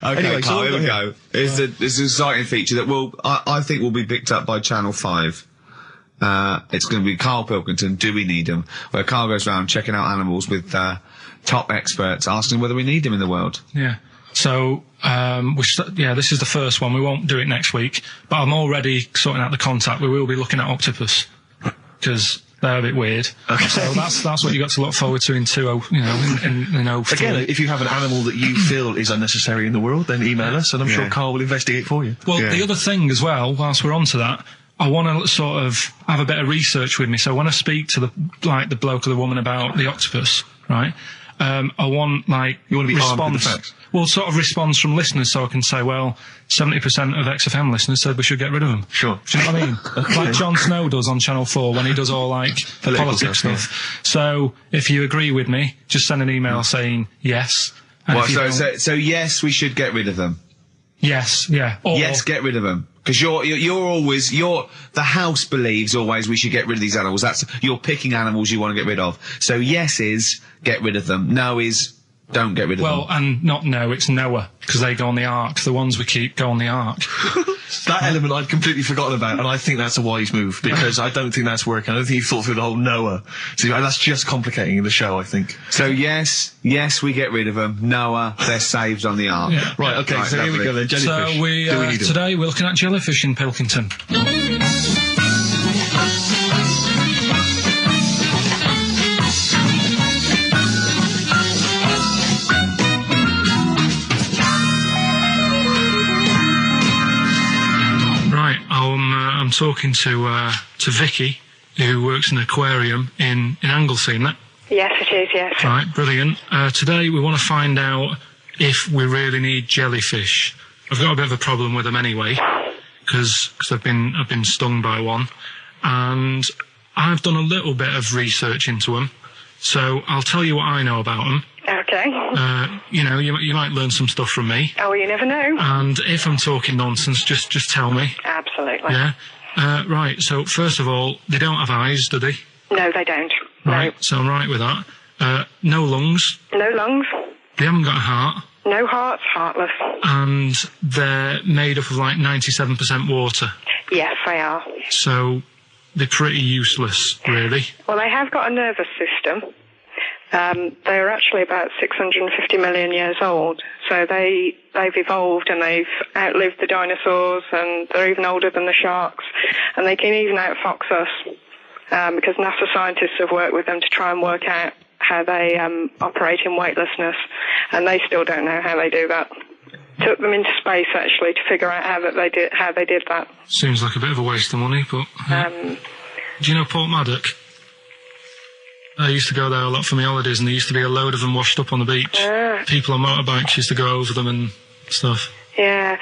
Okay, anyway, Carl, here we go. It's an exciting feature that I think will be picked up by Channel 5. It's going to be Karl Pilkington, Do We Need Them? Where Karl goes around checking out animals with top experts, asking whether we need them in the world. Yeah. So, this is the first one. We won't do it next week, but I'm already sorting out the contact. We will be looking at octopus, because they're a bit weird. Okay. So that's what you got to look forward to in 20, Again, if you have an animal that you feel is unnecessary in the world, then email us, and I'm sure Karl will investigate for you. Well, the other thing as well, whilst we're on to that, I want to sort of have a bit of research with me. So when I speak to the bloke or the woman about the octopus, right? I want you want to be response. armed with the facts. Well, sort of response from listeners, so I can say, well, 70% of XFM listeners said we should get rid of them. Sure. Do you know what I mean? Okay. Like Jon Snow does on Channel 4 when he does all politics stuff. Yeah. So if you agree with me, just send an email saying yes. So yes, we should get rid of them. Yes, yeah. Or, yes, get rid of them. Because the house believes always we should get rid of these animals. You're picking animals you want to get rid of. So yes is get rid of them. No is don't get rid of them. Well, and not no, it's Noah, because they go on the ark. The ones we keep go on the ark. That element I'd completely forgotten about, and I think that's a wise move, because I don't think that's working. I don't think you've thought through the whole Noah. So that's just complicating the show, I think. So yes, we get rid of them. Noah, they're saved on the ark. Yeah. Right, okay, so here we go then, jellyfish. So today we're looking at jellyfish in Pilkington. I'm talking to Vicky, who works in an aquarium in Anglesey, isn't it? Yes, it is, yes. Right, brilliant. Today we want to find out if we really need jellyfish. I've got a bit of a problem with them anyway, because I've been stung by one, and I've done a little bit of research into them, so I'll tell you what I know about them. Okay. You might learn some stuff from me. Oh, you never know. And if I'm talking nonsense, just tell me. Absolutely. Yeah. Right, so first of all, they don't have eyes, do they? No, they don't. Right, no. So I'm right with that. No lungs. No lungs. They haven't got a heart. No hearts, heartless. And they're made up of 97% water. Yes, they are. So they're pretty useless, really. Well, they have got a nervous system. They're actually about 650 million years old, so they've evolved and they've outlived the dinosaurs, and they're even older than the sharks, and they can even outfox us, because NASA scientists have worked with them to try and work out how they operate in weightlessness, and they still don't know how they do that. Took them into space, actually, to figure out how they did that. Seems like a bit of a waste of money, but... do you know Port Maddock? I used to go there a lot for my holidays, and there used to be a load of them washed up on the beach. People on motorbikes used to go over them and stuff. Yeah.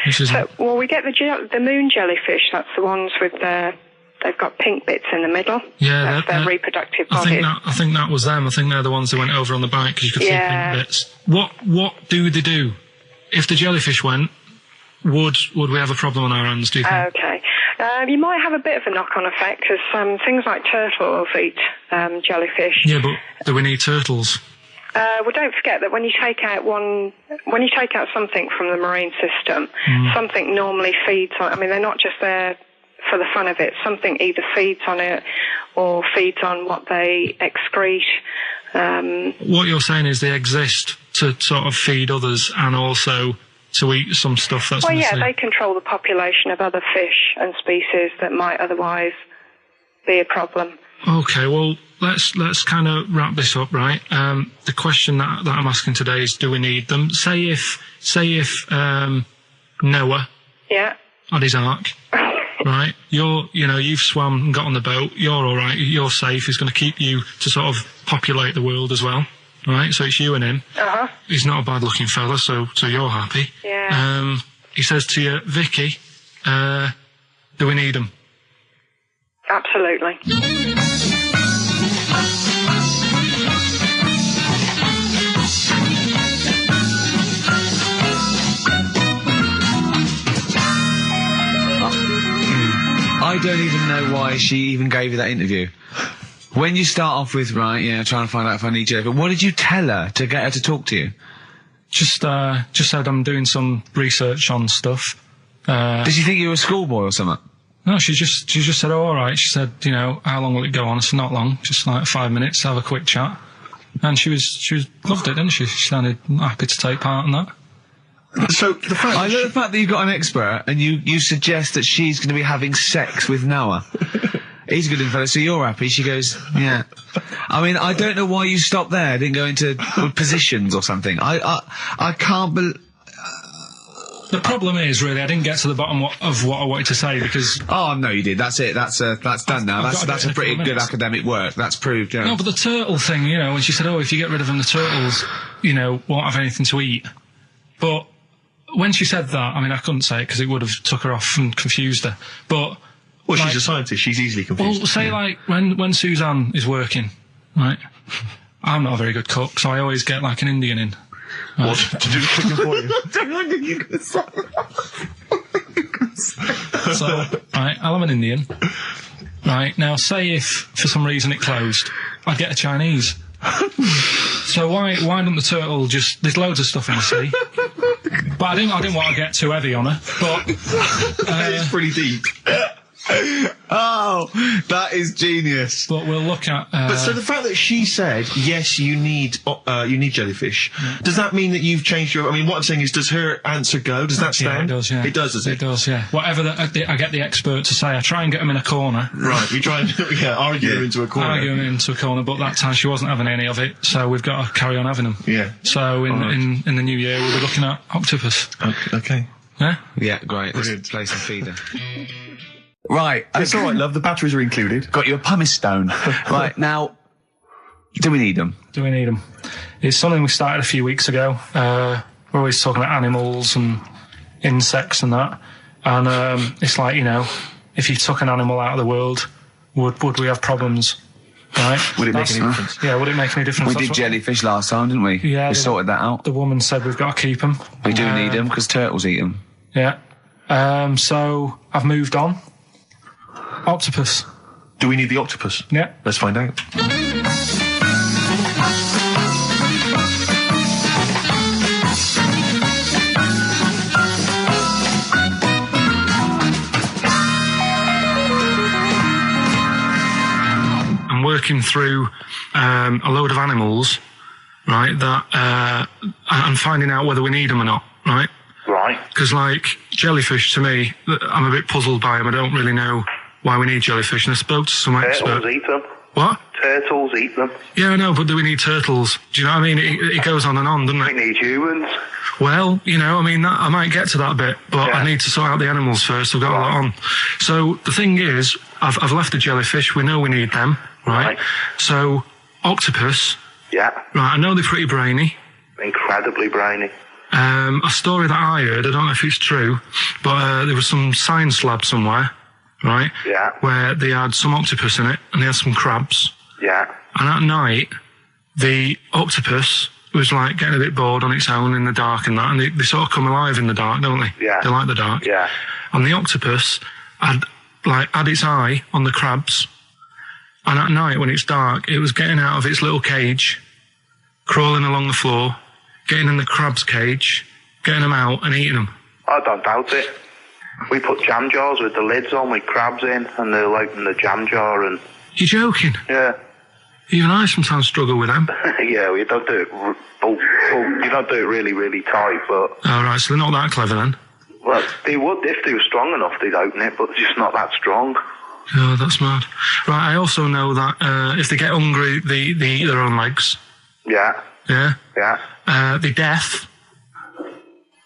Well, we get the moon jellyfish. That's the ones with they've got pink bits in the middle. Yeah, that's their reproductive bodies. I think that was them. I think they're the ones that went over on the bike, because you could see pink bits. What do they do? If the jellyfish went, would we have a problem on our hands, do you think? Okay. You might have a bit of a knock-on effect, because things like turtles eat jellyfish. Yeah, but do we need turtles? Well, don't forget that when you take out something from the marine system, something normally feeds on. I mean, they're not just there for the fun of it. Something either feeds on it or feeds on what they excrete. What you're saying is they exist to sort of feed others and also to eat some stuff that's... Well, yeah, they control the population of other fish and species that might otherwise be a problem. Okay, well, let's kind of wrap this up, right? The question that I'm asking today is, do we need them? Say if Noah had his ark, right? You've swum and got on the boat. You're all right. You're safe. He's going to keep you to sort of populate the world as well. Right, so it's you and him. He's not a bad-looking fella, so you're happy. Yeah. He says to you, Vicky, do we need him? Absolutely. I don't even know why she even gave you that interview. When you start off with, trying to find out if I need you, but what did you tell her to get her to talk to you? Just said I'm doing some research on stuff. Did she think you were a schoolboy or something? No, she just said, oh, all right. She said, you know, how long will it go on? I said, not long, just like 5 minutes, have a quick chat. And she loved it, didn't she? She sounded happy to take part in that. So the fact I love the fact that you've got an expert and you suggest that she's going to be having sex with Noah. He's a good info, so you're happy. She goes, yeah. I mean, I don't know why you stopped there. Didn't go into positions or something. I can't believe. The problem is, really, I didn't get to the bottom of what I wanted to say because... Oh, no, you did. That's it. That's done now. That's a pretty good academic work. That's proved, yeah. No, but the turtle thing, you know, when she said, oh, if you get rid of them, the turtles, you know, won't have anything to eat. But when she said that, I mean, I couldn't say it because it would have took her off and confused her. But... Well, she's a scientist. She's easily confused. Well, say, like, when Suzanne is working, right, I'm not a very good cook, so I always get, like, an Indian in. What? To do the cooking for you? So, right, I'll have an Indian. Right, now say if, for some reason, it closed, I'd get a Chinese. So why don't the turtle just... There's loads of stuff in the sea. But I didn't want to get too heavy on her, but... It's pretty deep. Oh, that is genius. But we'll look at... But so the fact that she said, yes, you need jellyfish, does that mean that you've changed your... I mean, what I'm saying is, does her answer go? Does that stand? Yeah, it does, yeah. It does, does it? It does, yeah. Whatever I get the expert to say, I try and get them in a corner. Right, we try and argue her into a corner. Argue them into a corner, but that time she wasn't having any of it, so we've got to carry on having them. Yeah. So in the new year, we'll be looking at octopus. Okay. Yeah? Yeah, great. Let's play some feeder. Right. It's all right, love. The batteries are included. Got you a pumice stone. Right, now, do we need them? Do we need them? It's something we started a few weeks ago. We're always talking about animals and insects and that. And it's like, you know, if you took an animal out of the world, would we have problems? Right? Would it make any difference? Yeah, would it make any difference? We did jellyfish last time, didn't we? Yeah. We sorted that out. The woman said we've got to keep them. We do need them because turtles eat them. Yeah. So I've moved on. Octopus. Do we need the octopus? Yeah. Let's find out. I'm working through a load of animals, right, that I'm finding out whether we need them or not, right? Right. Because, like, jellyfish, to me, I'm a bit puzzled by them. I don't really know why we need jellyfish, and I spoke to some expert. Turtles eat them. What? Turtles eat them. Yeah, I know, but do we need turtles? Do you know what I mean? It goes on and on, doesn't it? We need humans. Well, you know, I mean, I might get to that bit, but I need to sort out the animals first. I've got a lot on. So the thing is, I've left the jellyfish. We know we need them, right? So octopus. Yeah. Right, I know they're pretty brainy. Incredibly brainy. A story that I heard, I don't know if it's true, but there was some science lab somewhere, right? Yeah. Where they had some octopus in it, and they had some crabs. Yeah. And at night, the octopus was like getting a bit bored on its own in the dark and that, and they sort of come alive in the dark, don't they? Yeah. They like the dark. Yeah. And the octopus had its eye on the crabs, and at night when it's dark, it was getting out of its little cage, crawling along the floor, getting in the crab's cage, getting them out and eating them. I don't doubt it. We put jam jars with the lids on with crabs in, and they'll open the jam jar and... You're joking? Yeah. Even I sometimes struggle with them. Yeah, you don't do it... you don't do it really, really tight, but... Oh, right, so they're not that clever then? Well, they would, if they were strong enough, they'd open it, but they're just not that strong. Oh, that's mad. Right, I also know that if they get hungry, they eat their own legs. Yeah. Yeah? Yeah. They're deaf.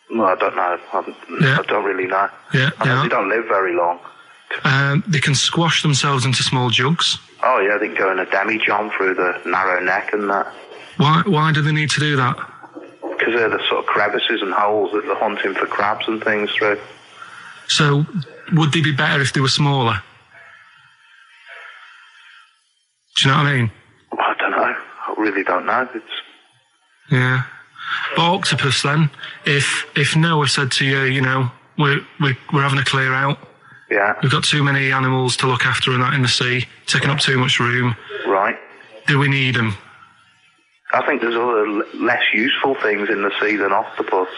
Well, I don't know. I don't really know. Yeah, They don't live very long. They can squash themselves into small jugs. Oh, yeah, they can go in a demi-john through the narrow neck and that. Why do they need to do that? Because they're the sort of crevices and holes that they're hunting for crabs and things through. So, would they be better if they were smaller? Do you know what I mean? I don't know. I really don't know. Yeah. But octopus then, if Noah said to you, you know, we're having a clear out. Yeah. We've got too many animals to look after and that in the sea, taking up too much room. Right. Do we need them? I think there's other less useful things in the sea than octopus.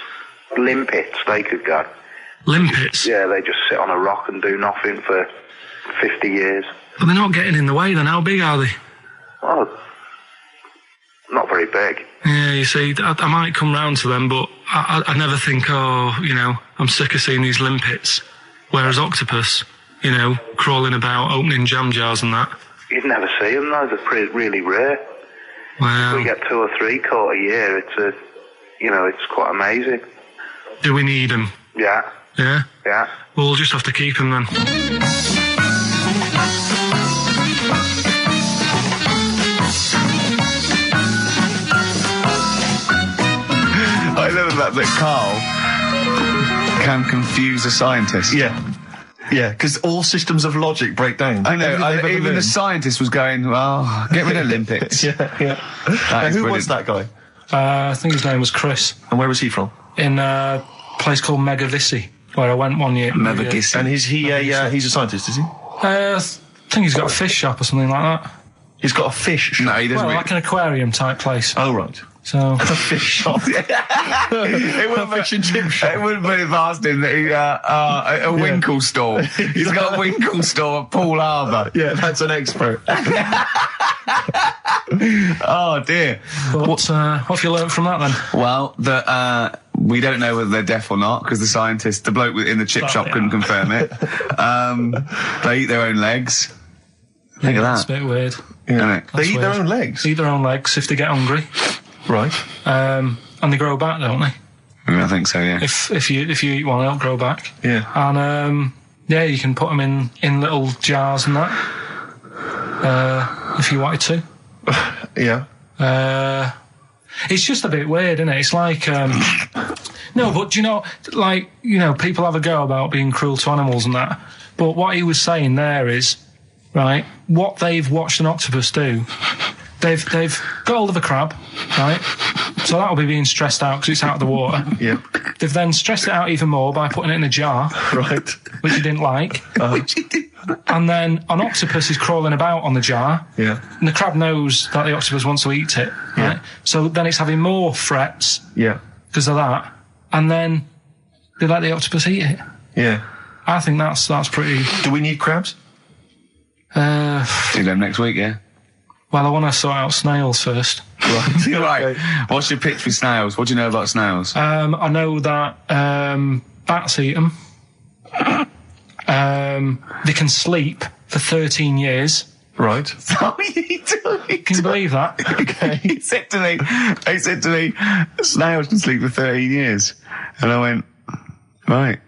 Limpets, they could go. Limpets? Yeah, they just sit on a rock and do nothing for 50 years. But they're not getting in the way then. How big are they? Well, not very big. Yeah, you see, I might come round to them, but I never think, I'm sick of seeing these limpets. Whereas octopus, crawling about, opening jam jars and that. You'd never see them, though. They're really rare. Well, we get 2 or 3 caught a year. It's quite amazing. Do we need them? Yeah. Yeah? Yeah. Well, we'll just have to keep them then. I love the fact that Carl can confuse a scientist. Yeah. Yeah, because all systems of logic break down. I know. Even the scientist was going, well, get rid of Olympics. Yeah. Who was that guy? I think his name was Chris. And where was he from? In a place called Megavissi, where I went one year. Megavissi. And he's a scientist, is he? I think he's got a fish shop or something like that. He's got a fish shop? No, he doesn't. Well, like an aquarium type place. Oh, right. So a fish shop. It wouldn't fish and chip shop. It wouldn't be asked him that he a Winkle store. He's got a Winkle store at Poole Harbour. Yeah, that's an expert. Oh dear. But, what have you learnt from that then? Well, that we don't know whether they're deaf or not because the bloke in the chip shop couldn't confirm it. They eat their own legs. Think of that. It's a bit weird. Yeah. They eat their own legs? Eat their own legs if they get hungry. Right. And they grow back, don't they? I think so, yeah. If you eat one, they'll grow back. Yeah. And you can put them in little jars and that. If you wanted to. Yeah. It's just a bit weird, isn't it? It's like no, but people have a go about being cruel to animals and that. But what he was saying there is, right, what they've watched an octopus do. They've got hold of a crab, right? So that'll be being stressed out because it's out of the water. Yeah. They've then stressed it out even more by putting it in a jar. Right. Which he didn't like. And then an octopus is crawling about on the jar. Yeah. And the crab knows that the octopus wants to eat it, right? Yeah. So then it's having more threats. Yeah. Because of that. And then they let the octopus eat it. Yeah. I think that's pretty... Do we need crabs? Do them next week, yeah? Well, I want to sort out snails first. Right. Right. What's your pitch with snails? What do you know about snails? I know that bats eat them. They can sleep for 13 years. Right. Can you believe that? Okay. He said to me, snails can sleep for 13 years. And I went, right.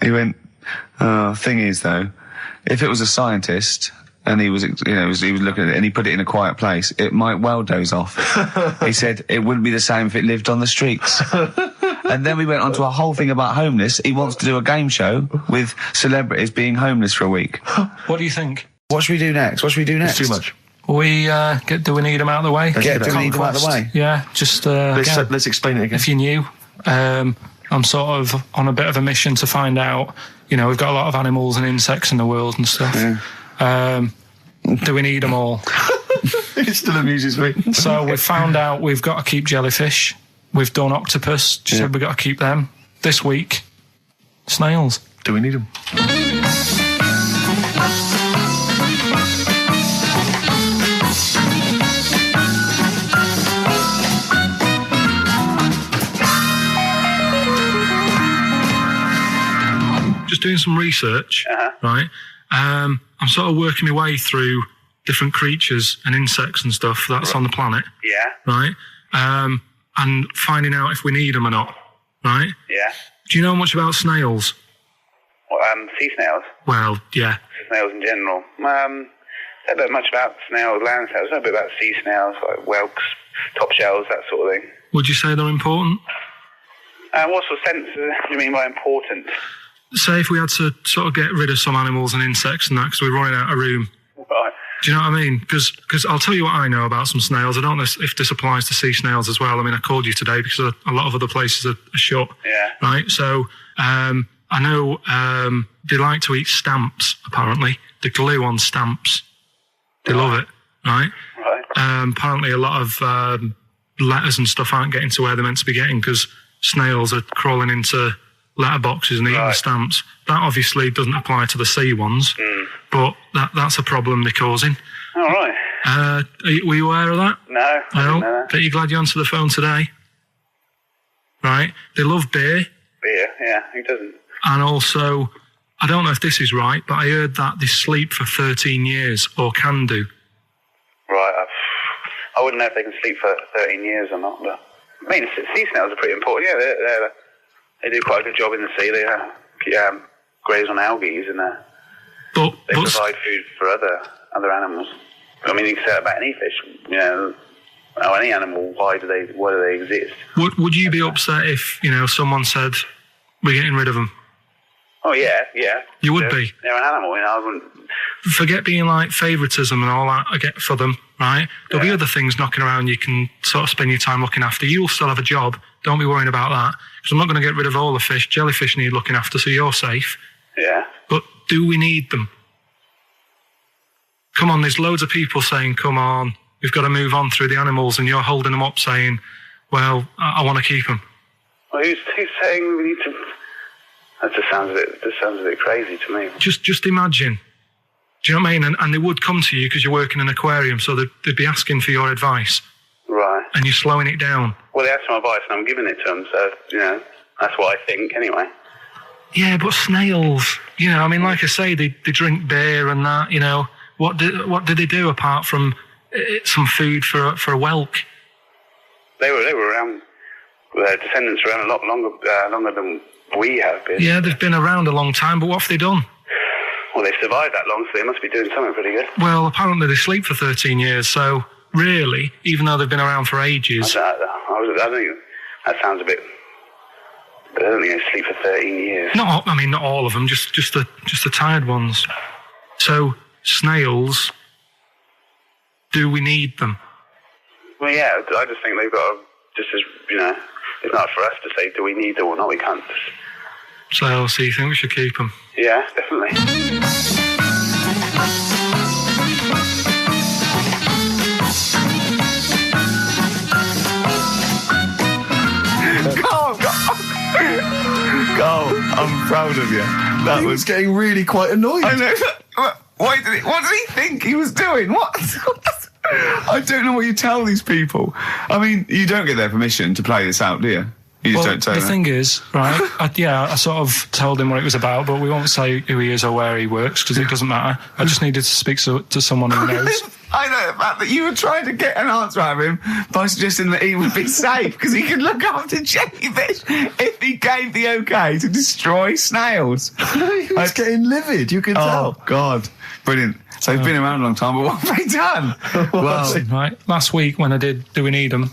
He went, thing is though, if it was a scientist and he was looking at it and he put it in a quiet place, it might well doze off. He said it wouldn't be the same if it lived on the streets. And then we went on to a whole thing about homeless. He wants to do a game show with celebrities being homeless for a week. What do you think? What should we do next? It's too much. Do we need them out of the way? Do we need them out of the way? Yeah, just let's explain it again. If you're new, I'm sort of on a bit of a mission to find out. We've got a lot of animals and insects in the world and stuff. Yeah. Do we need them all? It still amuses me. So we've found out we've got to keep jellyfish. We've done octopus. Just said we've got to keep them. This week, snails. Do we need them? Just doing some research, right? I'm sort of working my way through different creatures and insects and stuff that's on the planet. Yeah. Right? And finding out if we need them or not. Right? Yeah. Do you know much about snails? Well, sea snails? Well, yeah. Snails in general. I don't know much about snails, land snails. I know a bit about sea snails, like whelks, top shells, that sort of thing. Would you say they're important? What sort of sense do you mean by important? Say if we had to sort of get rid of some animals and insects and that because we're running out of room. Right. Do you know what I mean? Because I'll tell you what I know about some snails. I don't know if this applies to sea snails as well. I mean, I called you today because a lot of other places are shut. Yeah. Right? So I know they like to eat stamps, apparently. The glue on stamps. They love it, right? Right. Apparently a lot of letters and stuff aren't getting to where they're meant to be getting because snails are crawling into letterboxes and eating the stamps. That obviously doesn't apply to the sea ones, but that's a problem they're causing. All right. Were you aware of that? No. I didn't know that. Bet you're glad you answered the phone today. Right? They love beer. Beer, yeah. Who doesn't? And also, I don't know if this is right, but I heard that they sleep for 13 years, or can do. Right. I wouldn't know if they can sleep for 13 years or not, but... I mean, sea snails are pretty important. Yeah, they do quite a good job in the sea. They graze on algae and they provide food for other animals. I mean, you can say that about any fish, or any animal. Why do they exist? Would you be upset if someone said we're getting rid of them? Oh yeah. You would be. They're an animal, I wouldn't. Forget being like favouritism and all that I get for them, right? There'll be other things knocking around you can sort of spend your time looking after. You'll still have a job. Don't be worrying about that. Because I'm not going to get rid of all the fish. Jellyfish need looking after, so you're safe. Yeah. But do we need them? Come on, there's loads of people saying, come on, we've got to move on through the animals, and you're holding them up saying, well, I want to keep them. Well, who's saying we need to... That just sounds a bit crazy to me. Just imagine. Do you know what I mean? And they would come to you because you're working in an aquarium, so they'd be asking for your advice. Right. And you're slowing it down. Well, they asked for my advice and I'm giving it to them, so, that's what I think anyway. Yeah, but snails, like I say, they drink beer and that, What did they do apart from some food for a whelk? They were around, their descendants were around a lot longer than we have been. Yeah, they've been around a long time, but what have they done? Well, they've survived that long, so they must be doing something pretty good. Well, apparently they sleep for 13 years, so really, even though they've been around for ages... I don't think that sounds a bit... But I don't think they sleep for 13 years. Not all of them, just the tired ones. So, snails, do we need them? Well, yeah, I just think they've got to, it's not for us to say, do we need them or not, we can't just... So you think we should keep them? Yeah, definitely. Carl, I'm proud of you. That was getting really quite annoyed. I know. What did he think he was doing? What? I don't know what you tell these people. I mean, you don't get their permission to play this out, do you? You just don't tell them. The thing is, right, I sort of told him what it was about, but we won't say who he is or where he works, because it doesn't matter. I just needed to speak to someone who knows. I know the fact that you were trying to get an answer out of him by suggesting that he would be safe, because he could look after jellyfish if he gave the okay to destroy snails. He was getting livid, you can tell. Oh, God. Brilliant. So he's been around a long time, but what have they done? Well, right, last week when I did Do We Need Them,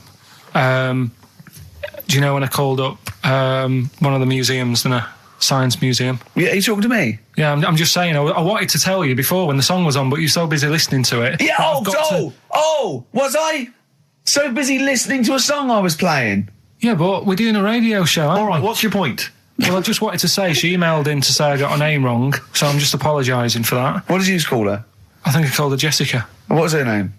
do you know when I called up one of the museums in a science museum? Yeah, are you talking to me? Yeah, I'm just saying, I wanted to tell you before when the song was on, but you're so busy listening to it. Yeah, was I so busy listening to a song I was playing? Yeah, but we're doing a radio show, aren't we? All right, what's your point? Well, I just wanted to say, she emailed in to say I got her name wrong, so I'm just apologising for that. What did you call her? I think I called her Jessica. What was her name?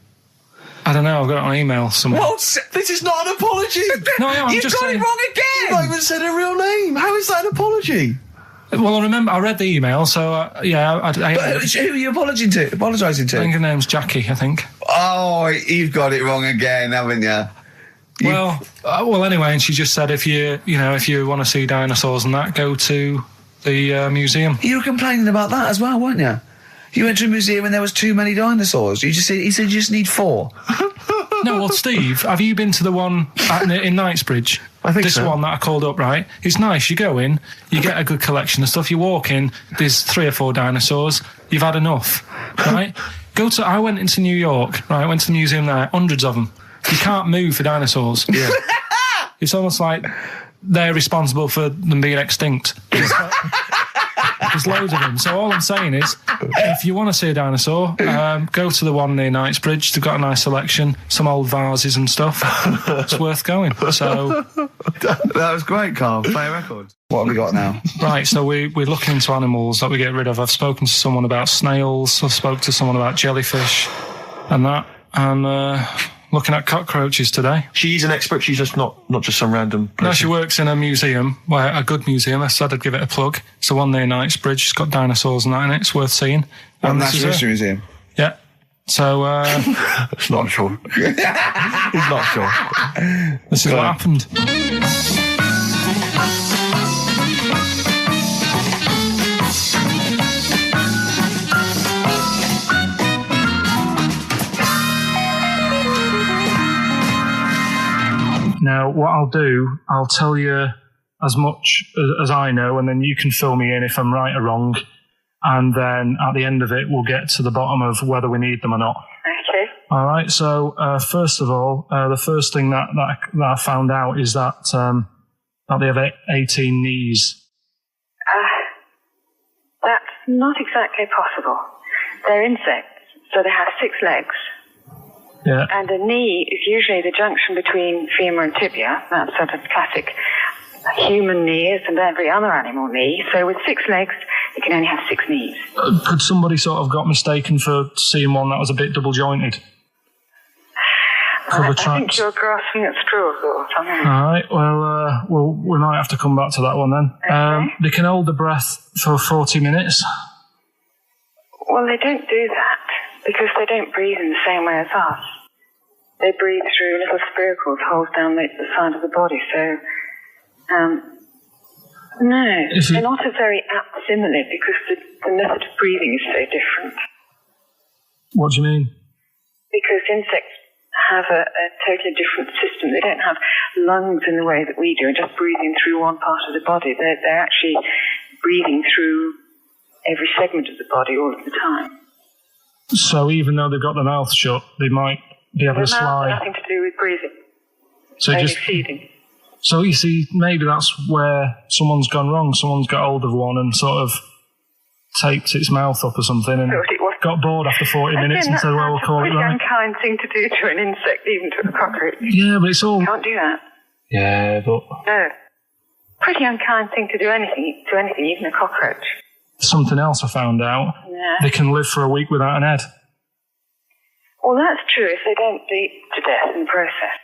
I don't know, I've got it on email somewhere. What? This is not an apology! No, I'm just saying... You've got it wrong again! You've not even said her real name! How is that an apology? Well, I remember, I read the email, so, yeah... But who are you apologising to? I think her name's Jackie, I think. Oh, you've got it wrong again, haven't you? Well, anyway, and she just said if you want to see dinosaurs and that, go to the museum. You were complaining about that as well, weren't you? You went to a museum and there was too many dinosaurs. He said you just need 4. No, well, Steve, have you been to the one in Knightsbridge? I think this one that I called up, right? It's nice. You go in, you get a good collection of stuff. You walk in, there's 3 or 4 dinosaurs. You've had enough, right? I went into New York, right? I went to the museum there, hundreds of them. You can't move for dinosaurs. Yeah. It's almost like they're responsible for them being extinct. There's loads of them. So all I'm saying is, if you want to see a dinosaur, go to the one near Knightsbridge. They've got a nice selection, some old vases and stuff. It's worth going. So that was great, Carl. Play a record. What have we got now? Right, so we're looking into animals that we get rid of. I've spoken to someone about snails. I've spoken to someone about jellyfish and that. and looking at cockroaches today. She's an expert. She's just not just some random person. No, she works in a museum, a good museum. I said I'd give it a plug. It's the one near Knightsbridge. It's got dinosaurs and that in it. It's worth seeing. Natural History Museum. Yeah. So, it's not sure. He's not sure. This is what happened. Now, what I'll do, I'll tell you as much as I know, and then you can fill me in if I'm right or wrong. And then at the end of it, we'll get to the bottom of whether we need them or not. Okay. All right. So, first of all, the first thing that I found out is that they have 18 knees. That's not exactly possible. They're insects, so they have 6 legs. Yeah. And a knee is usually the junction between femur and tibia. That's sort of classic human knees and every other animal knee. So with 6 legs, you can only have 6 knees. Could somebody sort of got mistaken for seeing one that was a bit double jointed? I think you're grasping at straws or something. All right. Well, we might have to come back to that one then. Okay. They can hold the breath for 40 minutes. Well, they don't do that because they don't breathe in the same way as us. They breathe through little spiracles, holes down the side of the body. So, no, they're not a very apt simile because the method of breathing is so different. What do you mean? Because insects have a totally different system. They don't have lungs in the way that we do, and just breathing through one part of the body. They're actually breathing through every segment of the body all of the time. So even though they've got their mouth shut, they might be able to slide. The mouth has nothing to do with breathing. So only just feeding. So you see, maybe that's where someone's gone wrong. Someone's got hold of one and sort of taped its mouth up or something and got bored after 40 minutes and said, well, we'll call it right. It's a pretty unkind thing to do to an insect, even to a cockroach. Yeah, but it's all... You can't do that. Yeah, but... No. Pretty unkind thing to do to anything, even a cockroach. Something else I found out. Yeah. They can live for a week without an head. Well, that's true if they don't bleed to death in the process.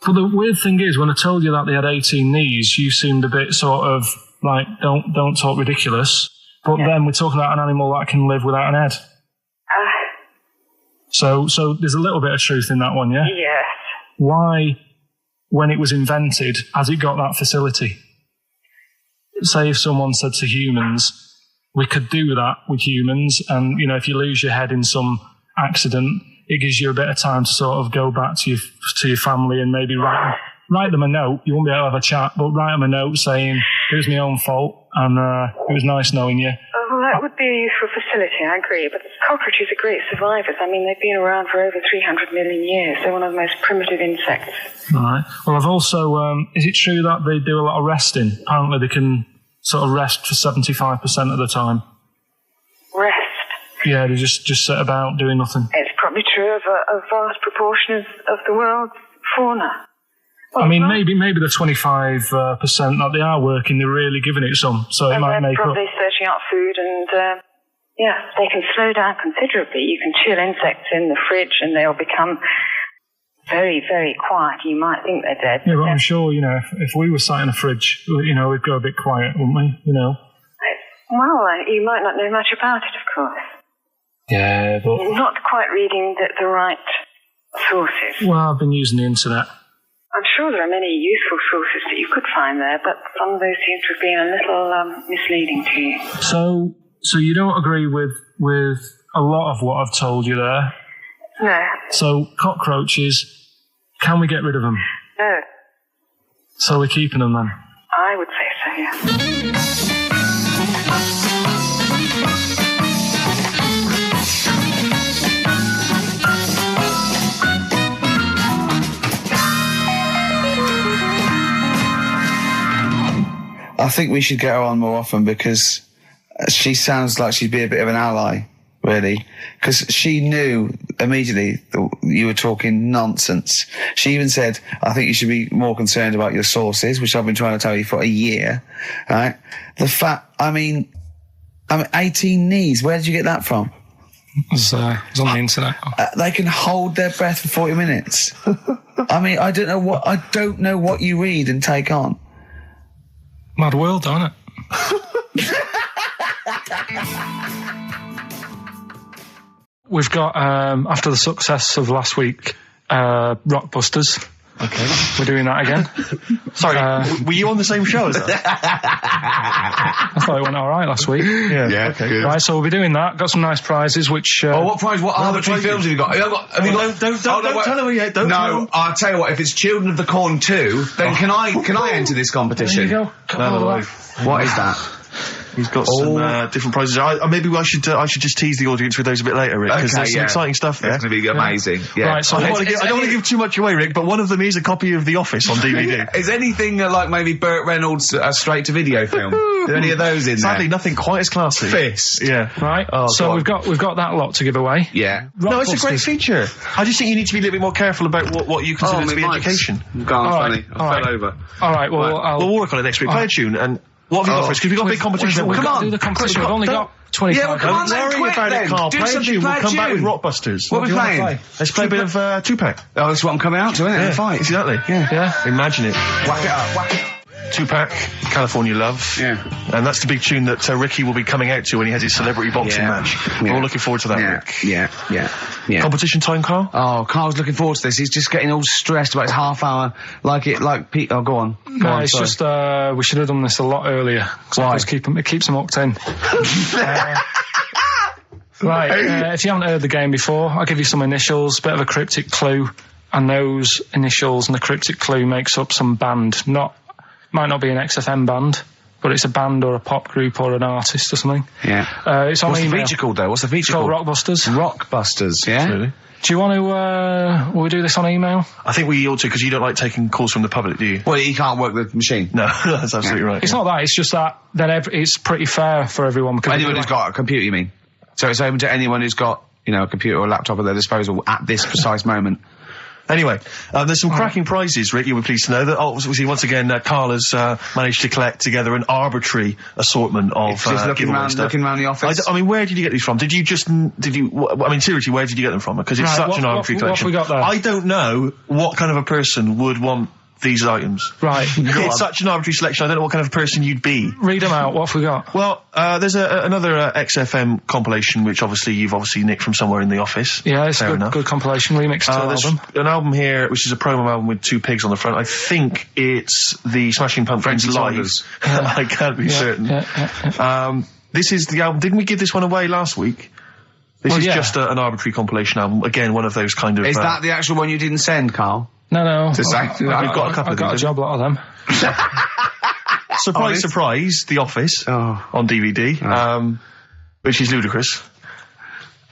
But the weird thing is, when I told you that they had 18 knees, you seemed a bit sort of like, don't talk ridiculous. But then we're talking about an animal that can live without an head. So there's a little bit of truth in that one, yeah? Yes. Why, when it was invented, has it got that facility? Say if someone said to humans, we could do that with humans, and, you know, if you lose your head in some accident, it gives you a bit of time to sort of go back to your family and maybe write them a note. You won't be able to have a chat, but write them a note saying, it was my own fault, and it was nice knowing you. Well, that would be a useful facility, I agree. But cockroaches are great survivors. I mean, they've been around for over 300 million years. They're one of the most primitive insects. All right. Well, I've also... is it true that they do a lot of resting? Apparently they can sort of rest for 75% of the time. Rest? Yeah, they just sit about doing nothing. It's probably true of a vast proportion of the world's fauna. Well, I mean, maybe the 25% that they are working, they're really giving it some, so it might make up. They're probably searching out food and, they can slow down considerably. You can chill insects in the fridge and they'll become very, very quiet. You might think they're dead. Yeah, but I'm sure, you know, if we were sat in a fridge, you know, we'd go a bit quiet, wouldn't we, you know? Well, you might not know much about it, of course. Yeah, but... You're not quite reading the right sources. Well, I've been using the internet. I'm sure there are many useful sources that you could find there, but some of those seem to have been a little misleading to you. So you don't agree with a lot of what I've told you there? No. So cockroaches, can we get rid of them? No. So we're keeping them then? I would say so, yeah. I think we should get her on more often because she sounds like she'd be a bit of an ally, really. Because she knew immediately that you were talking nonsense. She even said, I think you should be more concerned about your sources, which I've been trying to tell you for a year, right? I mean, 18 knees, where did you get that from? It's on the internet. They can hold their breath for 40 minutes. I mean, I don't know what you read and take on. Mad world, don't it? We've got, after the success of last week, Rockbusters. Okay. We're doing that again. Sorry, were you on the same show as us? I thought it went all right last week. Yeah, okay. Good. Right, so we'll be doing that. Got some nice prizes, which... what prize? What arbitrary films have you got? Don't tell him yet. Don't tell him. I'll tell you what, if it's Children of the Corn 2, then can I enter this competition? There you go. What is that? He's got some different prizes. Maybe I should just tease the audience with those a bit later, Rick, because there's some exciting stuff there. It's going to be amazing. Yeah. Right, so I don't want to give too much away, Rick, but one of them is a copy of The Office on DVD. Is anything like maybe Burt Reynolds' straight-to-video film? Are there any of those in Sadly, there? nothing quite as classy. Fist. Yeah. Right, so we've got that lot to give away. Yeah. No, it's a great feature. I just think you need to be a little bit more careful about what you consider to be education. Go on, funny. I fell over. All right, well, we'll work on it next week. Play a tune and... What have you got for us? Because we've got a big competition. We've got to do the competition. We've only got 25 Yeah, well, come on, Don't worry about it, Carl. Play a tune. We'll come back with Rockbusters. What are we playing? Let's play a bit of Tupac. Oh, that's what I'm coming out to, isn't it? Yeah, Fight. exactly. Yeah. Imagine it. Whack it up, whack it up. Tupac, California Love. Yeah. And that's the big tune that Ricky will be coming out to when he has his celebrity boxing match. We're all looking forward to that, Rick. Yeah. Competition time, Carl? Oh, Carl's looking forward to this. He's just getting all stressed about his half hour. Pete. Oh, go on. No, it's just, we should have done this a lot earlier. Why? It keeps them hooked in. Right, if you haven't heard the game before, I'll give you some initials, bit of a cryptic clue, and those initials and the cryptic clue makes up some band. Might not be an XFM band, but it's a band or a pop group or an artist or something. Yeah. It's on What's email. the feature called, though? What's the feature called? It's called Rockbusters. Rockbusters, yeah? Really? Do you want to, will we do this on email? I think we ought to, because you don't like taking calls from the public, do you? Well, he can't work the machine. No, that's absolutely right. It's not that, it's just that it's pretty fair for everyone. Because Anyone who's got a computer, you mean? So it's open to anyone who's got, a computer or a laptop at their disposal at this precise moment. Anyway, there's some cracking prizes, Rick, you'll be pleased to know that, obviously, once again, Carl has managed to collect together an arbitrary assortment of looking around the office. I mean, where did you get these from? Seriously, where did you get them from? Because it's such an arbitrary collection. What have we got there? I don't know what kind of a person would want these items. Right. It's such an arbitrary selection, I don't know what kind of person you'd be. Read them out, what have we got? Well, there's another XFM compilation, which you've nicked from somewhere in the office. Yeah, it's a good compilation, remixed there's album. An album here, which is a promo album with two pigs on the front. I think it's the Smashing Pumpkins live. I can't be certain. This is the album. Didn't we give this one away last week? This is just an arbitrary compilation album. Again, one of those kind of... Is that the actual one you didn't send, Carl? No. We've got a couple of them. I've got a job lot of them. Surprise, surprise, The Office on DVD, which is ludicrous.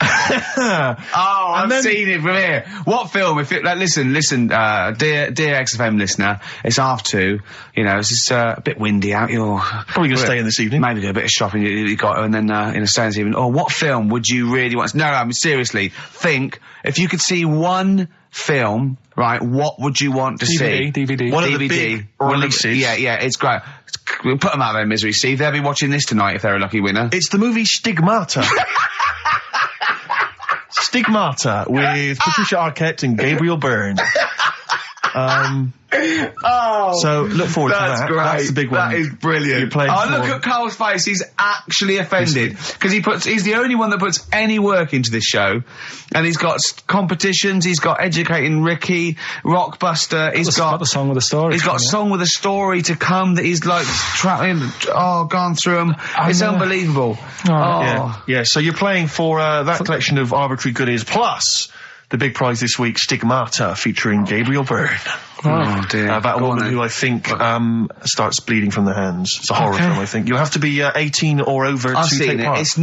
I've seen it from here. What film? Listen, dear XFM listener, it's 2:30. It's a bit windy out. You're probably going to stay in this evening. Maybe do a bit of shopping you got, and then stay in this evening. What film would you really want? No, I mean seriously. Think if you could see one film, right? What would you want to see? DVD. One of the big releases. Yeah, it's great. We'll put them out of their misery, Steve. They'll be watching this tonight if they're a lucky winner. It's the movie Stigmata. Stigmata with Patricia Arquette and Gabriel Byrne. So look forward to that. That's great. That's the big one. That is brilliant. You're playing look at Carl's face. He's actually offended because he's the only one that puts any work into this show, and he's got competitions. He's got Educating Ricky, Rockbuster. He's got the song with a story. He's got song with a story to come that he's gone through them. It's unbelievable. Yeah. So you're playing for that collection of arbitrary goodies plus the big prize this week, Stigmata, featuring Gabriel Byrne. Oh dear. About a woman who I think starts bleeding from the hands. It's a horror film, I think. You'll have to be 18 or over to take part. It's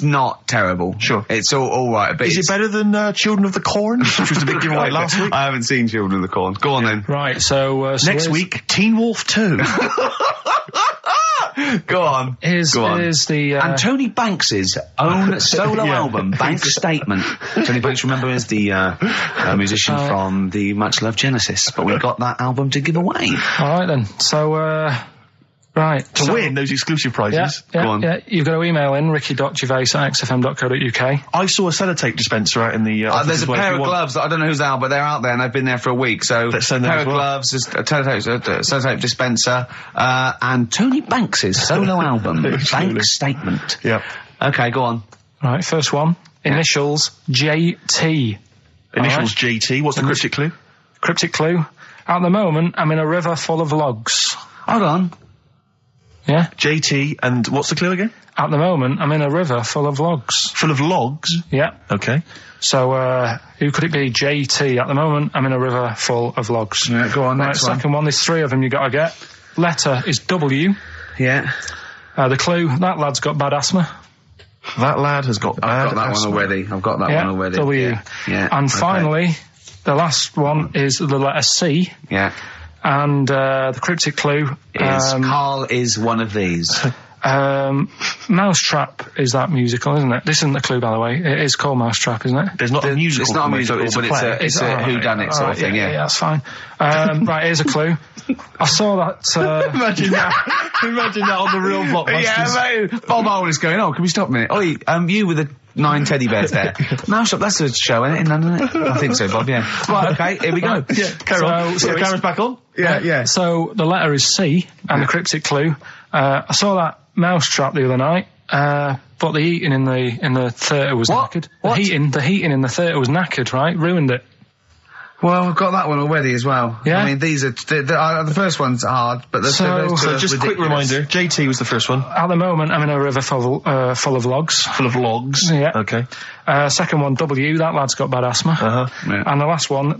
not terrible. Sure. It's all right. But is it better than Children of the Corn, which was the big giveaway last week? I haven't seen Children of the Corn. Go on then. Right, so next week, Teen Wolf 2. Go on. Here's the... and Tony Banks's own solo album, Bank Statement. Tony Banks, remember, is the musician from the much-loved Genesis, but we've got that album to give away. All right, then. So, Right. To win those exclusive prizes. Go on. Yeah, you've got to email in ricky.gervais@xfm.co.uk. I saw a sellotape dispenser out in the... there's a pair of gloves that I don't know who's out, but they're out there and they've been there for a week. So, let's send them pair of gloves, a sellotape dispenser, and Tony Banks' solo album, Bank Statement. Yep. Okay, go on. Right, first one. Initials JT. Initials JT. What's the cryptic clue? Cryptic clue. At the moment, I'm in a river full of logs. Hold on. Yeah? JT, and what's the clue again? At the moment, I'm in a river full of logs. Full of logs? Yeah. Okay. So, who could it be? JT. At the moment, I'm in a river full of logs. Yeah, go on, next one. Second one, there's 3 of them you got to get. Letter is W. Yeah. The clue, that lad's got bad asthma. That lad has got bad asthma. I've got that one already. W. Yeah. And finally, the last one is the letter C. Yeah. And the cryptic clue is Karl is one of these. Mousetrap is that musical, isn't it? This isn't the clue, by the way. It is called Mousetrap, isn't it? There's not a musical. It's not a musical, but it's a whodunit sort of thing, yeah. Yeah, that's fine. Right, here's a clue. I saw that... Imagine that on the real Blockbusters. Yeah, mate. Bob Owen is going, can we stop a minute? You with the 9 teddy bears there. Mousetrap, that's a show, isn't it? In London, isn't it? I think so, Bob, yeah. Right, okay, here we go. Yeah, carry on. So the camera's back on? Yeah. So the letter is C, and the cryptic clue. I saw that Mousetrap the other night, but the heating in the theatre was knackered. What? The heating in the theatre was knackered, right? Ruined it. Well, I've got that one already as well. Yeah? I mean, these are... the first one's hard, but those two are just a quick reminder, JT was the first one. At the moment, I'm in a river full of logs. Full of logs? Yeah. Okay. Second one, W, that lad's got bad asthma. Uh-huh. Yeah. And the last one,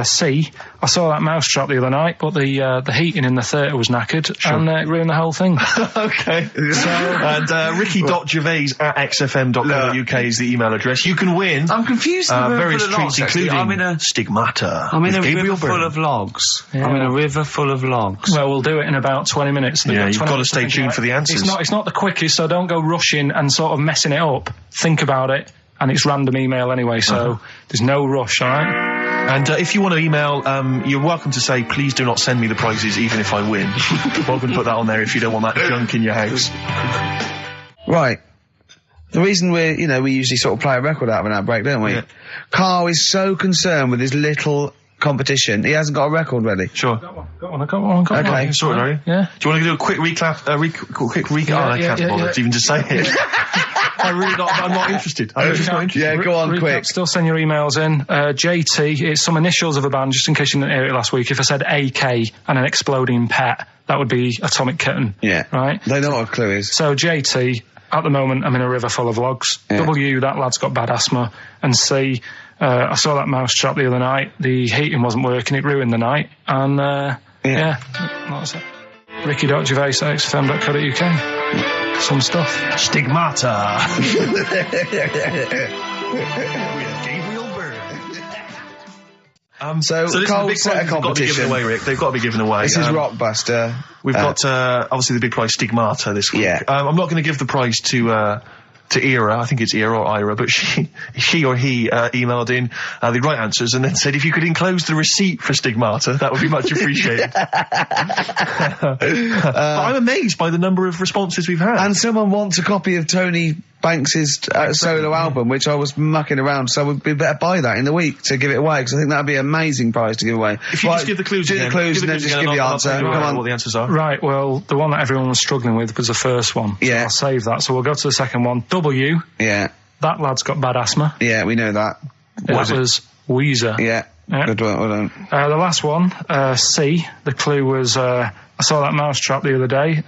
C, I saw that Mousetrap the other night, but the heating in the theatre was knackered, and it ruined the whole thing. Okay. And ricky.gervais@xfm.co.uk is the email address. You can win. I'm confused. Various treats, including I'm in a Stigmata. I'm in a river full of logs. Yeah. I'm in a river full of logs. Well, we'll do it in about 20 minutes. Yeah, you've got to stay tuned for the answers. It's not the quickest, so don't go rushing and sort of messing it up. Think about it. And it's random email anyway, so there's no rush, alright? And if you want to email, you're welcome to say, please do not send me the prizes even if I win. Welcome to put that on there if you don't want that junk in your house. Right. The reason we usually sort of play a record out of an outbreak, don't we? Yeah. Karl is so concerned with his little competition, he hasn't got a record ready. Sure. Got one. Okay, sorted, are you? Yeah. Do you want to do a quick recap? I can't bother to even just say it. I'm not interested. I'm just not interested. Yeah, go on, quick. Still send your emails in. JT, it's some initials of a band, just in case you didn't hear it last week. If I said AK and an exploding pet, that would be Atomic Kitten. Yeah. Right? They know what a clue is. So JT, at the moment, I'm in a river full of logs. Yeah. W, that lad's got bad asthma. And C, I saw that Mousetrap the other night. The heating wasn't working, it ruined the night. And, that was it. ricky.gervais@xfm.co.uk. Some stuff. Stigmata. So Karl set a competition. They've got to be given away. This is Rockbuster. We've got obviously the big prize Stigmata this week. Yeah. I'm not going to give the prize to Ira, I think it's Ira or Ira, but she or he emailed in the right answers and then said if you could enclose the receipt for Stigmata, that would be much appreciated. But I'm amazed by the number of responses we've had. And someone wants a copy of Tony Banks' solo album, which I was mucking around, so we better buy that in the week to give it away, because I think that'd be an amazing prize to give away. If you just give the clues do the clues and then just give the answer. Come on. What the answers are. Right, well, the one that everyone was struggling with was the first one. So yeah. I'll save that, so we'll go to the second one. W. Yeah. That lad's got bad asthma. Yeah, we know that. That was Weezer. Yeah. Good one, well done. The last one, C. The clue was, I saw that Mousetrap the other day.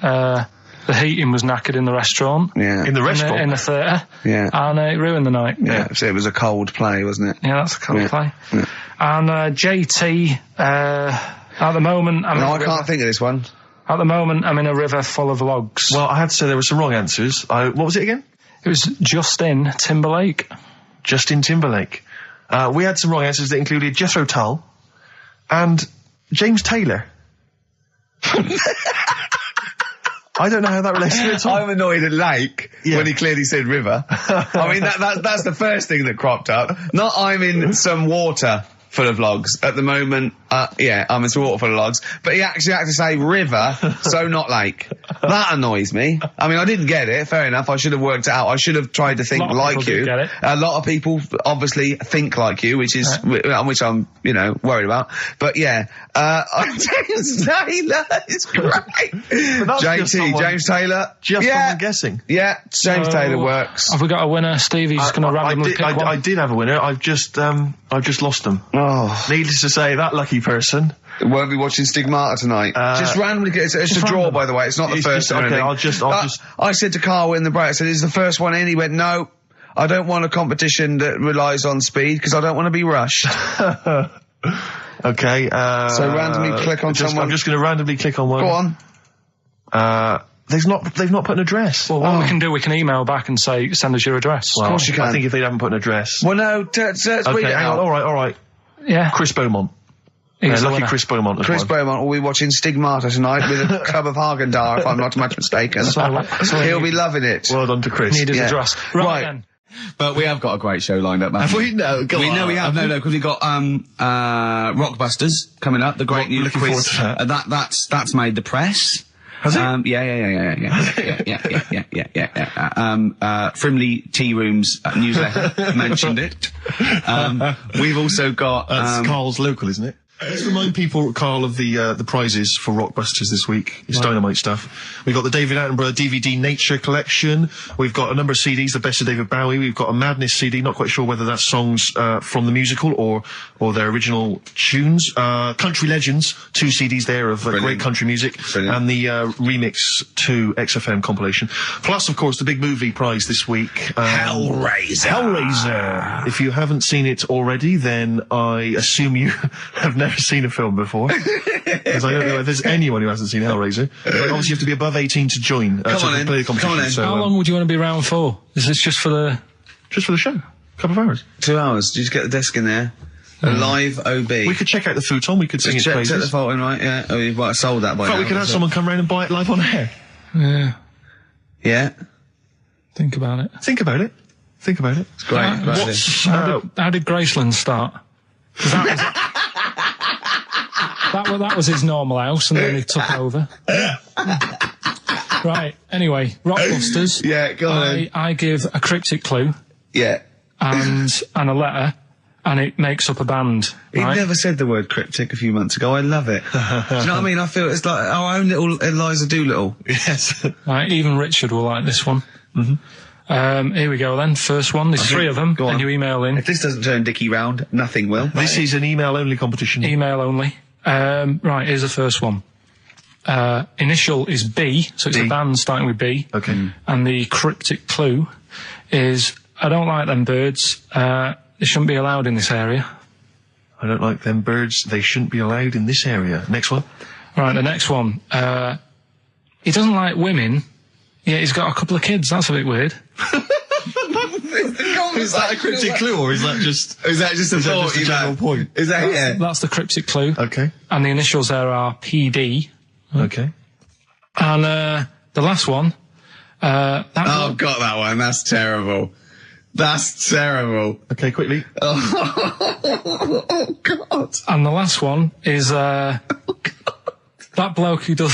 The heating was knackered in the restaurant. Yeah. In the restaurant? In the theatre. Yeah. And it ruined the night. Yeah. So it was a cold play, wasn't it? Yeah, that's a cold play. Yeah. And JT, at the moment... I can't think of this one. At the moment, I'm in a river full of logs. Well, I had to say there were some wrong answers. What was it again? It was Justin Timberlake. Justin Timberlake. We had some wrong answers that included Jethro Tull and James Taylor. I don't know how that relates to it at all. I'm annoyed at Lake when he clearly said river. I mean, that's the first thing that cropped up. Not I'm in some water full of logs. At the moment, I'm a water full of logs. But he actually had to say river, so not lake. That annoys me. I mean, I didn't get it. Fair enough. I should have worked it out. I should have tried to think like you. A lot of people obviously think like you, which I'm, worried about. But yeah, James Taylor is great. James Taylor. Just someone guessing. Yeah, James Taylor works. Have we got a winner? Stevie's going to randomly pick one. I did have a winner. I've just lost them. Oh. Needless to say, that lucky person won't be watching Stigmata tonight. Just randomly, it's a draw, by the way. It's not the first one. Okay, I said to Carl in the break, I said, "Is the first one in?" He went, "No, I don't want a competition that relies on speed because I don't want to be rushed." Okay. So randomly click on someone. I'm just going to randomly click on one. Go on. They've not put an address. Well, what we can do, we can email back and say, send us your address. Well, of course you can. I think if they haven't put an address. Well, no, okay, hang on. All right. Yeah. Chris Beaumont. Lucky Chris Beaumont. Chris Beaumont will be watching Stigmata tonight with a club of Haagen-Dazs, if I'm not much mistaken. He'll be loving it. Well done to Chris. Need his address. Right then. But we have got a great show lined up, have we? No, we know we have. No, because we've got Rockbusters coming up, the great new quiz. That's made the press. Has it? Yeah. Frimley Tea Rooms newsletter mentioned it. We've also got that's Carl's local, isn't it? Let's remind people, Carl, of the prizes for Rockbusters this week. It's dynamite stuff. We've got the David Attenborough DVD Nature Collection. We've got a number of CDs, the best of David Bowie. We've got a Madness CD, not quite sure whether that's songs from the musical or their original tunes. Country Legends, 2 CDs there of great country music. Brilliant. And the Remix to XFM compilation. Plus, of course, the big movie prize this week. Hellraiser. If you haven't seen it already, then I assume you have never seen a film before, because I don't know if there's anyone who hasn't seen Hellraiser. But obviously you have to be above 18 to join to play the competition. So, how long would you want to be around for? Is this just for the show? A couple of hours. 2 hours. Did you just get the desk in there? A live OB. We could check out the futon. We could sing its praises. Check the photo, right? Yeah. Oh, you might have sold that by now. We could have someone come round and buy it live on air. Yeah. Think about it. It's great. How did Graceland start? That was his normal house, and then he took over. Right. Anyway, Rockbusters. Yeah, go on. I give a cryptic clue. Yeah. And a letter, and it makes up a band. Right? He never said the word cryptic a few months ago. I love it. Do you know what I mean? I feel it's like our own little Eliza Doolittle. Yes. Right. Even Richard will like this one. Here we go then. First one. There's 3 of them. Go on. And you email in. If this doesn't turn Dickie round, nothing will. This is an email-only competition. Email only. Right, here's the first one. Initial is B, so it's a band starting with B. Okay. And the cryptic clue is, I don't like them birds. They shouldn't be allowed in this area. I don't like them birds. They shouldn't be allowed in this area. Next one. Right, the next one. He doesn't like women. Yeah, he's got a couple of kids. That's a bit weird. Is that a cryptic clue, or is that just a general point? Is that That's the cryptic clue. Okay. And the initials there are PD. Okay. And the last one. Got that one. That's terrible. Okay, quickly. Oh God. And the last one is that bloke who does.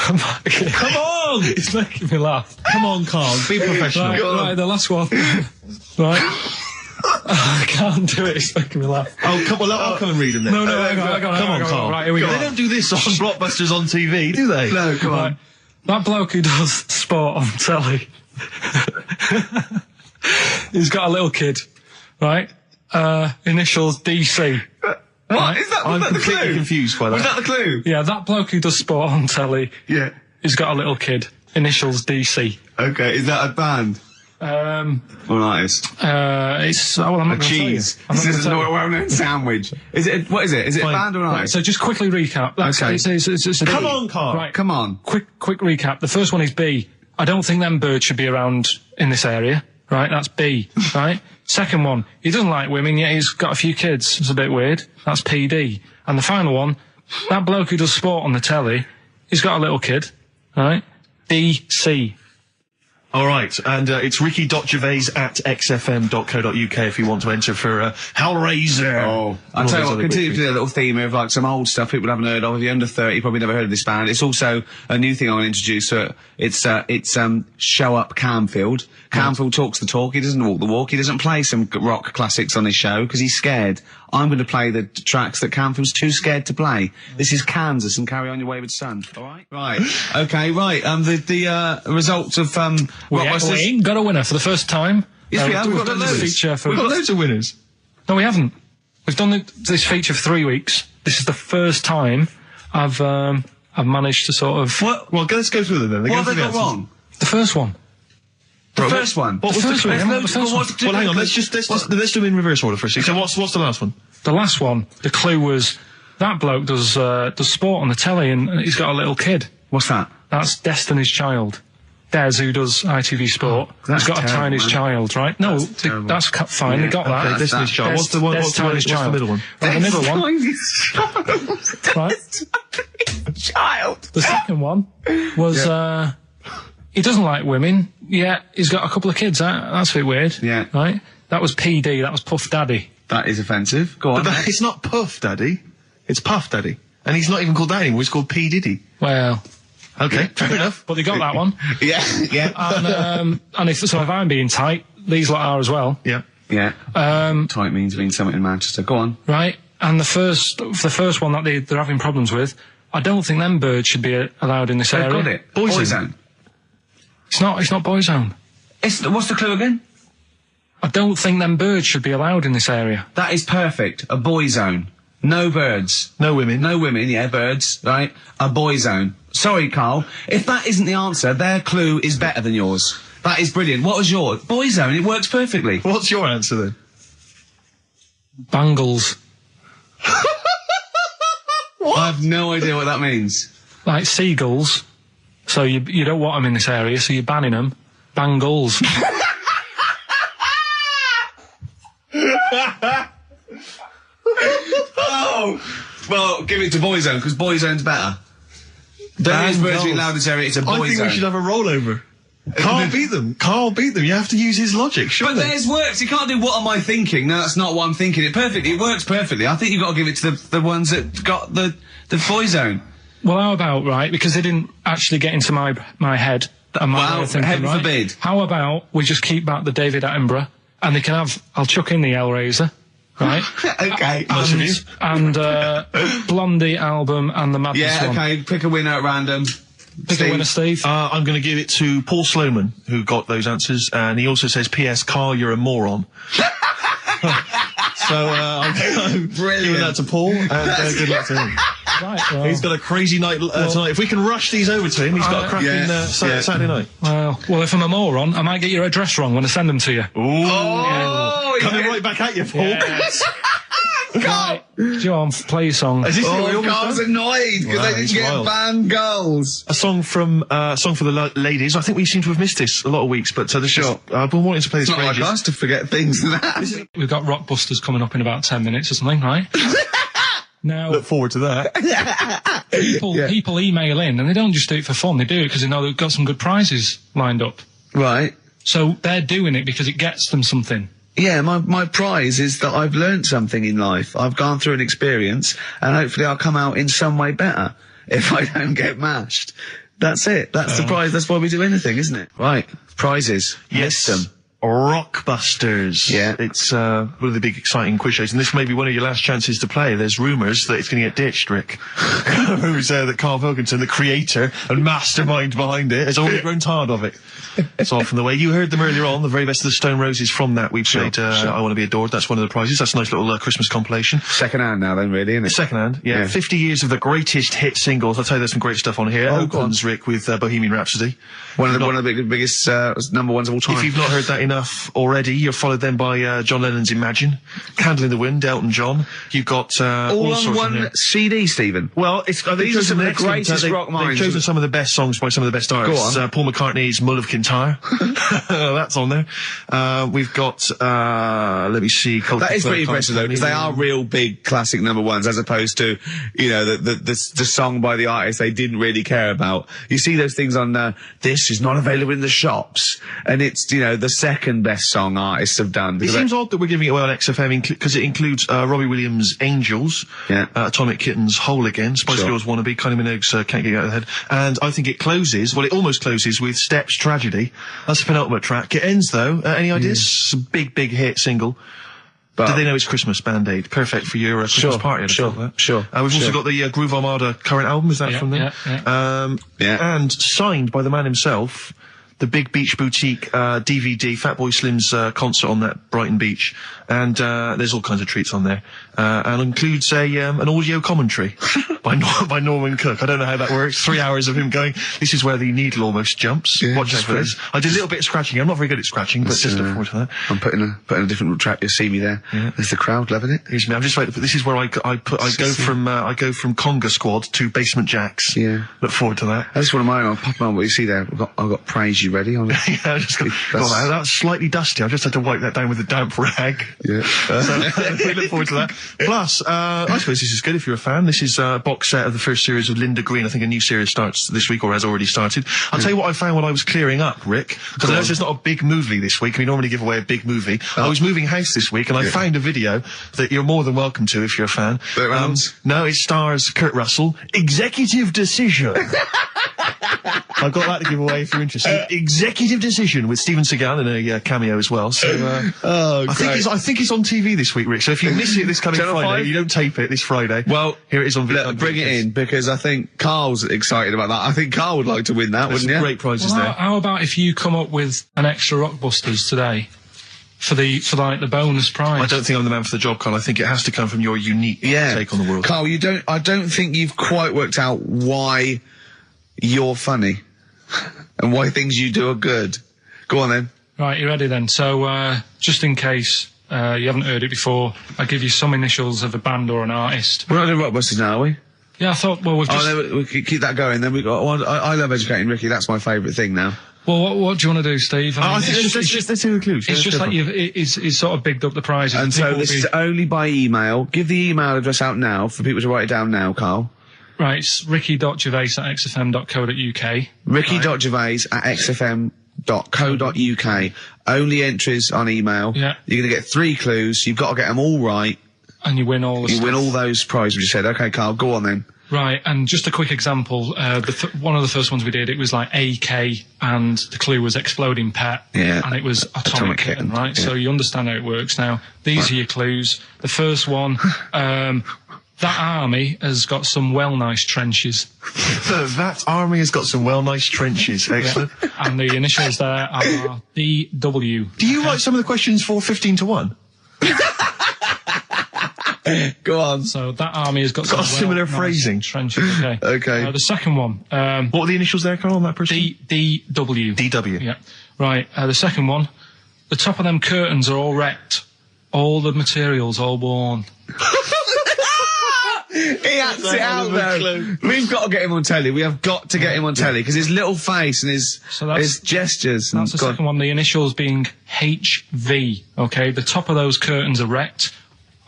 Come on! It's making me laugh. Come on, Carl. Be professional. Right, the last one. Right. I can't do it. It's making me laugh. Oh, come on. I'll come and read them then. No, hang on, Come on, Carl. Right, here we go. They don't do this on Blockbusters on TV, do they? No, come on. That bloke who does sport on telly. He's got a little kid, right? Initials DC. What? Is that? I'm completely confused by that. Was that the clue? Yeah, that bloke who does sport on telly. Yeah. He's got a little kid. Initials DC. Okay, is that a band? Or an artist? It's I'm not a cheese. This is a well-known sandwich. Is it? What is it? Is it a band or an artist? So just quickly recap. Okay. It's come on, Carl. Right, come on. Quick recap. The first one is B. I don't think them birds should be around in this area. Right, that's B. Right. Second one, he doesn't like women, yet he's got a few kids. It's a bit weird. That's PD. And the final one, that bloke who does sport on the telly, he's got a little kid. Right. DC. All right, and it's ricky.gervais@xfm.co.uk if you want to enter for Hellraiser. Oh, I'll tell you what, continue to do a little theme of like some old stuff people haven't heard of. If you're under 30, you probably never heard of this band. It's also a new thing I want to introduce. It's Show Up Camfield. Camfield talks the talk, he doesn't walk the walk. He doesn't play some rock classics on his show because he's scared. I'm going to play the tracks that Camfield's too scared to play. This is Kansas and Carry On Your Wayward Son. All right? Right. Okay, right. The results of, we ain't got a winner for the first time. Yes, we have. We've got loads of winners. No, we haven't. We've done this feature for 3 weeks. This is the first time I've managed to sort of... What? Well, let's go through them then. What have they got wrong? The first one. The first one? What was the first one? Well, hang on, let's do them in reverse order for a second. So what's the last one? The last one, the clue was, that bloke does sport on the telly and he's got a little kid. What's that? That's Destiny's Child. Des, who does ITV Sport, has got a Tiny's Child, right? No, that's fine, they got that. Destiny's Child. What's the middle one? Right, the middle one. Right. Child. The second one was, he doesn't like women, yet he's got a couple of kids. That's a bit weird. Yeah. Right? That was PD, that was Puff Daddy. That is offensive. Go on. But it's not Puff Daddy, it's Puff Daddy. And he's not even called that anymore, he's called P. Diddy. Well... Okay, fair enough. But they got that one. Yeah. And if I'm being tight, these lot are as well. Yeah. Yeah. Tight means being something in Manchester. Go on. Right. And the first one that they're having problems with, I don't think them birds should be allowed in this area. They've got it. Boyzone. It's not Boyzone. What's the clue again? I don't think them birds should be allowed in this area. That is perfect. A boyzone. No birds. No women. No women, yeah, birds, right? A boyzone. Sorry, Carl. If that isn't the answer, their clue is better than yours. That is brilliant. What was yours? Boyzone, it works perfectly. What's your answer then? Bangles. What? I have no idea what that means. Like seagulls. So you don't want them in this area, so you're banning them. Bangles. Oh! Well, give it to Boyzone, because Boyzone's better. There is virtually loud in this area, it's a Boyzone. I think we should have a rollover. Carl beat them. You have to use his logic, surely. But theirs works. You can't do what am I thinking. No, that's not what I'm thinking. It works perfectly. I think you've got to give it to the ones that got the Boyzone. Well, how about, right, because they didn't actually get into my head. And my way of thinking, heaven forbid. How about we just keep back the David Attenborough, and they can have, I'll chuck in the Hellraiser. Right. Okay. And Blondie album and the Madness one. Yeah, okay. Pick a winner at random. Pick a winner, Steve. I'm going to give it to Paul Sloman, who got those answers, and he also says, P.S. Carl, you're a moron. So, I'm giving that to Paul, and good luck to him. Right, well. He's got a crazy night tonight. If we can rush these over to him, he's got a cracking Saturday night. Well, if I'm a moron, I might get your address wrong when I send them to you. Ooh. Coming right back at you, Paul. Yes. Right. John, play your song. Carl's annoyed because they didn't get band goals. A song for the ladies. I think we seem to have missed this a lot of weeks, but I've been wanting to play this for ages. It's not like us to forget things than that. We've got Rockbusters coming up in about 10 minutes or something, right? Now, look forward to that. People email in, and they don't just do it for fun. They do it because they know they've got some good prizes lined up. Right. So they're doing it because it gets them something. Yeah, my prize is that I've learned something in life. I've gone through an experience, and hopefully I'll come out in some way better if I don't get mashed. That's it. That's the prize. That's why we do anything, isn't it? Right. Prizes. Yes. Rockbusters. Yeah. It's one of the big exciting quiz shows, and this may be one of your last chances to play. There's rumours that it's going to get ditched, Rick. Rumours that Karl Pilkington, the creator and mastermind behind it, has already grown tired of it. It's all from the way you heard them earlier on, the very best of the Stone Roses. From that we played I Want to Be Adored. That's one of the prizes. That's a nice little Christmas compilation. Second hand now then, really, isn't it? Second hand, yeah. 50 years of the greatest hit singles. I'll tell you there's some great stuff on here. Opens, Rick, with Bohemian Rhapsody. One of the biggest number ones of all time. If you've not heard that in enough already. You're followed then by John Lennon's Imagine, Candle in the Wind, Elton John. You've got all on one CD, Stephen. Well, these are some of the greatest rock minds. They've chosen some of the best songs by some of the best artists. Paul McCartney's Mull of Kintyre. That's on there. We've got, let me see. That is pretty impressive though, because they are real big classic number ones, as opposed to, the song by the artist they didn't really care about. You see those things on, this is not available in the shops, and it's, the second best song artists have done. It seems odd that we're giving it away on XFM, because it includes, Robbie Williams' Angels, Atomic Kitten's Whole Again, Spice Girls Wannabe, Kylie Minogue's Can't Get You Out of the Head, and I think it almost closes with Steps Tragedy. That's the penultimate track. It ends though, any ideas? It's a big hit single. But do they know it's Christmas, Band-Aid? Perfect for your Christmas party. Sure. We've also got the Groove Armada current album, is that from them? Yeah. And signed by the man himself, the Big Beach Boutique DVD, Fatboy Slim's concert on that Brighton beach. And there's all kinds of treats on there. And includes an audio commentary by Norman Cook. I don't know how that works. 3 hours of him going, this is where the needle almost jumps. Watch us for this. I did a little bit of scratching. I'm not very good at scratching, but just look forward to that. I'm putting a different track. You'll see me there. Yeah. There's the crowd loving it. Here's me. I'm just waiting. This is where I go from Conga Squad to Basement Jacks. Yeah. Look forward to that. That's one of mine. I'll pop on what you see there. I've got Praise You ready on it. Yeah, I just got, that was slightly dusty. I just had to wipe that down with a damp rag. Yeah. So we look forward to that. Plus, I suppose this is good if you're a fan. This is a box set of the first series of Linda Green. I think a new series starts this week, or has already started. I'll tell you what I found when I was clearing up, Rick, because I know it's not a big movie this week. We normally give away a big movie. I was moving house this week, and I found a video that you're more than welcome to if you're a fan. No, it stars Kurt Russell. Executive Decision. I've got that to give away if you're interested. Executive Decision with Steven Seagal in a cameo as well. So I think it's on TV this week, Rick. So if you miss it this coming Friday, you don't tape it this Friday. Well, here it is on video. Bring it in, because I think Carl's excited about that. I think Carl would like to win that, wouldn't you? Great prizes there. How about if you come up with an extra Rockbusters today for the bonus prize? I don't think I'm the man for the job, Carl. I think it has to come from your unique take on the world. Carl, I don't think you've quite worked out why you're funny and why things you do are good. Go on then. Right, you ready then? So, just in case you haven't heard it before, I'll give you some initials of a band or an artist. We're not doing Rockbusters now, are we? Yeah, I thought, well, we could keep that going. Then we got. I love educating Ricky. That's my favourite thing now. Well, what do you want to do, Steve? I think let's do the clues. It's just like he's sort of bigged up the prizes. And so this is only by email. Give the email address out now for people to write it down now, Carl. Right, it's ricky.gervais@xfm.co.uk. ricky.gervais@xfm.co.uk. Only entries on email. Yeah. You're going to get 3 clues. You've got to get them all right. And you win all the stuff. You win all those prizes you said. Okay, Carl, go on then. Right, and just a quick example, one of the first ones we did, it was like AK, and the clue was Exploding Pet, and it was Atomic Kitten, right? Yeah. So you understand how it works now. These are your clues. The first one, that army has got some nice trenches. That army has got some nice trenches. Excellent. Yeah. And the initials there are DW. Do you write some of the questions for 15 to 1? Go on. So that army has got some similar phrasing. Trenches. Okay. Okay. The second one. What were the initials there, Carl, on that person? DW. DW. Yeah. Right. The second one. The top of them curtains are all wrecked. All the materials all worn. He acts it out though. We've got to get him on telly. We have got to get him on telly because his little face and his gestures. That's the second one. The initials being HV. Okay. The top of those curtains are wrecked.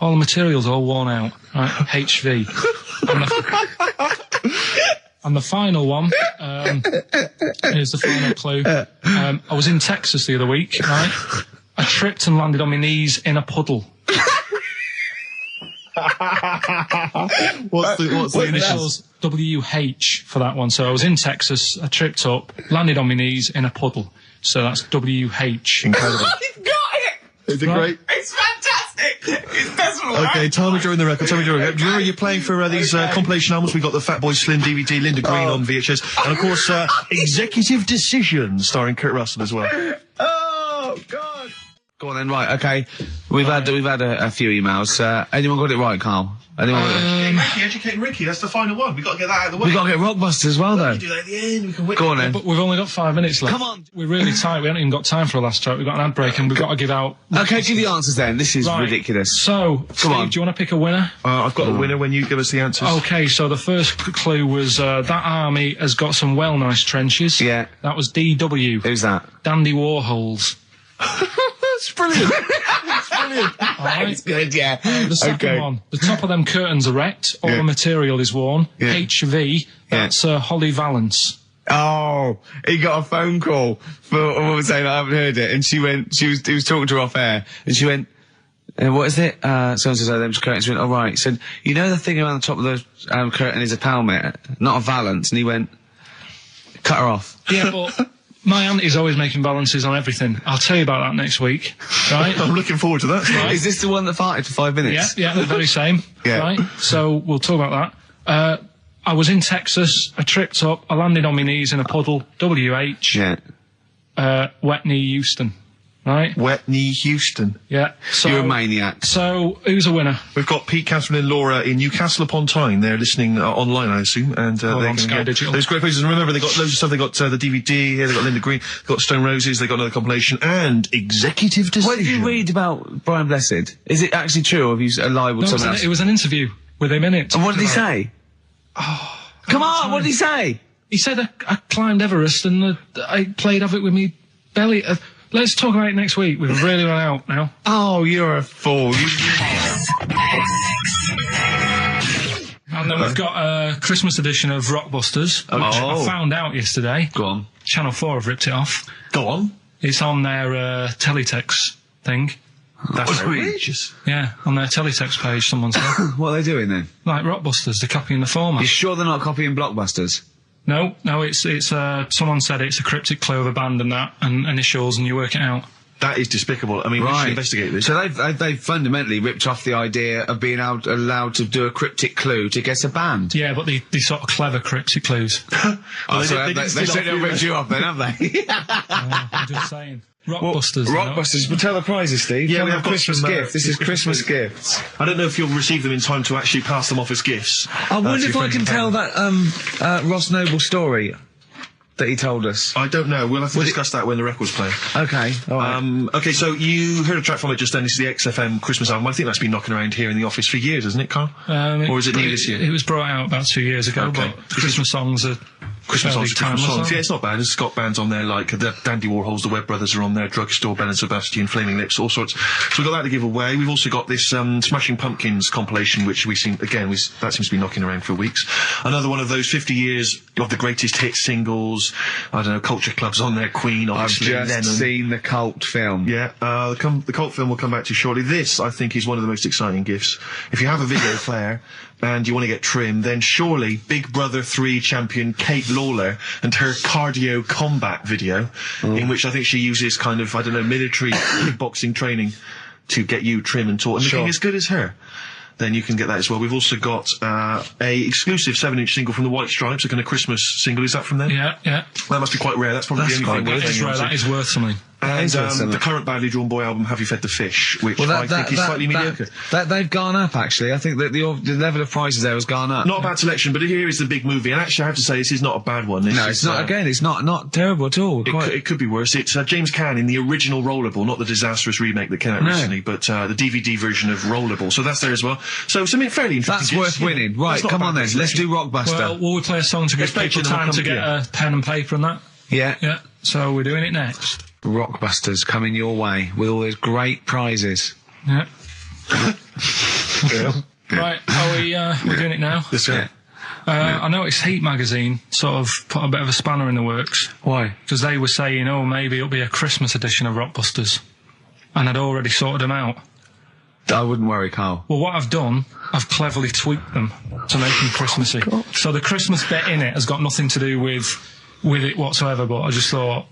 All the materials all worn out. Right. HV. And the final one, here's the final clue. I was in Texas the other week, right? I tripped and landed on my knees in a puddle. What's the initials? WH for that one. So I was in Texas, I tripped up, landed on my knees in a puddle. So that's WH. Incredible. You've got it! Is it great? It's fantastic! It's desperate. Okay, time during the record. Do you remember you're playing for these compilation albums? We got the Fatboy Slim DVD, Linda Green on VHS, and of course Executive Decision starring Kurt Russell as well. Oh God! Go on then, right? Okay, we've had a few emails. Anyone got it right, Carl? Educating Ricky. That's the final one. We've got to get that out of the way. We've got to get Rockbusters as well, though. We can do that at the end. We can wait. Go on, then. But we've only got 5 minutes left. Come on. We're really tight. We haven't even got time for a last track. We've got an ad break and we've got to give out... Okay, give the answers then. This is ridiculous. So, Steve, do you want to pick a winner? I've got a winner when you give us the answers. Okay, so the first clue was that army has got some nice trenches. Yeah. That was DW. Who's that? Dandy Warhols. That's brilliant. That's brilliant. That's good, yeah. The second one. The top of them curtains are wrecked. All the material is worn. Yeah. HV. That's Holly Valance. Oh, he got a phone call for a woman saying I haven't heard it, and he was talking to her off air, and she went, what is it? So-and-so, them curtains. She went, right. He said, you know the thing around the top of the curtain is a palmet, not a valance, and he went, cut her off. Yeah, but my auntie's always making balances on everything. I'll tell you about that next week, right? I'm looking forward to that. Right. Is this the one that farted for 5 minutes? Yeah, the very same. Yeah. Right? So we'll talk about that. I was in Texas, I tripped up, I landed on my knees in a puddle, WH, wet knee Houston, right? Wet knee Houston. Yeah. So, you're a maniac. So, who's a winner? We've got Pete, Catherine and Laura in Newcastle upon Tyne. They're listening online, I assume, and they're on Sky Digital. Those great places. And remember, they got loads of stuff. They got the DVD here, they got Linda Green, they got Stone Roses, they got another compilation, and Executive Decision. What did you read about Brian Blessed? Is it actually true, or have you libelled someone else? It was an interview with him in it. And what did he say? Oh, come on, what did he say? He said I climbed Everest and I played Havoc with me belly. Let's talk about it next week. We've really run out now. Oh, you're a fool. And then we've got a Christmas edition of Rockbusters, which I found out yesterday. Go on. Channel 4 have ripped it off. Go on. It's on their teletext thing. That's outrageous. Yeah, on their teletext page, someone said. What are they doing then? Like Rockbusters, they're copying the format. You sure they're not copying Blockbusters? No, it's someone said it's a cryptic clue of a band and that, and initials, and you work it out. That is despicable. I mean, we should investigate this. So they've fundamentally ripped off the idea of being allowed to do a cryptic clue to guess a band. Yeah, but they sort of clever cryptic clues. They certainly ripped you off then, have they? I'm just saying. Rockbusters. Rockbusters. But tell the prizes, Steve. Yeah, we have Christmas got some, gifts. This is Christmas gifts. I don't know if you'll receive them in time to actually pass them off as gifts. I wonder if I can tell that Ross Noble story that he told us. I don't know. We'll have to discuss that when the record's playing. Okay. All right. Okay, so you heard a track from it just then. This is the XFM Christmas album. I think that's been knocking around here in the office for years, hasn't it, Carl? Or is it new this year? It was brought out about 2 years ago, but the Christmas songs are Christmas songs. Yeah, it's not bad. There's got bands on there like the Dandy Warhols, the Webb Brothers are on there, Drugstore, Bell and Sebastian, Flaming Lips, all sorts. So we've got that to give away. We've also got this Smashing Pumpkins compilation, which we seem, again, that seems to be knocking around for weeks. Another one of those 50 years of the greatest hit singles. I don't know, Culture Club's on there, Queen, obviously, I've just seen the Cult film. Yeah, the Cult film will come back to you shortly. This, I think, is one of the most exciting gifts. If you have a video player and you want to get trim, then surely Big Brother 3 champion Kate Lawler and her cardio combat video, in which I think she uses kind of, I don't know, military kickboxing training to get you trim and taut and looking as good as her. Then you can get that as well. We've also got a exclusive 7-inch single from the White Stripes, a kind of Christmas single. Is that from them? Yeah. That must be quite rare. That's probably the only thing. That is rare. That is worth something. And the current Badly Drawn Boy album, Have You Fed the Fish, which I think is slightly mediocre. They've gone up, actually. I think that the level of prices there has gone up. Not a bad selection, but here is the big movie. And actually, I have to say, this is not a bad one. It's not. Again, it's not terrible at all. It could be worse. It's James Caan in the original Rollerball, not the disastrous remake that came out recently, but the DVD version of Rollerball. So that's there as well. So something fairly interesting. That's worth winning. Right, come on then. Let's do Rockbuster. Well, will we play a song to give people time to get a pen and paper and that? Yeah. So we're doing it next. Rockbusters coming your way with all those great prizes. Yeah. Right, we're doing it now? Yes, sir. I noticed Heat magazine sort of put a bit of a spanner in the works. Why? Because they were saying, maybe it'll be a Christmas edition of Rockbusters. And I'd already sorted them out. I wouldn't worry, Carl. Well, what I've done, I've cleverly tweaked them to make them Christmassy. So the Christmas bit in it has got nothing to do with it whatsoever, but I just thought...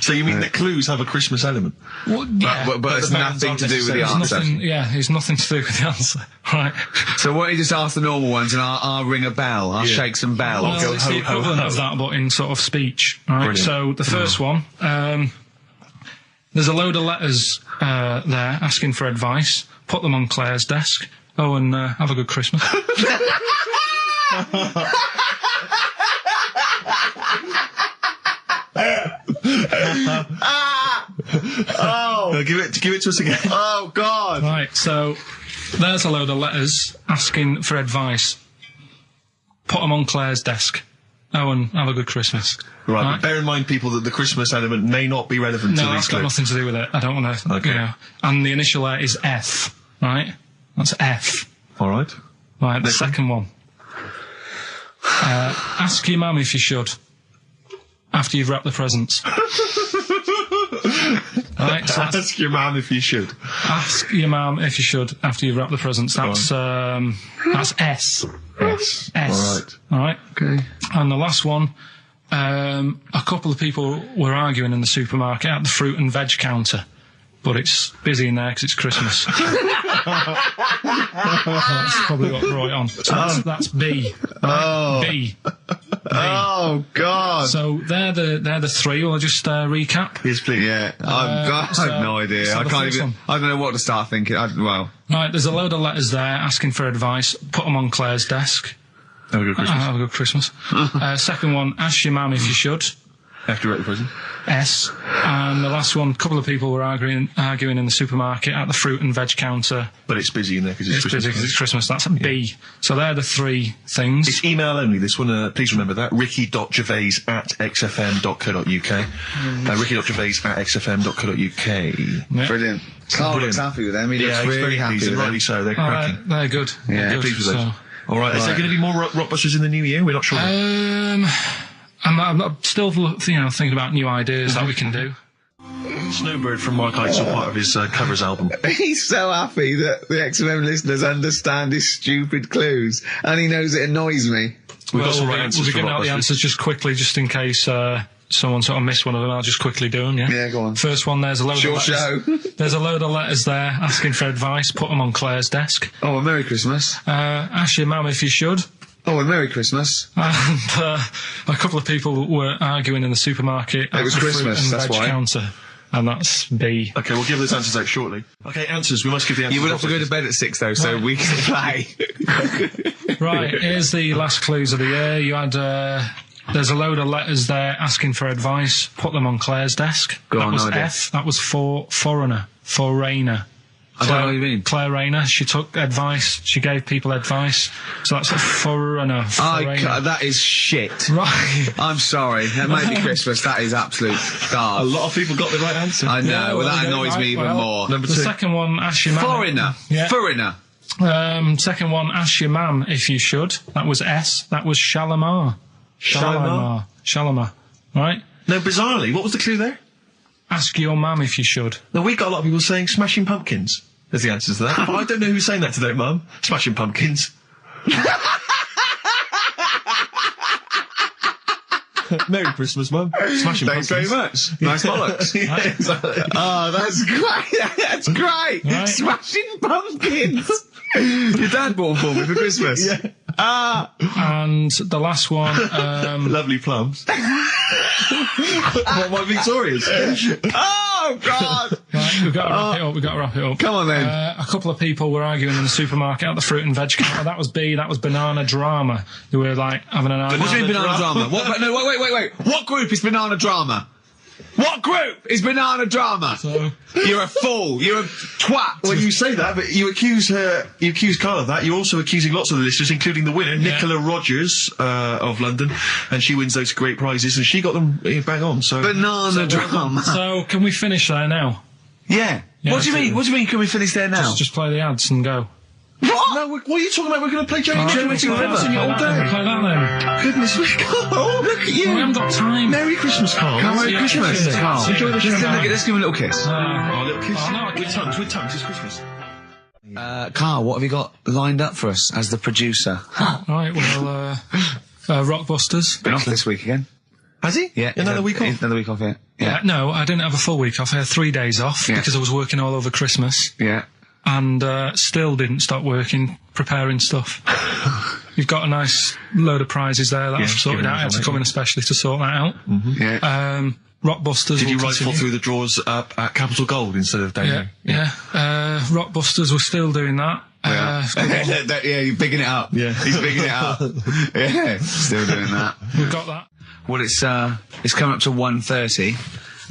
So you mean the clues have a Christmas element? Well, yeah. But it's nothing to do with the answer. It's nothing to do with the answer. Right. So why don't you just ask the normal ones and I'll ring a bell. I'll shake some bells. Well, it's the equivalent of that, but in sort of speech. Right. Brilliant. So the first one, there's a load of letters there asking for advice. Put them on Claire's desk. Oh, and have a good Christmas. Give it to us again. Oh, God. Right, so there's a load of letters asking for advice. Put them on Claire's desk. Oh, and have a good Christmas. Right, but bear in mind, people, that the Christmas element may not be relevant to these. No, that's got nothing to do with it. I don't want to, Okay. you know. And the initial there is F, right? That's F. All right. Right, the second one. Ask your mum if you should, after you've wrapped the presents. Right, so Ask your mum if you should. ask your mum if you should, after you've wrapped the presents. That's S. Yes. S. All right. All right. Okay. And the last one, a couple of people were arguing in the supermarket at the fruit and veg counter, but it's busy in there because it's Christmas. That's probably what brought it on. So that's B. Oh. B. Oh, God. So they're the three. Will I just recap? Yes, please. Yeah, I have no idea. so I the can't first even. one. I don't know what to start thinking. Right, there's a load of letters there asking for advice. Put them on Claire's desk. Have a good Christmas. Have a good Christmas. Second one, ask your mum if you should. After you write the present. S. And the last one, a couple of people were arguing in the supermarket at the fruit and veg counter. But it's busy in there because it's It's Christmas. busy because it's Christmas. That's a B. So they're the three things. It's email only, this one. Please remember that. ricky.gervais@xfm.co.uk. ricky.gervais@xfm.co.uk. Yeah. Brilliant. Carl looks happy with them. He looks really happy pleased, with and them. rightly so. They're cracking. They're good. Yeah, They're good. Pleased with those. So, All right. Is there going to be more Rockbusters in the new year? We're not sure. I'm still, thinking about new ideas that we can do. Snowbird from Mark Eitzel, part of his covers album. He's so happy that the XFM listeners understand his stupid clues, and he knows it annoys me. We've got some we'll right be answers for giving out the Rockbusters. answers just quickly, just in case someone sort of missed one of them. I'll just quickly do them, yeah? Yeah, go on. First one, there's a load Short of letters. show. There's a load of letters there asking for advice. Put them on Claire's desk. Oh, a Merry Christmas. Ask your mum if you should. Oh, a Merry Christmas. And a couple of people were arguing in the supermarket at was the Christmas, fruit and that's veg why. counter. And that's B. Okay, we'll give those answers out shortly. Okay, answers. We must give the answers. You would have to go to bed at 6, though, so we can play. Right, here's the last clues of the year. You had, there's a load of letters there asking for advice. Put them on Claire's desk. Go that on, was no idea. F. That was for foreigner. Foreigner. I don't know what you mean. Claire Rayner. She took advice. She gave people advice. So that's a foreigner. That is shit. Right. I'm sorry. That might be Christmas. That is absolute A garbage. lot of people got the right answer. I know. Yeah, well, that there you go. annoys me even Right, well, more. Number The 2. second one, ask your mum. Foreigner. Yeah. Foreigner. Second one, ask your mum if you should. That was S. That was Shalimar. Shalimar? Shalimar. Right? No, bizarrely, what was the clue there? Ask your mum if you should. No, we got a lot of people saying Smashing Pumpkins as the answer to that. But I don't know who's saying that today, Mum. Smashing Pumpkins. Merry Christmas, Mum. Smashing Thanks Pumpkins. very much. Nice bollocks. Yeah, exactly. Oh, that's great. That's great. Right. Smashing Pumpkins. Your dad bought for me for Christmas. Yeah. And the last one, Lovely plums. What, my Victorians? Oh, God. right, we've got to wrap it up. We've got to wrap it up. Come on, then. A couple of people were arguing in the supermarket at the fruit and veg counter. That was B. That was banana drama. They were like having an argument. What do you mean banana drama? What, no, wait. What group is banana drama? What group is banana drama? So, You're a fool. You're a twat. When you say that, but you accuse Carl of that, you're also accusing lots of the listeners, including the winner, Nicola Rogers, of London, and she wins those great prizes, and she got them bang on, so... Banana drama. so can we finish there now? Yeah. Yeah, What do you mean? What do you mean? Can we finish there now? Just play the ads and go. What? No, what are you talking about? We're going to play Journey Play to the River all day. that then. Goodness me, Carl, look at you. We haven't got time. Merry Christmas, Carl. Merry Yeah, Christmas, yeah. Carl. Enjoy the show. Let's give him a little kiss. Oh, little kiss. Oh, no, with tongues, it's Christmas. Carl, what have you got lined up for us as the producer? Right, well, Rockbusters. Been off this week again. Has he? Yeah. Another week off? Another week off, yeah. No, I didn't have a full week off. I had 3 days off Yeah. because I was working all over Christmas. Yeah. And still didn't stop working, preparing stuff. You've got a nice load of prizes there that I've sorted out. I had to come in especially to sort that out. Yeah. Rockbusters. Did you will rifle continue. through the drawers up at Capital Gold instead of down Yeah, here? yeah. Rockbusters, we're still doing that. Yeah, you're bigging it up. Yeah. He's bigging it up. Yeah, still doing that. We've got that. Well, it's coming up to 1:30,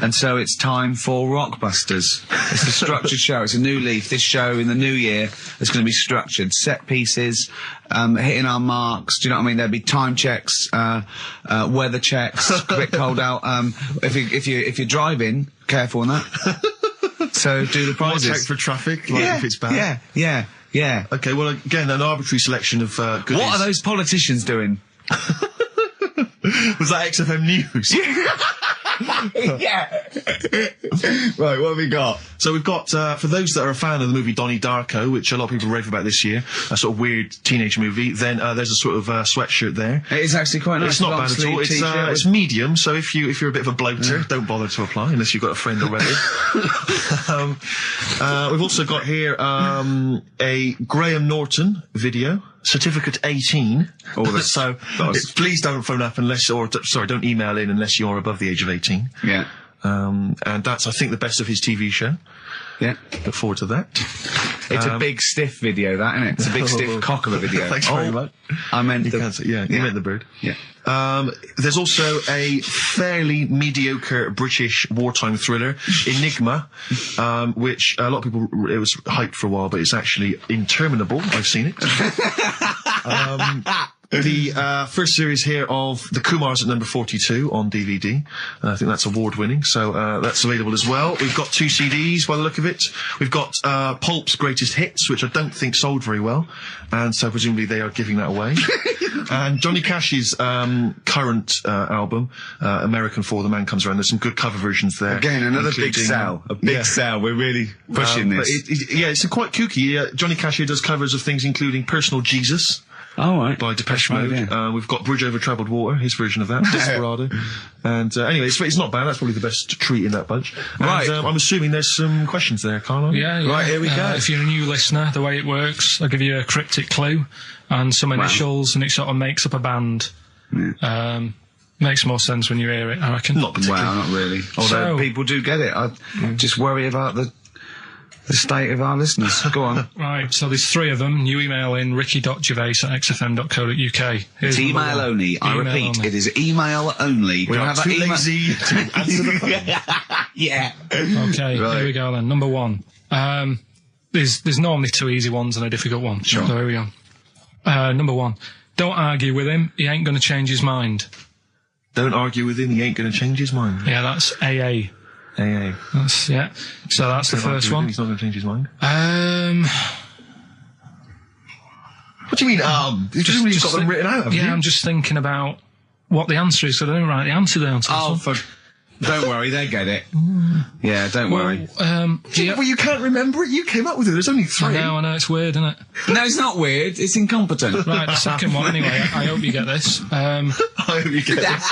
and so it's time for Rockbusters. It's a structured show. It's a new leaf. This show in the new year is going to be structured. Set pieces, hitting our marks. Do you know what I mean? There'll be time checks, weather checks, quick hold out. If you're driving, careful on that. So do the prizes. Check for traffic, if it's bad. Yeah. Okay, well, again, an arbitrary selection of goodies. What are those politicians doing? Was that XFM News? Yeah. Right, what have we got? So we've got, for those that are a fan of the movie Donnie Darko, which a lot of people rave about this year, a sort of weird teenage movie, then there's a sort of sweatshirt there. It is actually quite nice. It's not bad at all. It's medium, so if you're a bit of a bloater, don't bother to apply unless you've got a friend already. We've also got here a Graham Norton video. Certificate 18. So please don't phone up don't email in unless you're above the age of 18. Yeah. And that's, I think, the best of his TV show. Yeah. Look forward to that. It's a big stiff video, that, isn't it? It's a big stiff cock of a video. Thanks very much. I meant you meant the bird. Yeah. There's also a fairly mediocre British wartime thriller, Enigma, which a lot of people, it was hyped for a while, but it's actually interminable. I've seen it. The first series here of The Kumars at number 42 on DVD. I think that's award-winning, so that's available as well. We've got 2 CDs by the look of it. We've got Pulp's Greatest Hits, which I don't think sold very well, and so presumably they are giving that away. And Johnny Cash's current album, American For the Man Comes Around. There's some good cover versions there. Again, another big sell. A big sell. We're really pushing this. It's quite kooky. Johnny Cash here does covers of things including Personal Jesus. Oh, right. By Depeche Mode. Yeah. We've got Bridge Over Troubled Water, his version of that, Desperado. And anyway, it's not bad. That's probably the best treat in that bunch. Right. And I'm assuming there's some questions there, Carl. Yeah. Right, here we go. If you're a new listener, the way it works, I'll give you a cryptic clue and some initials, and it sort of makes up a band. Yeah. Makes more sense when you hear it, I reckon. Not particularly. Well, not really. Although people do get it. I just worry about the state of our listeners. Go on. Right, so there's 3 of them. You email in ricky.gervais@xfm.co.uk. It's email only. I repeat, it is email only. We're too lazy to answer the phone. Yeah. Okay, here we go then. Number 1. There's normally 2 easy ones and a difficult one. Sure. So here we go. Number 1. Don't argue with him. He ain't going to change his mind. Don't argue with him. He ain't going to change his mind. Yeah, that's AA. AA. So that's the first one. He's not going to change his mind. What do you mean, You've just got them written out, haven't you? I'm just thinking about what the answer is, so I don't write the answer down. Don't worry, they get it. Yeah, don't worry. Well, you can't remember it? You came up with it. There's only 3. I know, it's weird, isn't it? No, it's not weird. It's incompetent. Right, the second one, anyway. I hope you get this. I hope you get this.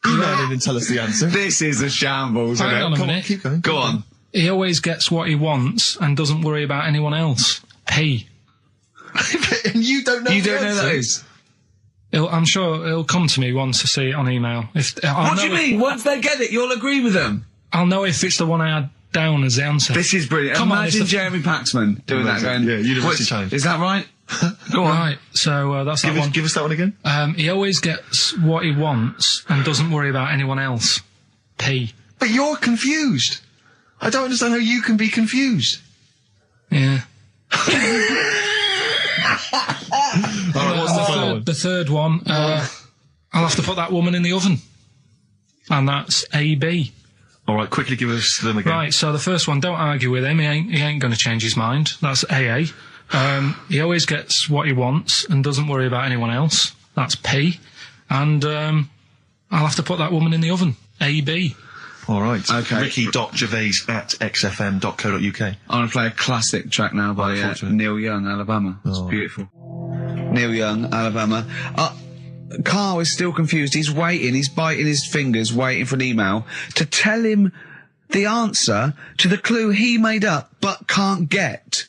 Email in and tell us the answer. This is a shambles. Hang on a minute. Keep going. Go on. He always gets what he wants and doesn't worry about anyone else. P. And you don't know. You don't know that is. I'm sure it'll come to me once I see it on email. What do you mean? Once they get it, you'll agree with them. I'll know if it's the one I had down as the answer. This is brilliant. Imagine Jeremy Paxman doing that. Going, University Times. Is that right? Go on. Right, so that's that one. Give us that one again. He always gets what he wants and doesn't worry about anyone else. P. But you're confused. I don't understand how you can be confused. Yeah. What's the final one? The third one, I'll have to put that woman in the oven. And that's AB. All right, quickly give us them again. Right, so the first one, don't argue with him. He ain't going to change his mind. That's AA. He always gets what he wants and doesn't worry about anyone else. That's P. And I'll have to put that woman in the oven. AB. All right. Okay. ricky.gervais@xfm.co.uk. I'm going to play a classic track now by Neil Young, Alabama. It's beautiful. Neil Young, Alabama. Carl is still confused. He's waiting. He's biting his fingers, waiting for an email to tell him the answer to the clue he made up but can't get.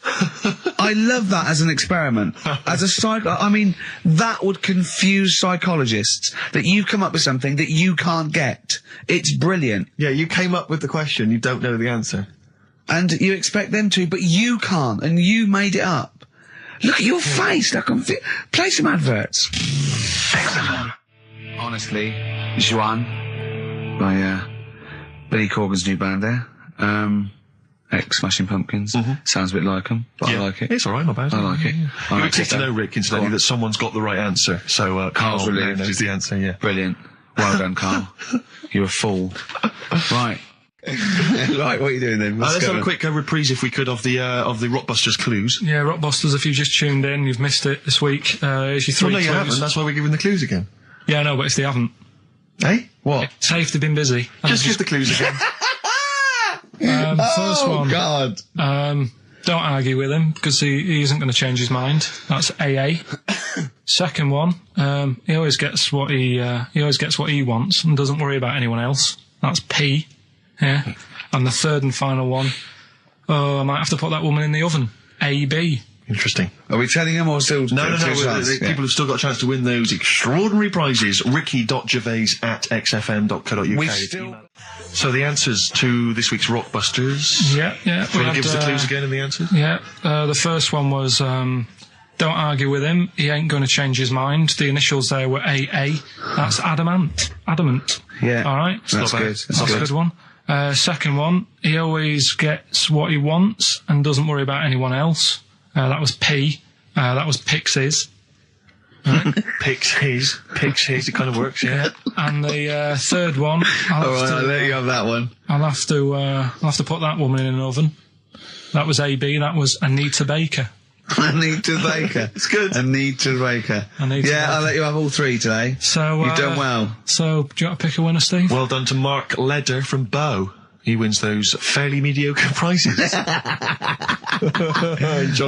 I love that as an experiment. As a I mean, that would confuse psychologists, that you come up with something that you can't get. It's brilliant. Yeah, you came up with the question, you don't know the answer. And you expect them to, but you can't, and you made it up. Look at your face. Play some adverts. XFM. Honestly, Juan by Billy Corgan's new band there. Ex-Smashing Pumpkins. Sounds a bit like them, but I like it. It's alright, not bad. I like it. You would take to know, Rick, incidentally, that someone's got the right answer. So, Carl's Carl relieved. knows the answer, yeah. Brilliant. Well done, Carl. You're a fool. Right. Right, what are you doing then? Let's have a quick reprise, if we could, of the Rockbusters clues. Yeah, Rockbusters, if you've just tuned in, you've missed it this week. Here's your 3 Well, no, clues. you haven't. That's why we're giving the clues again. Yeah, no, but it's they haven't. Eh? What? Safe, they've been busy. Just give the clues again. First one. God. Don't argue with him, because he isn't going to change his mind. That's AA. Second one, he always gets what he wants and doesn't worry about anyone else. That's P. Yeah. And the third and final one, I might have to put that woman in the oven. AB. Interesting. Are we telling him or still? No. People have still got a chance to win those extraordinary prizes. ricky.gervais@xfm.co.uk. So the answers to this week's Rockbusters. Yeah. Do you want to give us the clues again and the answers? Yeah. The first one was, don't argue with him. He ain't going to change his mind. The initials there were AA. That's adamant. Yeah. All right. That's good. That's a good one. Second one, he always gets what he wants and doesn't worry about anyone else. That was P. That was Pixies. Right. Pixies. It kind of works, yeah. And the third one, I'll let you have that one. I'll have to put that woman in an oven. That was AB. That was Anita Baker. Anita Baker. It's good. Anita Baker. I'll let you have all 3 today. So you've done well. So do you want to pick a winner, Steve? Well done to Mark Leder from Bow. He wins those fairly mediocre prizes. Enjoy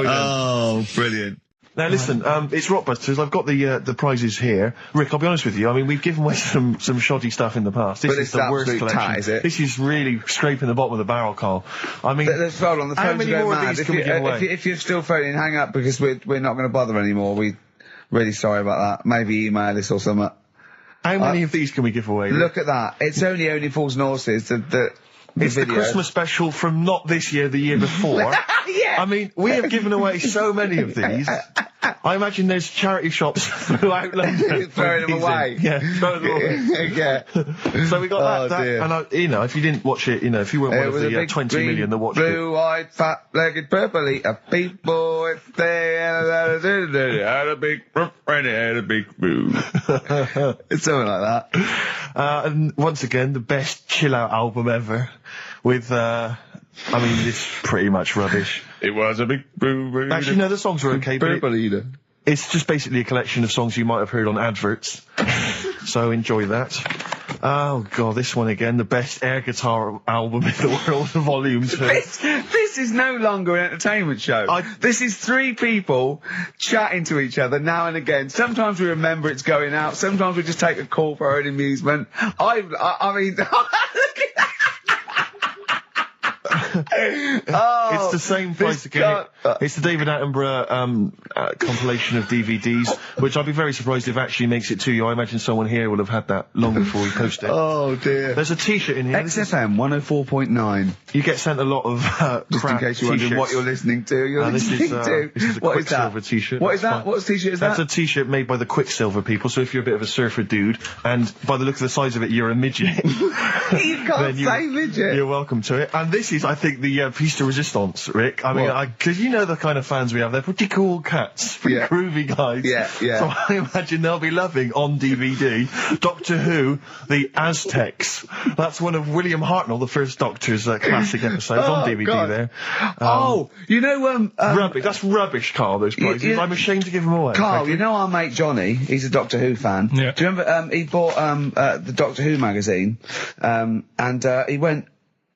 them. Oh, brilliant. Now listen, it's Rockbusters. I've got the prizes here. Rick, I'll be honest with you. I mean, we've given away some shoddy stuff in the past. This is the worst collection. Tat, is it? This is really scraping the bottom of the barrel, Carl. I mean, let's hold on. The how phones many are going more mad. of these can we give away? If you're still phoning, hang up, because we're not going to bother anymore. We're really sorry about that. Maybe email us or something. How many of these can we give away? Rick? Look at that. It's only Fools and Horses. It's the the Christmas special from not this year, the year before. Yeah. I mean, we have given away so many of these. I imagine there's charity shops throughout London. Throwing them away. Yeah, throwing them away. Yeah. So we got that. Dear. And if you didn't watch it, if you weren't one of the 20 million that watched it. Blue-eyed, fat-legged, purple-eater people, if they had a big boo. It's something like that. And once again, the best chill-out album ever. With, it's pretty much rubbish. It was a big boo. Actually, no, the songs were okay, but it's just basically a collection of songs you might have heard on adverts. So enjoy that. Oh god, this one again, the best air guitar album in the world, volume 2. This is no longer an entertainment show. This is 3 people chatting to each other now and again. Sometimes we remember it's going out. Sometimes we just take a call for our own amusement. I mean... It's the same price again. It's the David Attenborough compilation of DVDs, which I'd be very surprised if it actually makes it to you. I imagine someone here will have had that long before we post it. Oh dear. There's a T-shirt in here. XFM 104.9 You get sent a lot of just in case you're wondering what you're listening to. This is a Quicksilver T-shirt. What is that? What T-shirt is that? That's a T-shirt made by the Quicksilver people. So if you're a bit of a surfer dude, and by the look of the size of it, you're a midget. You can't say midget. You're welcome to it. And this is, I think, the piece de resistance, Rick. I mean, because you know the kind of fans we have. They're pretty cool cats, pretty groovy guys. Yeah. So I imagine they'll be loving on DVD Doctor Who, the Aztecs. That's one of William Hartnell, the first Doctor's classic episodes on DVD. God. There. Rubbish. That's rubbish, Carl. Those prizes. I'm ashamed to give them away. Carl, you know our mate Johnny. He's a Doctor Who fan. Yeah. Do you remember? He bought the Doctor Who magazine, and he went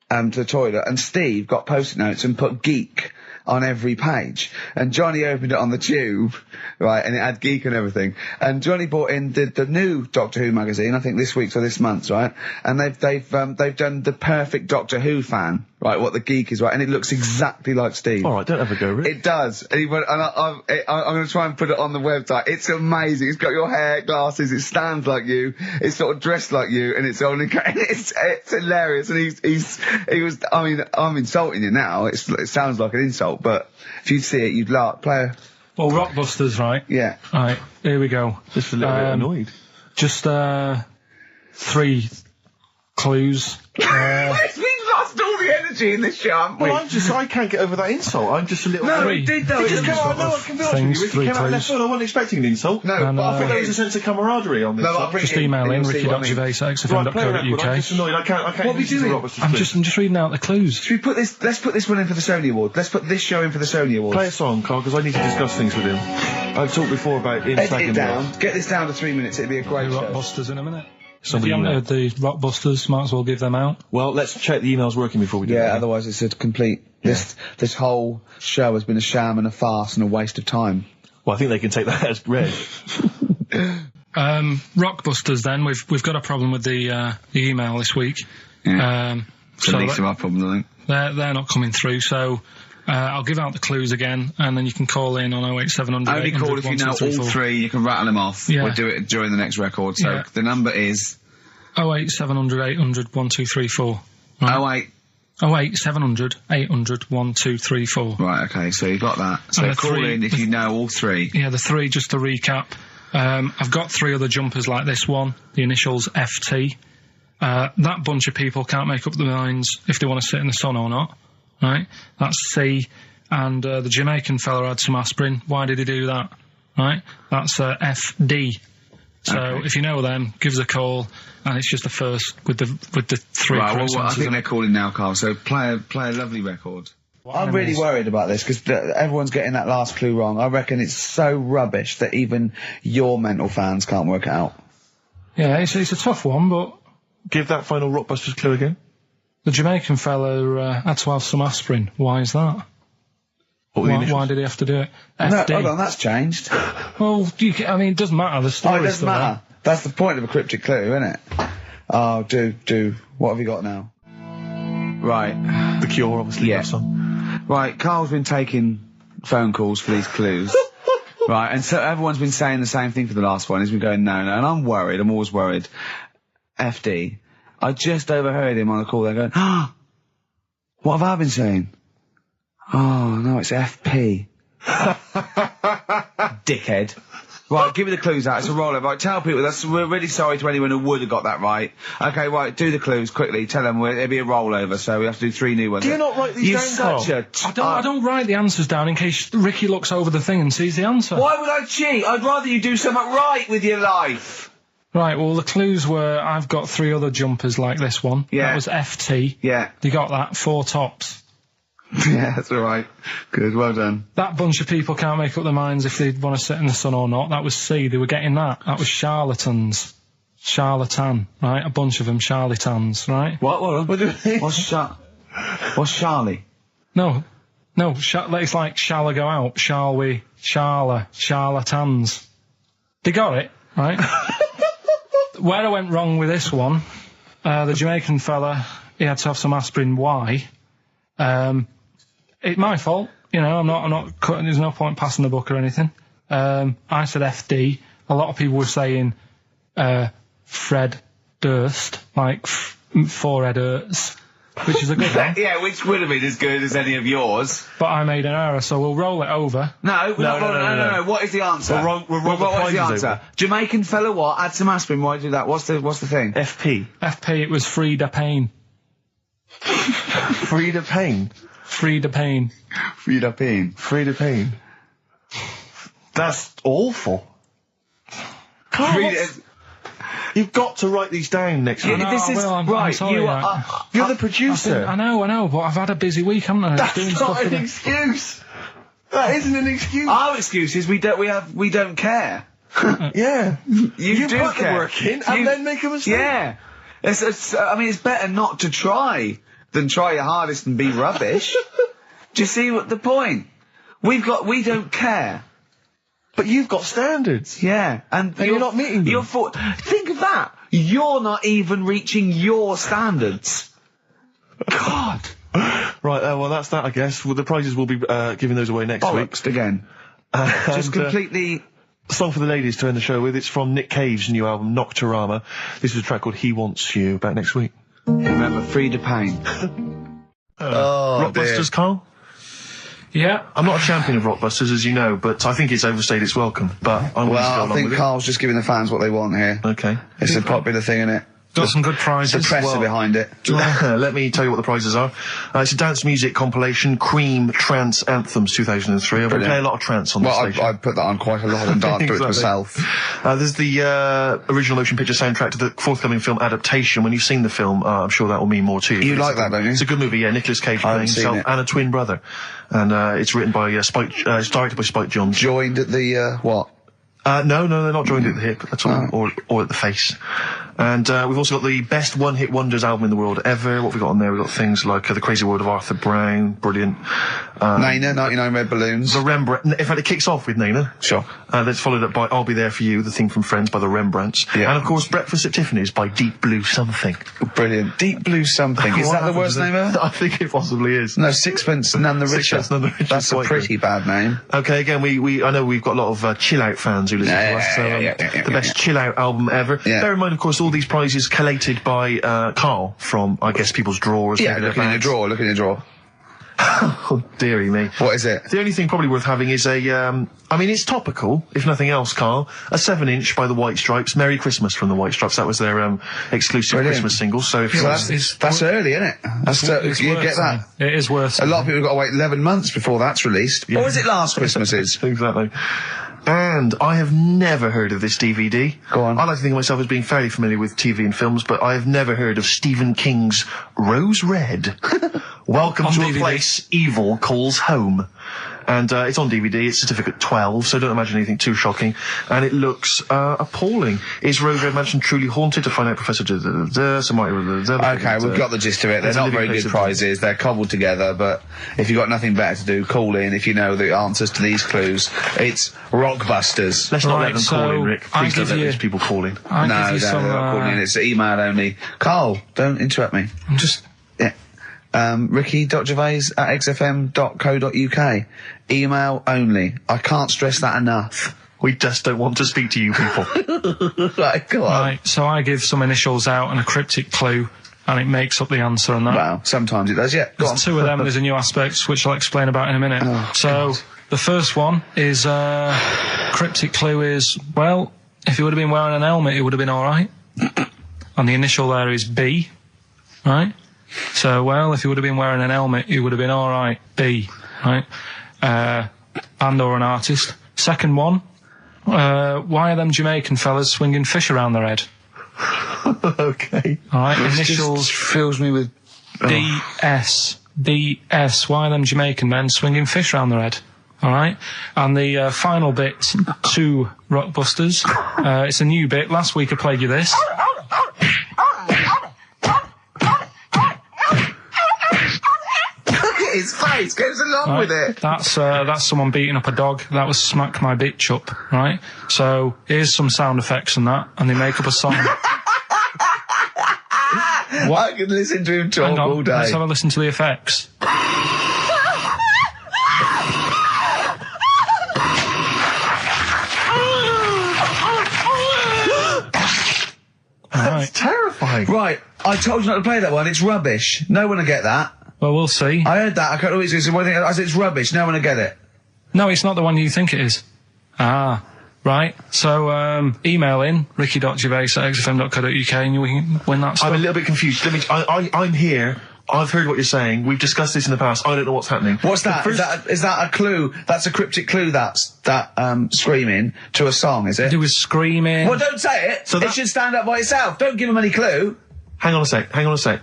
to the toilet, and Steve got post-it notes and put geek on every page. And Johnny opened it on the tube, right, and it had geek and everything. And Johnny bought in the new Doctor Who magazine, I think this week's or this month's, right? And they've done the perfect Doctor Who fan, right, what the geek is, right, and it looks exactly like Steve. All right, don't have a go, Rick. It does. And I'm going to try and put it on the website. It's amazing. It's got your hair, glasses, it stands like you, it's sort of dressed like you, and it's only, it's hilarious. And he was, I'm insulting you now. It sounds like an insult, but if you'd see it, you'd laugh. Well, Rockbusters, right? Yeah. Right, here we go. Just a little bit annoyed. Just 3 clues. We've lost all the energy in this show, haven't we? Well, I can't get over that insult. I'm just a little... No, we did though. It just came out, no, I can be honest with you. It came out left field. I wasn't expecting an insult. No, but I think there was a sense of camaraderie on this. No, Just email in ricky.gervais@xfm.co.uk. I'm just annoyed. I can't. What are we doing? I'm just reading out the clues. Should we put this? Let's put this one in for the Sony Award. Let's put this show in for the Sony Award. Play a song, Carl, because I need to discuss things with him. I've talked before about him Edit slagging it me down. off. Get this down to 3 minutes. It'd be a great show. Rockbusters in a minute. Somebody if you haven't email. heard the Rockbusters, might as well give them out. Well, let's check the emails working before we do that. Yeah, otherwise it's a complete... This whole show has been a sham and a farce and a waste of time. Well, I think they can take that as read. Rockbusters then, we've got a problem with the email this week. Yeah. It's the least of our problem, I think. They're not coming through, so I'll give out the clues again, and then you can call in on 08700. Only call if you know all 3, you can rattle them off. Yeah. We'll do it during the next record, so the number is... 08700 800 1234. Right? 08700 800 1234. Right, okay, so you got that. So call in if you know all 3. Yeah, the 3, just to recap. I've got 3 other jumpers like this one, the initials FT. That bunch of people can't make up their minds if they want to sit in the sun or not, right? That's C. And the Jamaican fella had some aspirin. Why did he do that? Right? That's FD. So if you know them, give us a call, and it's just the first with the 3 right, correct well, I answers. think they're calling now, Carl, so play a lovely record. I'm really worried about this, because everyone's getting that last clue wrong. I reckon it's so rubbish that even your mental fans can't work it out. Yeah, it's a tough one, but... Give that final Rockbusters clue again. The Jamaican fella had to have some aspirin. Why is that? Why did he have to do it? FD. No, hold on, that's changed. Well, it doesn't matter. The story it doesn't matter. That's the point of a cryptic clue, isn't it? Oh, do. What have you got now? Right. The Cure, obviously. Yeah. That song. Right, Carl's been taking phone calls for these clues. Right, and so everyone's been saying the same thing for the last one. He's been going, no, and I'm worried. I'm always worried. FD. I just overheard him on the call. They're going, what have I been saying? Oh, no, it's FP. Dickhead. Right, give me the clues out. It's a rollover. Right, tell people, we're really sorry to anyone who would have got that right. Okay, right, do the clues quickly. Tell them it'll be a rollover, so we have to do 3 new ones. Do you not write these down, You're such a... I don't write the answers down in case Ricky looks over the thing and sees the answer. Why would I cheat? I'd rather you do something right with your life. Right, well, the clues were, I've got 3 other jumpers like this one. Yeah. That was FT. Yeah. You got that, 4 tops. Yeah, that's all right. Good, well done. That bunch of people can't make up their minds if they want to sit in the sun or not. That was C. They were getting that. That was charlatans. Charlatan, right? A bunch of them charlatans, right? What do you mean? What's Charlie? No, it's like, shall I go out? Shall we? Charlatans. They got it, right? Where I went wrong with this one, the Jamaican fella, he had to have some aspirin. Why? It's my fault, I'm not cutting, there's no point passing the buck or anything. I said FD. A lot of people were saying, Fred Durst, like forehead hurts, which is a good one. Yeah, which would have been as good as any of yours. But I made an error, so we'll roll it over. No. What is the answer? What is the answer? Jamaican fella what? Add some aspirin, why do that? What's the thing? FP, it was Frida Payne. Frida Payne. Frida Payne. Frida Payne. Frida Payne. That's awful. You've got to write these down next week. I'm sorry, you're the producer. I know, but I've had a busy week, haven't I? That's not an excuse. That isn't an excuse. Our excuse is we don't care. Yeah. You do put care. the work in and then make a mistake. Yeah. It's better not to try than try your hardest and be rubbish. Do you see what the point? We don't care. But you've got standards. Yeah. And you're not meeting them. Think of that. You're not even reaching your standards. God. Right, well, that's that, I guess. Well, the prizes will be giving those away next week. Again. Just completely... Song for the ladies to end the show with. It's from Nick Cave's new album, Nocturama. This is a track called He Wants You. Back next week. Remember, Frida Payne. Rockbusters, Carl? Yeah. I'm not a champion of Rockbusters, as you know, but I think it's overstayed its welcome. But I think Carl's just giving the fans what they want here. Okay. It's a popular thing, isn't it? Got some good prizes. The press are behind it. Let me tell you what the prizes are. It's a dance music compilation, Cream Trance Anthems 2003. I play a lot of trance on the station. I put that on quite a lot and danced to it myself. There's the original motion picture soundtrack to the forthcoming film adaptation. When you've seen the film, I'm sure that will mean more to you. You like that, don't you? It's a good movie, yeah. Nicolas Cage playing himself and a twin brother. And it's wrritten by Spike, it's directed by Spike Jonze. Joined at the, what? No, they're not joined at the hip at all, or at the face. And we've also got the best one-hit wonders album in the world ever. What have we got on there? We've got things like The Crazy World of Arthur Brown, brilliant. Nana, 99 Red Balloons. The Rembrandt. In fact, it kicks off with Nana. Sure. That's followed up by I'll Be There For You, the theme from Friends by the Rembrandts. Yeah. And of course, Breakfast at Tiffany's by Deep Blue Something. Brilliant. Deep Blue Something. Is that the worst name ever? I think it possibly is. No, Sixpence None the Richer. Sixpence None the Richer. That's a pretty bad name. Okay, again, I know we've got a lot of chill-out fans who listen to us. The best chill-out album ever. Yeah. Bear in mind, of course, all these prizes collated by Carl from, I guess, people's drawers. Yeah, look in your drawer. Oh, dearie me. What is it? The only thing probably worth having is it's topical, if nothing else, Carl. A 7-inch by the White Stripes, Merry Christmas from the White Stripes. That was their exclusive Christmas single. So if that's early, isn't it? You get that. It is worth. A lot of people have got to wait 11 months before that's released. Yeah. Or was it last Christmas's? Exactly. And I have never heard of this DVD. Go on. I like to think of myself as being fairly familiar with TV and films, but I have never heard of Stephen King's Rose Red. Welcome to DVD. A place evil calls home. And it's on DVD. It's certificate 12, so don't imagine anything too shocking. And it looks appalling. Is Rose Red Mansion truly haunted? To find out, Professor... Okay, we've got the gist of it. They're not very good prizes. They're cobbled together, but if you've got nothing better to do, call in if you know the answers to these clues. It's Rockbusters. Let's not let them call in, Rick. Please don't let these people call in. No, they're not calling in. It's email only. Carl, don't interrupt me. I'm just... ricky.gervais@xfm.co.uk. Email only. I can't stress that enough. We just don't want to speak to you people. Right, go on. Right, so I give some initials out and a cryptic clue, and it makes up the answer on that. Well, sometimes it does, yeah. Go on. There's two of them. There's a new aspect, which I'll explain about in a minute. God. The first one is, cryptic clue is, well, if he would have been wearing an helmet, it would have been alright. And the initial there is B, right? So, well, if he would have been wearing an helmet, he would have been alright. B, right? Band or an artist. Second one, why are them Jamaican fellas swinging fish around their head? Okay. Alright, initials. Just fills me with... DS. DS. Why are them Jamaican men swinging fish around their head? Alright? And the final bit to Rockbusters. It's a new bit. Last week I played you this. His face goes along with it. That's someone beating up a dog. That was Smack My Bitch Up, right? So here's some sound effects and that, and they make up a song. I can listen to him talk all day. Let's have a listen to the effects. That's terrifying. Right, I told you not to play that one. It's rubbish. No one will get that. Well, we'll see. I heard that. I can't always say one thing. I said it's rubbish. No one will get it. No, it's not the one you think it is. Ah, right. So, email in ricky.gervais@xfm.co.uk and you can win that stuff. I'm a little bit confused. I'm here. I've heard what you're saying. We've discussed this in the past. I don't know what's happening. What's that? Is that a clue? That's a cryptic clue. That's screaming to a song, is it? It was screaming. Well, don't say it. So it should stand up by itself. Don't give them any clue. Hang on a sec.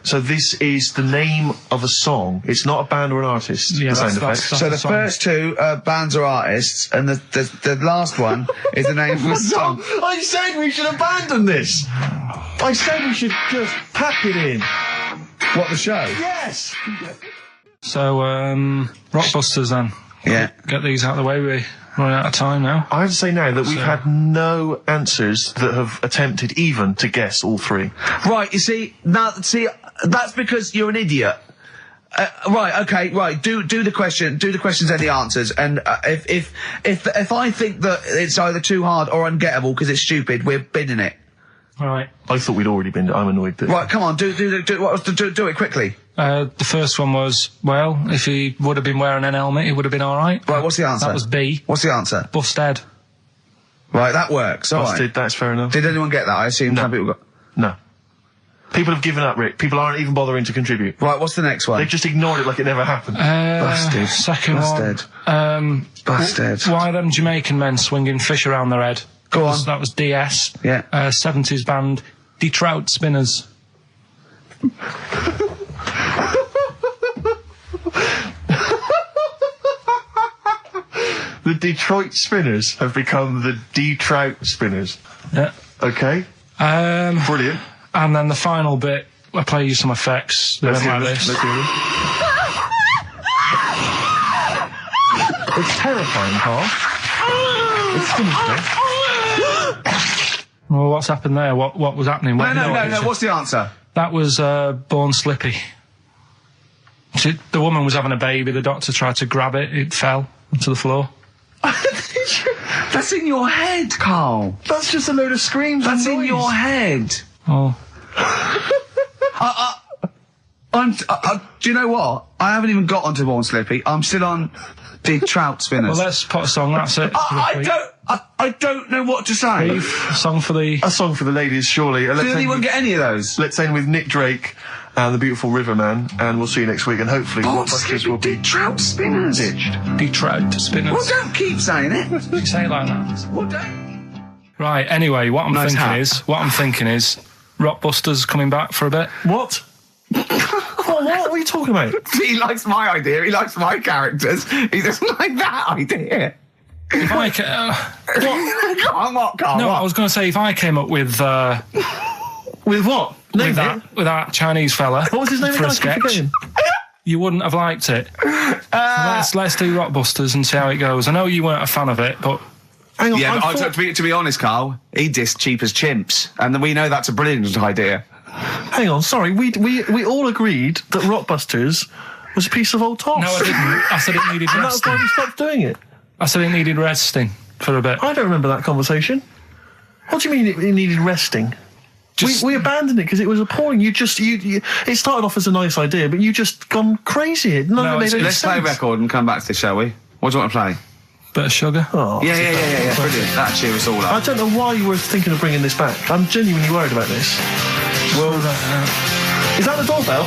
So this is the name of a song. It's not a band or an artist. Yeah, that's so the first two are bands or artists, and the last one is the name of a song. I said we should abandon this. I said we should just pack it in. What, the show? Yes. So Rockbusters then. Yeah. Get these out of the way. We're running out of time now. I have to say now that we've had no answers that have attempted even to guess all three. Right, you see, that's because you're an idiot. Right, okay, right. Do the questions and the answers. And if I think that it's either too hard or ungettable because it's stupid, we're binning it. All right. I thought we'd already binned it. I'm annoyed that. Right, come on, do it quickly. The first one was, well, if he would have been wearing an helmet, he would have been all right. Right, what's the answer? That was B. What's the answer? Busted. Right, that works. All Busted, right. That's fair enough. Did anyone get that? I assume some people got... No. People have given up, Rick. People aren't even bothering to contribute. Right, what's the next one? They've just ignored it like it never happened. Busted. Second Busted. one. Busted. Why are them Jamaican men swinging fish around their head? Go on. That was DS. Yeah. 70s band, Trout Spinners. The Detroit Spinners have become the D-Trout Spinners. Yeah. Okay. Brilliant. And then the final bit, I play you some effects. They went like this. Let's hear this. It's terrifying, Carl. It's sinister. Well, what's happened there? What was happening? No. What's the answer? That was Born Slippy. The woman was having a baby. The doctor tried to grab it. It fell onto the floor. That's in your head, Carl. That's just a load of screams. That's and in noise. your head. Oh. Do you know what? I haven't even got onto Born Slippy. I'm still on the Trout Spinners. Well, let's put a song. That's it. I don't know what to say. Steve, a song for the... A song for the ladies, surely. Did anyone get any of those? Let's end with Nick Drake and the beautiful Riverman, and we'll see you next week. And hopefully, Born Rockbusters will be Trout Spinners. ditched. Trout Spinners. Well, don't keep saying it. You say it like that. Well, don't. Right, anyway, what I'm thinking is Rockbusters coming back for a bit. What? What are you talking about? He likes my idea. He likes my characters. He doesn't like that idea. If I Go on, what, Carl? No, what? I was going to say, if I came up with... With what? with that Chinese fella. What was his name for again? a sketch. You wouldn't have liked it. Let's do Rockbusters and see how it goes. I know you weren't a fan of it, but... Hang on, Yeah, but to be honest, Carl, he dissed Cheap as Chimps, and we know that's a brilliant idea. Hang on, sorry, we all agreed that Rockbusters was a piece of old toss. No, I didn't. I said it needed And that's why resting. we stopped doing it. I said it needed resting for a bit. I don't remember that conversation. What do you mean it needed resting? We abandoned it because it was appalling. It started off as a nice idea, but you just gone crazy. Let's play a record and come back to this, shall we? What do you want to play? Bit of sugar. Oh, Yeah, brilliant. That cheer us all I up. don't know why you were thinking of bringing this back. I'm genuinely worried about this. Well, Is that the doorbell?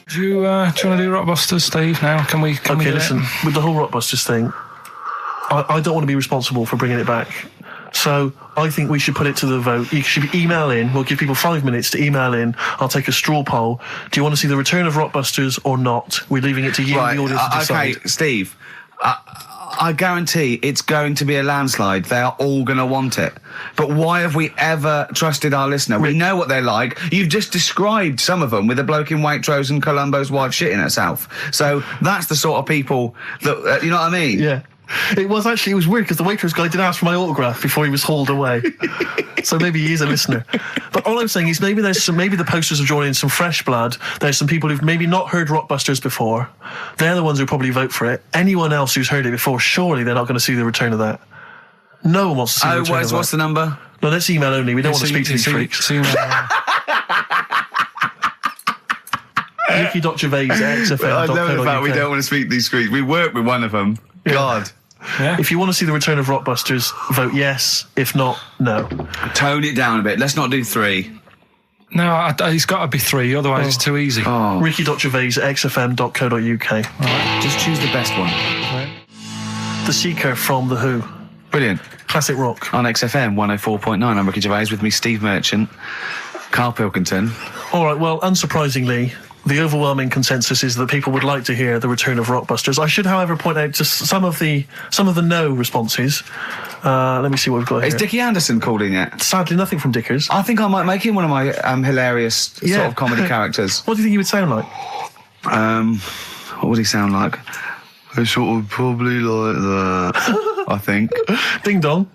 do you want to do Rockbusters, Steve? Now, can we? Okay, do listen. it? With the whole Rockbusters thing, I don't want to be responsible for bringing it back. So I think we should put it to the vote. You should email in. We'll give people 5 minutes to email in. I'll take a straw poll. Do you want to see the return of Rockbusters or not? We're leaving it to you, Right, the audience, to decide. okay, Steve. I guarantee it's going to be a landslide. They are all going to want it. But why have we ever trusted our listener? We know what they're like. You've just described some of them with a bloke in Waitrose and Columbo's wife shitting herself. So that's the sort of people that, you know what I mean? Yeah. It was weird because the Waitrose guy did ask for my autograph before he was hauled away. So maybe he is a listener. But all I'm saying is maybe the posters have drawn in some fresh blood. There's some people who've maybe not heard Rockbusters before. They're the ones who probably vote for it. Anyone else who's heard it before, surely they're not going to see the return of that. No one wants to see the return of that. What's the number? No, let's email only. We don't want to speak to these freaks. Ricky.Gervais at XFM.co.uk. We don't want to speak to these freaks. We work with one of them. Yeah. God. Yeah. If you want to see the return of Rockbusters, vote yes. If not, no. Tone it down a bit. Let's not do 3. No, he's got to be 3, otherwise it's too easy. Oh. Ricky.Gervais at XFM.co.uk. Right. Just choose the best one. Right. The Seeker from The Who. Brilliant. Classic rock. On XFM 104.9, I'm Ricky Gervais, with me Steve Merchant, Karl Pilkington. All right, well, unsurprisingly, the overwhelming consensus is that people would like to hear the return of Rockbusters. I should, however, point out just some of the no responses. Let me see what we've got here. Is Dickie Anderson called in yet? Sadly, nothing from Dickers. I think I might make him one of my hilarious sort of comedy characters. What do you think he would sound like? What would he sound like? I sort of probably like that, I think. Ding dong.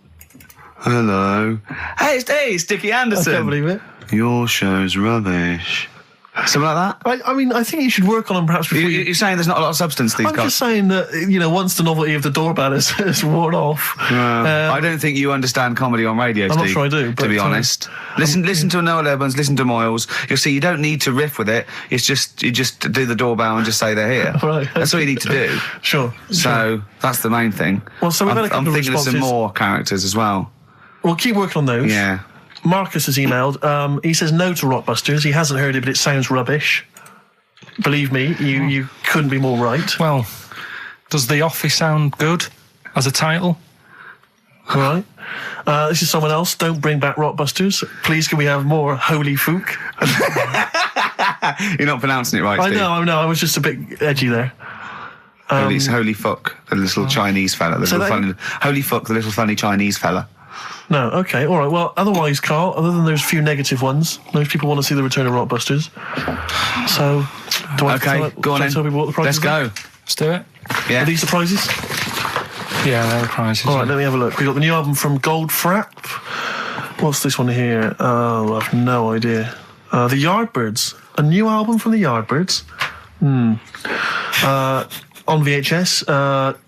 Hello. Hey, it's Dickie Anderson. I can't believe it. Your show's rubbish. Something like that? I mean, I think you should work on them perhaps before You're saying there's not a lot of substance to these I'm guys? just saying that, once the novelty of the doorbell has worn off... I don't think you understand comedy on radio, Steve. I'm not sure I do, to be honest. Listen to Noel Evans, listen to Moyles. You'll see you don't need to riff with it. It's just, you just do the doorbell and just say they're here. Right. That's all you need to do. Sure. So, that's the main thing. Well, so we've had a couple I'm of thinking of some responses. more characters as well. We'll keep working on those. Yeah. Marcus has emailed. He says no to Rockbusters. He hasn't heard it, but it sounds rubbish. Believe me, you couldn't be more right. Well, does The Office sound good as a title? All right. This is someone else. Don't bring back Rockbusters. Please, can we have more Holy Fook? You're not pronouncing it right, Steve. I know. I was just a bit edgy there. Holy fuck, the little Chinese fella. Holy fuck, the little funny Chinese fella. No, okay, all right. Well, otherwise, Carl, other than those few negative ones, most people want to see the return of Rockbusters. So, do I have to tell people what the prizes Let's are? go. Let's do it. Yeah. Are these the prizes? Yeah, they're the prizes. All right, let me have a look. We've got the new album from Goldfrapp. What's this one here? Oh, I've no idea. The Yardbirds. A new album from the Yardbirds. On VHS,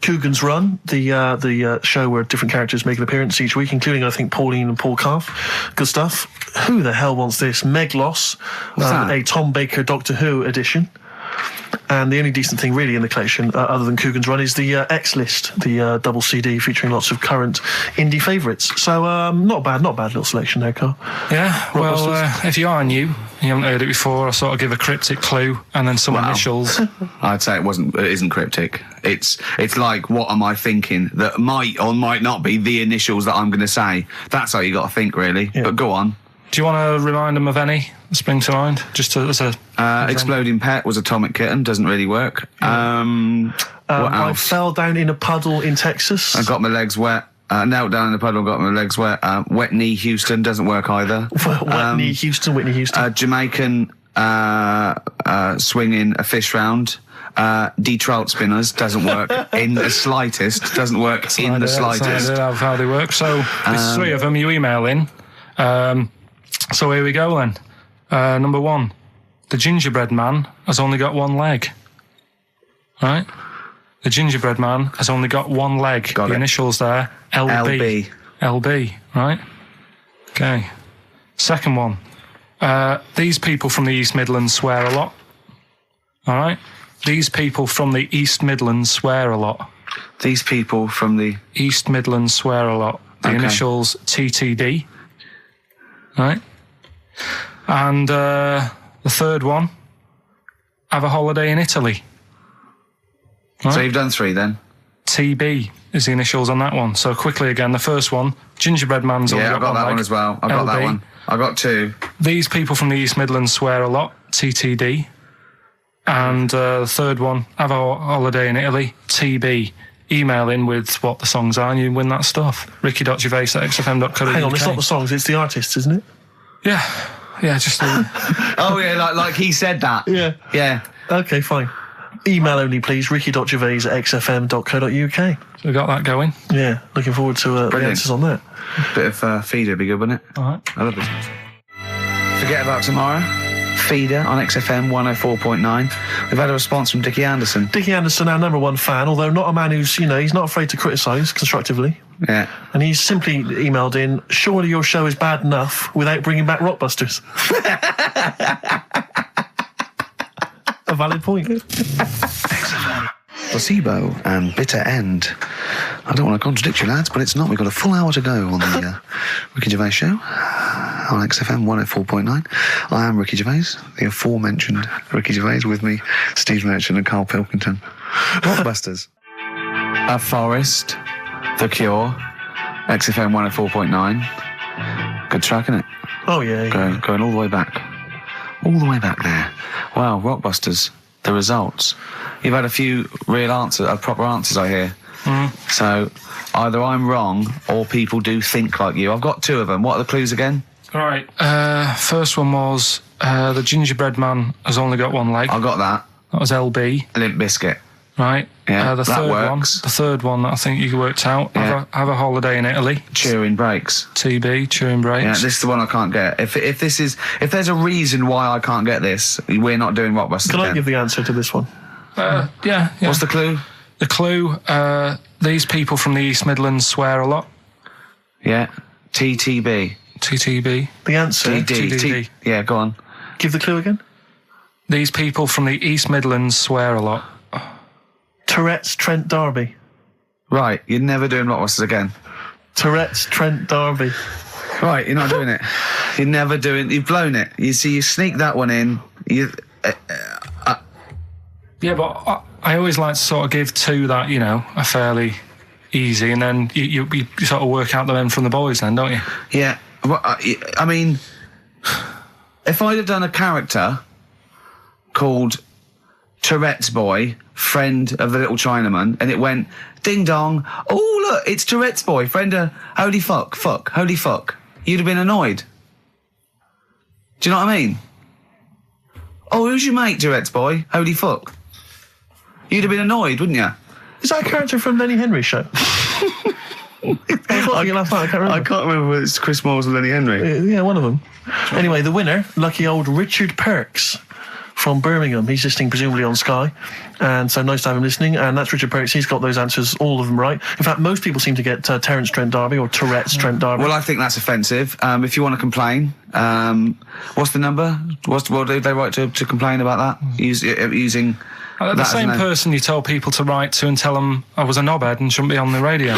Coogan's Run, the show where different characters make an appearance each week, including, I think, Pauline and Paul Calf. Good stuff. Who the hell wants this? Meglos, a Tom Baker Doctor Who edition. And the only decent thing really in the collection, other than Coogan's Run, is the X-List, the double CD featuring lots of current indie favourites. So not bad little selection there, Carl. Yeah, well, if you are new, you haven't heard it before, I sort of give a cryptic clue and then some initials. I'd say it isn't cryptic. It's like, what am I thinking that might or might not be the initials that I'm going to say. That's how you got to think, really. Yeah. But go on. Do you want to remind them of any that spring to mind? Just as a... Exploding Pet was Atomic Kitten, doesn't really work. What else? I fell down in a puddle in Texas. I got my legs wet. Knelt down in the puddle, got my legs wet. Wet Knee Houston doesn't work either. Whitney Houston. Jamaican swinging a fish round. De-trout spinners doesn't work in the slightest. Doesn't work in the slightest. That's how they work. So there's three of them. You email in. So here we go then. Number one, the gingerbread man has only got one leg. Right? The gingerbread man has only got one leg. Got the it. Initials there, LB. LB, right? Okay. Second one, these people from the East Midlands swear a lot. All right? These people from the East Midlands swear a lot. These people from the East Midlands swear a lot. The initials TTD. Right? And the third one, have a holiday in Italy. Right? So you've done three then? TB is the initials on that one. So quickly again, the first one, gingerbread man's only I got that one as well. I got that one. I got two. These people from the East Midlands swear a lot, TTD. And the third one, have a holiday in Italy, TB. Email in with what the songs are and you win that stuff. ricky.gervais@xfm.co.uk. Hang on, it's not the songs, it's the artists, isn't it? Yeah, just... Oh yeah, like he said that. Yeah. Okay, fine. Email only, please, ricky.gervais@xfm.co.uk. We got that going. Yeah, looking forward to the answers on that. Bit of feeder would be good, wouldn't it? All right. I love this. Forget about tomorrow. Feeder on XFM 104.9. We've had a response from Dickie Anderson. Dickie Anderson, our number one fan, although not a man who's, he's not afraid to criticise constructively. Yeah. And he's simply emailed in, surely your show is bad enough without bringing back Rockbusters. A valid point. Placebo and Bitter End. I don't want to contradict you, lads, but it's not. We've got a full hour to go on the Ricky Gervais show on XFM 104.9. I am Ricky Gervais, the aforementioned Ricky Gervais, with me, Steve Merchant and Karl Pilkington. Rockbusters. A Forest, The Cure, XFM 104.9. Good track, isn't it? Oh, yeah. Going all the way back. All the way back there. Wow, Rockbusters. The results. You've had a few proper answers, I hear. So either I'm wrong or people do think like you. I've got two of them. What are the clues again? All right. First one was the gingerbread man has only got one leg. I got that. That was LB. Limp Bizkit. Right. Yeah, the that third works. The third one that I think you worked out. Yeah. Have a holiday in Italy. Chewing breaks. TB, chewing breaks. Yeah, this is the one I can't get. If there's a reason why I can't get this, we're not doing Rockbusters. Can I give the answer to this one? Yeah. What's the clue? The clue, these people from the East Midlands swear a lot. Yeah. TTB. TTB. The answer. TDD. Yeah, go on. Give the clue again. These people from the East Midlands swear a lot. Tourette's Trent D'Arby. Right, you're never doing Rockbusters again. Tourette's Trent D'Arby. Right, you're not doing it. You're never doing. You've blown it. You see, you sneak that one in. Yeah, but I always like to sort of give two that, are fairly easy, and then you sort of work out the men from the boys then, don't you? Yeah. Well, I mean, if I'd have done a character called Tourette's Boy, friend of the little Chinaman, and it went, ding dong, oh look, it's Tourette's Boy, friend of, holy fuck, holy fuck, you'd have been annoyed. Do you know what I mean? Oh, who's your mate, Tourette's Boy? Holy fuck. You'd have been annoyed, wouldn't you? Is that a character from Lenny Henry's show? I can't remember whether it's Chris Moores or Lenny Henry. Yeah, one of them. Anyway, the winner, lucky old Richard Perks from Birmingham. He's listening presumably on Sky, and so nice to have him listening. And that's Richard Perks. He's got those answers, all of them right. In fact, most people seem to get Terence Trent D'Arby or Tourette's Trent D'Arby. Well, I think that's offensive. If you want to complain, what's the number? What do they write to complain about that? Using the same person you told people to write to and tell them I was a knobhead and shouldn't be on the radio.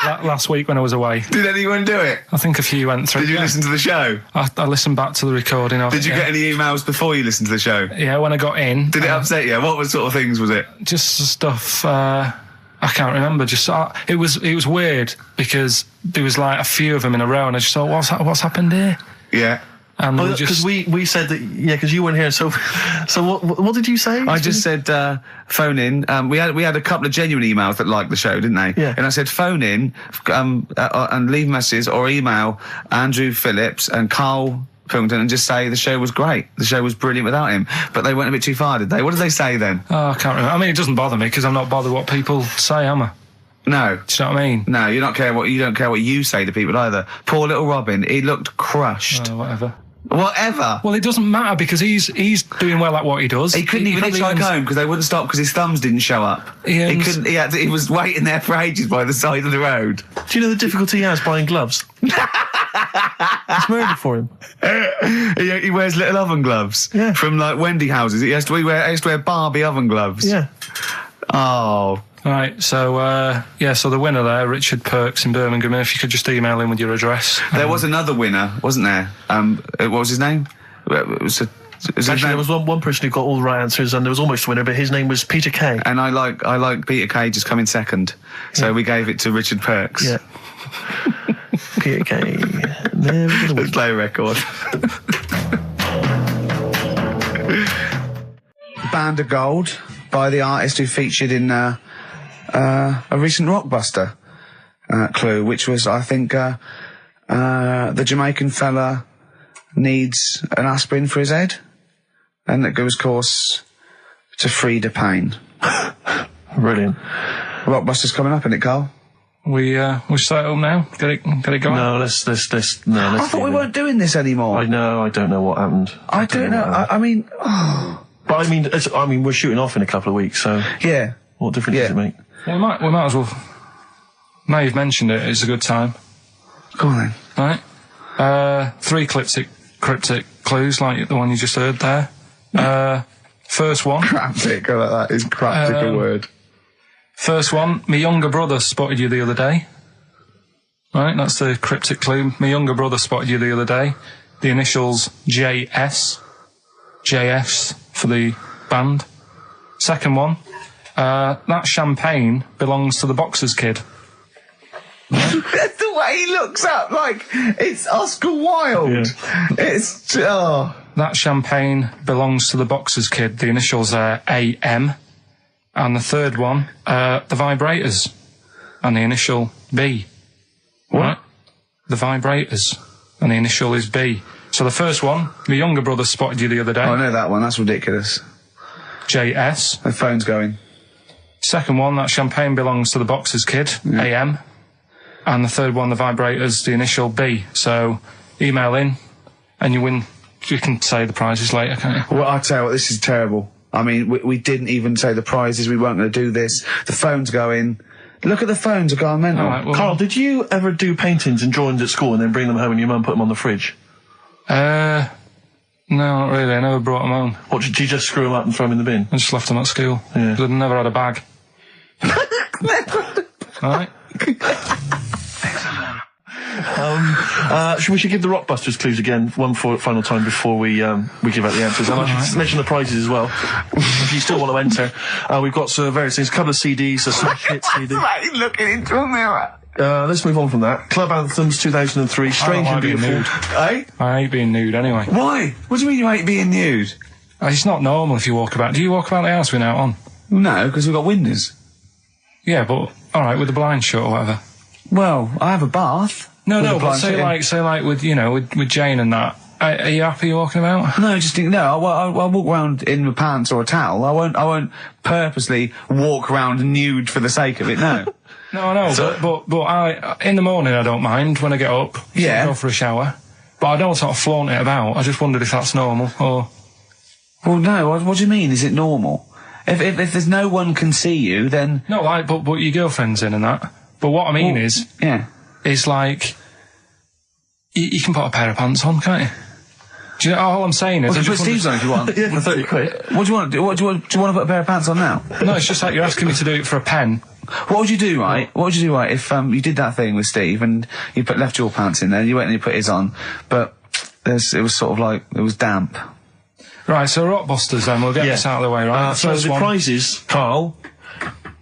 Last week when I was away. Did anyone do it? I think a few went through. Did you listen to the show? I listened back to the recording of it. Did you get any emails before you listened to the show? Yeah, when I got in. Did it upset you? What sort of things was it? Just stuff, I can't remember. It was weird because there was like a few of them in a row and I just thought, what's happened here? Yeah. Because we said that, because you weren't here. So what did you say? I just said phone in. We had a couple of genuine emails that liked the show, didn't they? Yeah. And I said phone in and leave messages or email Andrew Phillips and Karl Pilkington and just say the show was great. The show was brilliant without him. But they went a bit too far, did they? What did they say then? Oh, I can't remember. I mean, it doesn't bother me because I'm not bothered what people say, am I? No. Do you know what I mean? No, you don't care what you say to people either. Poor little Robin, he looked crushed. Whatever. Whatever. Well, it doesn't matter because he's doing well at what he does. He couldn't even hitchhike home because they wouldn't stop because his thumbs didn't show up. He was waiting there for ages by the side of the road. Do you know the difficulty he has buying gloves? It's murder for him. He wears little oven gloves. Yeah. From like Wendy houses. He has to wear Barbie oven gloves. Yeah. Oh. Right, so the winner there, Richard Perks in Birmingham, if you could just email him with your address. There was another winner, wasn't there? What was his name? Actually, there was one person who got all the right answers, and there was almost a winner, but his name was Peter Kay. And I like Peter Kay just coming second, so we gave it to Richard Perks. Yeah. Peter Kay. Let's play a record. Band of Gold by the artist who featured in a recent Rockbuster clue, which was, I think, the Jamaican fella needs an aspirin for his head, and that goes course to Frida Payne. Brilliant. Rockbuster's coming up, isn't it, Carl? We start up now. Get it going. No, let's. I thought we weren't doing this anymore. I know. I don't know what happened. I don't know. I mean, but I mean, we're shooting off in a couple of weeks, so yeah. What difference does it make? Well, we might as well. Now you've mentioned it, it's a good time. Go on then. Right. 3 cryptic clues like the one you just heard there. First one. Cryptic, I like that. Is cryptic a word? First one, my younger brother spotted you the other day. Right, that's the cryptic clue. My younger brother spotted you the other day. The initials JS. JS for the band. Second one, that champagne belongs to the Boxers Kid. That's the way he looks up, like it's Oscar Wilde. Yeah. It's That champagne belongs to the Boxers Kid. The initials are AM. And the third one, the Vibrators, and the initial B. What? Right? The Vibrators, and the initial is B. So the first one, my younger brother spotted you the other day. Oh, I know that one. That's ridiculous. JS. The phone's going. Second one, that champagne belongs to the Boxers Kid, AM. And the third one, the vibrators, the initial B. So email in and you win. You can say the prizes later, can't you? Well, I'll tell you what, this is terrible. I mean, we didn't even say the prizes. We weren't going to do this. The phone's going. Look at the phones are going mental. Right, well, Carl, did you ever do paintings and drawings at school and then bring them home and your mum put them on the fridge? No, not really. I never brought them home. What, did you just screw them up and throw them in the bin? I just left them at school. Yeah. 'Cause I'd never had a bag. Alright. We should give the Rockbusters clues again, one final time before we give out the answers. And I should mention the prizes as well, if you still want to enter. We've got various things, a couple of CDs, a smash hit CD. Right, looking into a mirror. Let's move on from that. Club Anthems 2003, Strange and Beautiful. Eh? I hate being nude anyway. Why? What do you mean you hate being nude? It's not normal if you walk about. Do you walk about the house with an out on? No, because we've got windows. Yeah, but alright, with the blind shut or whatever. Well, I have a bath. No, but say like with Jane and that. Are you happy walking about? No, I'll walk around in my pants or a towel. I won't purposely walk around nude for the sake of it, no. No, I know, but I, in the morning I don't mind when I get up. Yeah. Go for a shower. But I don't sort of flaunt it about. I just wondered if that's normal, or... Well, no, what do you mean, is it normal? If there's no one can see you, then... No, like, but your girlfriend's in and that. But what I mean is... Yeah. Is like... You can put a pair of pants on, can't you? Do you know, all I'm saying is... Well, put Steve's on if you want. Yeah, for 30 quid. What do you want to do? Do you want to put a pair of pants on now? No, it's just like you're asking me to do it for a pen. What would you do, right? What would you do, right, if you did that thing with Steve and you left your pants in there, you went and you put his on, but it was sort of like, it was damp. Right, so Rockbusters then, we'll get this out of the way, right? So the prizes, Carl,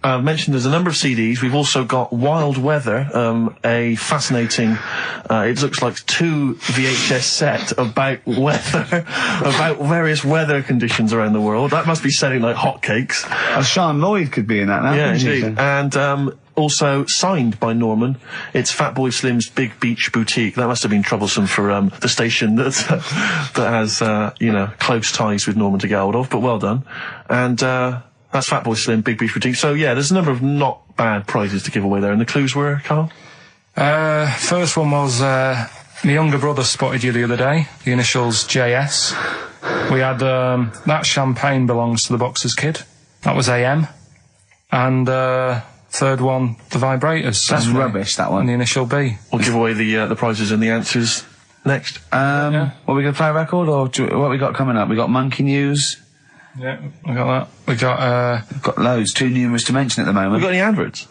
mentioned there's a number of CDs. We've also got Wild Weather, a fascinating, it looks like 2 VHS set about weather, about various weather conditions around the world. That must be selling like hotcakes. Sean Lloyd could be in that now. Yeah, indeed. And also signed by Norman. It's Fatboy Slim's Big Beach Boutique. That must have been troublesome for the station that has close ties with Norman to get hold of, but well done. And that's Fatboy Slim, Big Beach Boutique. So yeah, there's a number of not bad prizes to give away there. And the clues were, Carl? First one was my younger brother spotted you the other day. The initials JS. We had That Champagne Belongs to the Boxers Kid. That was AM. And third one, the vibrators. That's rubbish, that one. And the initial B. We'll give away the prizes and the answers next. What, we going to play a record, or what we got coming up? We got Monkey News. Yeah, we got that. We got We've got loads, too numerous to mention at the moment. We got any adverts?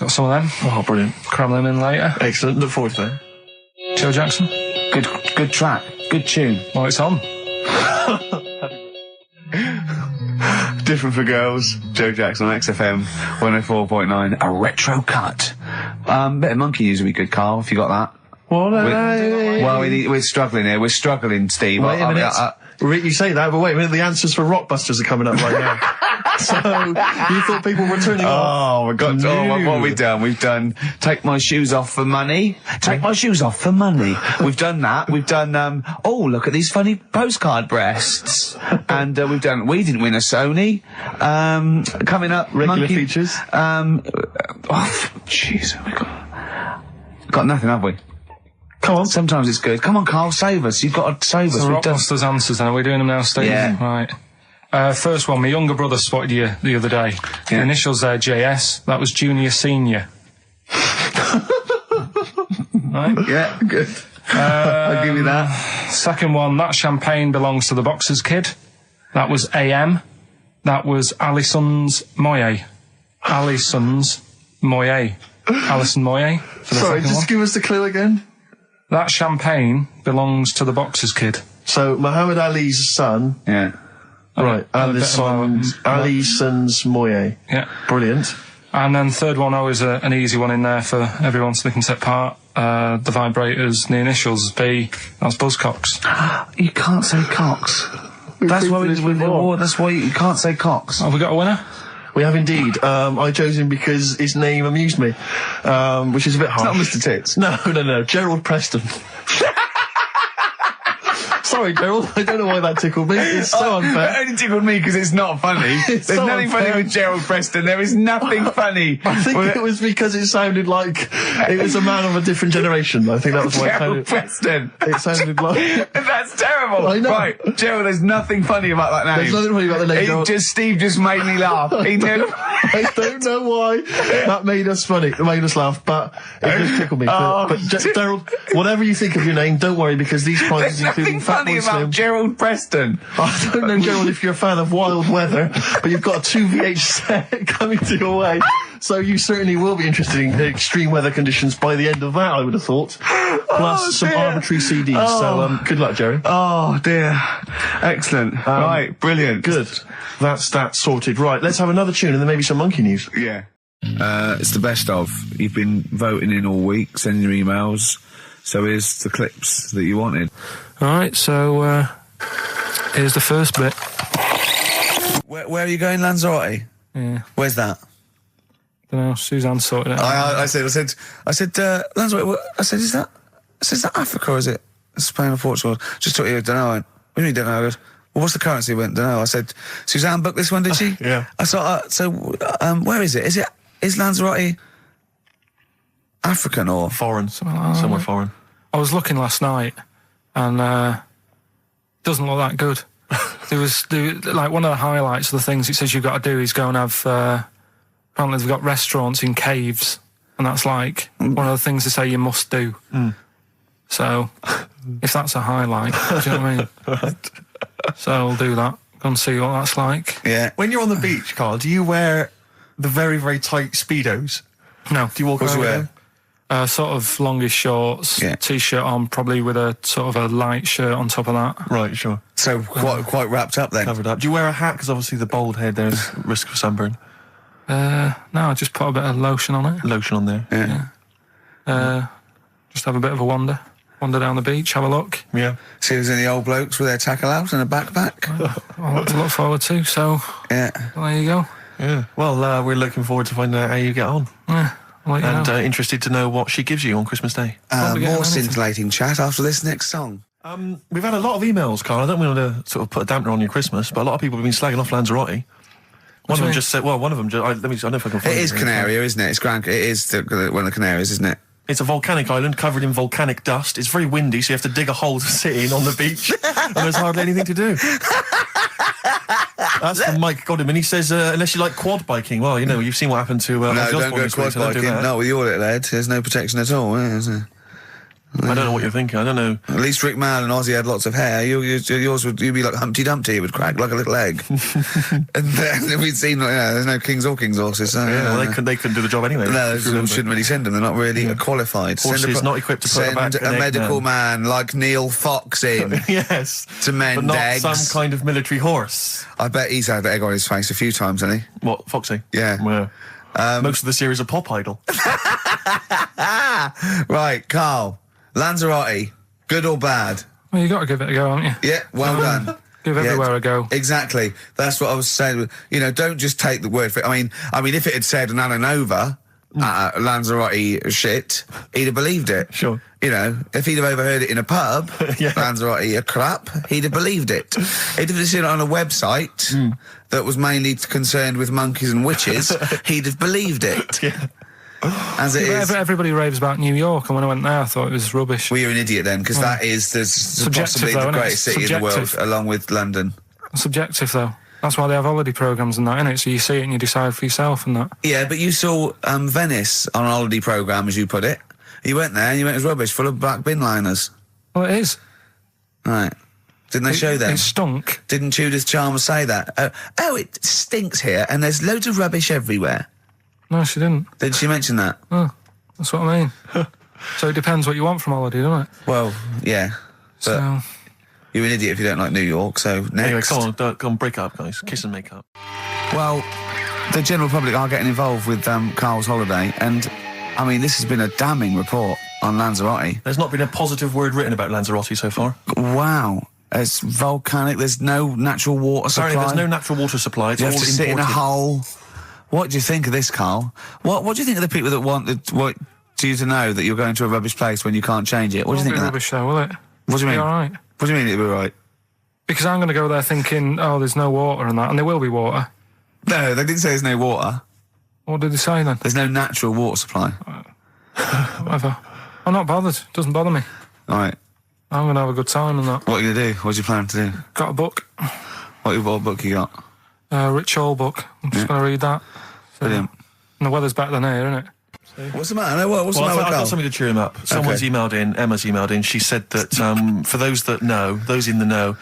got some of them. Oh, brilliant. Cram them in later. Excellent. Look forward to that. Joe Jackson. Good track. Good tune. Well, it's on. Different for Girls. Joe Jackson on XFM 104.9. A retro cut. Bit of Monkey News would be good, Carl, if you got that. We're struggling here. We're struggling, Steve. Wait a minute. You say that, but wait a minute, the answers for Rockbusters are coming up right now. So, you thought people were turning off? Oh, my God. What have we done? We've done Take My Shoes Off for Money. Take My Shoes Off for Money. We've done that. We've done, oh, look at these funny postcard breasts. And we've done We Didn't Win a Sony. Coming up, regular features. Jeez, we got nothing, have we? Come on. Sometimes it's good. Come on, Carl, save us. You've got to save us. So Rockbusters answers then. Are we doing them now, Steve? Yeah. Right. First one, my younger brother spotted you the other day. Yeah. The initials there, JS. That was Junior Senior. Right? Yeah, good. I'll give you that. Second one, That Champagne Belongs to the Boxers Kid. That was AM. That was Alison's Moye. Alison's Moye. Alison Moye. Sorry, just give us the clue again. That champagne belongs to the Boxers Kid. So, Muhammad Ali's son. Yeah. Right, Alison's Moye. Yeah. Brilliant. And then third one, always an easy one in there for everyone so they can take part. The vibrators, the initials B, that's Buzzcocks. You can't say Cox. That's why that's why you can't say Cox. Have we got a winner? We have indeed. I chose him because his name amused me, which is a bit harsh. It's not Mr. Tits. No. Gerald Preston. Sorry, Gerald. I don't know why that tickled me. It's so unfair. It only tickled me because it's not funny. There's so nothing funny with Gerald Preston. There is nothing funny. I think it was because it sounded like it was a man of a different generation. I think that was why Gerald Preston. It sounded like... That's terrible. I know. Right, Gerald, there's nothing funny about that name. There's nothing funny about the name, Gerald. Steve just made me laugh. He did. I don't know why that made us funny. It made us laugh, but it just tickled me. But Gerald, whatever you think of your name, don't worry, because these prizes, There's including nothing funny Fatboy about Slim... Gerald Preston. I don't know, Gerald, if you're a fan of wild weather, but you've got a 2VH set coming to your way, so you certainly will be interested in extreme weather conditions by the end of that, I would have thought. Plus some arbitrary CDs, so good luck, Jerry. Oh, dear. Excellent. Right, brilliant. Good. That's that sorted. Right, let's have another tune and then maybe some monkey news. Yeah. It's the best of. You've been voting in all week, sending your emails, so here's the clips that you wanted. Alright, so, here's the first bit. Where are you going, Lanzarote? Yeah. Where's that? Don't know, Suzanne sorted it out. I said, Lanzarote, I said, is that Africa or is it Spain or Portugal? Just thought you don't know. What do you mean don't know? I goes, well, what's the currency? I went, don't know. I said, Suzanne booked this one, did she? Yeah. I thought, where is it? Is Lanzarote African or foreign? Somewhere foreign. I was looking last night, and doesn't look that good. Like one of the highlights of the things it says you've got to do is go and have. Apparently they've got restaurants in caves, and that's like one of the things they say you must do. So, if that's a highlight, do you know what I mean? Right. So I'll do that. Go and see what that's like. Yeah. When you're on the beach, Carl, do you wear the very, very tight Speedos? No. Do you walk around with them? Sort of longish shorts, t-shirt on, probably with a sort of a light shirt on top of that. Right, sure. So quite wrapped up then. Covered up. Do you wear a hat? Because obviously the bald head, there's risk of sunburn. No, I just put a bit of lotion on it. Lotion on there. Yeah. Just have a bit of a wander down the beach, have a look. Yeah. See if there's any old blokes with their tackle out and a backpack. I'll look forward to, so yeah. Well, there you go. Yeah. Well, we're looking forward to finding out how you get on. Yeah. And interested to know what she gives you on Christmas Day. More scintillating chat after this next song. We've had a lot of emails, Carl. I don't want to sort of put a dampener on your Christmas, but a lot of people have been slagging off Lanzarote. One of them just said, I don't know if I can find it. It is Canaria, isn't it? It's It is one of the Canaries, isn't it? It's a volcanic island covered in volcanic dust. It's very windy, so you have to dig a hole to sit in on the beach, and there's hardly anything to do. That's from Mike Godham, he says, unless you like quad biking. Well, you know, you've seen what happened to... no, don't go quad biking. Not with your little head. There's no protection at all, is there? I don't know what you're thinking. I don't know. At least Rick Mann and Ozzy had lots of hair. Yours would be like Humpty Dumpty. It would crack like a little egg. And then we'd seen, there's no kings or king's horses. So, well, they couldn't do the job anyway. No, shouldn't really send them. They're not really qualified. Horses not equipped to put send a medical man like Neil Fox in. Yes. To mend but not eggs. Some kind of military horse. I bet he's had egg on his face a few times, hasn't he? What, Foxy? Yeah. Most of the series are Pop Idol. Right, Carl. Lanzarote, good or bad? Well, you got to give it a go, haven't you? Yeah, well done. Give everywhere a go. Exactly. That's what I was saying. Don't just take the word for it. I mean, if it had said an Alanova, Lanzarote shit, he'd have believed it. Sure. If he'd have overheard it in a pub, Lanzarote a crap, he'd have believed it. He'd have seen it on a website that was mainly concerned with monkeys and witches, he'd have believed it. Yeah. As it is. Everybody raves about New York, and when I went there, I thought it was rubbish. Well, you're an idiot then, because that is possibly the greatest city in the world, along with London. Subjective, though. That's why they have holiday programmes and that, innit? So you see it and you decide for yourself and that. Yeah, but you saw Venice on a holiday programme, as you put it. You went there and you went, it was rubbish, full of black bin liners. Well, it is. Right. Didn't they show them? It stunk. Didn't Judith Chalmers say that? It stinks here and there's loads of rubbish everywhere. No, she didn't. Did she mention that? Oh, that's what I mean. So it depends what you want from holiday, doesn't it? Well, yeah. But you're an idiot if you don't like New York, so next. Anyway, go on, break up, guys. Kiss and make up. Well, the general public are getting involved with Carl's holiday, and, this has been a damning report on Lanzarote. There's not been a positive word written about Lanzarote so far. Wow. It's volcanic, there's no natural water supply. Sorry, there's no natural water supply. It's you all have to sit in a hole. What do you think of this, Carl? What do you think of the people that want you to know that you're going to a rubbish place when you can't change it? What do you think of that? Rubbish though, will it? What do you mean? All right. What do you mean it'll be right? Because I'm going to go there thinking, oh, there's no water and that, and there will be water. No, they didn't say there's no water. What did they say then? There's no natural water supply. Whatever. I'm not bothered. Doesn't bother me. All right. I'm going to have a good time and that. What are you going to do? What's your plan to do? Got a book. What book you got? Rich Hall book. I'm just going to read that. So, Brilliant. And the weather's better than here, isn't it? What's the matter? What's the matter with I've Carl? got something to cheer him up. Someone's emailed in, Emma's emailed in, she said that for those that know, those in the know,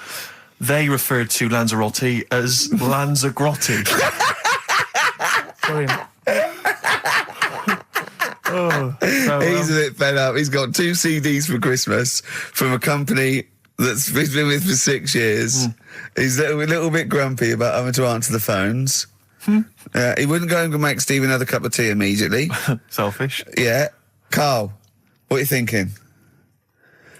they referred to Lanzarote as Lanzagrotte. Brilliant. He's a bit fed up. He's got 2 CDs for Christmas from a company that's he's been with for 6 years. He's a little bit grumpy about having to answer the phones. He wouldn't go and make Steve another cup of tea immediately. Selfish. Yeah. Carl, what are you thinking?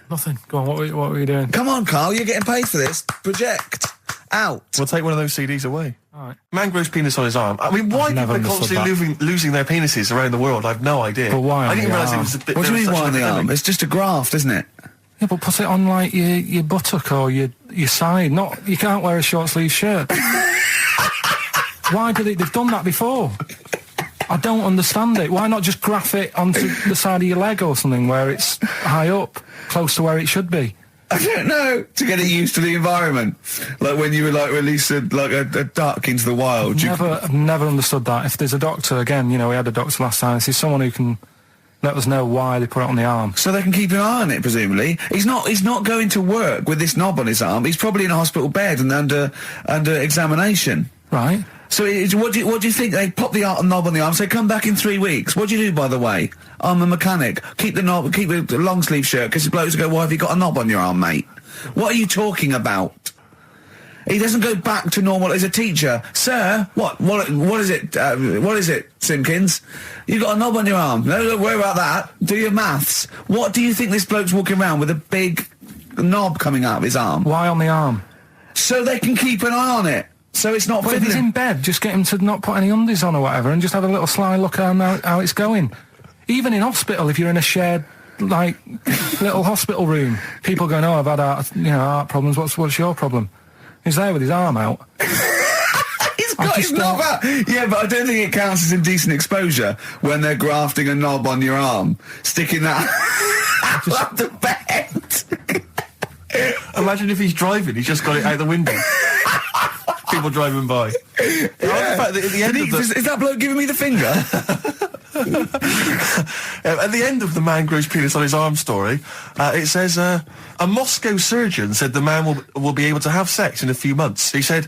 Nothing. Go on, what were you doing? Come on, Carl, you're getting paid for this. Project. Out. We'll take one of those CDs away. All right. Man grows penis on his arm. I mean, why people are constantly losing their penises around the world? I've no idea. But why I didn't on the realise it arm? was a bit... What do you mean, why on the arm? It's just a graft, isn't it? Yeah, but put it on, like, your buttock or your side. Not, you can't wear a short-sleeve shirt. Why do they've done that before? I don't understand it. Why not just graph it onto the side of your leg or something where it's high up, close to where it should be? I don't know. To get it used to the environment. Like when you were like release a duck into the wild. I've never understood that. If there's a doctor, again, we had a doctor last time, if there's someone who can let us know why they put it on the arm. So they can keep an eye on it, presumably. He's not going to work with this knob on his arm. He's probably in a hospital bed and under examination. Right. So what do you think? They pop the knob on the arm, say, come back in 3 weeks. What do you do, by the way? I'm a mechanic. Keep the knob, keep the long sleeve shirt, because the blokes go, why have you got a knob on your arm, mate? What are you talking about? He doesn't go back to normal as a teacher. Sir, what is it, Simpkins? You got a knob on your arm. No, don't worry about that. Do your maths. What do you think this bloke's walking around with a big knob coming out of his arm? Why on the arm? So they can keep an eye on it. So it's not... But if he's in bed, just get him to not put any undies on or whatever and just have a little sly look at how it's going. Even in hospital, if you're in a shared, like, little hospital room, people going, oh, I've had heart problems, what's your problem? He's there with his arm out. He's got his knob out. Yeah, but I don't think it counts as indecent exposure when they're grafting a knob on your arm, sticking that up the bed. Imagine if he's driving, he's just got it out the window. People driving by. Yeah. At the end Is that bloke giving me the finger? At the end of the man grows penis on his arm story, it says, a Moscow surgeon said the man will be able to have sex in a few months. He said,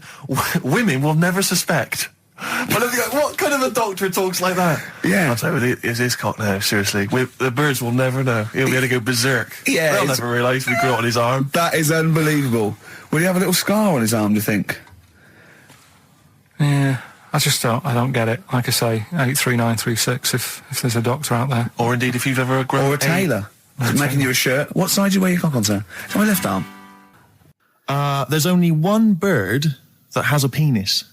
women will never suspect. What kind of a doctor talks like that? Yeah. I'll tell you, it's his cock now, seriously. The birds will never know. He'll be able to go berserk. Yeah. They'll never realise we grew it on his arm. That is unbelievable. Will he have a little scar on his arm, do you think? Yeah, I don't get it. Like I say, 83936 if there's a doctor out there. Or indeed if you've ever grown... Or a tailor. Making you a shirt. What side do you wear your cock on, sir? It's my left arm. There's only one bird that has a penis.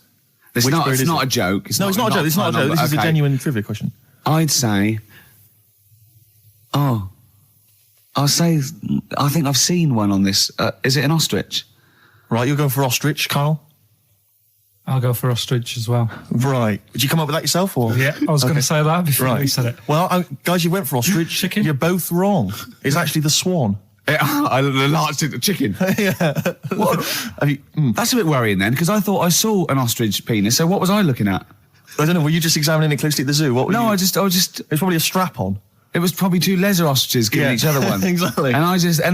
It's not a joke. It's not a joke. This is a genuine trivia question. I'd say... I think I've seen one on this. Is it an ostrich? Right, you're going for ostrich, Carl? I'll go for ostrich as well. Right. Did you come up with that yourself, or...? Yeah, I was going to say that before you said it. Well, guys, you went for ostrich. Chicken? You're both wrong. It's actually the swan. The large chicken. Yeah. What? That's a bit worrying then, because I thought I saw an ostrich penis, so what was I looking at? I don't know, were you just examining it closely at the zoo? I just... It was probably a strap-on. It was probably 2 leather ostriches giving each other one. Exactly. And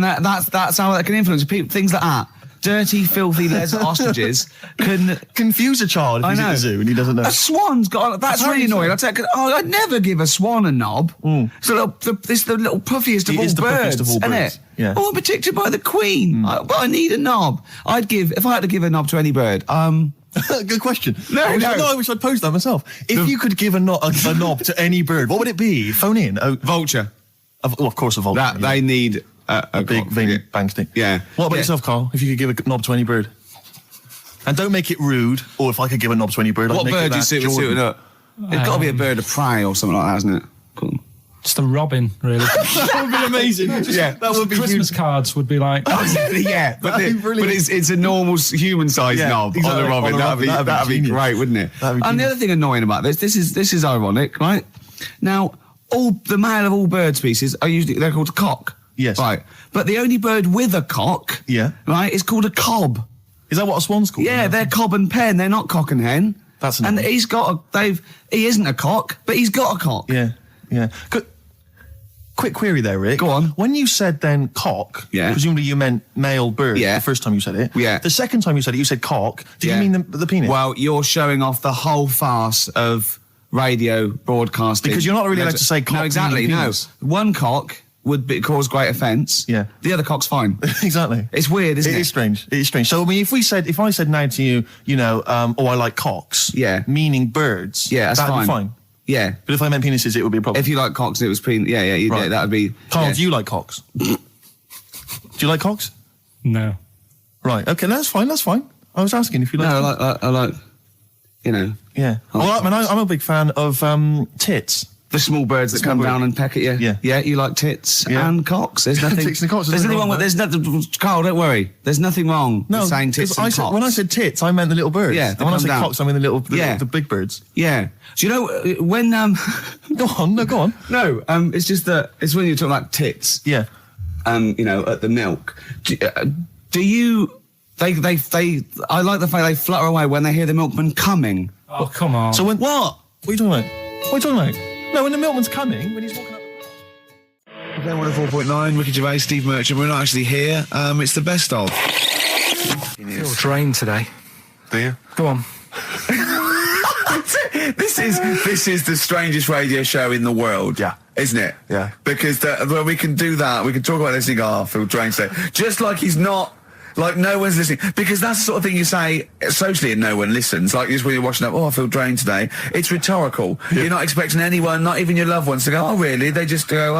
that's how that can influence people. Things like that. Dirty, filthy leather ostriches can confuse a child if he's at the zoo and he doesn't know. A swan's got... That's really annoying. I'd never give a swan a knob. So it's the little puffiest of all birds, isn't it? Yeah. Oh, I'm protected by the queen. But I need a knob. If I had to give a knob to any bird, Good question. No, I wish I'd posed that myself. If you could give a knob to any bird, what would it be? Phone in. Vulture. Of course, a vulture. They need... a big veiny bang stick. Yeah. What about yourself, Carl? If you could give a knob to any bird? And don't make it rude, or if I could give a knob to any bird, I'd what make bird it do you suit up? It's got to be a bird of prey or something like that, isn't it? Cool. Just a robin, really. That would be amazing. That would be Christmas cards would be like... yeah, but it's a normal human-sized knob on a robin. That'd be great, wouldn't it? And the other thing annoying about this is ironic, right? Now, the male of all bird species they're called a cock. Yes. Right. But the only bird with a cock, right, is called a cob. Is that what a swan's called? Yeah, they're cob and pen. They're not cock and hen. That's annoying. And he isn't a cock, but he's got a cock. Yeah. Quick query there, Rick. Go on. When you said then cock, presumably you meant male bird the first time you said it. Yeah. The second time you said it, you said cock. Did you mean the penis? Well, you're showing off the whole farce of radio broadcasting. Because you're not really allowed to say cock. No, exactly, no. One cock would cause great offence. Yeah. The other cock's fine. Exactly. It's weird, isn't it? It is strange. It is strange. So, I mean, if I said now to you, I like cocks. Yeah. Meaning birds. Yeah, that's that'd be fine. Yeah. But if I meant penises, it would be a problem. If you like cocks, it was penis. Yeah, that would be... Carl, do you like cocks? Do you like cocks? No. Right, okay, that's fine. I was asking if you like... No, I like, Yeah. Well, I'm a big fan of tits. The small birds that come down and peck at you. Yeah. Yeah, you like tits and cocks. There's nothing... Tits and cocks. There's nothing wrong with... There's nothing... Carl, don't worry. There's nothing wrong with saying tits and cocks. When I said tits, I meant the little birds. Yeah, and when I said cocks, I mean the big birds. Yeah. Do you know when... Go on. No, it's just that... It's when you're talking like tits. Yeah. At the milk. Do you... I like the fact they flutter away when they hear the milkman coming. Oh, come on. So when... What? What are you talking about? No, when the milkman's coming, when he's walking up... Okay, 104.9, Ricky Gervais, Steve Merchant. We're not actually here. It's the best of. I feel drained today. Do you? Go on. This is the strangest radio show in the world. Yeah. Isn't it? Yeah. Because when we can do that, we can talk about this and go, I feel drained today. Just like he's not... Like, no one's listening. Because that's the sort of thing you say socially and no one listens. Like, just when you're watching up, I feel drained today. It's rhetorical. Yeah. You're not expecting anyone, not even your loved ones, to go, oh, really? They just go,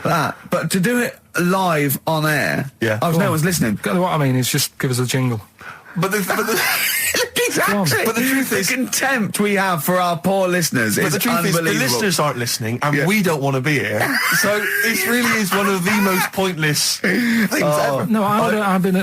that. But to do it live on air, no one's listening. What I mean is just give us a jingle. But exactly. But the truth is, the contempt we have for our poor listeners is unbelievable. The listeners aren't listening, and we don't want to be here. So it really is one of the most pointless things ever. No,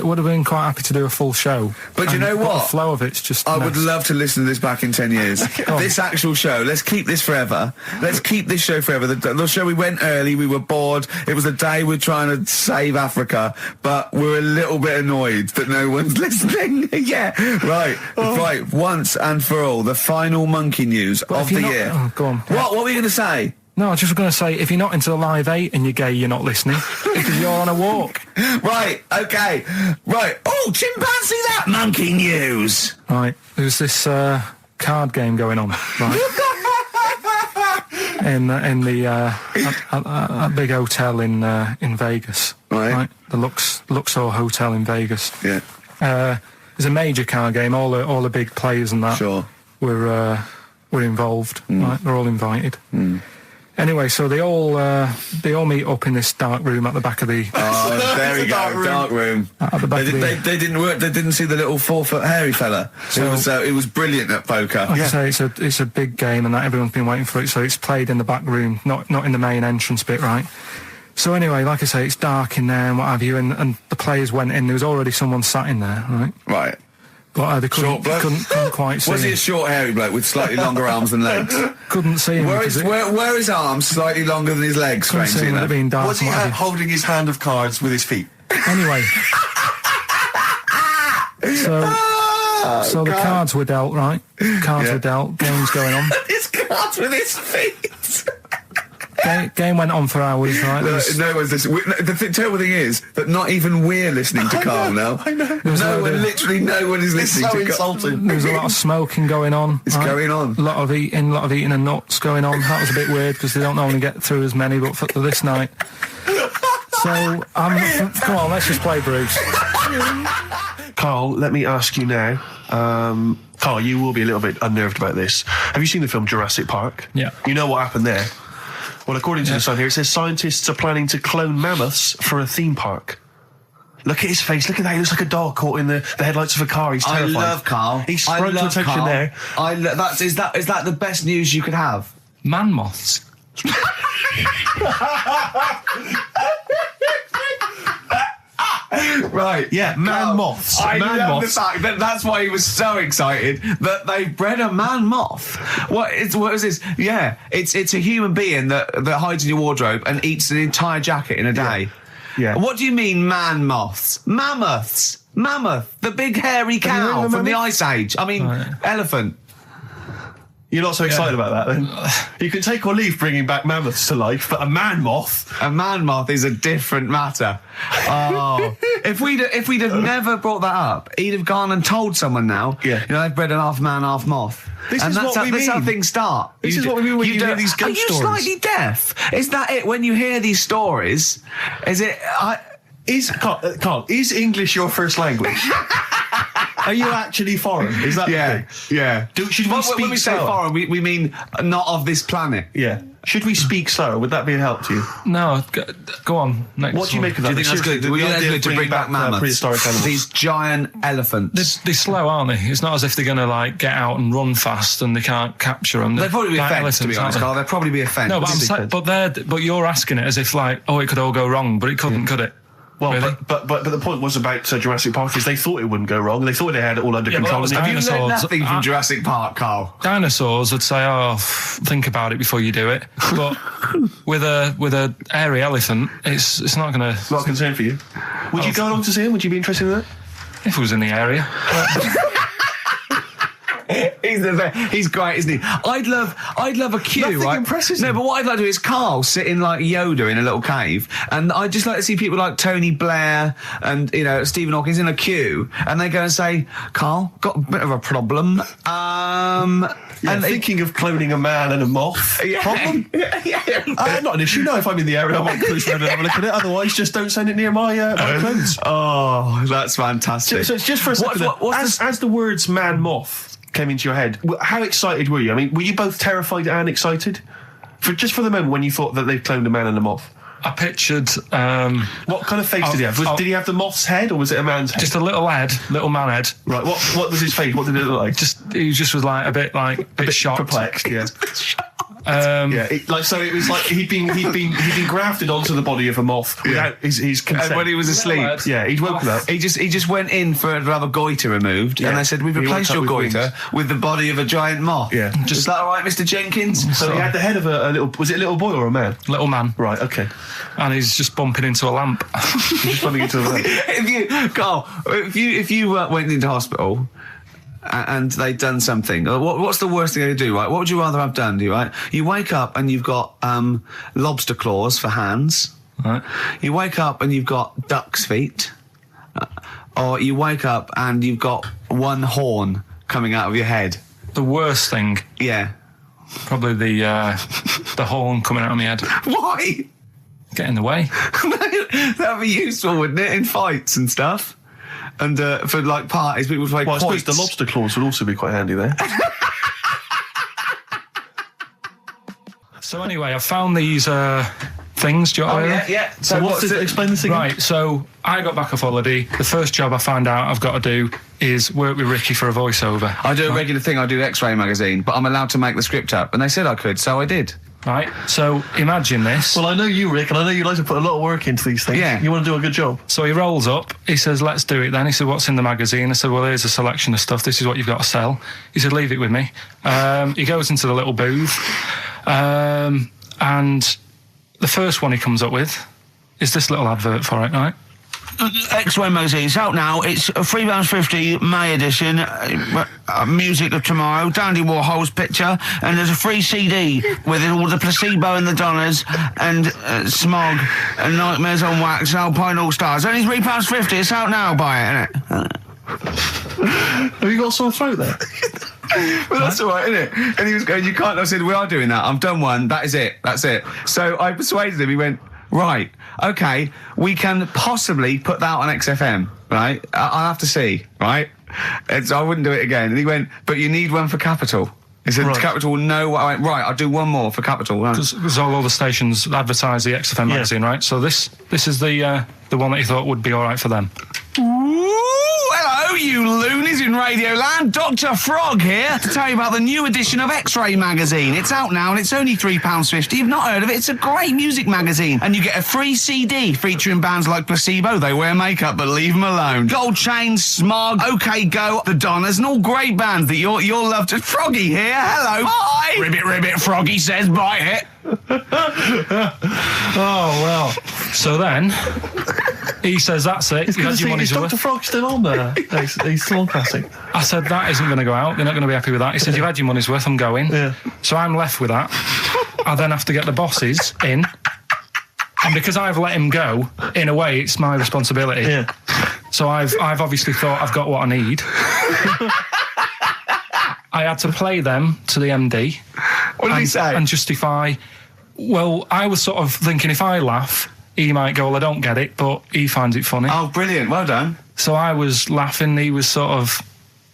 would have been quite happy to do a full show. But you know what? The flow of it's just... I would love to listen to this back in 10 years. This actual show. Let's keep this forever. Let's keep this show forever. The show, we went early, we were bored. It was a day we're trying to save Africa, but we're a little bit annoyed that no one's listening. Yeah, right. Right, once and for all, the final monkey news of the year. Oh, go on. What were you going to say? No, I was just going to say, if you're not into the Live 8 and you're gay, you're not listening. Because you're on a walk. Right, okay. Right. Oh, chimpanzee that monkey news. Right, there's this card game going on, right? in the big hotel in Vegas. Right. The Luxor Hotel in Vegas. Yeah. There's a major card game. All the big players and that were involved. Right, they're all invited. Anyway, so they all meet up in this dark room at the back of the. Oh, there we go, dark room. At the back they didn't work. They didn't see the little 4-foot hairy fella. So it was brilliant at poker. Like I say, it's a big game, and that everyone's been waiting for it. So it's played in the back room, not in the main entrance bit, right? So anyway, like I say, it's dark in there and what have you, and the players went in. There was already someone sat in there, right? Right. But they couldn't quite see Was he a short, hairy bloke with slightly longer arms than legs? Couldn't see him. Were his arms slightly longer than his legs, strangely enough? Was he holding his hand of cards with his feet? Anyway. So the cards were dealt, right? Cards were dealt, game's going on. His cards with his feet! Game went on for hours, right? No one's listening. The terrible thing is that not even we're listening to Carl now. I know. Literally no one is listening to Carl. Insulting. There was a lot of smoking going on. It's going on. A lot of eating and nuts going on. That was a bit weird because they don't normally get through as many, but for this night. So, come on, let's just play Bruce. Carl, let me ask you now. Carl, you will be a little bit unnerved about this. Have you seen the film Jurassic Park? Yeah. You know what happened there? Well, according to the Sun here, it says scientists are planning to clone mammoths for a theme park. Look at his face. Look at that. He looks like a dog caught in the headlights of a car. He's terrified. I love Carl. He sprung to attention there. Is that the best news you could have? Man moths. Right. Yeah, man moths. I man love moths. the fact that that's why he was so excited that they bred a man moth. What is this? Yeah, it's a human being that hides in your wardrobe and eats an entire jacket in a day. Yeah. What do you mean man moths? Mammoths. Mammoth. The big hairy cow from the Ice Age. I mean, elephant. You're not so excited about that, then? You can take or leave bringing back mammoths to life, but a man moth... A man moth is a different matter. Oh, if we'd have never brought that up, he'd have gone and told someone now. Yeah. You know, they've bred an half man, half moth. This is what we mean. That's how things start. This is what we mean when you hear these ghost stories. Are you slightly deaf? Is that it? When you hear these stories, is it? Carl, is English your first language? Are you actually foreign? Is that the thing? Yeah. Should we speak when we say slower? foreign, we mean not of this planet. Yeah. Should we speak slower? Would that be a help to you? No, go on. Next What do you make of that? Do you think that's good? Do you think that's good to bring back mammoths? Prehistoric animals. These giant elephants. They're slow, aren't they? It's not as if they're going to like get out and run fast and they can't capture them. They'd probably be a fence, to be honest, Carl. They'd probably be a fence. No, but you're asking it as if like, oh, it could all go wrong, but it couldn't, could it? Well, really? but the point was about Jurassic Park is they thought it wouldn't go wrong. They thought they had it all under control. Have you learned nothing from Jurassic Park, Carl? Dinosaurs would say, "Oh, think about it before you do it." But with a hairy elephant, it's not going to. Not a concern for you. Would you go along to see him? Would you be interested in that? If it was in the area. He's great, isn't he? I'd love a queue, Nothing right? impresses No, him. but what I'd like to do is Carl sitting like Yoda in a little cave, and I'd just like to see people like Tony Blair and Stephen Hawking in a queue, and they go and say, "Carl, got a bit of a problem." And thinking of cloning a man and a moth. Problem? Not an issue. No, if I'm in the area, I might cruise around and have a look at it. Otherwise, just don't send it near my clothes. Oh, that's fantastic. So it's just for a second. As the words "man moth" came into your head, how excited were you? I mean, were you both terrified and excited? For the moment when you thought that they'd cloned a man and a moth? I pictured... what kind of face did he have? Did he have the moth's head, or was it a man's head? Just a little man head. Right, what was his face? What did it look like? He just was like a bit shocked. Perplexed, yeah. It was like he'd been grafted onto the body of a moth without his consent. And when he was asleep, he'd woken up. He just went in to have a goiter removed, and they said, "We've replaced your goiter with the body of a giant moth." Yeah, is that all right, Mr. Jenkins? So he had the head of a little. Was it a little boy or a man? Little man. Right. Okay. And he's just bumping into a lamp. He's just bumping into a lamp. If you went into hospital and they'd done something, what's the worst thing they do, right? What would you rather have done, right? You wake up and you've got lobster claws for hands. Right. You wake up and you've got duck's feet. Or you wake up and you've got one horn coming out of your head. The worst thing. Yeah. Probably the horn coming out of my head. Why? Get in the way. That'd be useful, wouldn't it, in fights and stuff? And for like parties, people would play Well, I suppose quoits. the lobster claws would also be quite handy there. So anyway, I found these things. Do you want to yeah. So explain this again? Right, so I got back off holiday. The first job I found out I've got to do is work with Ricky for a voiceover. I do a regular thing. I do X-Ray magazine, but I'm allowed to make the script up, and they said I could, so I did. Right, so imagine this. Well, I know you, Rick, and I know you like to put a lot of work into these things. Yeah. You want to do a good job. So he rolls up, he says, "Let's do it then." He said, "What's in the magazine?" I said, "Well, here's a selection of stuff. This is what you've got to sell." He said, "Leave it with me." He goes into the little booth, and the first one he comes up with is this little advert for it, right? X-Ray magazine. It's out now. It's £3.50 May edition. Music of Tomorrow. Dandy Warhol's picture, and there's a free CD with all the Placebo and the Donners and Smog and Nightmares on Wax and Alpine All Stars. Only £3.50. It's out now. Buy it, innit? Have you got a sore throat there? Well, that's all right, isn't it? And he was going, "You can't." I said, "We are doing that. I've done one. That is it. That's it." So I persuaded him. He went, "Right, okay, we can possibly put that on XFM, right? I'll have to see, right?" And so I wouldn't do it again. And he went, "But you need one for Capital." He said, Right. "Capital will know what I went." Right, I'll do one more for Capital. Right. Because all the stations advertise the XFM magazine, right? So this is the one that he thought would be all right for them. Ooh, hello, you loonies in Radioland. Dr. Frog here to tell you about the new edition of X-Ray magazine. It's out now and it's only £3.50. You've not heard of it? It's a great music magazine. And you get a free CD featuring bands like Placebo, They Wear Makeup But Leave Them Alone, Gold Chains, Smog, OK Go, The Donnas, and all great bands that you'll love to... Froggy here, hello, bye! Ribbit, Froggy says bye it. Oh, well. So then, he says, that's it. You had your money's worth. Dr. Frog's still on there. He's still on Classic. I said, that isn't going to go out. They're not going to be happy with that. He said, you've had your money's worth, I'm going. Yeah. So I'm left with that. I then have to get the bosses in. And because I've let him go, in a way, it's my responsibility. Yeah. So I've obviously thought I've got what I need. I had to play them to the MD. What did he say? And justify... Well, I was sort of thinking if I laugh, he might go, well, I don't get it, but he finds it funny. Oh, brilliant. Well done. So I was laughing, he was sort of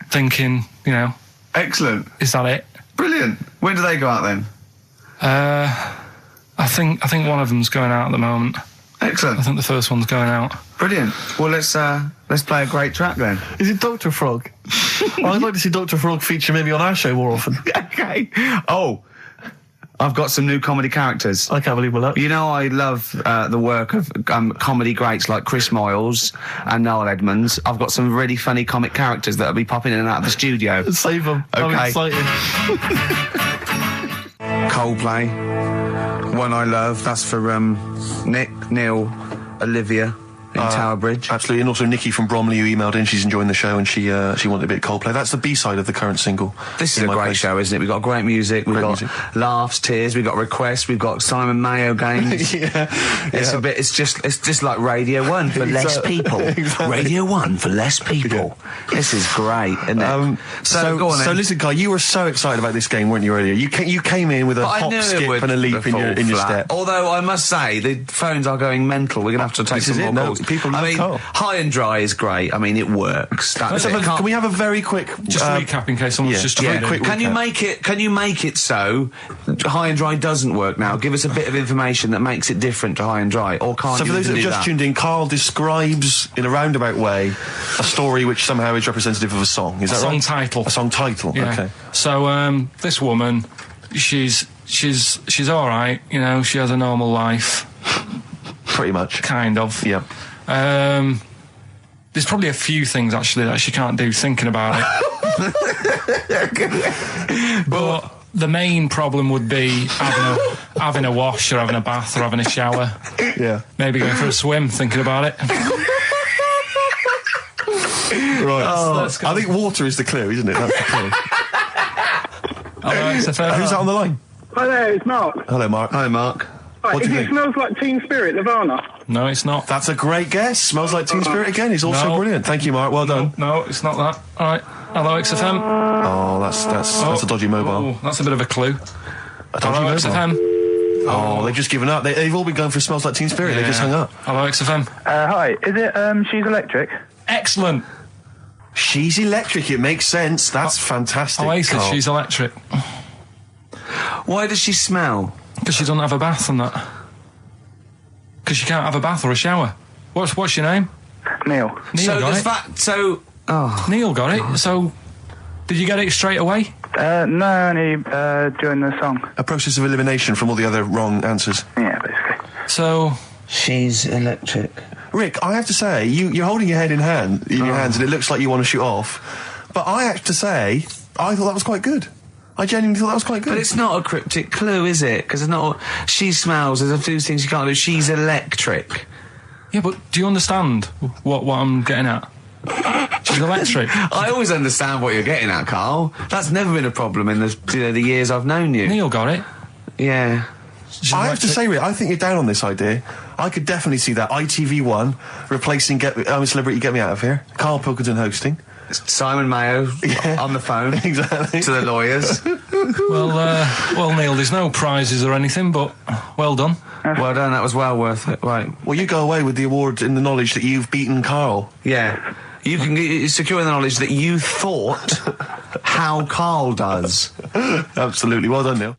thinking, you know... Excellent. Is that it? Brilliant. When do they go out then? I think one of them's going out at the moment. Excellent. I think the first one's going out. Brilliant. Well, let's play a great track then. Is it Dr. Frog? I'd like to see Dr. Frog feature maybe on our show more often. Okay. Oh, I've got some new comedy characters. I can't believe we're lucky. You know, I love the work of comedy greats like Chris Moyles and Noel Edmonds. I've got some really funny comic characters that'll be popping in and out of the studio. Save them. Okay. I'm excited. Coldplay, One I Love. That's for Nick, Neil, Olivia in Tower Bridge. Absolutely, and also Nikki from Bromley, who emailed in. She's enjoying the show, and she wanted a bit of Coldplay. That's the B-side of the current single. This is a great show, isn't it? We've got great music, we've got laughs, tears, we've got requests, we've got Simon Mayo games. It's just like Radio 1 for less people. Exactly. Radio 1 for less people. Yeah. This is great, isn't it? So go on then. So listen, Guy, you were so excited about this game, weren't you, earlier? You came in with a hop, skip and a leap in your step. Although I must say, the phones are going mental. We're going to have to take some more calls. People love Carl. High and Dry is great. I mean, it works. Can we have a very quick... Just recap in case someone's just... Very quick Can you make it so High and Dry doesn't work now? Give us a bit of information that makes it different to High and Dry, or can't you? So for those that have just tuned in, Carl describes, in a roundabout way, a story which somehow is representative of a song. Is that right? A song title. A song title, yeah. Okay. So, this woman, she's all right, you know, she has a normal life. Pretty much. Kind of. Yeah. There's probably a few things, actually, that she can't do thinking about it. But the main problem would be having a wash or having a bath or having a shower. Yeah. Maybe going for a swim, thinking about it. Right. I think water is the clue, isn't it? That's the clue. Who's that on the line? Hi there, it's Mark. Hello, Mark. Hi, Mark. Right, it smells like Teen Spirit, Nirvana. No, it's not. That's a great guess. Smells like Teen Spirit again. He's also brilliant. Thank you, Mark. Well done. No, it's not that. All right. Hello, XFM. Oh, that's a dodgy mobile. Oh, that's a bit of a clue. A dodgy Hello, mobile. XFM. Oh, they've just given up. They've all been going for Smells Like Teen Spirit. Yeah. They just hung up. Hello, XFM. Hi, is it She's Electric? Excellent. She's Electric. It makes sense. That's fantastic. Oasis, She's Electric. Why does she smell? Because she doesn't have a bath and that. Because she can't have a bath or a shower. What's your name? Neil. Neil got it. Neil got it. So, did you get it straight away? No, only during the song. A process of elimination from all the other wrong answers. Yeah, basically. So, She's Electric. Rick, I have to say, you're holding your head in your hands, and it looks like you want to shoot off. But I have to say, I thought that was quite good. I genuinely thought that was quite good. But it's not a cryptic clue, is it? Because it's not... She smells, there's a few things you can't do. She's electric. Yeah, but do you understand what I'm getting at? She's electric. I always understand what you're getting at, Carl. That's never been a problem in the years I've known you. Neil got it. Yeah. I have to say, Rick, I think you're down on this idea. I could definitely see that. ITV1 replacing I'm a Celebrity, Get Me Out of Here. Karl Pilkington hosting. Simon Mayo on the phone. Exactly. To the lawyers. Well, Neil, there's no prizes or anything, but well done. Well done, that was well worth it. Right. Well, you go away with the award in the knowledge that you've beaten Carl. Yeah. You can secure the knowledge that you thought how Carl does. Absolutely. Well done, Neil.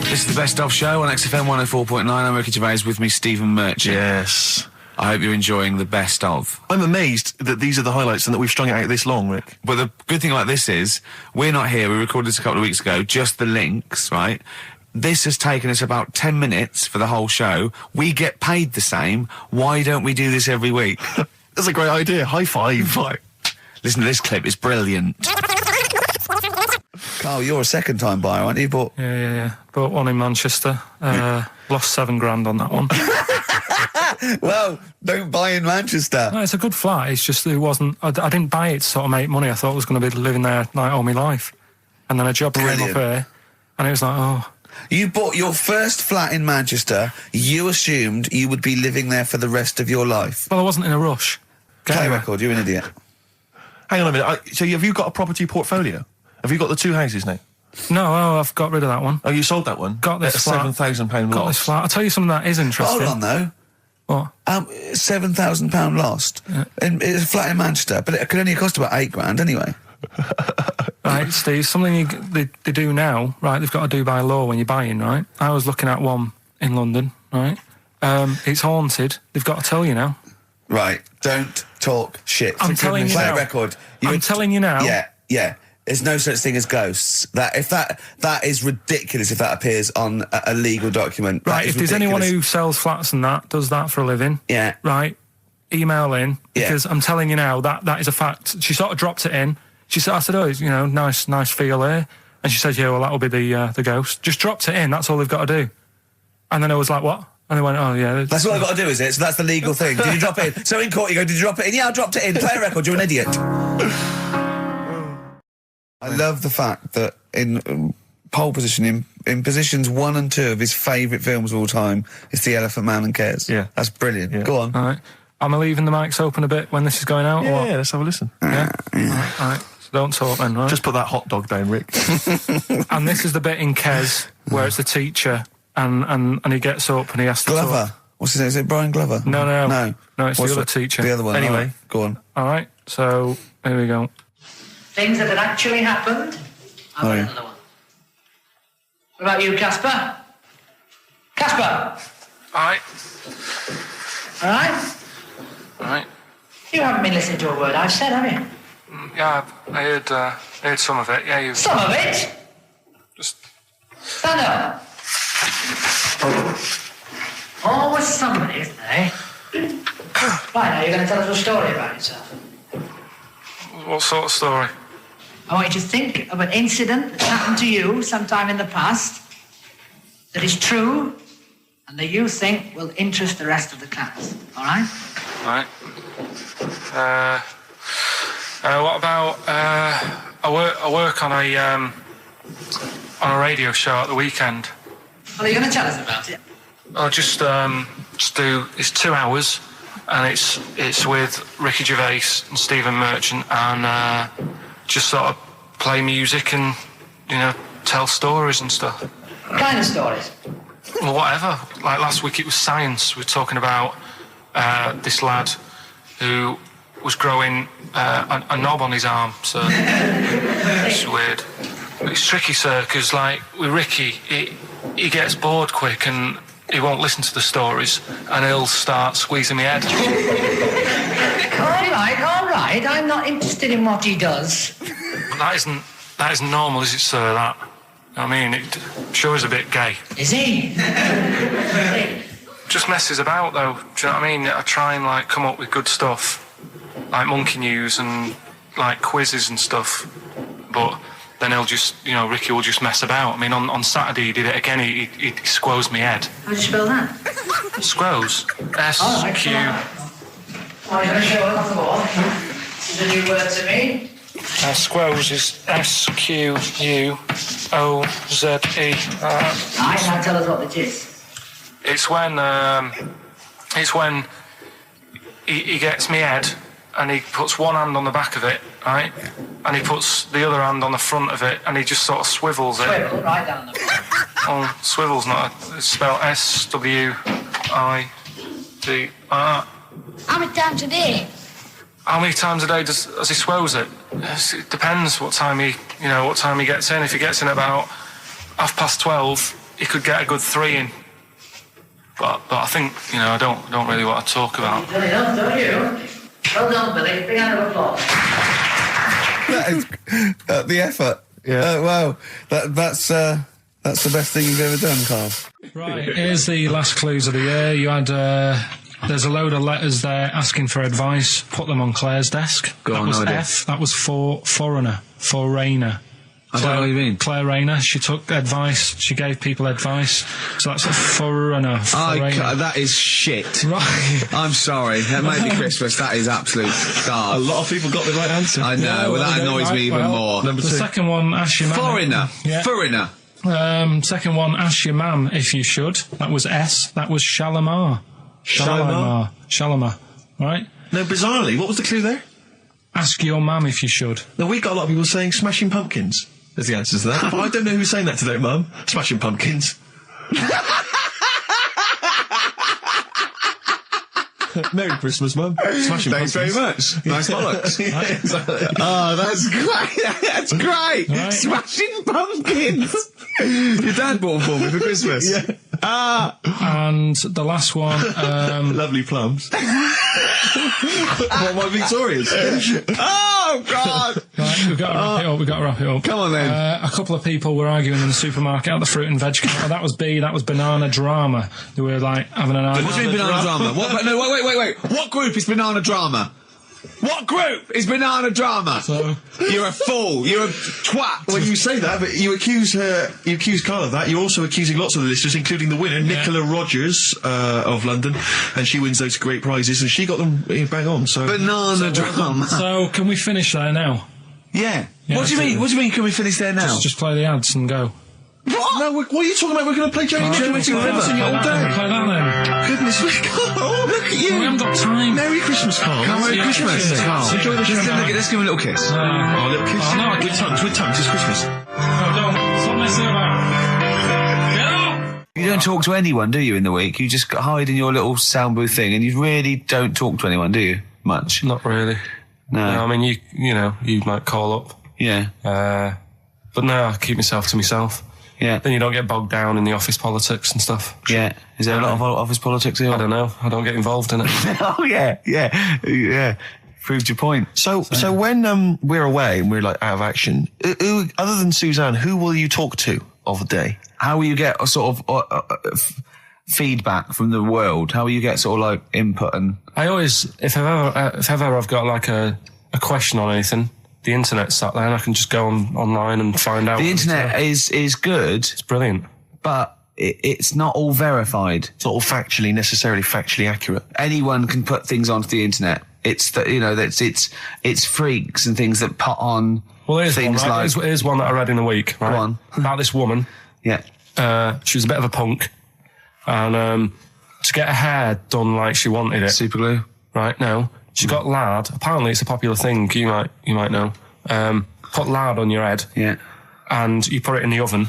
This is the Best Of Show on XFM 104.9. I'm Ricky Gervais, with me, Stephen Merchant. Yes. I hope you're enjoying the best of. I'm amazed that these are the highlights and that we've strung it out this long, Rick. But the good thing about this is, we're not here, we recorded this a couple of weeks ago, just the links, right? This has taken us about 10 minutes for the whole show. We get paid the same. Why don't we do this every week? That's a great idea. High five. Listen to this clip, it's brilliant. Carl, you're a second-time buyer, aren't you? Yeah. Bought one in Manchester. Lost $7,000 on that one. Well, don't buy in Manchester. No, it's a good flat. It's just it wasn't. I didn't buy it to sort of make money. I thought I was going to be living there like all my life, and then a job came up here, and it was like, oh. You bought your first flat in Manchester. You assumed you would be living there for the rest of your life. Well, I wasn't in a rush. Play a record. You're an idiot. Hang on a minute. So have you got a property portfolio? Have you got the 2 houses now? No, I've got rid of that one. Oh, you sold that one? Got this flat. £7,000 loss. Got this flat. I'll tell you something that is interesting. Hold on, though. What? £7,000 lost. Yeah. It's a flat in Manchester, but it could only cost about £8,000 anyway. Right, Steve, something they do now, right, they've got to do by law when you're buying, right? I was looking at one in London, right? It's haunted. They've got to tell you now. Right, don't talk shit. I'm telling you now. Play a record. I'm telling you now. Yeah. There's no such thing as ghosts. That is ridiculous if that appears on a legal document. Right, if there's anyone who sells flats and does that for a living, yeah, right, email in, because I'm telling you now that is a fact. She sort of dropped it in. She said, I said, oh, nice feel here. And she said, yeah, well, that'll be the ghost. Just dropped it in, that's all they've got to do. And then I was like, what? And they went, oh, yeah. That's what I've got to do, is it? So that's the legal thing. Did you drop it in? So in court you go, did you drop it in? Yeah, I dropped it in. Play a record, you're an idiot. I love the fact that in pole position, in positions 1 and 2 of his favourite films of all time, is The Elephant Man and Kes. Yeah. That's brilliant. Yeah. Go on. All right. Am I leaving the mics open a bit when this is going out? Yeah, let's have a listen. Yeah? All right. So don't talk then, right? Just put that hot dog down, Rick. And this is the bit in Kes where it's the teacher and he gets up and he has to Glover. talk. What's his name? Is it Brian Glover? No, it's the other teacher. The other one. Anyway. Right. Go on. All right, so here we go. Things that had actually happened. I've got another one. What about you, Casper? Casper! All right. All right? All right. You haven't been listening to a word I've said, have you? Yeah, I heard some of it. Yeah, you. Some of it? Just stand up. Always somebody, isn't there? Right, now you're going to tell us a story about yourself. what sort of story? I want you to think of an incident that's happened to you sometime in the past that is true and that you think will interest the rest of the class. All right? Right. What about I work on a radio show at the weekend. Well, are you going to tell us about it? I'll just do. It's 2 hours, and it's with Ricky Gervais and Stephen Merchant, and just sort of play music and tell stories and stuff. What kind of stories? Well, whatever. Like last week, it was science. We were talking about this lad who was growing a knob on his arm. So it's weird. It's tricky, sir, because like with Ricky, he gets bored quick and he won't listen to the stories, and he'll start squeezing my head. All right. I'm not interested in what he does. That isn't normal, is it, sir? That. I mean, it sure is a bit gay. Is he? Just messes about, though. Do you know what I mean? I try and come up with good stuff, like monkey news and quizzes and stuff, but then he'll just, Ricky will just mess about. I mean, on Saturday he did it again. He squoze me head. How do you spell that? Squoze. S-Q... Oh, you're going to show us off the wall. This is a new word to me. Squoze is S-Q-U-O-Z-E. Now tell us what it is. It's when he gets me head and he puts one hand on the back of it, right? And he puts the other hand on the front of it and he just sort of swivels it. Swivel, right down the back. Oh, swivel's not it's spelled S-W-I-V-R. How many times a day? How many times a day does he swells it? It depends what time he gets in. If he gets in about 12:30, he could get a good 3 in. But I think, I don't really want to talk about. Don't you? Well done, Billy. Big hand of applause. That is the effort. Yeah. Wow. That's the best thing you've ever done, Carl. Right, here's the last clues of the year. You had, there's a load of letters there asking for advice. Put them on Claire's desk. That was F. That was for foreigner. I don't know what you mean. Claire Rayner, she took advice, she gave people advice, so that's a foreigner. That is shit. Right. I'm sorry, that may be Christmas, that is absolute garbage. A lot of people got the right answer. I know, that annoys me even more. Number 2. The second one, ask your mum. Foreigner. Second one, ask your mum if you should. That was S. That was Shalimar. Shalimar. Right? No, bizarrely, what was the clue there? Ask your mum if you should. No, we got a lot of people saying Smashing Pumpkins as the answer to that. But I don't know who's saying that today, Mum. Smashing Pumpkins. Merry Christmas, Mum. Smashing Thanks Pumpkins. very much. Nice bollocks. Oh, that's great. That's great. Right. Smashing Pumpkins. Your dad bought them for me for Christmas. Yeah. And the last one. Lovely plums. What, my Victorians? Oh, God. Right, we've got to wrap it up. Come on, then. A couple of people were arguing in the supermarket at the fruit and veg counter. That was B. That was Banana Drama. They were, having an argument. What do you mean Banana Drama? Wait. What group is Banana Drama? What group is Banana Drama? So, you're a fool. You're a twat. Well, you say that, but you accuse Carl of that. You're also accusing lots of the listeners, including the winner, Nicola Rogers of London, and she wins those great prizes, and she got them bang on. So Banana Drama. So can we finish there now? Yeah. What do you mean? What do you mean? Can we finish there now? Just play the ads and go. What? No, what are you talking about? We're going to play Joey River all day. Play that then. Goodness me, Carl, look at you. We haven't got time. Merry Christmas, Carl. Merry Christmas, Carl. Enjoy the show. Let's give him a little kiss. A little kiss. Oh, no, with tongues, it's Christmas. No, don't. Stop messing about. Get up! You don't talk to anyone, do you, in the week? You just hide in your little sound booth thing, and you really don't talk to anyone, do you? Much? Not really. No. I mean, you might call up. Yeah. But no, I keep myself to myself. Yeah. Then you don't get bogged down in the office politics and stuff. Yeah. Is there a lot of office politics here? I don't know. I don't get involved in it. Oh, yeah. Proved your point. So when we're away and we're out of action, who, other than Suzanne, who will you talk to of the day? How will you get a sort of feedback from the world? How will you get sort of input and? I always, if ever I've got a question on anything. The internet's sat there and I can just go online and find out. The internet is good. It's brilliant. But it's not all verified. It's not all necessarily factually accurate. Anyone can put things onto the internet. It's it's freaks and things that put on things one, right? Here's one that I read in a week, right? Go on. About this woman. Yeah. She was a bit of a punk. And to get her hair done like she wanted it. Super glue? Right, no. She got lard. Apparently, it's a popular thing. You might know. Put lard on your head. Yeah. And you put it in the oven.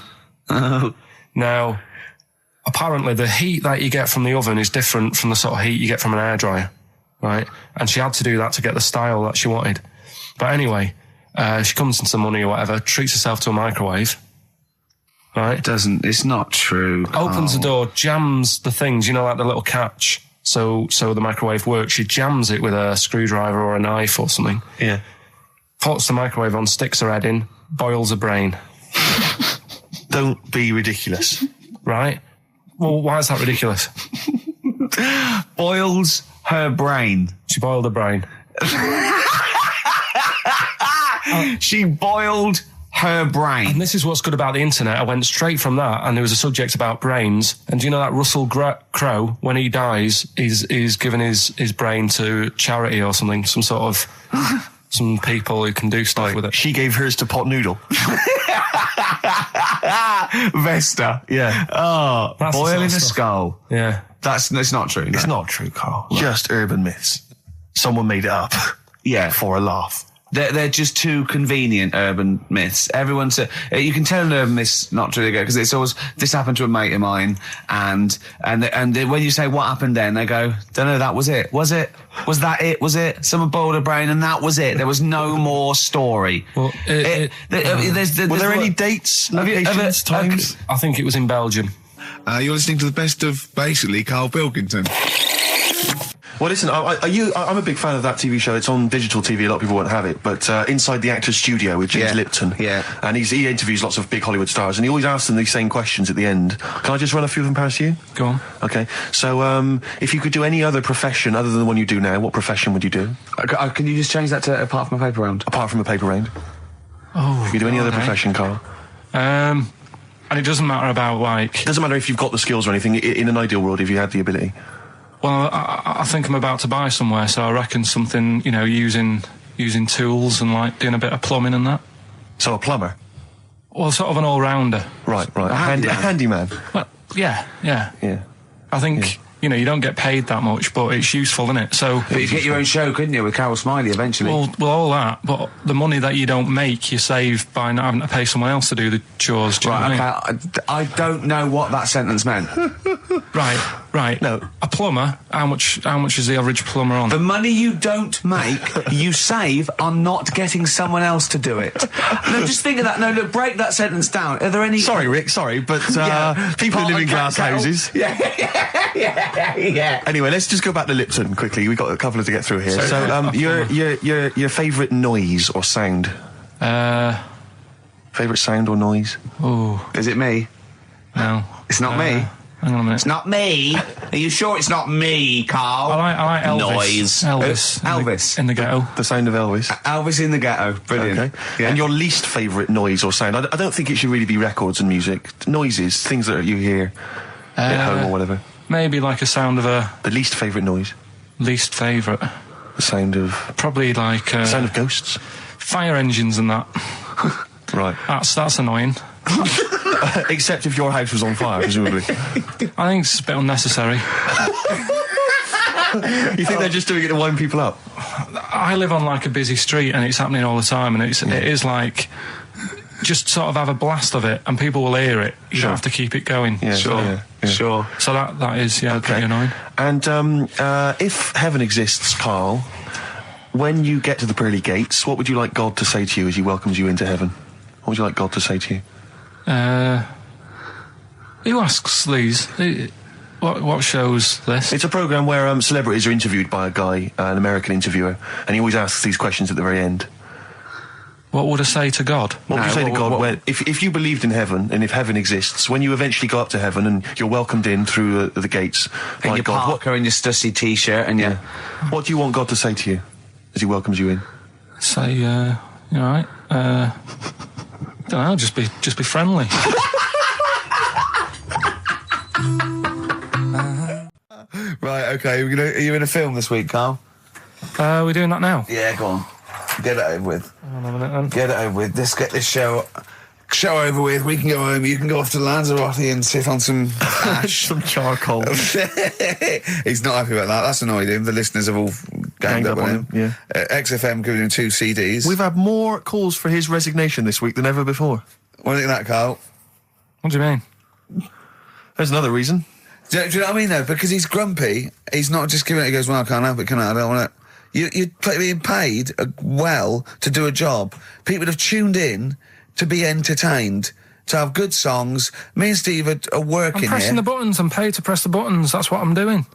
Oh. Now, apparently, the heat that you get from the oven is different from the sort of heat you get from an hairdryer, right? And she had to do that to get the style that she wanted. But anyway, she comes into some money or whatever, treats herself to a microwave. Right? It's not true. Opens the door, jams the things, the little catch. So the microwave works. She jams it with a screwdriver or a knife or something. Yeah. Puts the microwave on, sticks her head in, boils her brain. Don't be ridiculous. Right? Well, why is that ridiculous? Boils her brain. She boiled her brain. She boiled her brain. And this is what's good about the internet. I went straight from that, and there was a subject about brains. And do you know that Russell Crowe, when he dies, he's given his brain to charity or something, some sort of some people who can do stuff with it. She gave hers to Pot Noodle. Vesta. Yeah. Oh, That's boiling a skull. Yeah. It's not true. It's not true, Carl. Just urban myths. Someone made it up. Yeah. For a laugh. They're just too convenient urban myths. Everyone says you can tell an urban myth's not true because it's always this happened to a mate of mine, and when you say what happened then, they go, don't know, that was it. Was it? Was that it? Was it? Someone boiled a brain and that was it. There was no more story. Well, were there any dates, locations, times? I think it was in Belgium. You're listening to the best of, basically, Karl Pilkington. Well, listen, I'm a big fan of that TV show. It's on digital TV. A lot of people won't have it, but Inside the Actor's Studio with James Lipton. Yeah. And he interviews lots of big Hollywood stars, and he always asks them these same questions at the end. Can I just run a few of them past you? Go on. Okay. So, if you could do any other profession other than the one you do now, what profession would you do? Can you just change that to apart from a paper round? Apart from a paper round. Oh. If you could do any other profession, Carl. And it doesn't matter about, like... It doesn't matter if you've got the skills or anything. In an ideal world, if you had the ability. Well, I think I'm about to buy somewhere, so I reckon something, you know, using tools and, like, doing a bit of plumbing and that. So a plumber? Well, sort of an all-rounder. Right. A handyman. Well, yeah. I think, you know, you don't get paid that much, but it's useful, isn't it? So... But you could get your own show, couldn't you, with Carol Smiley eventually? Well, all that, but the money that you don't make, you save by not having to pay someone else to do the chores. Do you know what I mean? I don't know what that sentence meant. Right. No. A plumber, how much is the average plumber on? The money you don't make, you save on not getting someone else to do it. No, just think of that. No, look, break that sentence down. Are there any... Sorry, Rick, but people who live in glass houses... Yeah. Anyway, let's just go back to Lipton quickly. We've got a couple to get through here. So, your favourite noise or sound? Favourite sound or noise? Oh. Is it me? No. It's not me. Hang on a minute. It's not me. Are you sure it's not me, Carl? I like Noise. Elvis. Elvis. In the ghetto. The sound of Elvis. Elvis in the ghetto. Brilliant. Okay. Yeah. And your least favourite noise or sound? I don't think it should really be records and music. Noises, things that you hear at home or whatever. Maybe like a sound of a... The least favourite noise? Least favourite? The sound of... Probably like... the sound of ghosts? Fire engines and that. Right. That's annoying. Except if your house was on fire, presumably. I think it's a bit unnecessary. You think they're just doing it to wind people up? I live on like a busy street and it's happening all the time, and it is like... Just sort of have a blast of it and people will hear it. You don't have to keep it going. Yeah, sure. So that is, pretty annoying. And if heaven exists, Carl, when you get to the pearly gates, what would you like God to say to you as he welcomes you into heaven? What would you like God to say to you? Who asks these? What show's this? It's a programme where celebrities are interviewed by a guy, an American interviewer, and he always asks these questions at the very end. What would I say to God? What would you say to God if you believed in heaven, and if heaven exists, when you eventually go up to heaven and you're welcomed in through the gates by God, Parker and your stussy t-shirt and your... What do you want God to say to you as he welcomes you in? Say, you all right? Don't know, just be friendly. Right, okay, are you in a film this week, Carl? We're doing that now? Yeah, go on. Get it over with. Hang on a minute, then. Get it over with. Let's get this show over with. We can go home. You can go off to Lanzarote and sit on some ash. Some charcoal. He's not happy about that. That's annoyed him. The listeners have all ganged up on him. Yeah. XFM giving him 2 CDs. We've had more calls for his resignation this week than ever before. What do you think of that, Carl? What do you mean? There's another reason. Do you know what I mean, though? Because he's grumpy. He's not just giving it. He goes, well, I can't help it, can I? I don't want it. You're being paid well to do a job. People have tuned in to be entertained, to have good songs. Me and Steve are working here. I'm pressing the buttons. I'm paid to press the buttons. That's what I'm doing.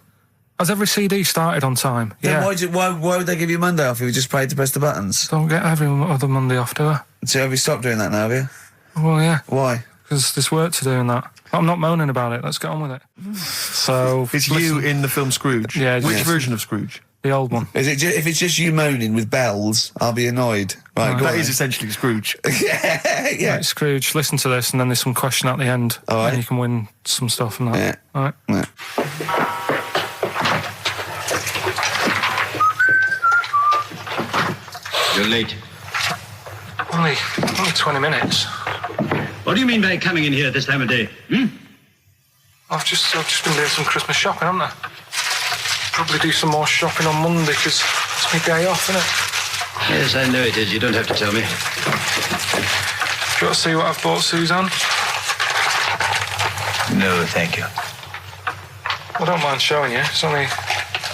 Has every CD started on time? Then why would they give you Monday off if you just paid to press the buttons? Don't get every other Monday off, do I? So have you stopped doing that now, have you? Well, yeah. Why? Because there's work to do in that. I'm not moaning about it. Let's get on with it. So it's you in the film Scrooge. Yeah. Which version of Scrooge? The old one. Is it? If it's just you moaning with bells, I'll be annoyed. Right, that is essentially Scrooge. yeah. Right, Scrooge, listen to this, and then there's some question at the end. All right. And you can win some stuff from that. Yeah. All right. Yeah. You're late. Only 20 minutes. What do you mean by coming in here this time of day? I've just been doing some Christmas shopping, haven't I? Probably do some more shopping on Monday because it's my day off, isn't it? Yes, I know it is. You don't have to tell me. Do you want to see what I've bought Suzanne? No, thank you. I don't mind showing you. It's only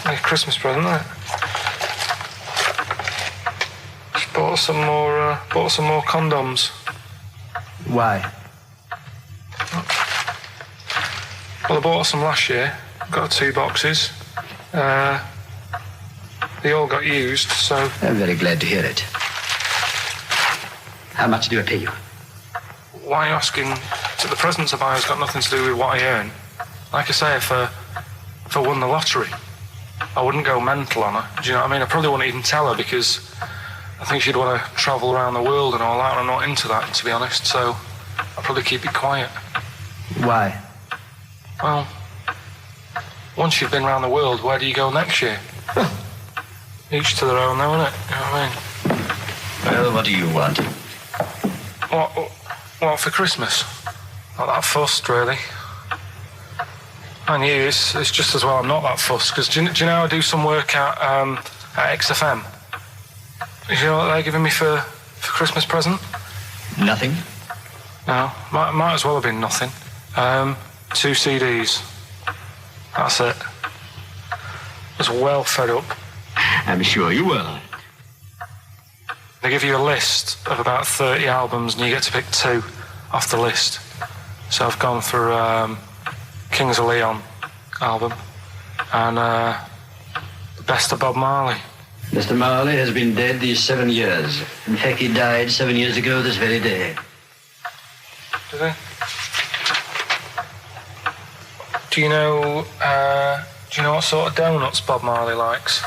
a Christmas present, isn't it? Just bought some more condoms. Why? Well, I bought some last year. Got 2 boxes. They all got used, so... I'm very glad to hear it. How much do I pay you? Why are you asking? The presents I buy has got nothing to do with what I earn. Like I say, if I won the lottery, I wouldn't go mental on her. Do you know what I mean? I probably wouldn't even tell her because I think she'd want to travel around the world and all that, and I'm not into that, to be honest, so I'll probably keep it quiet. Why? Well, once you've been around the world, where do you go next year? Each to their own, though, innit? You know what I mean? Well, what do you want? What for Christmas? Not that fussed, really. And you, it's just as well I'm not that fussed, because do you know I do some work at XFM? Do you know what they're giving me for Christmas present? Nothing? No, might as well have been nothing. 2 CDs. That's it. I was well fed up. I'm sure you will. They give you a list of about 30 albums and you get to pick 2 off the list. So I've gone for Kings of Leon album and the best of Bob Marley. Mr. Marley has been dead these 7 years. In fact, he died 7 years ago this very day. Did he? Do you know what sort of donuts Bob Marley likes?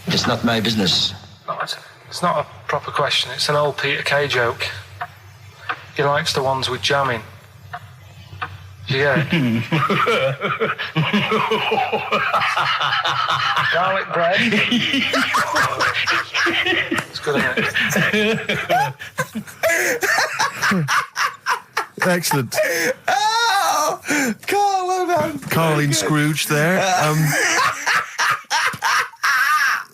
It's not my business. No, it's not a proper question. It's an old Peter Kay joke. He likes the ones with jam in. Do you get it? Garlic bread. It's good, isn't it? Excellent. Oh! Carl, well done. Carling Scrooge there.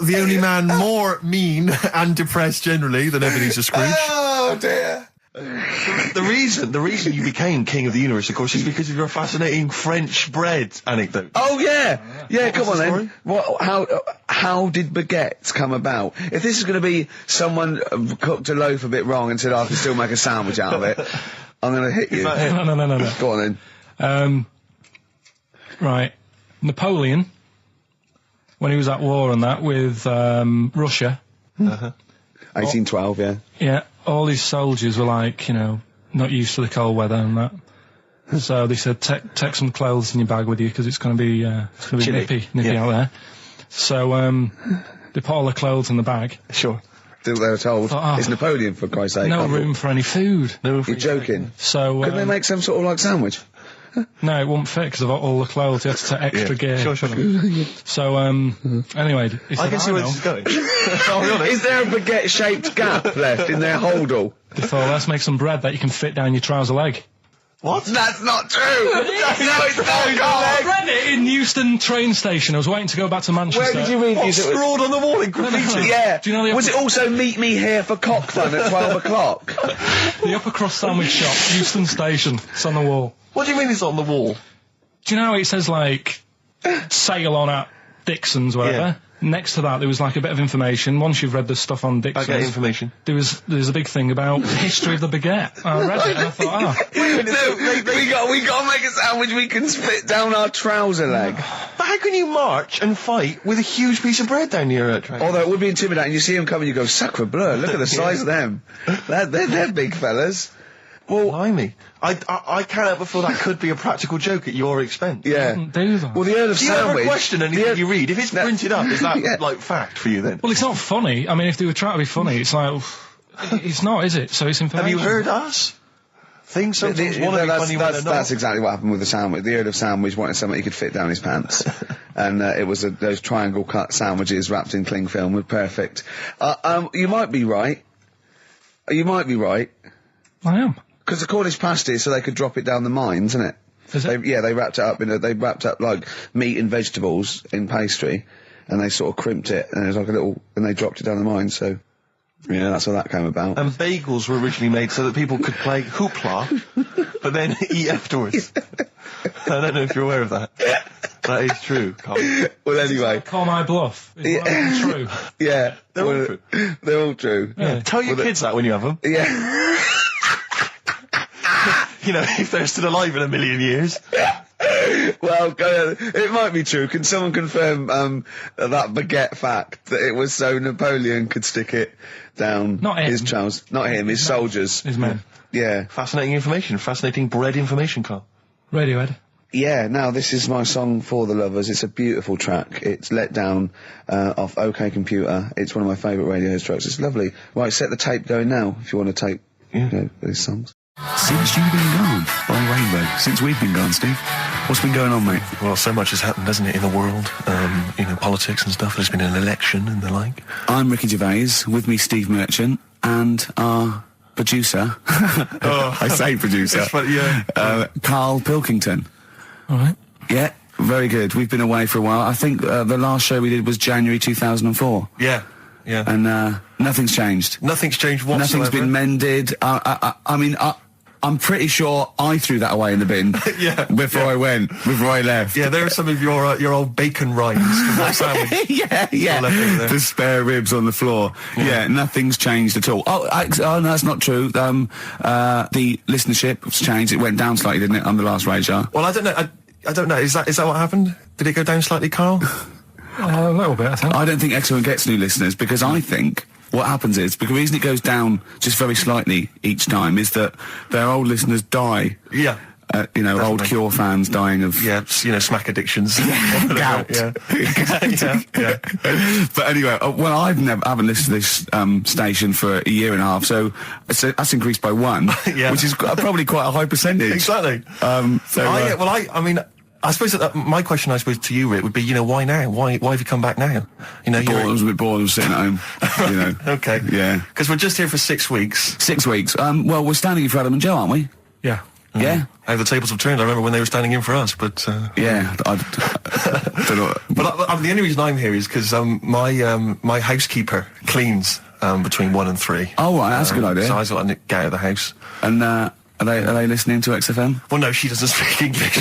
The only man more mean and depressed generally than Ebenezer Scrooge. Oh, dear. The reason you became King of the Universe, of course, is because of your fascinating French bread anecdote. Oh, yeah. Yeah, come on the then. How did baguettes come about? If this is going to be someone cooked a loaf a bit wrong and said, I can still make a sandwich out of it, I'm going to hit you. No. Go on then. Right. Napoleon, when he was at war and that with Russia. 1812, yeah. Yeah, all his soldiers were like, not used to the cold weather and that. So they said, take some clothes in your bag with you because it's going to be nippy out there. So they put all the clothes in the bag. Sure. They were told, it's Napoleon, for Christ's sake. No room for any food. You're joking. So couldn't they make some sort of like sandwich? No, it wouldn't fit because of all the clothes. You had to take extra gear. Sure. So, anyway, he said, I can see where this is going. Is there a baguette-shaped gap left in their holdall? They thought, let's make some bread that you can fit down your trouser leg. What? That's not true! No, it's not, I read it in Euston train station. I was waiting to go back to Manchester. Where did you read it? Scrawled on the wall in graffiti? Yeah. Do you know was it also meet me here for cock fun at 12 o'clock? The upper crust sandwich shop, Euston station. It's on the wall. What do you mean it's on the wall? Do you know it says, like, sail on at Dixon's, whatever? Yeah. Next to that, there was, like, a bit of information. Once you've read the stuff on Dixon's... I get information. There's a big thing about the history of the baguette. I read it and I thought, we got to make a sandwich we can split down our trouser leg. But how can you march and fight with a huge piece of bread down your train? Although it would be intimidating. You see them coming, you go, sacre bleu, look at the size of them. They're big fellas. Well, blimey. I can't help but feel that could be a practical joke at your expense. Yeah. Do that. Well, the Earl of Sandwich... Do you ever question anything you read? If it's printed up, is that, like, fact for you then? Well, it's not funny. I mean, if they were trying to be funny, it's like... it's not, is it? So it's information. Have you heard us? Things sometimes want to be funny when they're not. That's exactly what happened with the sandwich. The Earl of Sandwich wanted something he could fit down his pants. And it was those triangle cut sandwiches wrapped in cling film were perfect. You might be right. You might be right. I am. Because the Cornish pasty, so they could drop it down the mines, isn't it? Is it? They wrapped it up they wrapped up like meat and vegetables in pastry, and they sort of crimped it, and it was like and they dropped it down the mine. So, yeah, that's how that came about. And bagels were originally made so that people could play hoopla, but then eat afterwards. I don't know if you're aware of that. That is true, Carl. Well, anyway. Call my bluff. Is that true? Yeah. They're all true. They're all true. Yeah. Tell your kids that when you have them. Yeah. If they're still alive in a million years. Well, it might be true. Can someone confirm that baguette fact that it was so Napoleon could stick it down his trousers? Not him, his soldiers. His men. Yeah. Fascinating information. Fascinating bread information, Carl. Radiohead. Yeah, now this is my song for the lovers. It's a beautiful track. It's Let Down off OK Computer. It's one of my favourite Radiohead tracks. It's lovely. Right, set the tape going now if you want to tape these songs. Since you've been gone by Rainbow. Since we've been gone, Steve. What's been going on, mate? Well, so much has happened, hasn't it, in the world? Politics and stuff. There's been an election and the like. I'm Ricky Gervais. With me, Steve Merchant, and our producer. I say producer. Karl Pilkington. All right. Yeah, very good. We've been away for a while. I think the last show we did was January 2004. Yeah. Yeah. And nothing's changed. Nothing's changed whatsoever. Nothing's been mended. I'm pretty sure I threw that away in the bin before I left. Yeah, there are some of your old bacon rinds from that sandwich. yeah. The spare ribs on the floor. Yeah, nothing's changed at all. Oh, no, that's not true. The listenership has changed. It went down slightly, didn't it, on the last radio? Well, I don't know. I don't know. Is that what happened? Did it go down slightly, Carl? A little bit, I think. I don't think XFM gets new listeners because I think what happens is, because the reason it goes down just very slightly each time is that their old listeners die. Yeah. Definitely. Old Cure fans dying of... Yeah, smack addictions. Gout. Yeah. But anyway, I haven't listened to this station for a year and a half, so that's increased by 1, which is probably quite a high percentage. Exactly. I suppose that my question, to you, Rick, would be, why now? Why have you come back now? I was a bit bored of sitting at home, Okay. Yeah. Because we're just here for 6 weeks. 6 weeks. Well, we're standing in for Adam and Joe, aren't we? Yeah. Yeah. How the tables have turned. I remember when they were standing in for us, but... Yeah. I don't know. But the only reason I'm here is because my housekeeper cleans between 1 and 3. Oh, right, that's a good idea. So I got to get out of the house. And, Are they listening to XFM? Well, no, she doesn't speak English.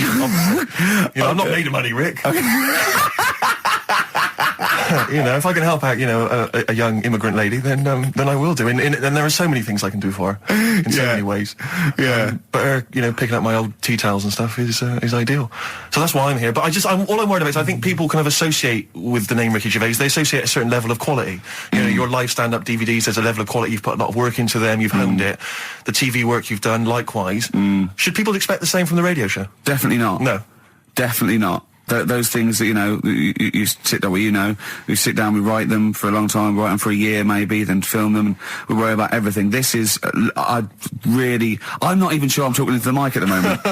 I'm not made of money, Rick. Okay. If I can help out, a young immigrant lady, then I will do. And there are so many things I can do for her in so many ways. Yeah. But her, picking up my old tea towels and stuff is ideal. So that's why I'm here. But all I'm worried about is I think people kind of associate with the name Ricky Gervais. They associate a certain level of quality. Your live stand-up DVDs, there's a level of quality. You've put a lot of work into them. You've honed it. The TV work you've done, likewise. Should people expect the same from the radio show? Definitely not. No. Definitely not. Those things that, you sit down, we sit down, we write them for a long time, write them for a year maybe, then film them, and we worry about everything. This is, I'm not even sure I'm talking into the mic at the moment.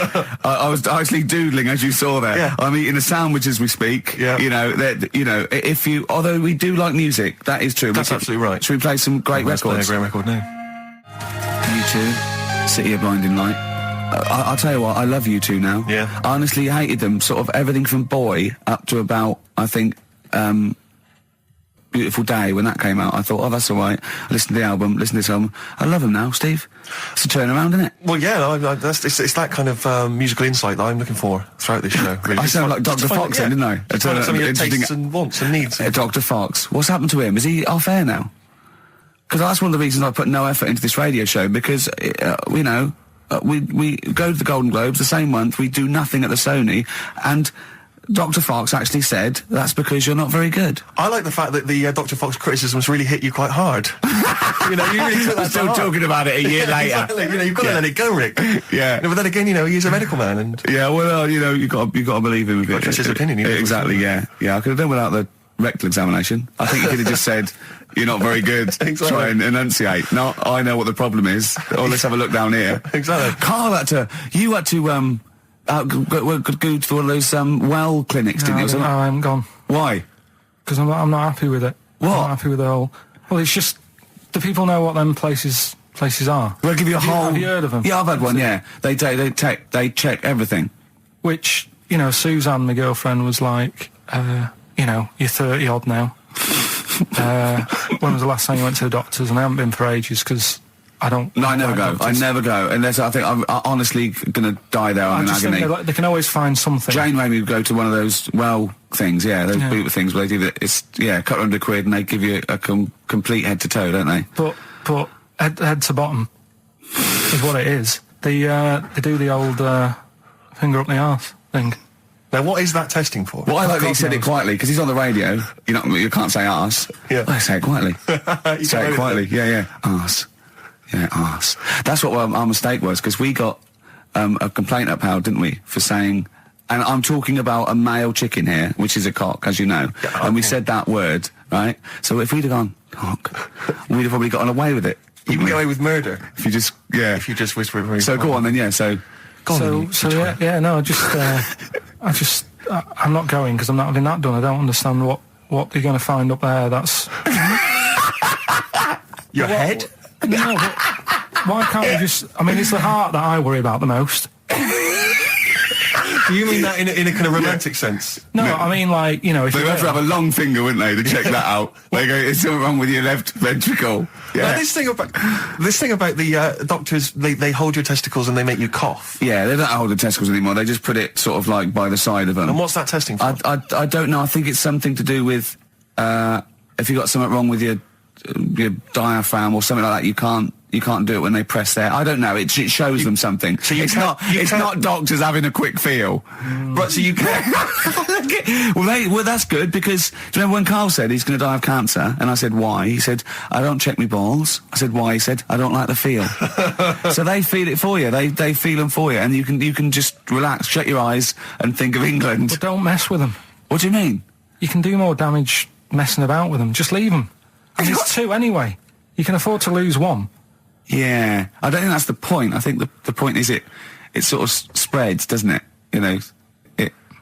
I was actually doodling, as you saw there. Yeah. I'm eating a sandwich as we speak. Yeah. Although we do like music, that is true. That's absolutely right. Should we play some great records? A great record now. U2, City of Blinding Light. I'll tell you what, I love U2 now. Yeah. I honestly hated them, sort of everything from Boy up to about, I think, Beautiful Day, when that came out. I thought, that's all right. I listened to the album, listened to this album. I love them now, Steve. It's a turnaround, isn't it? Well, yeah, it's that kind of musical insight that I'm looking for throughout this show. Really. I sound like Dr. Fox then, didn't I? Some of your tastes and wants and needs. Dr. Fox. What's happened to him? Is he off air now? Because that's one of the reasons I put no effort into this radio show, because, we go to the Golden Globes the same month, we do nothing at the Sony, and Dr. Fox actually said that's because you're not very good. I like the fact that the Dr. Fox criticisms really hit you quite hard. You really took that still talking about it a year later. Exactly. You've got to let it go, Rick. Yeah. But then again, he's a medical man, and you got to believe him a bit. Trust his opinion. Exactly. Yeah. I could have done without the rectal examination. I think he could have just said, you're not very good. Exactly. Try and enunciate. No, I know what the problem is. Or let's have a look down here. Exactly. Carl had to go to one of those well clinics, didn't you? No, I haven't gone. Why? Because I'm not happy with it. What? I'm not happy with the whole... Well, it's just... Do people know what them places are? We'll give you a whole... Have you heard of them? Yeah, I've had one, yeah. They check everything. Which, Suzanne, my girlfriend, was like, you're 30-odd now. When was the last time you went to the doctors? And I haven't been for ages because I don't... No, I never go. Doctors. I never go. Unless I think I'm honestly going to die there. I'm in agony. They can always find something. Jane made me go to one of those things, those boot things where they do that. It's, couple £100 and they give you a complete head to toe, don't they? But head to bottom is what it is. They do the old finger up the arse thing. Now, what is that testing for? Well, I like that he said it quietly, because he's on the radio. You can't say arse. Yeah. I say it quietly. Say it quietly. Yeah. Arse. Yeah, arse. That's what our mistake was, because we got a complaint upheld, didn't we, for saying... And I'm talking about a male chicken here, which is a cock, as you know. Yeah, and we said that word, right? So if we'd have gone, cock, we'd have probably gotten away with it. You can get away with murder. If you just whisper it very So go on then, yeah, so... I'm not going because I'm not having that done. I don't understand what they're going to find up there. That's your head. No, but why can't we just? I mean, it's the heart that I worry about the most. Do you mean that in a kind of romantic sense? No, I mean if they'd have to have a long finger, wouldn't they, to check that out? They go, "Is something wrong with your left ventricle?" Yeah. Now, this thing about the doctors, they hold your testicles and they make you cough. Yeah, they don't hold the testicles anymore. They just put it sort of like by the side of them. And what's that testing for? I don't know. I think it's something to do with if you got something wrong with your diaphragm or something like that. You can't do it when they press there. I don't know. It shows them something. So it's not doctors having a quick feel. Right, so you can't... well, that's good, because do you remember when Carl said he's going to die of cancer? And I said, why? He said, I don't check my balls. I said, why? He said, I don't like the feel. So they feel it for you. They feel them for you. And you can just relax, shut your eyes and think of England. But don't mess with them. What do you mean? You can do more damage messing about with them. Just leave them. And there's two anyway. You can afford to lose one. Yeah, I don't think that's the point. I think the point is it sort of spreads, doesn't it?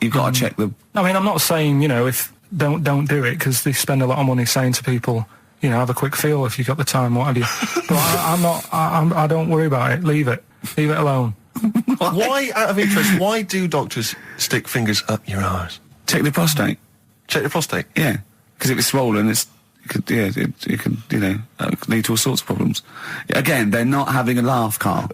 You've got to check the... I mean, I'm not saying, if don't do it, because they spend a lot of money saying to people, have a quick feel if you've got the time, what have you. But I don't worry about it. Leave it alone. Why, out of interest, why do doctors stick fingers up your arse? Check the prostate. Check the prostate? Yeah, because if it's swollen, it could lead to all sorts of problems. Again, they're not having a laugh, Carl.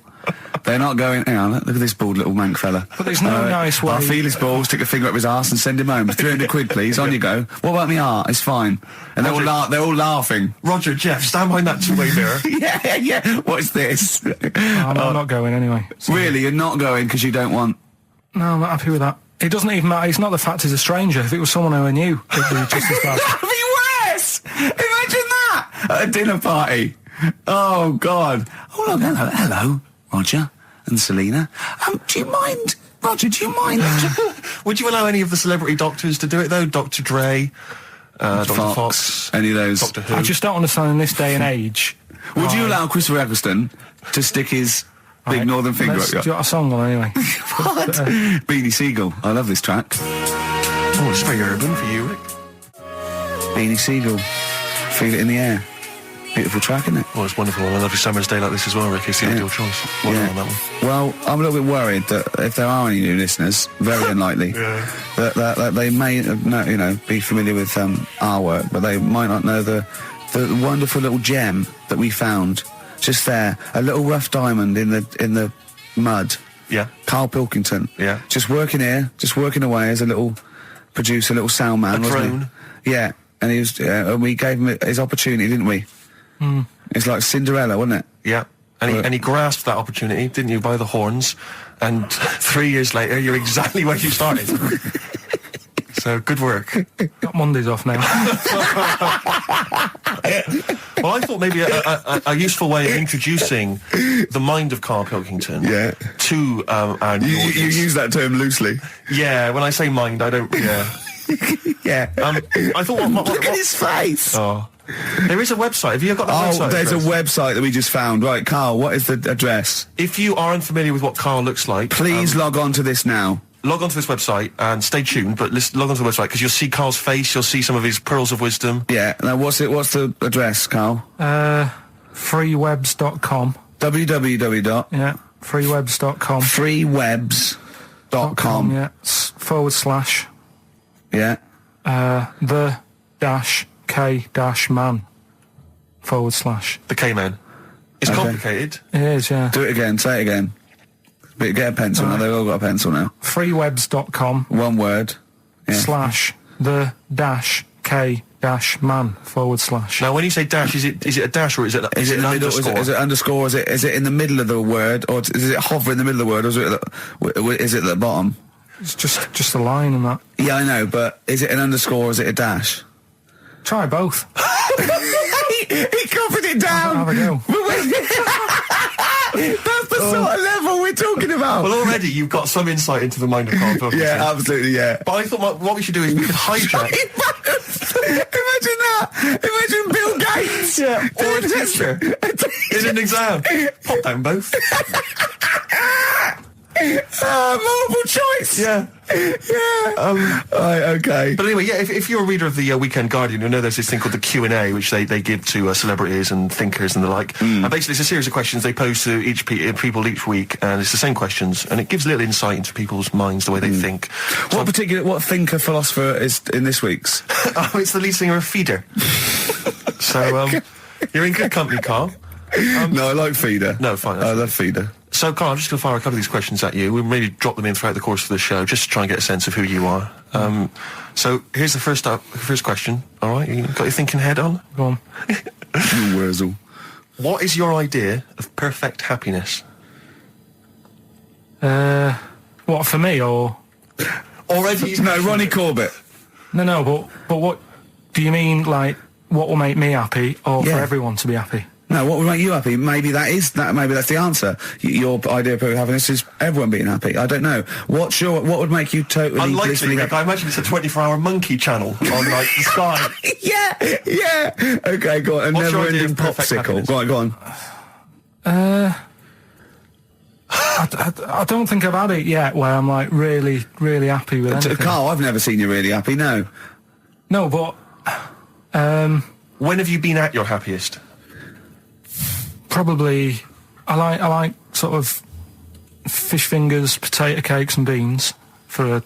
They're not going, hang on, look at this bald little mank fella. But there's no nice way. I'll feel his balls, stick a finger up his arse and send him home. 300 quid, please, on you go. What about me art? It's fine. And they're all laughing. Roger, Jeff, stand behind that two-way mirror. yeah. What's this? I'm not going anyway. So. Really? You're not going because you don't want... No, I'm not happy with that. It doesn't even matter. It's not the fact he's a stranger. If it was someone who I knew, it'd be just as bad. That'd be worse! Imagine that! At a dinner party. Oh, God. Oh, look, hello, Roger and Selena. Do you mind... Roger, do you mind... Would you allow any of the celebrity doctors to do it, though? Dr. Dre, Dr. Fox, any of those? Doctor Who? I just don't understand in this day and age... Would you allow Christopher Eccleston to stick his big northern finger up your... Do you got a song on anyway? What? Beanie Siegel. I love this track. Oh, it's very urban for you, Rick. Beanie Siegel. Feel it in the air. Beautiful track, isn't it? Well, it's wonderful on a lovely summer's day like this as well, Rick. It's the ideal choice. Well done on that one. Well, I'm a little bit worried that if there are any new listeners, very unlikely, that they may be familiar with our work, but they might not know the wonderful little gem that we found just there, a little rough diamond in the mud. Yeah. Karl Pilkington. Yeah. Just working here, just working away as a little producer, little sound man, wasn't he? Yeah. And he was, we gave him his opportunity, didn't we? Mm. It's like Cinderella, wasn't it? Yeah. And he grasped that opportunity, didn't you, by the horns? And 3 years later, you're exactly where you started. So, good work. Got Mondays off now. Well, I thought maybe a useful way of introducing the mind of Karl Pilkington to our new audience. You use that term loosely. Yeah, when I say mind, I don't... Yeah. Yeah. I thought... Look at his face! Oh. There is a website. Have you got the website? Oh, there's address? a website that we just found. Right, Karl, what is the address? If you are unfamiliar with what Karl looks like... Please log on to this now. Log on to this website and stay tuned, but log on to the website because you'll see Karl's face, you'll see some of his pearls of wisdom. Yeah. Now, what's the address, Karl? Freewebs.com. www. Yeah, freewebs.com. Freewebs.com. Yeah, /. Yeah. the-k-man /. The K-man. It's complicated. It is, yeah. Do it again. Say it again. But get a pencil now. They've all got a pencil now. Freewebs.com. One word. Yeah. /the-k-man /. Now, when you say dash, is it a dash or is it an underscore? Is it underscore? Is it in the middle of the word, or is it hover in the middle of the word, or is it at the bottom? It's just a line and that. Yeah, I know, but is it an underscore or is it a dash? Try both. He copied it down. Have a go. That's the sort of level we're talking about. Well, already you've got some insight into the mind of Karl Pilkington. Yeah, absolutely, yeah. But I thought what we should do is we could hijack. Imagine that. Imagine Bill Gates. Yeah, or a teacher in an exam. Pop down both. Multiple choice. Yeah. Yeah. Right, okay. But anyway, yeah, if you're a reader of the Weekend Guardian, you'll know there's this thing called the Q&A, which they give to celebrities and thinkers and the like. And basically it's a series of questions they pose to people each week, and it's the same questions, and it gives little insight into people's minds, the way they think. So What thinker philosopher is in this week's? It's the lead singer of Feeder. So, you're in good company, Karl. No, I like Feeder. No, fine. I love Feeder. So, Karl, I'm just going to fire a couple of these questions at you. We'll maybe drop them in throughout the course of the show, just to try and get a sense of who you are. So, here's the first question. All right, you got your thinking head on? Go on. Wurzel. What is your idea of perfect happiness? What, for me, or...? Already? No, Ronnie Corbett. No, but what... Do you mean, like, what will make me happy, or for everyone to be happy? No, what would make you happy? Maybe that's the answer. Your idea of perfect happiness is everyone being happy. I don't know. What would make you totally Unlikely, happy? I imagine it's a 24-hour monkey channel on, like, the Sky. Yeah. Okay, go on. A never-ending popsicle. Right, go on. I don't think I've had it yet where I'm, like, really, really happy with anything. Karl, I've never seen you really happy, no. No, but... When have you been at your happiest? Probably, I like sort of fish fingers, potato cakes and beans for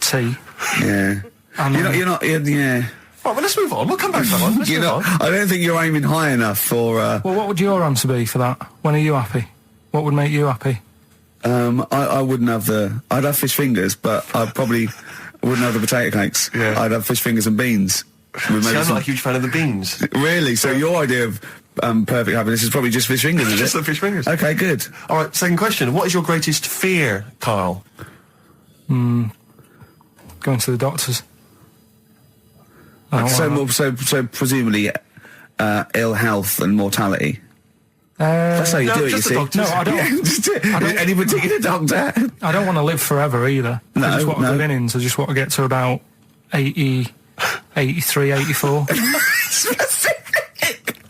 tea. Yeah. And you're not, yeah. Right, well, let's move on. We'll come back to that one. Let's move on. I don't think you're aiming high enough for... Well, what would your answer be for that? When are you happy? What would make you happy? I wouldn't have I'd have fish fingers, but I probably wouldn't have the potato cakes. Yeah. I'd have fish fingers and beans. See, I'm not a huge fan of the beans. Really? So your idea of perfect happiness is probably just fish fingers, is it? Just the fish fingers. Okay, good. All right, second question. What is your greatest fear, Karl? Going to the doctors. So presumably ill health and mortality. That's how you do it, you see. No, I don't. Any particular doctor? I don't want to live forever either. No, I just want to live innings. I just want to get to about 80, 83, 84. Specific!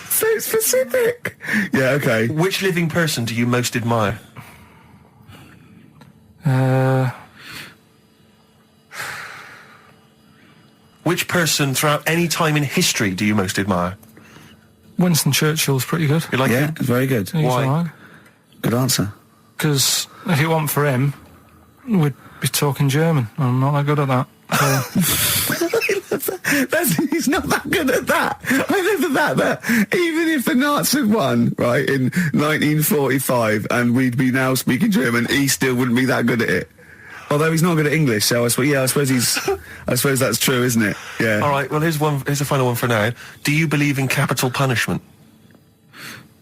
So specific! Yeah, okay. Which living person do you most admire? Which person throughout any time in history do you most admire? Winston Churchill's pretty good. You like him? It's very good. He's Why? alright. Good answer. Because if it wasn't for him, we'd be talking German. I'm not that good at that. He's not that good at that. I love that even if the Nazis won, right, in 1945, and we'd be now speaking German, he still wouldn't be that good at it. Although he's not good at English, so I suppose that's true, isn't it? Yeah. All right, well, here's the final one for now. Do you believe in capital punishment?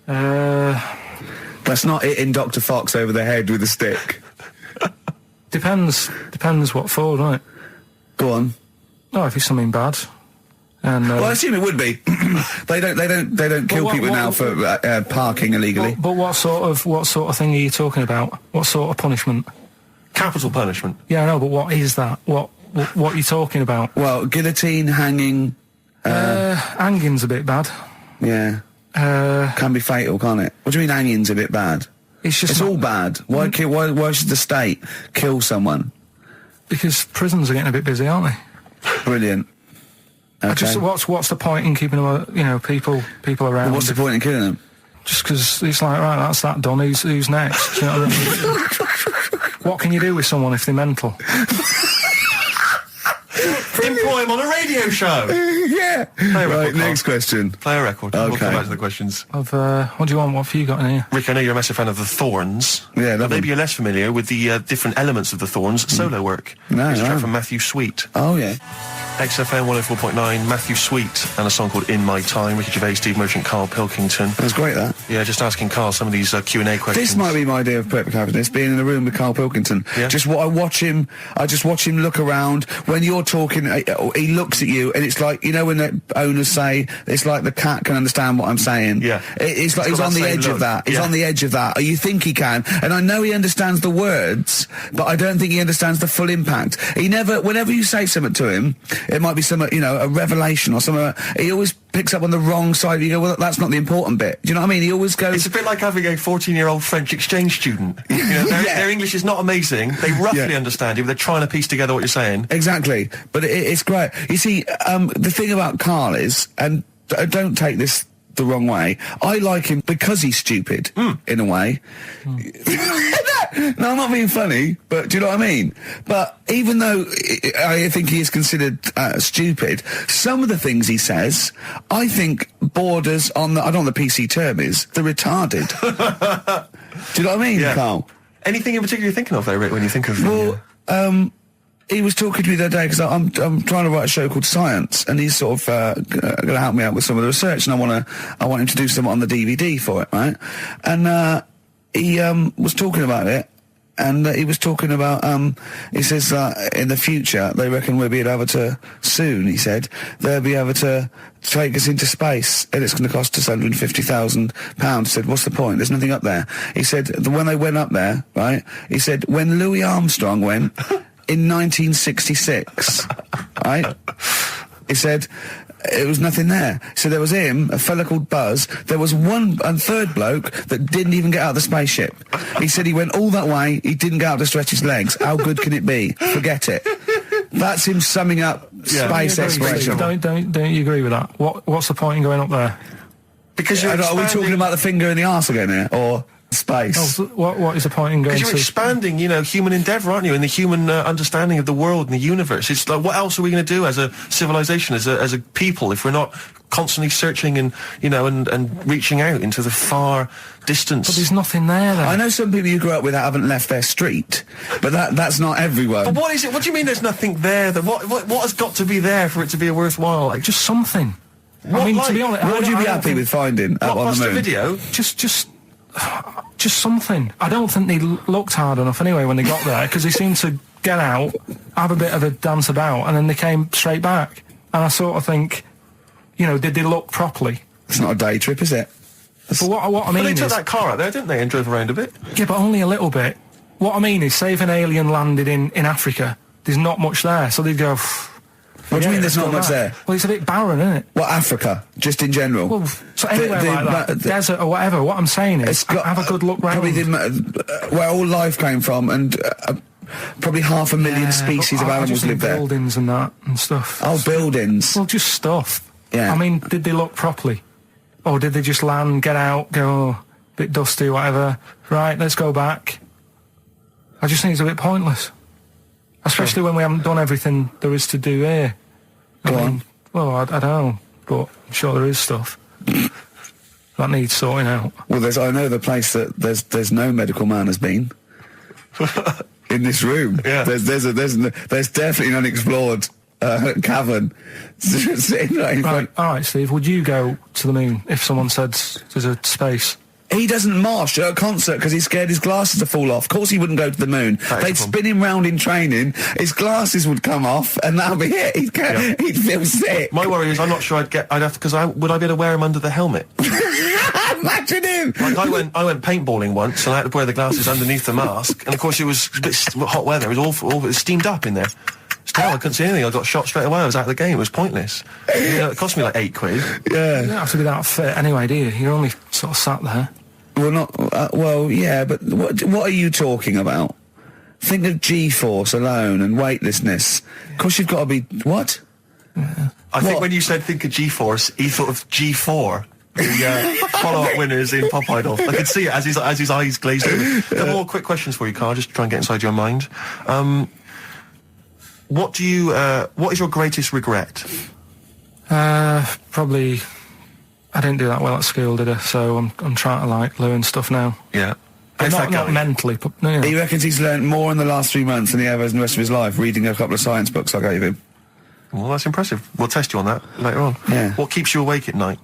That's not hitting Dr. Fox over the head with a stick. Depends what for, right? Go on. Oh, if it's something bad. And, well, I assume it would be. they don't kill people now for parking illegally. But what sort of thing are you talking about? What sort of punishment? Capital punishment. Yeah, I know, but what is that? What are you talking about? Well, guillotine, hanging. Hanging's a bit bad. Yeah. Can be fatal, can't it? What do you mean hanging's a bit bad? It's all bad. Why should the state kill someone? Because prisons are getting a bit busy, aren't they? Brilliant. Okay. What's the point in keeping them, people around? Well, what's the point in killing them? Just because it's like, right, that's that done. Who's next? You know what I mean? What can you do with someone if they're mental? Employ him on a radio show. Yeah. Right, next question. Play a record. Okay. We'll come back to the questions. What do you want? What have you got in here? Rick, I know you're a massive fan of the Thorns. Yeah, but maybe you're less familiar with the different elements of the Thorns' solo work. No, It's a track from Matthew Sweet. Oh, yeah. XFM 104.9, Matthew Sweet, and a song called In My Time, Ricky Gervais, Steve Merchant, Karl Pilkington. That's great, that. Yeah, just asking Karl some of these Q&A questions. This might be my idea of perfect happiness, being in a room with Karl Pilkington. Yeah. I just watch him look around. When you're talking, he looks at you, and it's like, you know when the owners say, it's like the cat can understand what I'm saying. Yeah. It's like he's on the edge of that. He's on the edge of that. Or you think he can. And I know he understands the words, but I don't think he understands the full impact. Whenever you say something to him, it might be something, you know, a revelation or something. He always picks up on the wrong side. You go, well, that's not the important bit. Do you know what I mean? He always goes... It's a bit like having a 14-year-old French exchange student. You know, their English is not amazing. They roughly understand you, but they're trying to piece together what you're saying. Exactly. But it's great. You see, the thing about Karl is, and don't take this the wrong way, I like him because he's stupid, in a way. No, I'm not being funny, but do you know what I mean? But even though I think he is considered stupid, some of the things he says, I think borders on the, I don't know what the PC term is, the retarded. Do you know what I mean, Karl? Anything in particular you're thinking of, though, Rick, when you think of... Well, he was talking to me the other day because I'm trying to write a show called Science, and he's sort of going to help me out with some of the research, and I want him to do something on the DVD for it, right? And he was talking about it, and he was talking about he says in the future they reckon we'll be able to soon. He said they'll be able to take us into space, and it's going to cost us £150,000. He said, what's the point? There's nothing up there. He said when they went up there, right? He said when Louis Armstrong went. In 1966, right? He said it was nothing there. So there was him, a fella called Buzz. There was one and third bloke that didn't even get out of the spaceship. He said he went all that way. He didn't get out to stretch his legs. How good can it be? Forget it. That's him summing up space exploration. Don't you agree with that? What's the point in going up there? Because you're are we talking about the finger in the arse again here, or space? Oh, what is the point in going to... Because you're expanding, you know, human endeavour, aren't you, and the human understanding of the world and the universe. It's like, what else are we going to do as a civilization, as a people, if we're not constantly searching and, you know, and reaching out into the far distance? But there's nothing there, then. I know some people you grew up with that haven't left their street, but that's not everyone. But what is it? What do you mean there's nothing there? What has got to be there for it to be a worthwhile? Like, just something. What, I mean, like, to be honest... What would you be happy with finding out on the moon? Video? Just something. I don't think they looked hard enough anyway when they got there, because they seemed to get out, have a bit of a dance about, and then they came straight back. And I sort of think, you know, did they look properly? It's not a day trip, is it? But what I mean is... But they took that car out there, didn't they, and drove around a bit? Yeah, but only a little bit. What I mean is, say if an alien landed in Africa, there's not much there, so they'd go... What do you mean there's not much there? Well, it's a bit barren, isn't it? Well, Africa, just in general. Well, so anywhere like that, desert or whatever, what I'm saying is, have a good look round. Probably where all life came from, and probably 500,000 species of animals live there. Buildings and that, and stuff. Oh, buildings. Well, just stuff. Yeah. I mean, did they look properly? Or did they just land, get out, go, oh, bit dusty, whatever, right, let's go back? I just think it's a bit pointless. Especially when we haven't done everything there is to do here. Go on. Well, I don't know, but I'm sure there is stuff that needs sorting out. Well, I know the place that there's no medical man has been in this room. Yeah. There's definitely an unexplored cavern sitting right in front. All right, Steve. Would you go to the moon if someone said there's a space? He doesn't march at a concert because he's scared his glasses to fall off. Of course he wouldn't go to the moon. They'd spin him round in training, his glasses would come off, and that'll be it. He'd feel sick. My worry is I'm not sure would I be able to wear him under the helmet? Imagine him! Like I went paintballing once, and I had to wear the glasses underneath the mask, and of course it was a bit hot weather, it was awful, it was steamed up in there. It's terrible, I couldn't see anything, I got shot straight away, I was out of the game, it was pointless. You know, it cost me like £8. Yeah. You don't have to be that fit anyway, do you? You're only sort of sat there. Well, not... well, yeah, but what are you talking about? Think of G-force alone and weightlessness. Of course you've got to be... What? Yeah. I think when you said think of G-force, he thought of G4. The follow-up winners in Pop Idol. I could see it as his eyes glazed over. A couple more quick questions for you, Karl, just to try and get inside your mind. What is your greatest regret? Probably... I didn't do that well at school, did I? So I'm trying to, like, learn stuff now. Yeah. But not mentally, but... No, He reckons he's learned more in the last 3 months than he ever has in the rest of his life, reading a couple of science books I gave him. Well, that's impressive. We'll test you on that later on. Yeah. What keeps you awake at night?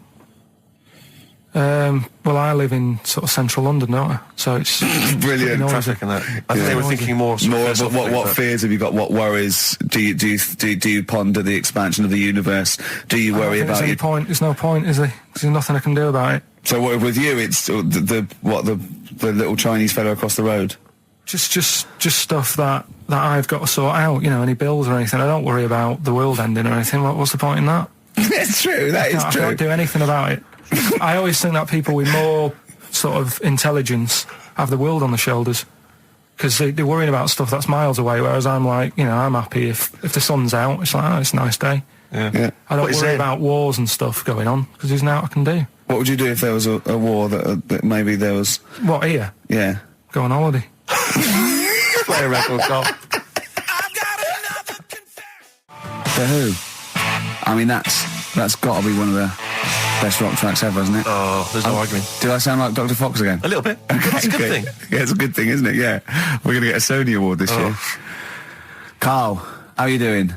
Well, I live in sort of central London, don't I? So it's brilliant traffic and that. I think they were thinking more of what fears have you got? What worries do you ponder the expansion of the universe? Do you worry about it? There's no point, is there? 'Cause there's nothing I can do about it. So what, with you, it's the little Chinese fellow across the road. Just stuff that I've got to sort out. You know, any bills or anything. I don't worry about the world ending or anything. What's the point in that? It's true. That is true. I can't do anything about it. I always think that people with more sort of intelligence have the world on their shoulders because they're worrying about stuff that's miles away, whereas I'm like, you know, I'm happy if the sun's out, it's like, oh, it's a nice day. Yeah. I don't worry about wars and stuff going on because there's nothing I can do. What would you do if there was a war that maybe there was... What, here? Yeah. Go on holiday. Play a record, Carl. The Who. I mean, that's got to be one of the best rock tracks ever, isn't it? Oh, there's no argument. Do I sound like Dr. Fox again? A little bit. That's a good thing. Yeah, it's a good thing, isn't it? Yeah. We're going to get a Sony Award this year. Carl, how are you doing?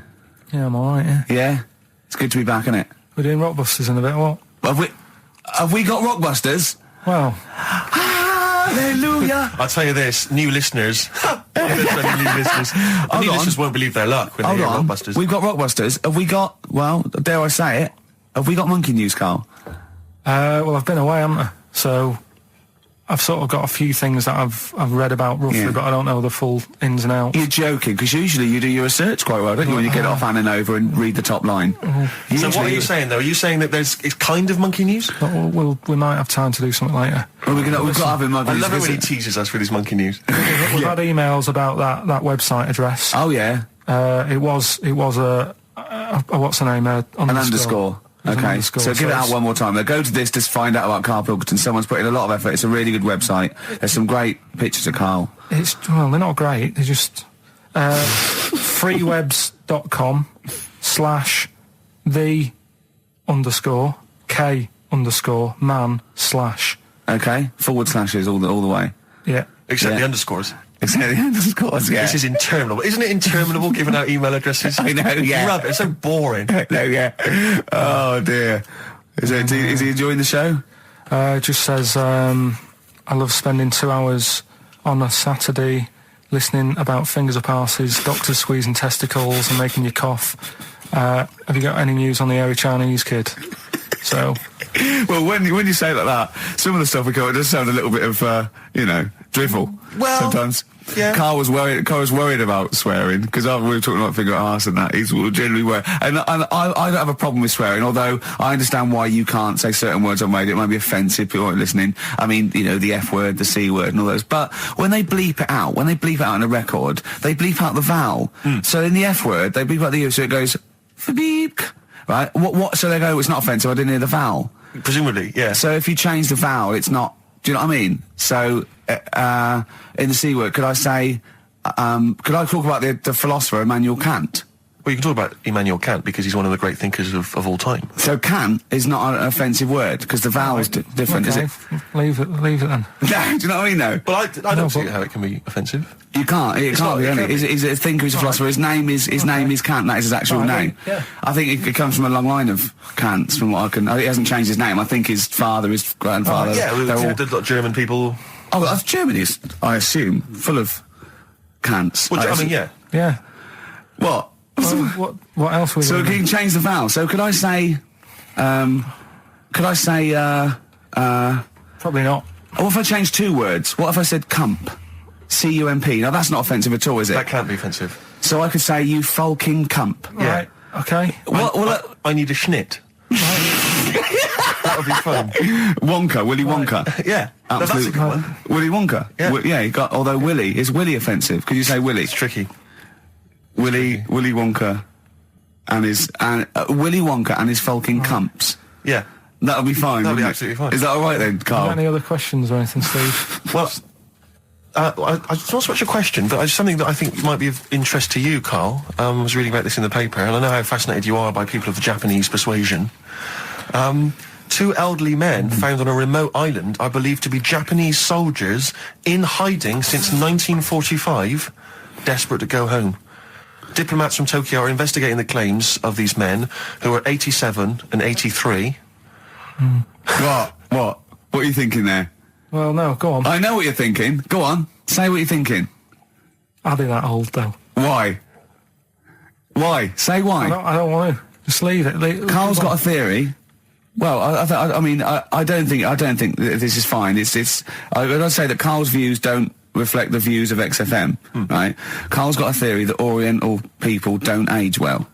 Yeah, I'm alright, yeah. Yeah? It's good to be back, isn't it? We're doing Rockbusters in a bit, what? Have we got Rockbusters? Well... Hallelujah! I'll tell you this, new listeners... new listeners won't believe their luck when they hear Rockbusters. We've got Rockbusters. Have we got, well, dare I say it, have we got Monkey News, Carl? Well, I've been away, haven't I? So I've sort of got a few things that I've read about roughly, but I don't know the full ins and outs. You're joking, because usually you do your research quite well, don't you, when you get off Anna Nova and read the top line. So what are you saying, though? Are you saying that it's kind of Monkey News? We might have time to do something later. Well, we've got to have him Monkey News. I love it when he teases us with his Monkey News. We've had emails about that website address. Oh, yeah. It was a what's the name? An underscore. Okay, so give it out one more time. Go to this to find out about Karl Pilkington. Someone's put in a lot of effort. It's a really good website. There's some great pictures of Karl. Well, they're not great. They're just freewebs.com/the_k_man/ Okay, forward slashes all the way. Yeah. Except the underscores. Except the underscores, yeah. This is interminable. Isn't it interminable giving out email addresses? I know, yeah. Rubbish, it's so boring. I know, yeah. Oh, dear. Is he enjoying the show? Just says, I love spending 2 hours on a Saturday listening about fingers up arses, doctors squeezing testicles and making you cough. Have you got any news on the hairy Chinese kid? So... Well, when you say it like that, some of the stuff we got does sound a little bit of, drivel. Well, sometimes. Yeah. Carl was worried about swearing, because after we were talking about finger arse and that, he's generally worried. And I don't have a problem with swearing, although I understand why you can't say certain words on radio. It might be offensive, people aren't listening. I mean, the F word, the C word and all those. But when they bleep it out in a record, they bleep out the vowel. So in the F word, they bleep out the U, so it goes, beep. Right? What? So they go, it's not offensive, I didn't hear the vowel. Presumably, yeah. So if you change the vowel, it's not... Do you know what I mean? So, in the C word, could I say... could I talk about the philosopher Immanuel Kant? Well, you can talk about Immanuel Kant because he's one of the great thinkers of all time. So Kant is not an offensive word because the vowel's different, is it? Leave it then. Do you know what I mean, though? Well, I don't see how it can be offensive. You can't. It can't be, only. He's a thinker, he's a philosopher. His name is Kant. That is his actual name. Yeah. I think it comes from a long line of Kants, from what I can... He hasn't changed his name. I think his father, his grandfather... There's all German people... Oh, Germany is, I assume, full of Kants. Well, I mean, yeah. Yeah. What? Well, what else? So you can change the vowel. So could I say? Probably not. What if I change 2 words? What if I said cump? C-U-M-P. Now that's not offensive at all, is it? That can't be offensive. So I could say you folking cump. Yeah. Right. Okay. I need a schnit. That would be fun. Wonka, Willy Wonka. Yeah. Absolutely. That's a good one. Willy Wonka. Yeah. You got. Although Willy is offensive. Could you say Willy? It's tricky. Willy Wonka, and his Willy Wonka and his folking cumps. Yeah. That'll be fine. That'll be absolutely fine. Is that all right then, Carl? Any other questions or anything, Steve? Well, it's not so much a question, but it's something that I think might be of interest to you, Carl. I was reading about this in the paper, and I know how fascinated you are by people of the Japanese persuasion. 2 elderly men found on a remote island are believed to be Japanese soldiers in hiding since 1945, desperate to go home. Diplomats from Tokyo are investigating the claims of these men who are 87 and 83. What are you thinking there? Well, no, go on. I know what you're thinking. Go on. Say what you're thinking. Are they that old, though? Why? Say why. I don't want to. Just leave it. Carl's got a theory. Well, I don't think that this is fine. I'd say that Carl's views don't reflect the views of XFM, right? Carl's got a theory that Oriental people don't age well.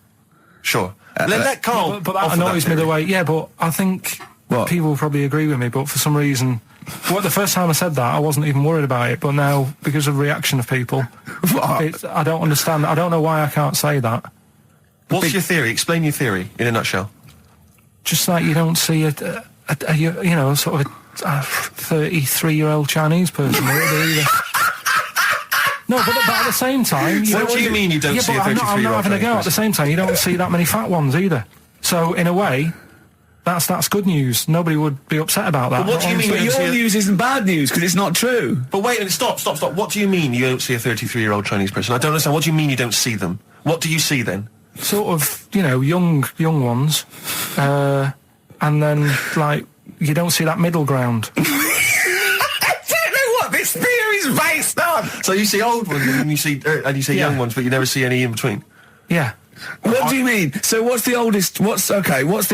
Sure. Let Carl. But that annoys me the way. Yeah, but I think people will probably agree with me. But for some reason, the first time I said that, I wasn't even worried about it. But now, because of the reaction of people, I don't understand. I don't know why I can't say that. What's your theory? Explain your theory in a nutshell. Just like you don't see a sort of a 33-year-old Chinese person. No, but at the same time... What do you mean you don't see a 33-year-old I'm not having a go. At the same time, you don't see that many fat ones either. So, in a way, that's good news. Nobody would be upset about that. But what do you mean? But your news isn't bad news, because it's not true. But wait, stop. What do you mean you don't see a 33-year-old Chinese person? I don't understand. What do you mean you don't see them? What do you see then? Sort of, young ones. And then, like, you don't see that middle ground. I don't know what this theory's based on. So you see old ones and you see young ones, but you never see any in between. Yeah. What do you mean? So what's the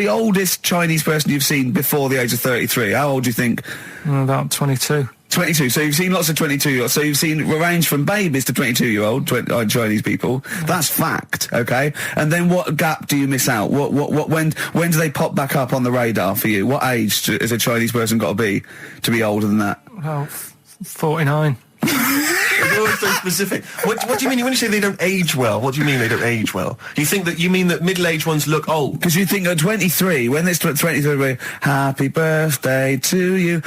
oldest Chinese person you've seen before the age of 33? How old do you think? About 22. 22. So you've seen lots of 22-year-olds. So you've seen a range from babies to 22-year-old Chinese people. That's fact, okay? And then what gap do you miss out? When do they pop back up on the radar for you? What age has a Chinese person got to be older than that? Well, 49. You're always so specific. What do you mean when you say they don't age well? What do you mean they don't age well? You mean that middle-aged ones look old? Because you think at 23, when it's 23, happy birthday to you,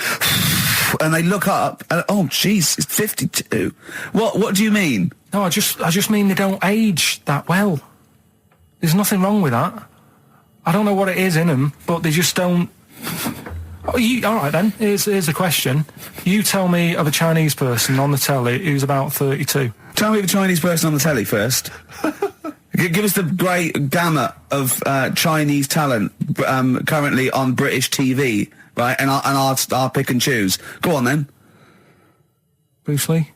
and they look up, and, oh, jeez, it's 52. What do you mean? No, I just mean they don't age that well. There's nothing wrong with that. I don't know what it is in them, but they just don't... all right then, here's a question. You tell me of a Chinese person on the telly who's about 32. Tell me of a Chinese person on the telly first. Give us the great gamut of Chinese talent currently on British TV, right? And I'll pick and choose. Go on then. Bruce Lee.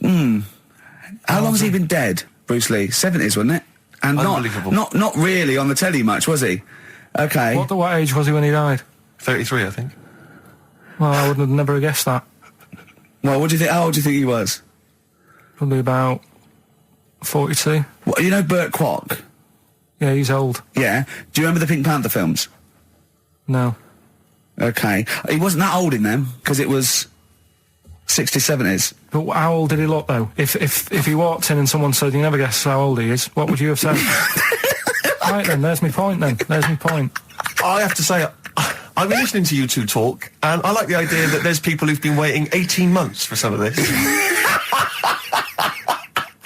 How long has he been dead, Bruce Lee? 70s, wasn't it? And not really on the telly much, was he? Okay. What age was he when he died? 33, I think. Well, I would have never guessed that. Well, what do you think? How old do you think he was? Probably about 42. What, you know Burt Kwok? Yeah, he's old. Yeah. Do you remember the Pink Panther films? No. Okay. He wasn't that old in them, because it was 60s, 70s. But how old did he look, though? If he walked in and someone said, you never guess how old he is, what would you have said? Right then, there's my point. I have to say, I've been listening to you two talk, and I like the idea that there's people who've been waiting 18 months for some of this.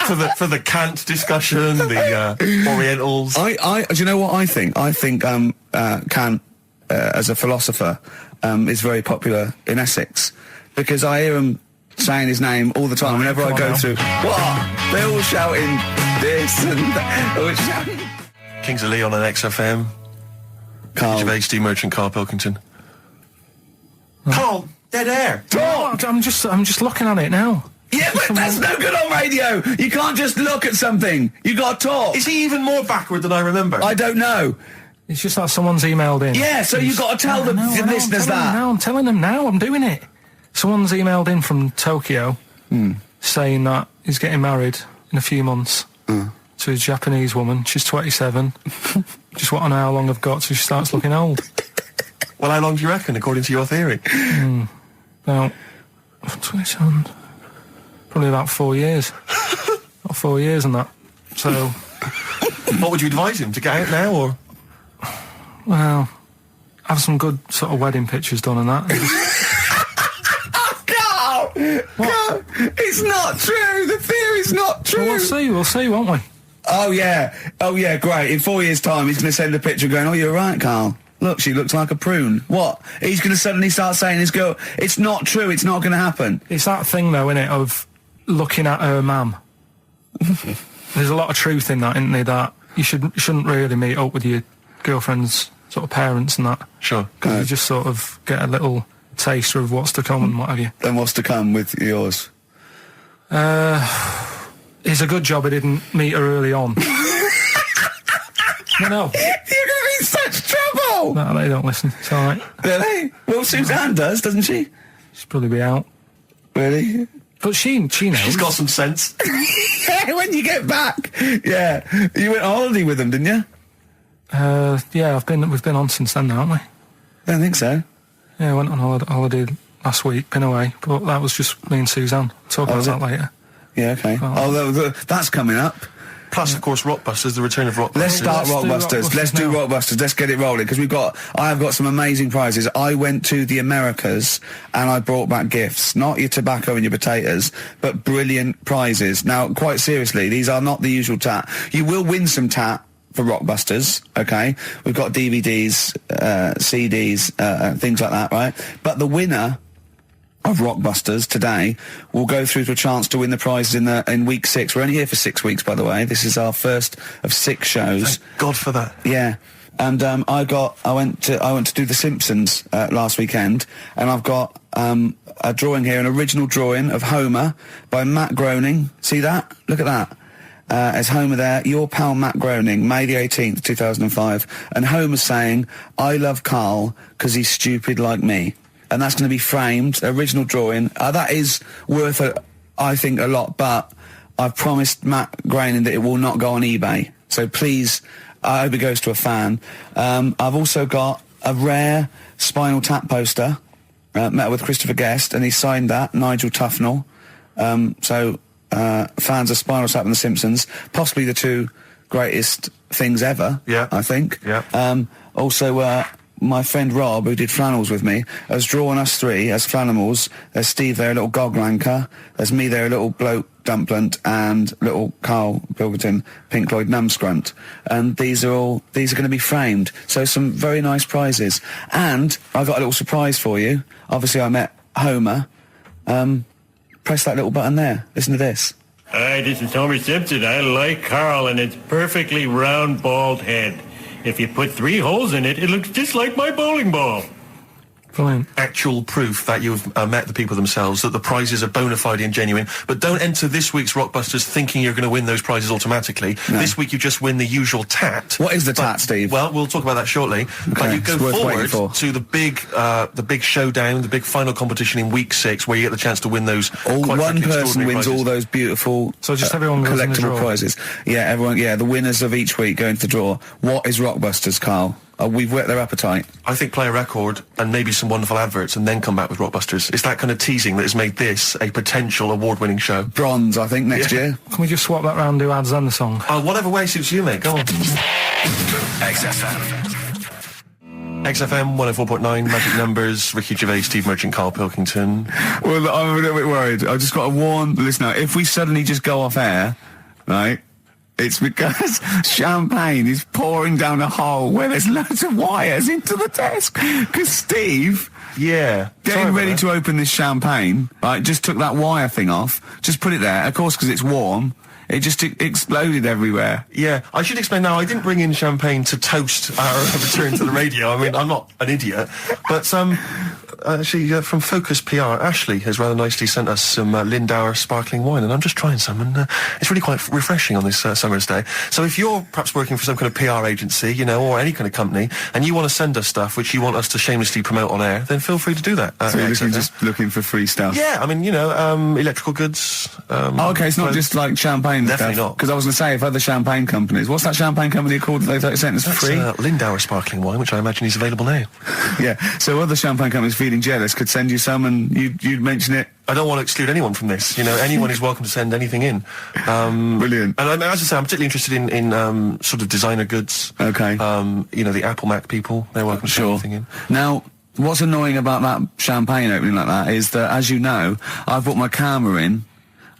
for the Kant discussion, the Orientals. Do you know what I think? I think Kant, as a philosopher, is very popular in Essex, because I hear him saying his name all the time whenever I go through. What? They're all shouting this and that. Kings of Leon on XFM. Karl. Gervais, Steve Merchant, Karl Pilkington. Karl, dead air. Talk. I'm just looking at it now. Yeah, but that's no good on radio. You can't just look at something. You got to talk. Is he even more backward than I remember? I don't know. It's just that someone's emailed in. Yeah, so you got to tell the listeners that. I'm telling them now. I'm doing it. Someone's emailed in from Tokyo saying that he's getting married in a few months. To a Japanese woman. She's 27. Just want to know how long I've got till she starts looking old. Well, how long do you reckon, according to your theory? About 27. Probably about 4 years. About 4 years and that. So... What would you advise him, to get out now, or...? Well, have some good sort of wedding pictures done and that. Carl! Carl! It's not true! The theory's not true! Well, we'll see, won't we? Oh yeah, great. In 4 years' time, he's going to send a picture going, oh, you're right, Carl. Look, she looks like a prune. What? He's going to suddenly start saying his girl... It's not true, it's not going to happen. It's that thing, though, innit, of looking at her mum. there's a lot of truth in that, isn't there? That you shouldn't really meet up with your girlfriend's sort of parents and that. Sure. Because you just sort of get a little taster of what's to come and what have you. Then what's to come with yours? It's a good job I didn't meet her early on. No. You're going to be in such trouble! No, they don't listen. It's all right. Really? Well, Suzanne does, doesn't she? She'll probably be out. Really? But she knows. She's got some sense. Yeah, when you get back. Yeah. You went on holiday with them, didn't you? Yeah, we've been on since then, haven't we? I don't think so. Yeah, I went on holiday last week, been away, but that was just me and Suzanne. Talk about that later. Yeah, okay. That's coming up. Plus, of course, Rockbusters, the return of Rockbusters. Let's start Rockbusters. Let's do Rockbusters. Let's get it rolling, because I have got some amazing prizes. I went to the Americas and I brought back gifts. Not your tobacco and your potatoes, but brilliant prizes. Now, quite seriously, these are not the usual tat. You will win some tat for Rockbusters, okay? We've got DVDs, CDs, things like that, right? But the winner of Rockbusters today will go through to a chance to win the prizes in week 6. We're only here for 6 weeks, by the way. This is our first of 6 shows. Thank God for that. Yeah. And I went to do The Simpsons last weekend, and I've got a drawing here, an original drawing of Homer by Matt Groening. See that? Look at that. As Homer there, your pal Matt Groening, May the 18th, 2005. And Homer's saying, "I love Carl because he's stupid like me." And that's going to be framed, original drawing. That is worth, I think, a lot, but I've promised Matt Groening that it will not go on eBay. So please, I hope it goes to a fan. I've also got a rare Spinal Tap poster, met with Christopher Guest, and he signed that, Nigel Tufnell. Fans of Spinal Tap and The Simpsons, possibly the 2 greatest things ever, I think. Yeah. Also, my friend Rob, who did flannels with me, has drawn us 3 as flannels. There's Steve there, a little goglanker. There's me there, a little bloke dumplant, and little Karl Pilkington, Pink Floyd numscrunt. And these are going to be framed. So some very nice prizes. And I got a little surprise for you. Obviously, I met Homer. Press that little button there. Listen to this. Hi, this is Homer Simpson. I like Carl and its perfectly round, bald head. If you put 3 holes in it, it looks just like my bowling ball. Brilliant. Actual proof that you've met the people themselves, that the prizes are bona fide and genuine. But don't enter this week's Rockbusters thinking you're going to win those prizes automatically. No. This week you just win the usual tat. What is the tat, Steve? Well, we'll talk about that shortly. Okay. But you go forward to the big showdown, the big final competition in week 6, where you get the chance to win those. One person wins prizes. All those beautiful everyone goes in the collectible draw. prizes. Yeah, everyone. Yeah, the winners of each week go into the draw. What is Rockbusters, Carl? We've whet their appetite. I think play a record and maybe some wonderful adverts and then come back with Rockbusters. It's that kind of teasing that has made this a potential award-winning show. Bronze, I think, next year. Can we just swap that round, do ads and the song? Oh, whatever way suits you, mate. Go on. XFM. XFM 104.9, Magic Numbers, Ricky Gervais, Steve Merchant, Karl Pilkington. Well, I'm a little bit worried. I've just got to warn the listener, if we suddenly just go off air, right, it's because champagne is pouring down a hole where there's loads of wires into the desk. Because Steve, getting ready to open this champagne, right, just took that wire thing off, just put it there, of course, because it's warm. It just exploded everywhere. Yeah, I should explain now, I didn't bring in champagne to toast our return to the radio. I mean, I'm not an idiot. But actually, from Focus PR, Ashley has rather nicely sent us some Lindauer sparkling wine, and I'm just trying some, and it's really quite refreshing on this summer's day. So if you're perhaps working for some kind of PR agency, you know, or any kind of company, and you want to send us stuff which you want us to shamelessly promote on air, then feel free to do that. So you're just looking for free stuff? Yeah, I mean, you know, electrical goods. Okay, it's not just like champagne. Definitely not. Because I was going to say, if other champagne companies... What's that champagne company called that they sent us for free? Lindauer sparkling wine, which I imagine is available now. Yeah, so other champagne companies feeling jealous could send you some and you'd mention it. I don't want to exclude anyone from this. You know, anyone is welcome to send anything in. Brilliant. And as I say, I'm particularly interested in sort of designer goods. Okay. You know, the Apple Mac people, they're welcome to send anything in. Now, what's annoying about that champagne opening like that is that, as you know, I've brought my camera in,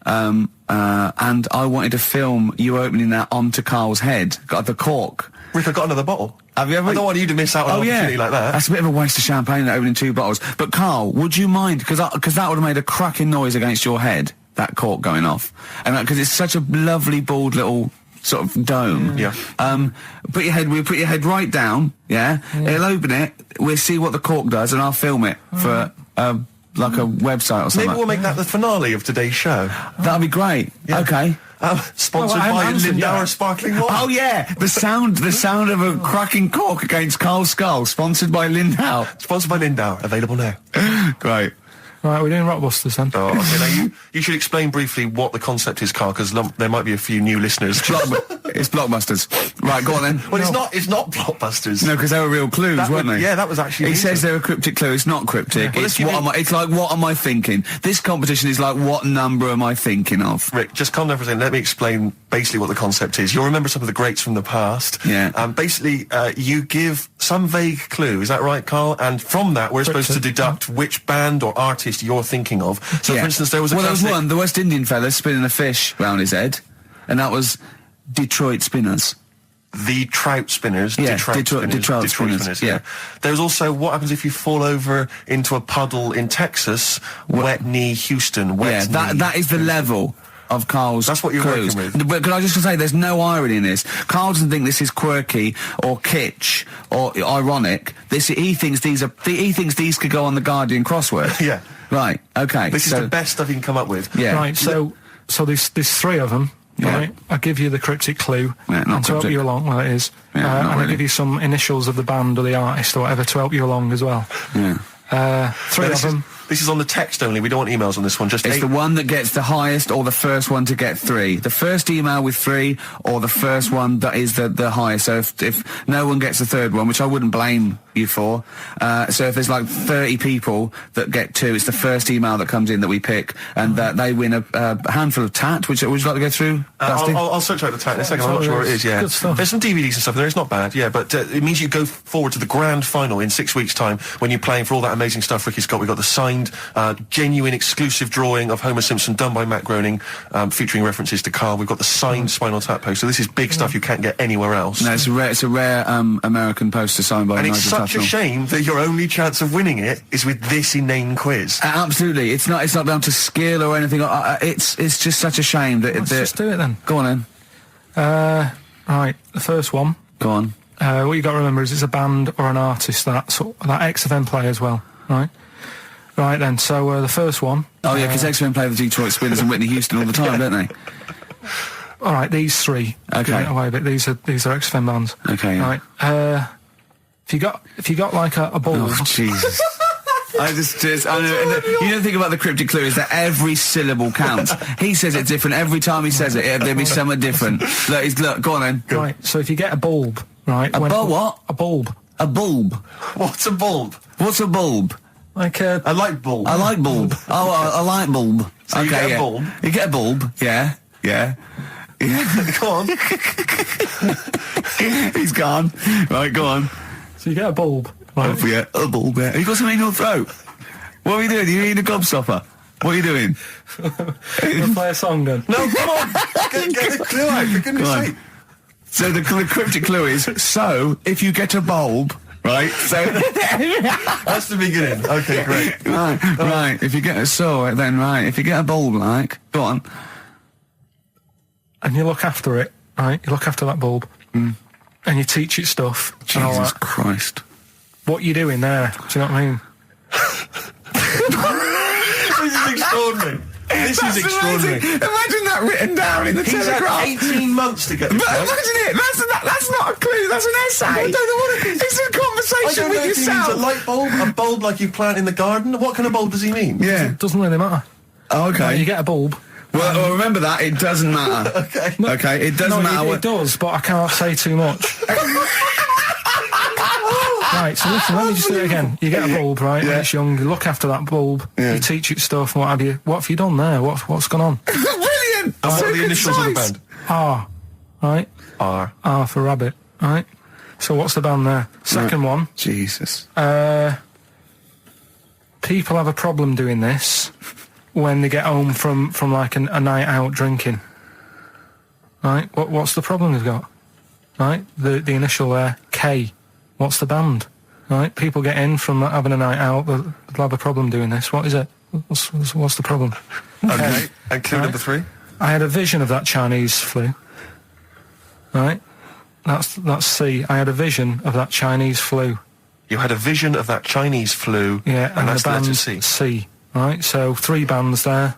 and I wanted to film you opening that onto Carl's head. Got the cork. Rick, I got another bottle. Have you ever? I don't want you to miss out on an opportunity like that. That's a bit of a waste of champagne opening 2 bottles. But Carl, would you mind? Because that would have made a cracking noise against your head. that cork going off. And because it's such a lovely, bald little sort of dome. Yeah. We'll put your head right down, yeah? It'll open it, we'll see what the cork does, and I'll film it for, like a website or something. Maybe we'll make that the finale of today's show. That'd be great. Yeah. Okay. Sponsored by Lindauer Sparkling Water. Oh yeah, the sound of a cracking cork against Carl's skull, sponsored by Lindauer. Sponsored by Lindauer, available now. Great. Right, we're doing Rockbusters then. Oh, okay. Now you should explain briefly what the concept is, Carl, because there might be a few new listeners. It's Blockbusters. Right, go on then. Well, it's not Blockbusters. No, because they were real clues, weren't they? Yeah, that was actually. He says they're a cryptic clue. It's not cryptic. Yeah. Well, it's like, what am I thinking? This competition is like, what number am I thinking of? Rick, just calm down for a second. Let me explain basically what the concept is. You'll remember some of the greats from the past. Yeah. Basically, you give some vague clue. Is that right, Carl? And from that, we're supposed to deduct which band or artist you're thinking of. So, for instance, there was one, the West Indian fella spinning a fish round his head, and that was Detroit Spinners. The Trout Spinners. Yeah, Detroit Spinners. Yeah. There's also what happens if you fall over into a puddle in Texas. Wet knee Houston. That is the level of Carl's. That's what you're clues. working with. But can I just say, there's no irony in this. Carl doesn't think this is quirky or kitsch or ironic. He thinks these could go on the Guardian crossword. Yeah. Right. Okay. This is the best stuff you can come up with. Yeah. Right. So there's three of them. Yeah. Right. I'll give you the cryptic clue and to help you along. Well, it is. Yeah, and I'll give you some initials of the band or the artist or whatever to help you along as well. Yeah. Three of them. This is on the text only. We don't want emails on this one. Just it's the one that gets the highest, or the first one to get 3. The first email with 3, or the first one that is the highest. So if no one gets the third one, which I wouldn't blame you for. So if there's like 30 people that get 2, it's the first email that comes in that we pick, and they win a handful of tat. Would you like to go through? I'll search out the tat in a second. I'm not sure what it is. Yeah. Good stuff. There's some DVDs and stuff in there. It's not bad. Yeah, but it means you go forward to the grand final in 6 weeks' time when you're playing for all that amazing stuff Ricky's got. We've got the signed, genuine, exclusive drawing of Homer Simpson done by Matt Groening, featuring references to Carl. We've got the signed Spinal Tap poster. This is big stuff you can't get anywhere else. No, it's a rare American poster signed by Nigel Tufnell. And it's such a shame that your only chance of winning it is with this inane quiz. Absolutely. It's not down to skill or anything. It's just such a shame that... Let's just do it then. Go on then. Right, the first one. Go on. What you got to remember is it's a band or an artist that XFM play as well, right? Right then, so the first one... Oh yeah, because XFM play the Detroit Spinners and Whitney Houston all the time, don't they? All right, these 3. Okay. Away, but these are XFM bands. Okay. Yeah. Right. If you got like a ball... Oh, Jesus. I know, you don't think about the cryptic clue is that every syllable counts. He says it different every time he says it. There'll be something different. Look, go on then. Right, so if you get a bulb, right... what? A bulb. A bulb. What's a bulb? What's a bulb? Like a... I like bulb. I like bulb. Oh, I like bulb. So you get a bulb? You get a bulb, yeah. Go on. He's gone. Right, go on. So you get a bulb. Right. Oh, yeah, a bulb, yeah. Have you got something in your throat? What are you doing? Are you eating a gobstopper? What are you doing? We'll play a song then. No, come on. Get the clue out, for goodness sake. So the cryptic clue is, so, if you get a bulb... Right, so... That's the beginning. Okay, great. Right, if you get if you get a bulb, go on. And you look after it, right? You look after that bulb. And you teach it stuff. Jesus Christ. What you doing there? Do you know what I mean? This is extraordinary. This is extraordinary. Imagine that written down in the Telegraph. He's had 18 months to get this. But imagine it. That's not a clue. That's an essay. I don't know what it is. It's a conversation with yourself. A light bulb, a bulb like you plant in the garden. What kind of bulb does he mean? Yeah, it doesn't really matter. Oh, okay. You get a bulb. Well, remember that it doesn't matter. Okay. Okay, it doesn't matter. It does, but I can't say too much. Right, so listen, let me just do it again. You get a bulb, right? Yeah. When it's young, you look after that bulb, you teach it stuff and what have you. What have you done there? What's gone on? Brilliant! And what are the initials of the band? R, right? R for rabbit, right? So what's the band there? Second one. Jesus. People have a problem doing this when they get home from like a night out drinking. Right? What's the problem they've got? Right? The initial there, K. What's the band? Right? People get in from having a night out, they'll have a problem doing this. What is it? What's the problem? Okay. And clue number 3? I had a vision of that Chinese flu. Right? That's C. I had a vision of that Chinese flu. You had a vision of that Chinese flu. Yeah, and that's the letter band C. C. Right? So 3 bands there.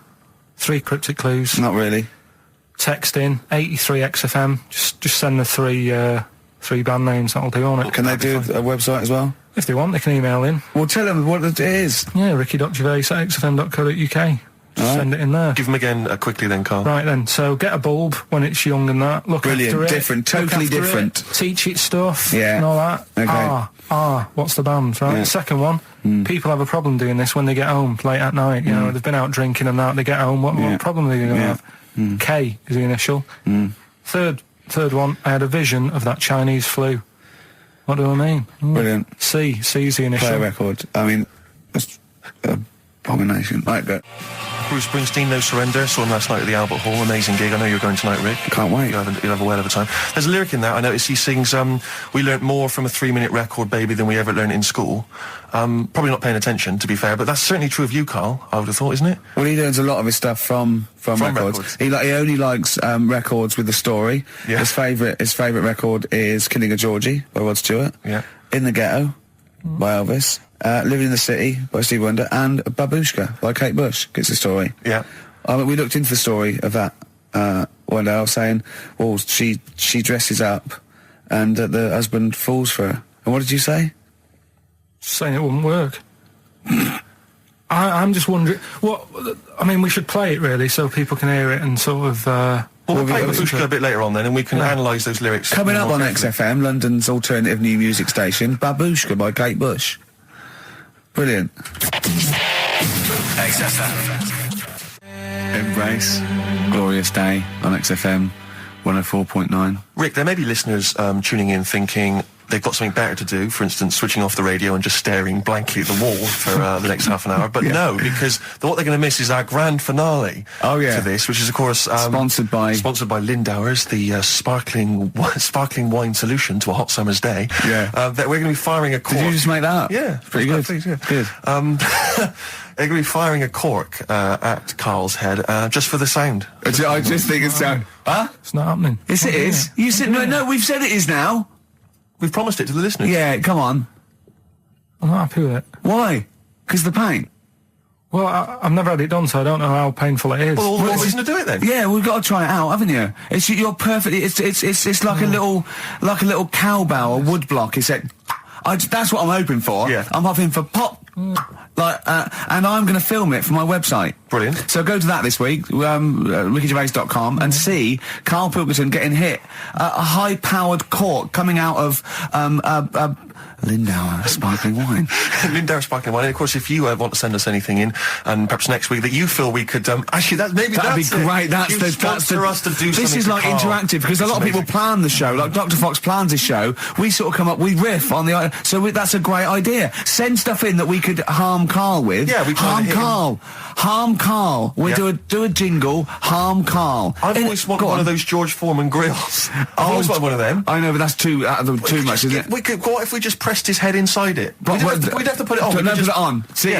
3 cryptic clues. Not really. Text in 83 XFM. Just send the 3 band names. That'll do on it. Can they do a website as well? If they want, they can email in. Well, tell them what it is. Yeah, ricky.gervais@xfm.co.uk. Just send it in there. Give them again quickly then, Carl. Right then, so get a bulb when it's young and that. Look Brilliant, after it. different, totally Look after different. It, teach it stuff. Yeah. And all that. Okay. What's the band, right? Yeah. The second one, people have a problem doing this when they get home late at night. You know, they've been out drinking and that, they get home. What problem are they going to have? K is the initial. Third one, I had a vision of that Chinese flu. What do I mean? Brilliant. C is the initial. Play a record. I mean, that's abomination. Right, go. Bruce Springsteen, No Surrender. Saw him last night at the Albert Hall. Amazing gig. I know you're going tonight, Rick. Can't wait. You'll have a whale of a time. There's a lyric in that. I noticed he sings, we learnt more from a 3-minute record, baby, than we ever learned in school. Probably not paying attention, to be fair, but that's certainly true of you, Carl, I would have thought, isn't it? Well, he learns a lot of his stuff from records. He only likes records with a story. Yeah. His favourite record is Killing a Georgie by Rod Stewart. Yeah. In the Ghetto by Elvis. Living in the City by Stevie Wonder, and Babushka by Kate Bush gets the story. Yeah. We looked into the story of that one day. I was saying, well, she dresses up and the husband falls for her. And what did you say? Saying it wouldn't work. I'm just wondering, we should play it really so people can hear it and sort of... we'll play Babushka a bit later on then, and we can analyse those lyrics. Coming up on XFM, London's alternative new music station, Babushka by Kate Bush. Brilliant. XFM. Embrace. Glorious Day on XFM 104.9. Rick, there may be listeners tuning in thinking they've got something better to do, for instance, switching off the radio and just staring blankly at the wall for the next half an hour. But no, because what they're going to miss is our grand finale for this, which is, of course... sponsored by Lindauer's, the sparkling wine solution to a hot summer's day. Yeah. That we're going to be firing a cork. Did you just make that up? Yeah. Pretty good. Please, yeah. Good. They're going to be firing a cork at Carl's head just for the sound. I just think it's sound... Huh? It's not happening. Yes, it is. You said... No, we've said it is now. We've promised it to the listeners. Yeah, come on. I'm not happy with it. Why? Because the pain? Well, I've never had it done, so I don't know how painful it is. Well, what reason to do it then? Yeah, we've got to try it out, haven't you? You're perfect. It's like a little cowbell or wood block. That's what I'm hoping for. Yeah. I'm hoping for pop. And I'm going to film it for my website. Brilliant. So go to that this week, rickygervais.com, and see Karl Pilkington getting hit. A high-powered cork coming out of Lindauer sparkling wine. Lindauer sparkling wine. And of course, if you want to send us anything in, and perhaps next week that you feel we could actually that'd be great. That's us to do. This is like interactive because a lot of people plan the show. Like Dr. Fox plans his show. We sort of come up, we riff on the. So that's a great idea. Send stuff in that we could harm Karl with. Yeah, we harm Karl. We do a jingle. Harm Karl. I've always wanted one of those George Foreman grills. I've always wanted one of them. I know, but that's too much, isn't it? What if we just pressed his head inside it? We'd have to put it on. No, put it on. See.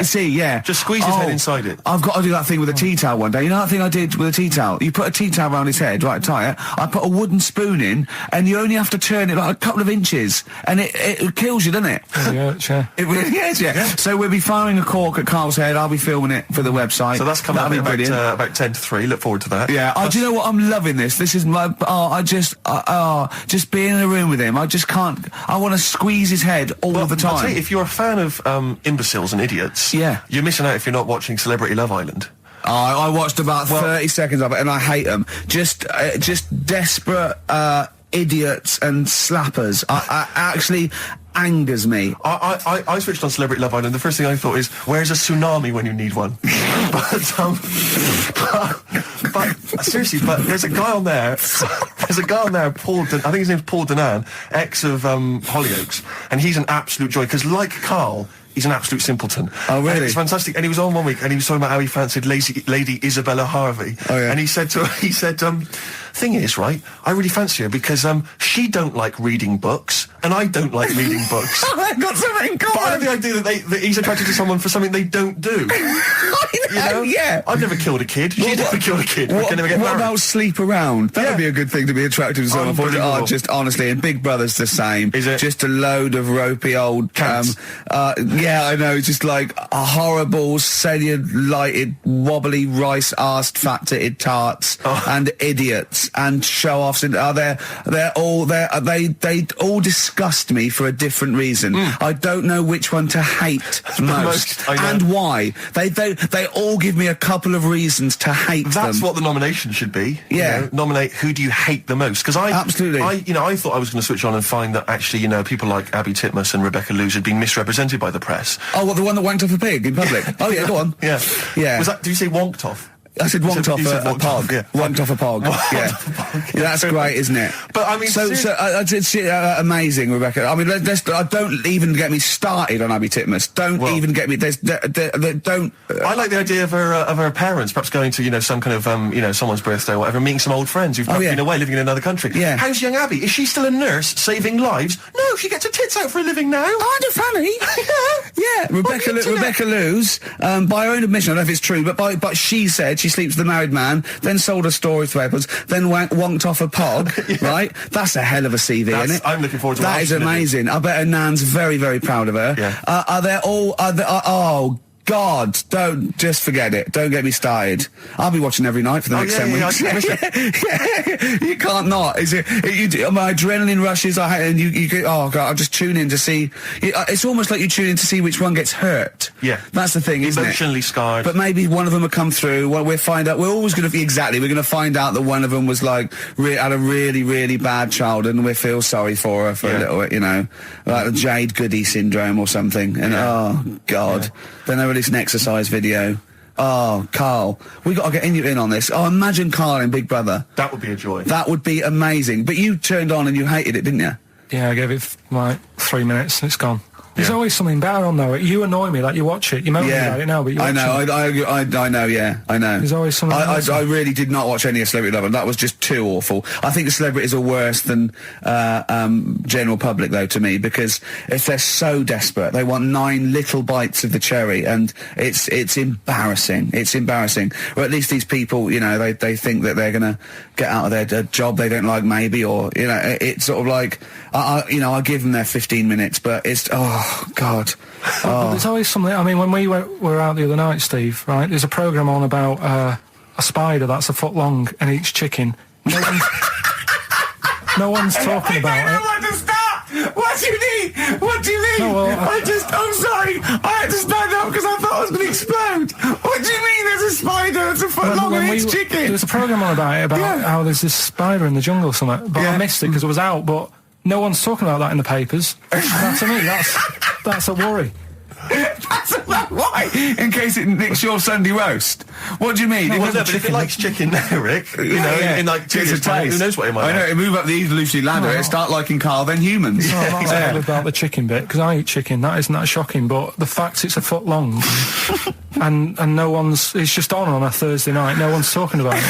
Just squeeze his head inside it. I've got to do that thing with a tea towel one day. You know that thing I did with a tea towel? You put a tea towel around his head, right, tie it. I put a wooden spoon in, and you only have to turn it like a couple of inches, and it kills you, doesn't it? Yeah. It really is, yeah. So we'll be firing a cork at Karl's head. I'll be filming it for the website. So that's coming up about 10 to 3. Look forward to that. Yeah. Do you know what? I'm loving this. This is my... just being in a room with him. I just can't... I want to squeeze his head all the time. I'll tell you, if you're a fan of imbeciles and idiots, you're missing out if you're not watching Celebrity Love Island. I watched about 30 seconds of it, and I hate them. Just desperate idiots and slappers. I actually angers me. I switched on Celebrity Love Island. The first thing I thought is, where's a tsunami when you need one? but seriously, there's a guy on there. Paul. I think his name's Paul Danan, ex of Hollyoaks, and he's an absolute joy because, like Karl, he's an absolute simpleton. Oh, really? And it's fantastic. And he was on one week, and he was talking about how he fancied Lady Isabella Harvey. Oh, yeah. And he said thing is, right, I really fancy her because, she don't like reading books, and I don't like reading books. They've got something in common. But I have the idea that he's attracted to someone for something they don't do. I know, yeah. I've never killed a kid. She's never killed a kid. What Never get married. about sleep around? That would be a good thing to be attracted to someone for. Oh, just honestly, and Big Brother's the same. Is it? Just a load of ropey old cats. Yeah, I know. Just like a horrible, cellulite, wobbly, rice-arsed, fat-titted tarts and idiots and show-offs. And they all disgust me for a different reason. I don't know which one to hate most and why. They all give me a couple of reasons to hate them. That's what the nomination should be. Yeah. You know, nominate who do you hate the most? Because I thought I was going to switch on and find that actually, people like Abby Titmus and Rebecca Lewis had been misrepresented by the press. Oh, what, the one that wanked off a pig in public? Oh, yeah, go on. Yeah. Yeah. Did you say wonked off? I said wonked off a pog. Yeah. Wonked off a pog. Yeah, that's great, isn't it? But I mean, it's amazing, Rebecca. I mean, don't even get me started on Abby Titmus. Don't even get me. Don't. I like the idea of her parents perhaps going to some kind of someone's birthday or whatever, meeting some old friends who've been away living in another country. Yeah. How's young Abby? Is she still a nurse saving lives? No, she gets her tits out for a living now. Kind of funny. Yeah. Rebecca Lewis, by her own admission, I don't know if it's true, but she said she sleeps with a married man, then sold a story to papers, then wonked off a pog, right? That's a hell of a CV, isn't it? I'm looking forward to that. Is amazing. I bet her nan's very, very proud of her. Yeah. Oh, God, don't just forget it. Don't get me started. I'll be watching every night for the next 10 weeks. Yeah. You can't not. My adrenaline rushes. And you go, oh God, I'll just tune in to see. It's almost like you tune in to see which one gets hurt. Yeah, that's the thing, isn't it? Emotionally scarred. But maybe one of them will come through. Well, we'll find out. We're always going to be we're going to find out that one of them was had a really, really bad childhood, and we feel sorry for her for a little bit, like the Jade Goody syndrome or something. And oh God, then they release an exercise video. Oh, Karl, we got to get in on this. Oh, imagine Karl in Big Brother. That would be a joy. That would be amazing. But you turned on and you hated it, didn't you? Yeah, I gave it like 3 minutes and it's gone. There's always something better on though. You annoy me, like you watch it. You moan about it now, but you watch it. I know, yeah, I know. There's always something I really did not watch any of Celebrity Love, and that was just too awful. I think the celebrities are worse than general public, though, to me, because if they're so desperate, they want 9 little bites of the cherry, and it's embarrassing. It's embarrassing. Or at least these people, they think that they're going to get out of their job they don't like, maybe, or, it's sort of like, I give them their 15 minutes, but it's, oh, God. But there's always something. I mean, when we were out the other night, Steve, right, there's a programme on about a spider that's a foot long and eats chicken. No one's talking about it. I don't know where to start! What do you mean? What do you mean? No, well, I'm sorry. I had to stand up because I thought I was going to explode. What do you mean there's a spider that's a foot long and eats chicken? There was a programme on about it, how there's this spider in the jungle or something, but I missed it because it was out, but no one's talking about that in the papers. To me, that's a worry. Why? In case it nicks your Sunday roast. What do you mean? But if it likes chicken now, Rick, in like 2 years' time, who knows what it might I know, it move up the evolutionary ladder, it start liking Karl, then humans. No, I'm not saying about the chicken bit, because I eat chicken, that isn't that shocking, but the fact it's a foot long, and no one's, it's just on a Thursday night, no one's talking about it.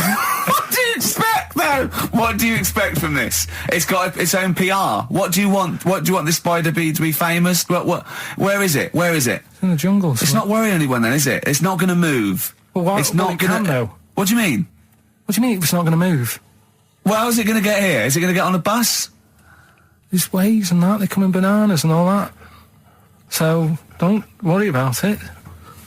What do you expect, though? What do you expect from this? It's got its own PR. What do you want? What do you want this spider bee to be famous? Where is it? Where is it? It's in the jungle. It's not worrying anyone then, is it? It's not going to move. Well, why? It's not going to. What do you mean? What do you mean it's not going to move? Well, how's it going to get here? Is it going to get on a bus? There's waves and that. They come in bananas and all that. So don't worry about it.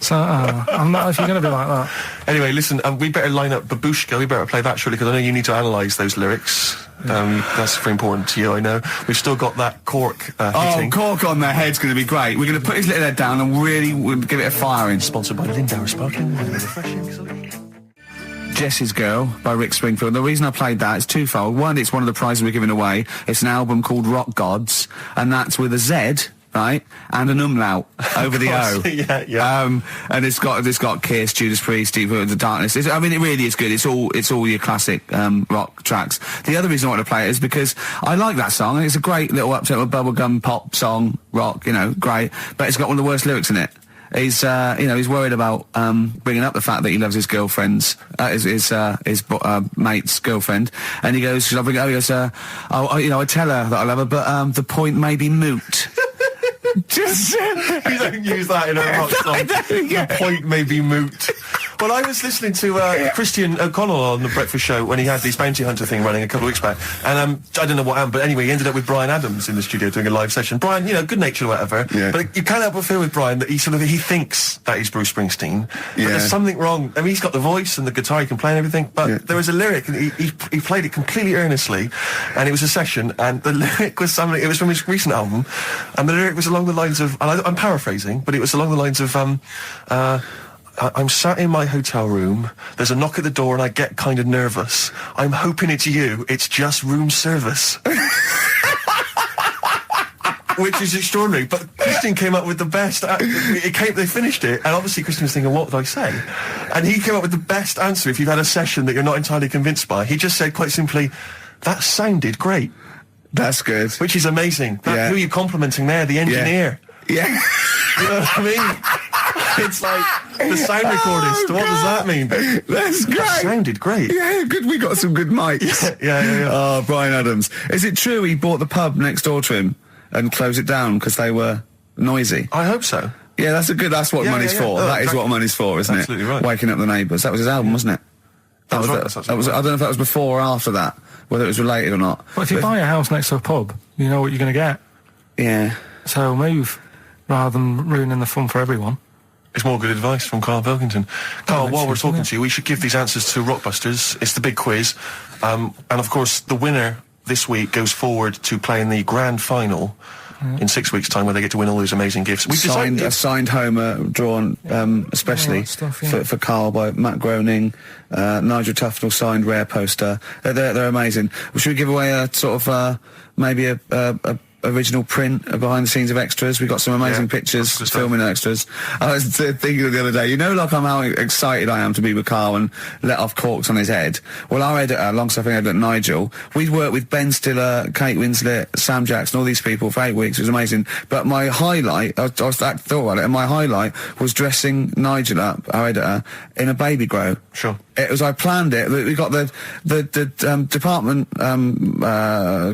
So I'm not if you're going to be like that. Anyway, listen, we better line up Babushka. We better play that surely, because I know you need to analyse those lyrics. That's very important to you, I know. We've still got that cork hitting. Cork on their head's going to be great. We're going to put his little head down and really give it a firing. Sponsored by Lindauer Sparkling. Refreshing. Jess's Girl by Rick Springfield. The reason I played that is twofold. One, it's one of the prizes we're giving away. It's an album called Rock Gods, and that's with a Z, right, and an umlaut over the O. Yeah. And it's got Kiss, Judas Priest, Deep Into the Darkness. It really is good. It's all your classic rock tracks. The other reason I want to play it is because I like that song. It's a great little uptempo bubblegum pop song, rock, great. But it's got one of the worst lyrics in it. he's worried about bringing up the fact that he loves his girlfriend's his mate's girlfriend, and he goes, "Should I bring it up?" He goes, I tell her that I love her, but the point may be moot." Just you don't use that in a rock song. The point may be moot. Well, I was listening to Christian O'Connell on the Breakfast Show when he had this bounty hunter thing running a couple of weeks back, and I don't know what happened, but anyway, he ended up with Bryan Adams in the studio doing a live session. Bryan, good natured or whatever, but you can't help but feel with Bryan that he thinks that he's Bruce Springsteen, but there's something wrong. I mean, he's got the voice and the guitar, he can play and everything, but there was a lyric, and he played it completely earnestly, and it was a session, and the lyric was something, it was from his recent album, and the lyric was along the lines of, and I'm paraphrasing, but it was along the lines of, I'm sat in my hotel room, there's a knock at the door and I get kind of nervous. I'm hoping it's you, it's just room service. Which is extraordinary, but Christian came up with the best, they finished it, and obviously Christian was thinking, what did I say? And he came up with the best answer if you've had a session that you're not entirely convinced by. He just said quite simply, that sounded great. That's good. Which is amazing. Who are you complimenting there? The engineer. Yeah. You know what I mean? It's like the sound recordist. What does that mean? That's great. That sounded great. Yeah, good. We got some good mics. Yeah. Oh, Bryan Adams. Is it true he bought the pub next door to him and closed it down because they were noisy? I hope so. Yeah, that's what money's for. Oh, that is what money's for, isn't absolutely it? Right. Waking up the neighbours. That was his album, wasn't it? That was right. I don't know if that was before or after that, whether it was related or not. Well, if you buy a house next to a pub, you know what you're going to get. Yeah. So move, rather than ruining the fun for everyone. It's more good advice from Karl Pilkington. Karl, while we're talking to you, we should give these answers to Rockbusters. It's the big quiz. And of course, the winner this week goes forward to play in the grand final in 6 weeks' time, where they get to win all those amazing gifts. We've signed Homer drawn especially for Karl by Matt Groening. Nigel Tufnell signed rare poster. They're amazing. Should we give away a sort of maybe a original print behind the scenes of extras? We got some amazing pictures filming extras. I was thinking the other day, like how excited I am to be with Karl and let off corks on his head. Well, our editor, alongside editor Nigel, we'd worked with Ben Stiller, Kate Winslet, Sam Jackson, all these people for 8 weeks. It was amazing. But my highlight, I thought about it, and my highlight was dressing Nigel up, our editor, in a baby grow. Sure. It was, I planned it. We got the department,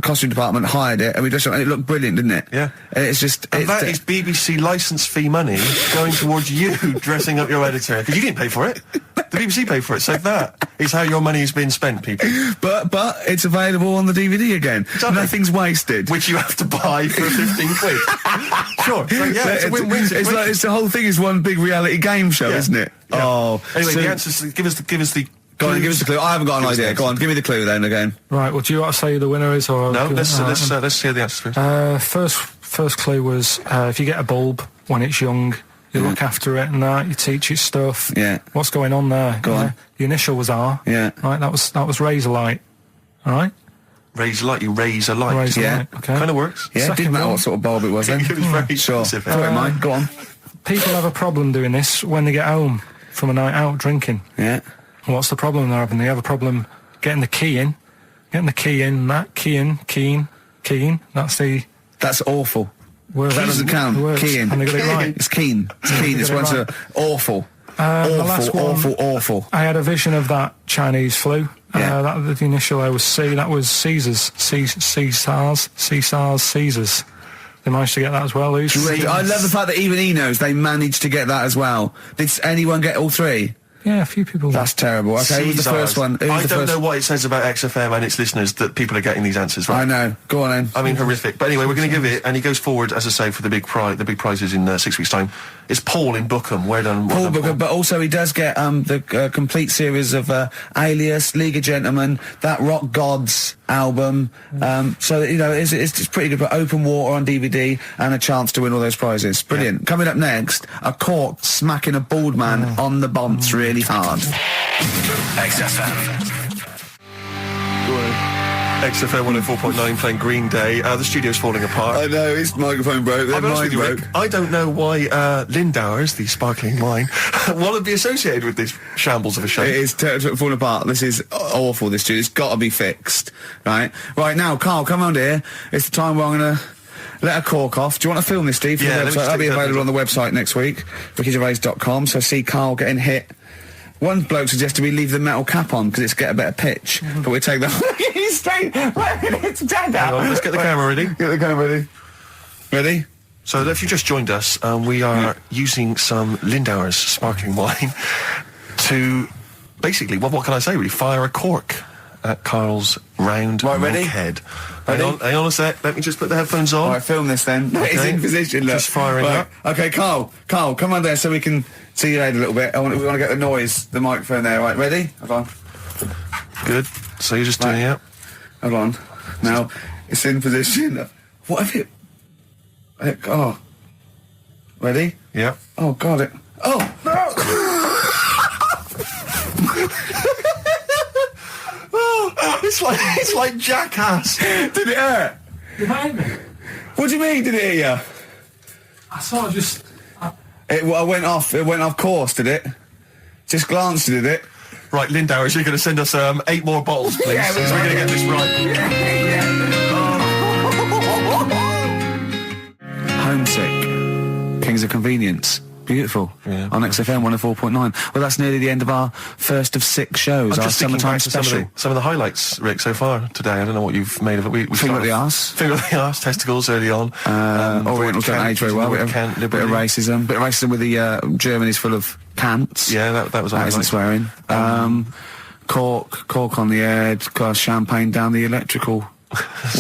costume department hired it, and we dressed it, and it looked brilliant, didn't it? Yeah. It's just... And that is BBC licence fee money going towards you dressing up your editor, because you didn't pay for it. The BBC paid for it, so that is how your money has been spent, people. But it's available on the DVD again. Nothing's wasted. Which you have to buy for 15 quid. Sure. So, yeah, it's a win-win situation. It's the whole thing is one big reality game show, isn't it? Yeah. Oh. Anyway, the answers, give us the... Go on, give us the clue. I haven't got an idea. Go on, give me the clue then again. Right, well, do you want to say who the winner is, or... No, let's hear the answers first clue was, if you get a bulb when it's young, you look after it and that, you teach it stuff. Yeah. What's going on there? Go on. The initial was R. Yeah. Right, that was razor light. All right? Raise a light, you raise a light. Raise a light, okay. Kind of works. Yeah, it didn't matter what sort of bulb it was then. It was very specific. Thought it might. Go on. People have a problem doing this when they get home from a night out drinking. Yeah. What's the problem they're having? They have a problem getting the key in. Keying. That's awful. Word. That doesn't count. Keying. And they got it right. It's keen. It's keen. It's one's awful. Awful. I had a vision of that Chinese flu. Yeah. The initial I was C. That was Caesars. Caesars. They managed to get that as well. I love the fact that even he knows they managed to get that as well. Did anyone get all three? Yeah, a few people. That's terrible. Okay, who was the first one? I don't know what it says about XFM and its listeners that people are getting these answers right. I know. Go on then. I mean, horrific. But anyway, we're going to give it, and he goes forward, as I say, for the big prizes in 6 weeks' time. It's Paul in Bookham. Well done, Paul. But also he does get the complete series of Alias, League of Gentlemen, that Rock Gods album. So it's pretty good. But Open Water on DVD and a chance to win all those prizes. Brilliant. Yeah. Coming up next, a cork smacking a bald man on the bonds really hard. XFM. XFM 104.9 playing Green Day. The studio's falling apart. I know, his microphone broke. Mine broke. I don't know why Lindauer's, the sparkling wine, want to be associated with this shambles of a show. It is falling apart. This is awful, this studio. It's got to be fixed. Right now, Karl, come on here. It's the time where I'm going to let her cork off. Do you want to film this, Steve? For the website? That'll be available on the website next week, rickygervais.com. So see Karl getting hit. One bloke suggested we leave the metal cap on because it's get a better pitch, but we take that. He's straight. It's dead out. Let's get the camera ready. Get the camera ready. Ready? So if you just joined us, we are using some Lindauer's sparkling wine to basically, what can I say really, fire a cork at Karl's round head. Hang on a sec, let me just put the headphones on. Alright, film this then. Okay. He's in position, look. Just firing up. Okay, Karl, come on there so we can see your head a little bit. We want to get the noise, the microphone there. Right, ready? Hold on. Good. So you're just doing it. Hold on. Now, it's in position. What have it... Oh. Ready? Yeah. Oh, got it. Oh! No! It's like Jackass. Did it hurt? It hurt me. What do you mean, did it hit you? I sort of just... It went off course, did it? Just glanced, did it? Right, Lindauer, you're going to send us 8 more bottles, please. Yeah, we're going to get this right. Homesick. Kings of Convenience. Beautiful. Yeah. On XFM 104.9. Well, that's nearly the end of our first of 6 shows, our summertime special. Some of the highlights, Rick, so far today. I don't know what you've made of it. We Finger at the arse. Finger at the arse, testicles early on. Orientals don't age very well. Bit of racism. Bit of racism with the Germany's full of cants. Yeah, that was that isn't swearing. Cork on the head, champagne down the electrical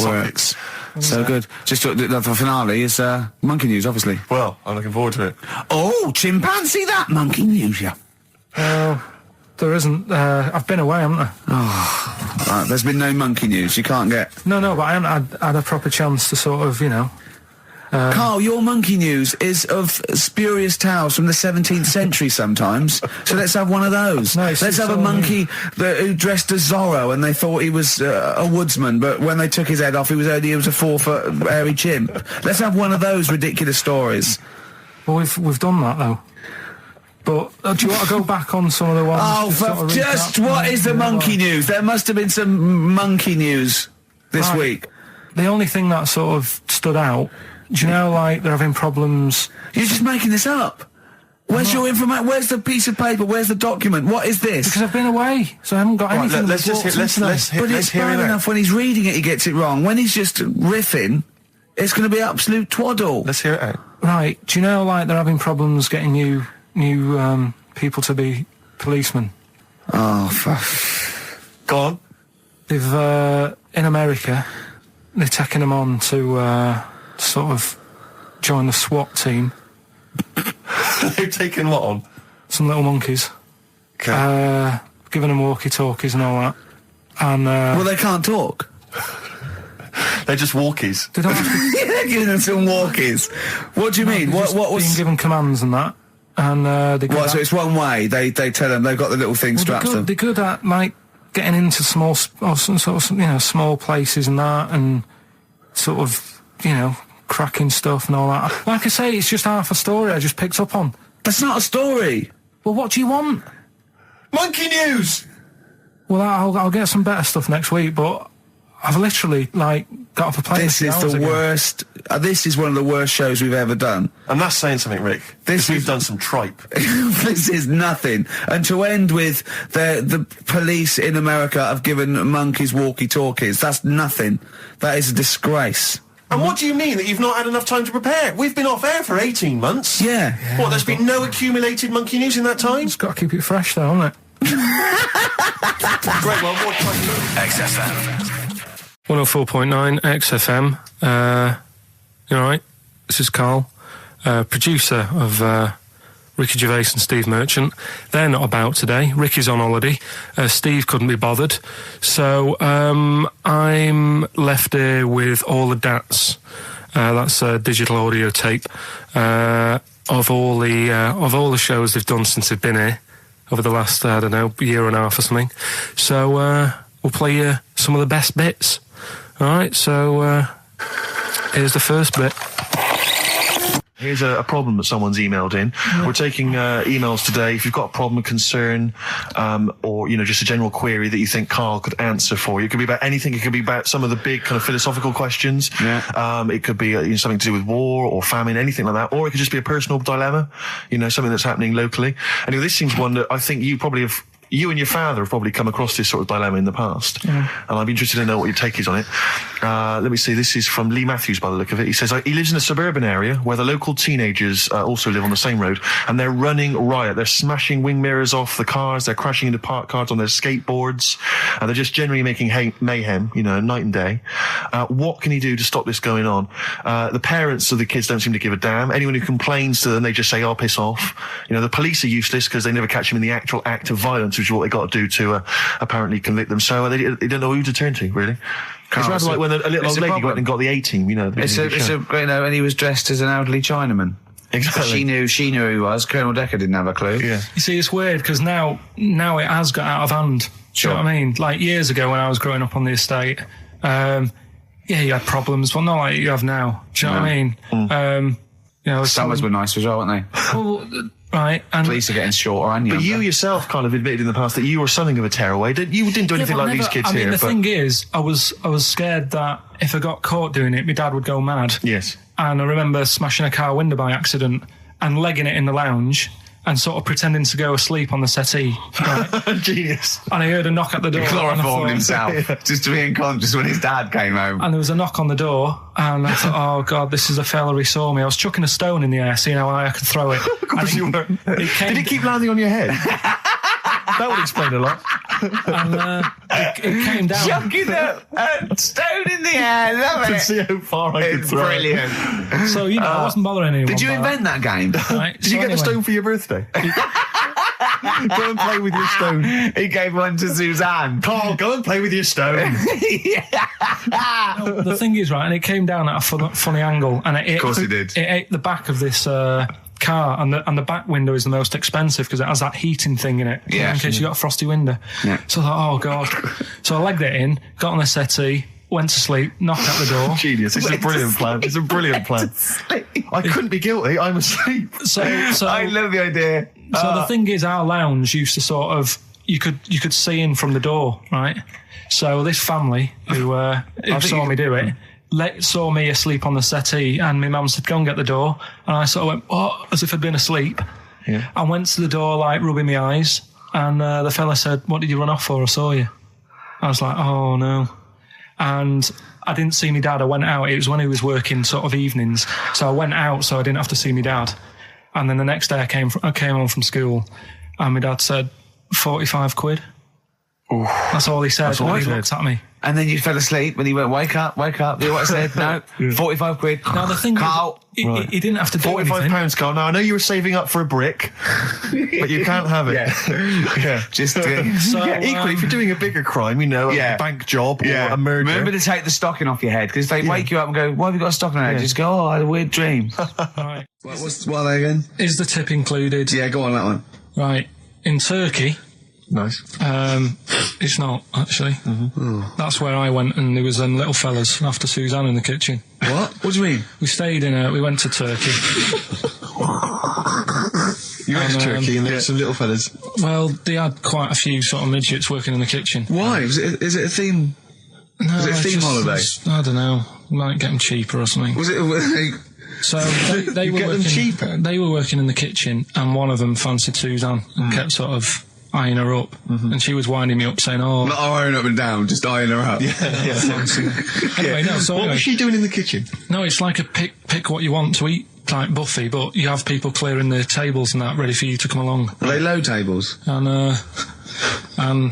works. So good. Just the finale is monkey news, obviously. Well, I'm looking forward to it. Oh, chimpanzee that monkey news, yeah. There isn't. I've been away, haven't I? Oh, right, there's been no monkey news. You can't get... No, but I haven't had a proper chance to sort of, Karl, your monkey news is of spurious tales from the 17th century sometimes, so let's have one of those. No, let's have a monkey who dressed as Zorro and they thought he was a woodsman, but when they took his head off he was a 4-foot hairy chimp. Let's have one of those ridiculous stories. Well, we've done that though. But do you want to go back on some of the ones? Oh, what is the monkey news? There must have been some monkey news this week. The only thing that sort of stood out, do you know, like, they're having problems... You're just making this up. Where's your information? Where's the piece of paper? Where's the document? What is this? Because I've been away, so I haven't got anything. Let's hear But it's bad enough when he's reading it, he gets it wrong. When he's just riffing, it's going to be absolute twaddle. Let's hear it out. Right, do you know, like, they're having problems getting new people to be policemen? Oh, Go on. They've, in America, they're taking them on to, sort of join the SWAT team. They've taken what on? Some little monkeys. Okay. Giving them walkie-talkies and all that. And, well, they can't talk. They're just walkies. They don't have to... They're giving them some walkies. What do you mean? What was... being given commands and that. And, they go... So it's one way. They tell them they've got the little thing strapped to them. They're good at, like, getting into small places and that, and sort of, cracking stuff and all that. Like I say, it's just half a story I just picked up on. That's not a story. Well, what do you want? Monkey news! Well, I'll get some better stuff next week, but I've literally, like, got off a plane. This is the worst. This is one of the worst shows we've ever done. And that's saying something, Rick. We've done some tripe. This is nothing. And to end with the police in America have given monkeys walkie-talkies. That's nothing. That is a disgrace. And what do you mean that you've not had enough time to prepare? We've been off air for 18 months. Yeah. What, there's been no accumulated monkey news in that time? It's got to keep it fresh, though, hasn't it? Great, well, what time? XFM. 104.9 XFM. You alright? This is Karl, producer of Ricky Gervais and Steve Merchant. They're not about today. Ricky's on holiday. Steve couldn't be bothered. So I'm left here with all the DATs. That's a digital audio tape of all the shows they've done since they've been here over the last, I don't know, year and a half or something. So we'll play you some of the best bits. Alright, so here's the first bit. Here's a problem that someone's emailed in. We're taking emails today. If you've got a problem, a concern, or, just a general query that you think Karl could answer for you. It could be about anything. It could be about some of the big kind of philosophical questions. Yeah. It could be something to do with war or famine, anything like that. Or it could just be a personal dilemma, something that's happening locally. Anyway, this seems one that I think you and your father have probably come across this sort of dilemma in the past. Yeah. And I'd be interested to know what your take is on it. Let me see. This is from Lee Matthews by the look of it. He says, he lives in a suburban area where the local teenagers also live on the same road, and they're running riot. They're smashing wing mirrors off the cars. They're crashing into parked cars on their skateboards. And they're just generally making mayhem, night and day. What can he do to stop this going on? The parents of the kids don't seem to give a damn. Anyone who complains to them, they just say, "Oh, piss off." The police are useless because they never catch them in the actual act of violence, which is what they got to do to apparently convict them. So they don't know who to turn to, really. It's rather like when a little old lady went and got the A-team, and he was dressed as an elderly Chinaman. Exactly. She knew who he was. Colonel Decker didn't have a clue. Yeah. You see, it's weird because now it has got out of hand. Sure. Do you know what I mean? Like years ago when I was growing up on the estate, you had problems, but not like you have now. Do you know what I mean? Summers were nice as well, weren't they? Well, right. And police are getting shorter, and but you yourself kind of admitted in the past that you were something of a tearaway. You didn't do anything like these kids here. The thing is, I was scared that if I got caught doing it, my dad would go mad. Yes. And I remember smashing a car window by accident and legging it in the lounge and sort of pretending to go asleep on the settee. Right? Genius. And I heard a knock at the door. He chloroformed himself just to be unconscious when his dad came home. And there was a knock on the door, and I thought, oh God, this is a fella who saw me. I was chucking a stone in the air, seeing how high I could throw it. Did it keep landing on your head? That would explain a lot. And it came down. Chucking a stone in the air, love it. To see how far I could throw it. Brilliant. So, I wasn't bothering anyone. Did you invent that game? Right, Did you get the stone for your birthday? Go and play with your stone. He gave one to Suzanne. Karl, go and play with your stone. No, the thing is, right, and it came down at a funny angle, and of course it did. It ate the back of this car, and the back window is the most expensive because it has that heating thing in it. Yeah. In case you got a frosty window. Yeah. So I thought, oh God. So I legged it in, got on the settee, went to sleep, knocked at the door. Genius. It's a brilliant plan. It's a brilliant plan. I couldn't be guilty. I'm asleep. So I love the idea. So the thing is, our lounge used to sort of, you could see in from the door, right? So this family who saw me do it, saw me asleep on the settee, and my mum said, "Go and get the door." And I sort of went, "Oh," as if I'd been asleep. Yeah. I went to the door, like rubbing my eyes, and the fella said, "What did you run off for? I saw you." I was like, "Oh no." And I didn't see my dad. I went out. It was when he was working sort of evenings. So I went out so I didn't have to see my dad. And then the next day I came home from school, and my dad said, 45 quid. Ooh. That's all he said. That's all he looked at me. And then you fell asleep and he went, wake up. You know what I said? No, 45 quid. Now the thing Karl, is, he didn't have to do £45, Karl. Now I know you were saving up for a brick, but you can't have it. Yeah. Just equally, if you're doing a bigger crime, a bank job or a murder. Remember to take the stocking off your head, because they wake you up and go, "Why have you got a stocking on your head?" Just go, "Oh, I had a weird dream." Right. What are they again? Is the tip included? Yeah, go on that one. Right. In Turkey. Nice. It's not, actually. Mm-hmm. That's where I went, and there was them little fellas after Suzanne in the kitchen. What? What do you mean? We went to Turkey. You went to Turkey and there were some little fellas? Well, they had quite a few sort of midgets working in the kitchen. Why? Is it a theme? No, was it a theme holiday? I don't know. Might get them cheaper or something. Was it... So they were working cheaper. They were working in the kitchen, and one of them fancied Suzanne and kept sort of eyeing her up, and she was winding me up, saying, "Oh, not eyeing up and down, just eyeing her up." Anyway, no. So what was she doing in the kitchen? No, it's like a pick what you want to eat type buffet, but you have people clearing the tables and that ready for you to come along. Are they low tables? And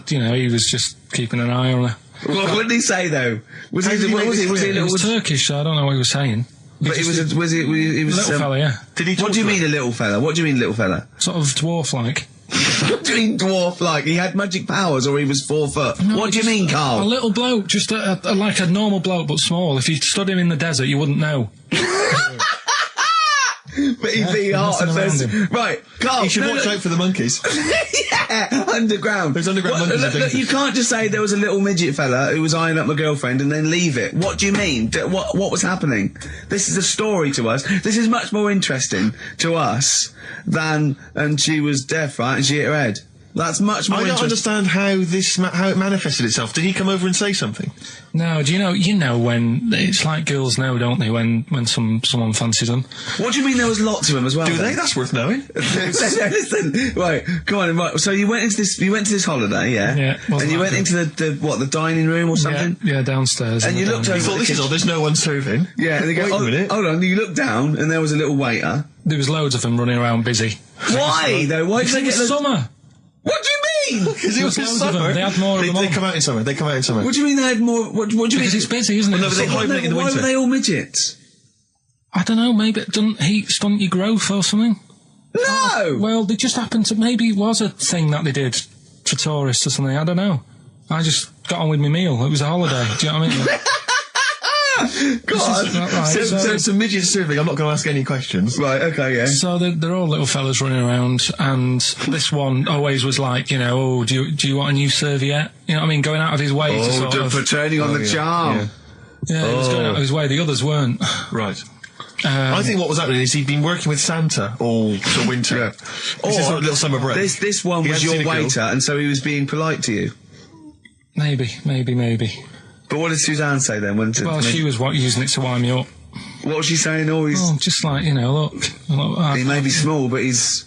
he was just keeping an eye on her. What did he say though? Was he Turkish? So I don't know what he was saying. But he was a little fella, yeah. Did he? What do you mean a little fella? What do you mean little fella? Sort of dwarf-like. What do you mean dwarf-like? He had magic powers, or he was 4 foot? No, what do you mean, Karl? A little bloke, just like a normal bloke, but small. If you stood him in the desert, you wouldn't know. But he'd be hot and says, right, Karl. You should watch out for the monkeys. Yeah. Yeah, underground. Those underground monkeys are dangerous. You can't just say there was a little midget fella who was eyeing up my girlfriend and then leave it. What do you mean? What was happening? This is a story to us. This is much more interesting to us than, and she was deaf, right, and she hit her head. That's much more interesting. I don't understand how it manifested itself. Did he come over and say something? No, do you know when, it's like girls know, don't they, when someone fancies them? What do you mean there was lots of them as well? Do they? That's worth knowing. Listen, right, come on, right, so you went to this holiday, yeah? Yeah. And you went into the dining room or something? Yeah, downstairs. And you looked over. You thought, this is all, there's no one serving. Yeah, and they go, wait a minute. Hold on, you looked down and there was a little waiter. There was loads of them running around busy. Why, though? Why did they get summer? What do you mean? Because it was summer. They had more of them. They come out in summer. What do you mean they had more? What do you mean? Because it's busy, isn't it? Well, no, but they hibernate in the winter. Why were they all midgets? I don't know, maybe it doesn't heat stunt your growth or something. No! Well, they just happened to, maybe it was a thing that they did for tourists or something, I don't know. I just got on with my meal, it was a holiday, do you know what I mean? God. Right, so some midgets serving, I'm not going to ask any questions. Right, okay, yeah. So they're all little fellas running around, and this one always was like, you know, oh, do you want a new serviette? You know what I mean? Going out of his way to sort of... for turning on the charm. Yeah, he was going out of his way, the others weren't. Right. I think what was happening is he'd been working with Santa all the winter. Yeah. This is sort of little summer break. This one was your waiter, and so he was being polite to you. Maybe. But what did Suzanne say then? Well, she was using it to wind me up. What was she saying? Oh, just like, you know, look. He may be small, but he's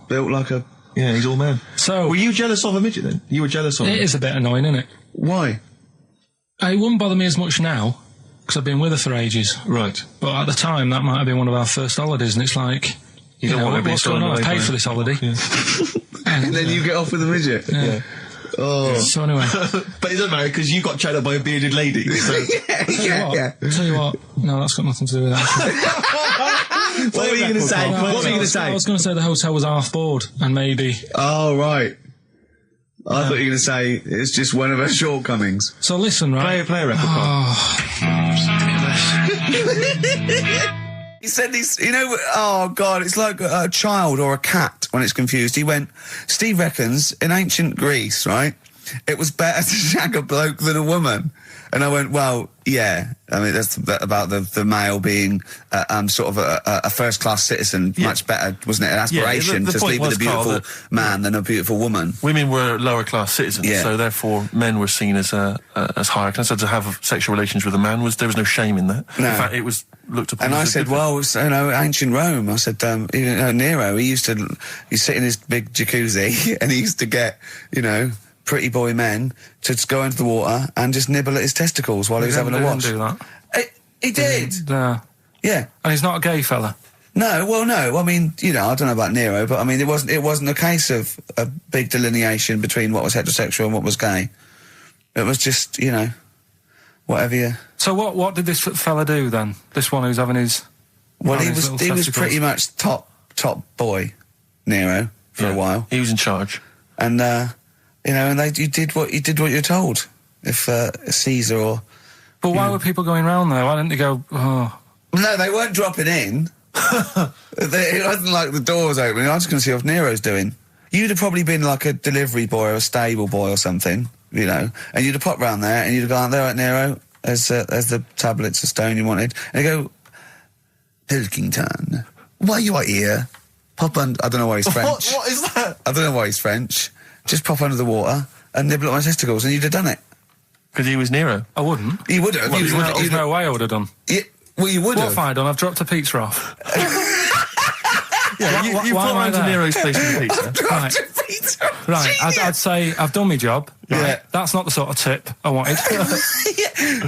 built like a... Yeah, he's all man. So... Were you jealous of a midget then? You were jealous of him? It is a bit annoying, isn't it? Why? It wouldn't bother me as much now, because I've been with her for ages. Right. But at the time, that might have been one of our first holidays, and it's like... You know, what's going on? I paid for this holiday. Yeah. And then you get off with a midget. Yeah. Oh. So anyway. But it doesn't matter, because you got chatted by a bearded lady. So. yeah. Tell you what, no, that's got nothing to do with that. What were you going to say? What were you going to say? I was going to say the hotel was half board, and maybe... Oh, right. I thought you were going to say it's just one of her shortcomings. So listen, right? Play a record. He said he's, you know, oh God, it's like a child or a cat when it's confused. He went, Steve reckons in ancient Greece, right, it was better to shag a bloke than a woman. And I went, well, yeah. I mean, that's about the male being sort of a first-class citizen, much better, wasn't it? An aspiration to sleep with a beautiful man than a beautiful woman. Women were lower-class citizens, so therefore men were seen as higher class. So to have sexual relations with a man, there was no shame in that. No. In fact, it was looked upon. And I said, well, you know, ancient Rome. I said, you know, Nero, he'd sit in his big jacuzzi and he used to get, you know, pretty boy men to go into the water and just nibble at his testicles while he was having a wash. He didn't do that. He did. Yeah. And he's not a gay fella. No, well, no. I mean, you know, I don't know about Nero, but I mean, it wasn't a case of a big delineation between what was heterosexual and what was gay. It was just, you know, whatever you... So what did this fella do then? This one who's having his... Well, he was pretty much top boy, Nero, for a while. He was in charge. And, you know, and you did what you're told. If Caesar or... But why were people going round there? Why didn't they go, oh... No, they weren't dropping in. It wasn't like the doors opening. I was just going to see what Nero's doing. You'd have probably been like a delivery boy or a stable boy or something, you know, and you'd have popped round there and you'd have gone, there, right, Nero, as the tablets of stone you wanted. And they go, Pilkington, why you are here? Pop under... I don't know why he's French. What is that? I don't know why he's French. Just pop under the water and nibble at my testicles and you'd have done it. Because he was Nero. I wouldn't. You would have. There's no way I would have done. Well, you would have. What have I done? I've dropped a pizza off. Yeah, you put around to Nero's place with pizza. Right, I'd say I've done my job. Right? Yeah. That's not the sort of tip I wanted.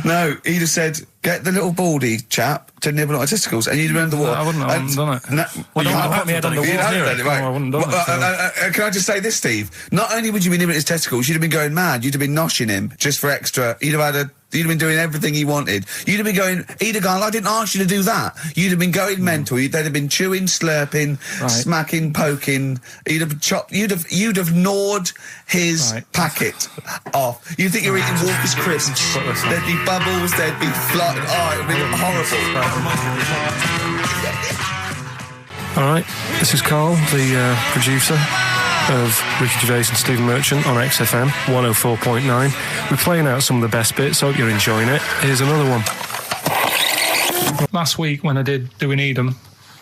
No, he'd have said, get the little baldy chap to nibble at my testicles, and you'd have been under the water. I wouldn't done it. No, well, you put my head under water. I wouldn't done it. Can I just say this, Steve? Not only would you be nibbling at his testicles, you'd have been going mad. You'd have been noshing him just for extra. You'd have been doing everything he wanted. You'd have been going, he'd have gone, I didn't ask you to do that. You'd have been going mental. They'd have been chewing, slurping, smacking, poking. You'd have chopped, you'd have gnawed his packet off. You'd think you were eating Walker's crisps. There'd be bubbles, there'd be flood. Oh, it'd be horrible. Alright, this is Carl, the producer. of Ricky Gervais and Stephen Merchant on XFM 104.9. We're playing out some of the best bits. Hope you're enjoying it. Here's another one. Last week when I did Do We Need Them,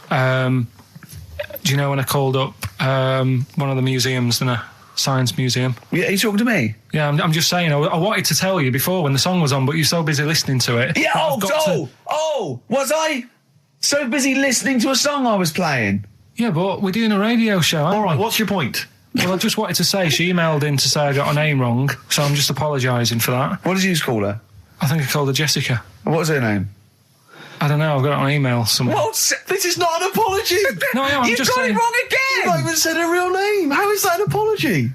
do you know when I called up one of the museums, in a science museum? Yeah, you talking to me? Yeah, I'm just saying, I wanted to tell you before when the song was on, but you're so busy listening to it. Yeah, was I so busy listening to a song I was playing? Yeah, but we're doing a radio show, aren't we? All right, what's your point? Well, I just wanted to say, she emailed in to say I got her name wrong, so I'm just apologising for that. What did you call her? I think I called her Jessica. What was her name? I don't know, I've got it on email somewhere. What? This is not an apology! No, I'm just saying... You've got it wrong again! You've not even said her real name! How is that an apology?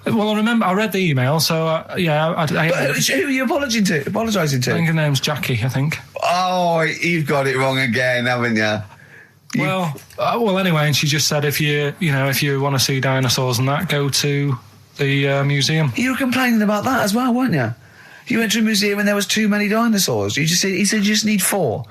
Well, I remember, I read the email, so, yeah... But who are you apologising to? I think her name's Jackie, I think. Oh, you've got it wrong again, haven't you? Well, anyway, and she just said if you want to see dinosaurs and that, go to the museum. You were complaining about that as well, weren't you? You went to a museum and there was too many dinosaurs. He said you just need 4.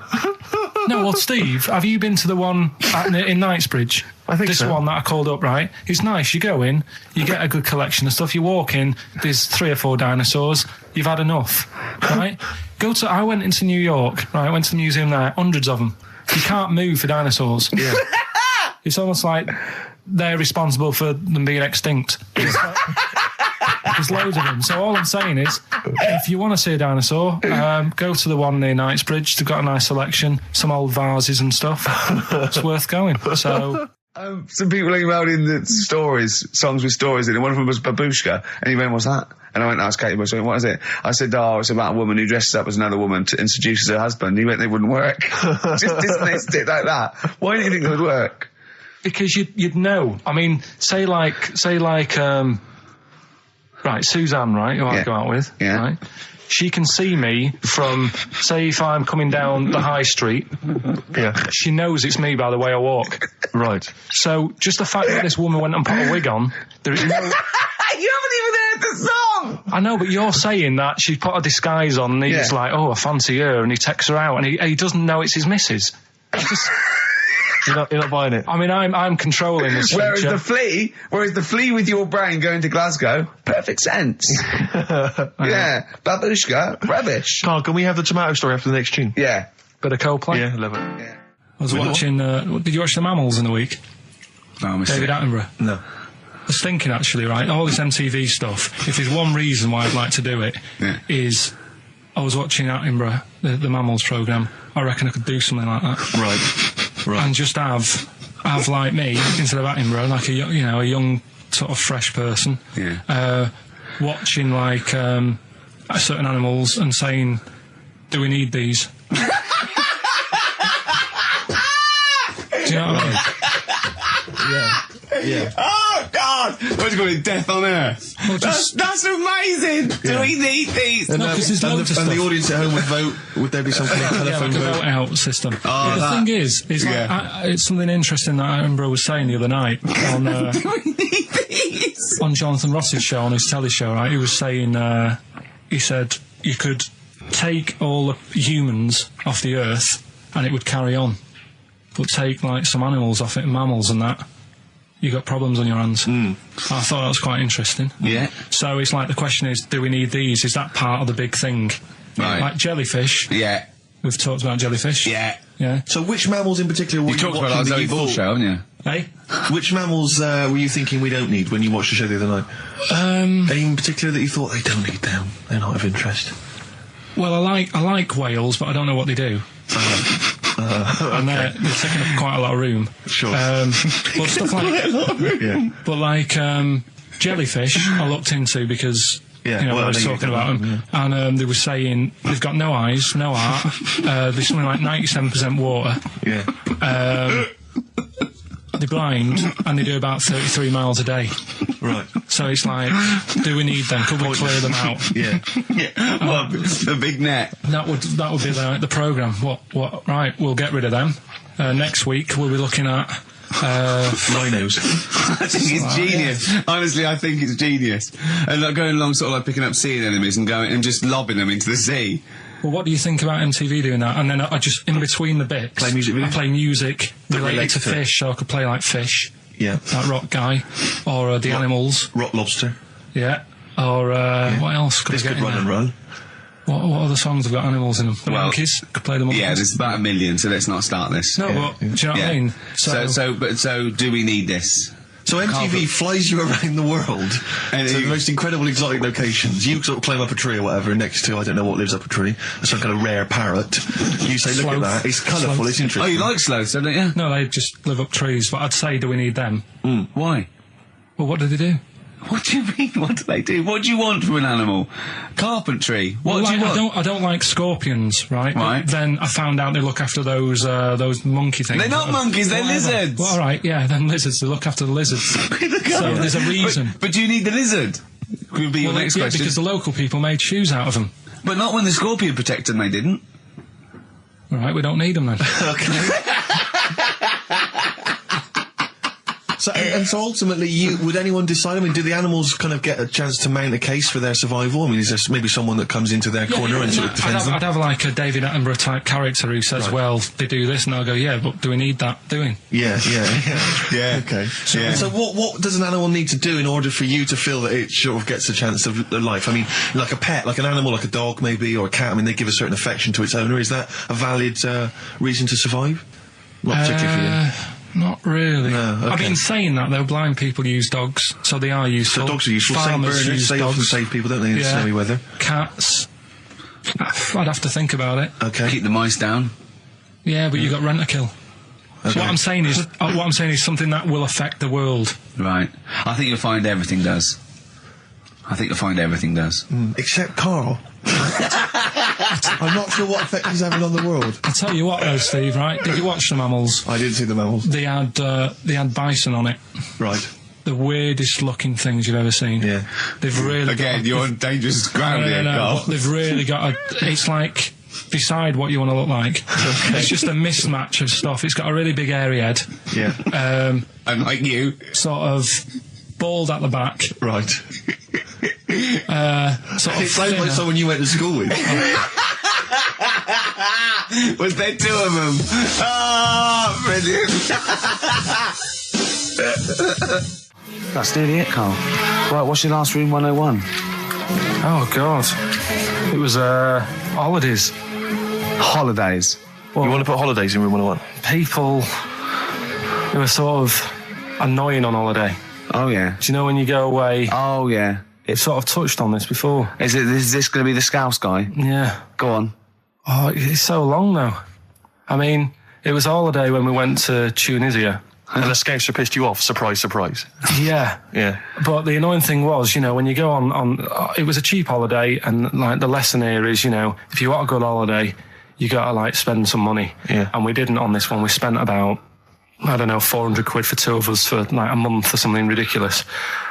No, well, Steve, have you been to the one in Knightsbridge? I think this so. One that I called up, right? It's nice. You go in, you get a good collection of stuff. You walk in, there's 3 or 4 dinosaurs. You've had enough, right? I went into New York, right? I went to the museum there, hundreds of them. You can't move for dinosaurs. Yeah. It's almost like they're responsible for them being extinct. There's loads of them. So all I'm saying is, if you want to see a dinosaur, go to the one near Knightsbridge. They've got a nice selection, some old vases and stuff. It's worth going. So... some people emailed in the songs with stories in it. One of them was Babushka, and he went, "What's that?" And I went, "Ask Katie Bush." What is it? I said, "Oh, it's about a woman who dresses up as another woman to introduce her husband." He went, "They wouldn't work." Just dismissed it like that. Why do you think it would work? Because you'd know. I mean, say like, right, Suzanne, right, who I go out with, right? She can see me from, say, if I'm coming down the high street. Yeah. She knows it's me by the way I walk. Right. So, just the fact that this woman went and put a wig on, there is no... You haven't even heard the song! I know, but you're saying that she put a disguise on and he's like, oh, I fancy her, and he texts her out, and he doesn't know it's his missus. You're not buying it. I mean, I'm controlling this. Whereas the flea with your brain going to Glasgow, perfect sense. Yeah, Babushka, rubbish. Carl, can we have the tomato story after the next tune? Yeah. Bit of Coldplay? Yeah, love it. Yeah. I was watching, did you watch The Mammals in the week? No, David Attenborough? No. I was thinking, actually, right, all this MTV stuff, if there's one reason why I'd like to do it, is I was watching Attenborough, the Mammals programme. I reckon I could do something like that. Right. And just have like me, instead of Attenborough, like a young sort of fresh person, watching like certain animals and saying, "Do we need these?" Do you know what I mean? Yeah. Oh God! What do you call it? Death on Earth. Well, that's amazing. Do we need these? And, no, the audience at home would vote. Would there be something like telephone like a vote? vote out system? Oh, the thing is like, it's something interesting that Attenborough was saying the other night on on Jonathan Ross's show, on his telly show. Right, he was saying, he said you could take all the humans off the earth and it would carry on, but take like some animals off it, mammals and that. You got problems on your hands. I thought that was quite interesting. Yeah. So it's like the question is, do we need these? Is that part of the big thing? Right. Like jellyfish. Yeah. We've talked about jellyfish. Yeah. Yeah. So which mammals in particular were you talked watching about that that Zoe you Ball thought... show, haven't you? Hey? Which mammals were you thinking we don't need when you watched the show the other night? Any in particular that you thought they don't need them? They're not of interest. Well, I like whales, but I don't know what they do. And they're taking up quite a lot of room. Sure. But stuff like but like jellyfish, I looked into because I was talking about them, and they were saying they've got no eyes, no heart. There's something like 97% water. Yeah. They're blind and they do about 33 miles a day. Right. So it's like, do we need them? Could we clear them out? Yeah. Well, the big net. That would be the programme. What? Right, we'll get rid of them. Next week we'll be looking at rhinos. I think it's genius. Yeah. Honestly, I think it's genius. And like going along, sort of like picking up sea anemones and going and just lobbing them into the sea. Well, what do you think about MTV doing that? And then I just, in between the bits, play music I play music related to fish, so I could play like fish. Yeah. That rock guy. Or the animals. Rock lobster. Yeah. Or what else could This I get could run and run. What other songs have got animals in them? The Monkeys? Could play the Monkeys. Yeah, there's about 1 million, so let's not start this. No, but do you know what I mean? So do we need this? So MTV flies you around the world to the most incredible exotic locations. You sort of climb up a tree or whatever, next to, I don't know what lives up a tree, some kind of rare parrot. You say, look at that, it's colourful, it's interesting. Oh, you like sloths, don't you? No, they just live up trees, but I'd say, do we need them? Why? Well, what do they do? What do you mean? What do they do? What do you want from an animal? Carpentry. What do you want? I don't like scorpions, right? Right. But then I found out they look after those monkey things. They're not monkeys, they're lizards. Well, all right, yeah, then lizards. They look after the lizards. So there's a reason. But do you need the lizard? Would be your next question. Because the local people made shoes out of them. But not when the scorpion protected them, they didn't. All right, we don't need them then. Okay. So ultimately, would anyone decide? I mean, do the animals kind of get a chance to mount a case for their survival? I mean, is there maybe someone that comes into their corner and sort of defends them? I'd have like a David Attenborough type character who says, well, they do this, and I'll go, yeah, but do we need that doing? Yeah. Okay. So what does an animal need to do in order for you to feel that it sort of gets a chance of life? I mean, like a pet, like an animal, like a dog maybe, or a cat, I mean, they give a certain affection to its owner. Is that a valid reason to survive? Not particularly for you. Not really. No, okay. I've been saying that, though. Blind people use dogs, so they are useful. So dogs are useful. Farmers St. use Bernards, they often dogs. save people, don't they, in snowy weather? Cats. I'd have to think about it. Okay. Keep the mice down. Yeah, but you got rent a kill. Okay. So what I'm saying is something that will affect the world. Right. I think you'll find everything does. Except Carl. I'm not sure what effect he's having on the world. I'll tell you what, though, Steve. Right? Did you watch the mammals? I didn't see the mammals. They had bison on it. Right. The weirdest looking things you've ever seen. Yeah. They've really you're on dangerous ground here, Carl. But they've really got it's like, decide what you want to look like. Okay. It's just a mismatch of stuff. It's got a really big hairy head. Yeah. And like you. Sort of bald at the back. Right. It sounds like someone you went to school with. Was there two of them? Oh, brilliant. That's nearly it, Carl. Right, what's your last room 101? Oh, God. It was, holidays. Holidays? Well, you want to put holidays in room 101? People who are sort of annoying on holiday. Oh, yeah. Do you know when you go away? Oh, yeah. It's sort of touched on this before. Is this going to be the Scouse guy? Yeah. Go on. Oh, it's so long now. I mean, it was a holiday when we went to Tunisia. And the Scouser pissed you off, surprise, surprise. Yeah. Yeah. But the annoying thing was, when you go on it was a cheap holiday, and like the lesson here is, if you want a good holiday, you got to like spend some money. Yeah. And we didn't on this one. We spent about, I don't know, 400 quid for two of us for like a month or something ridiculous.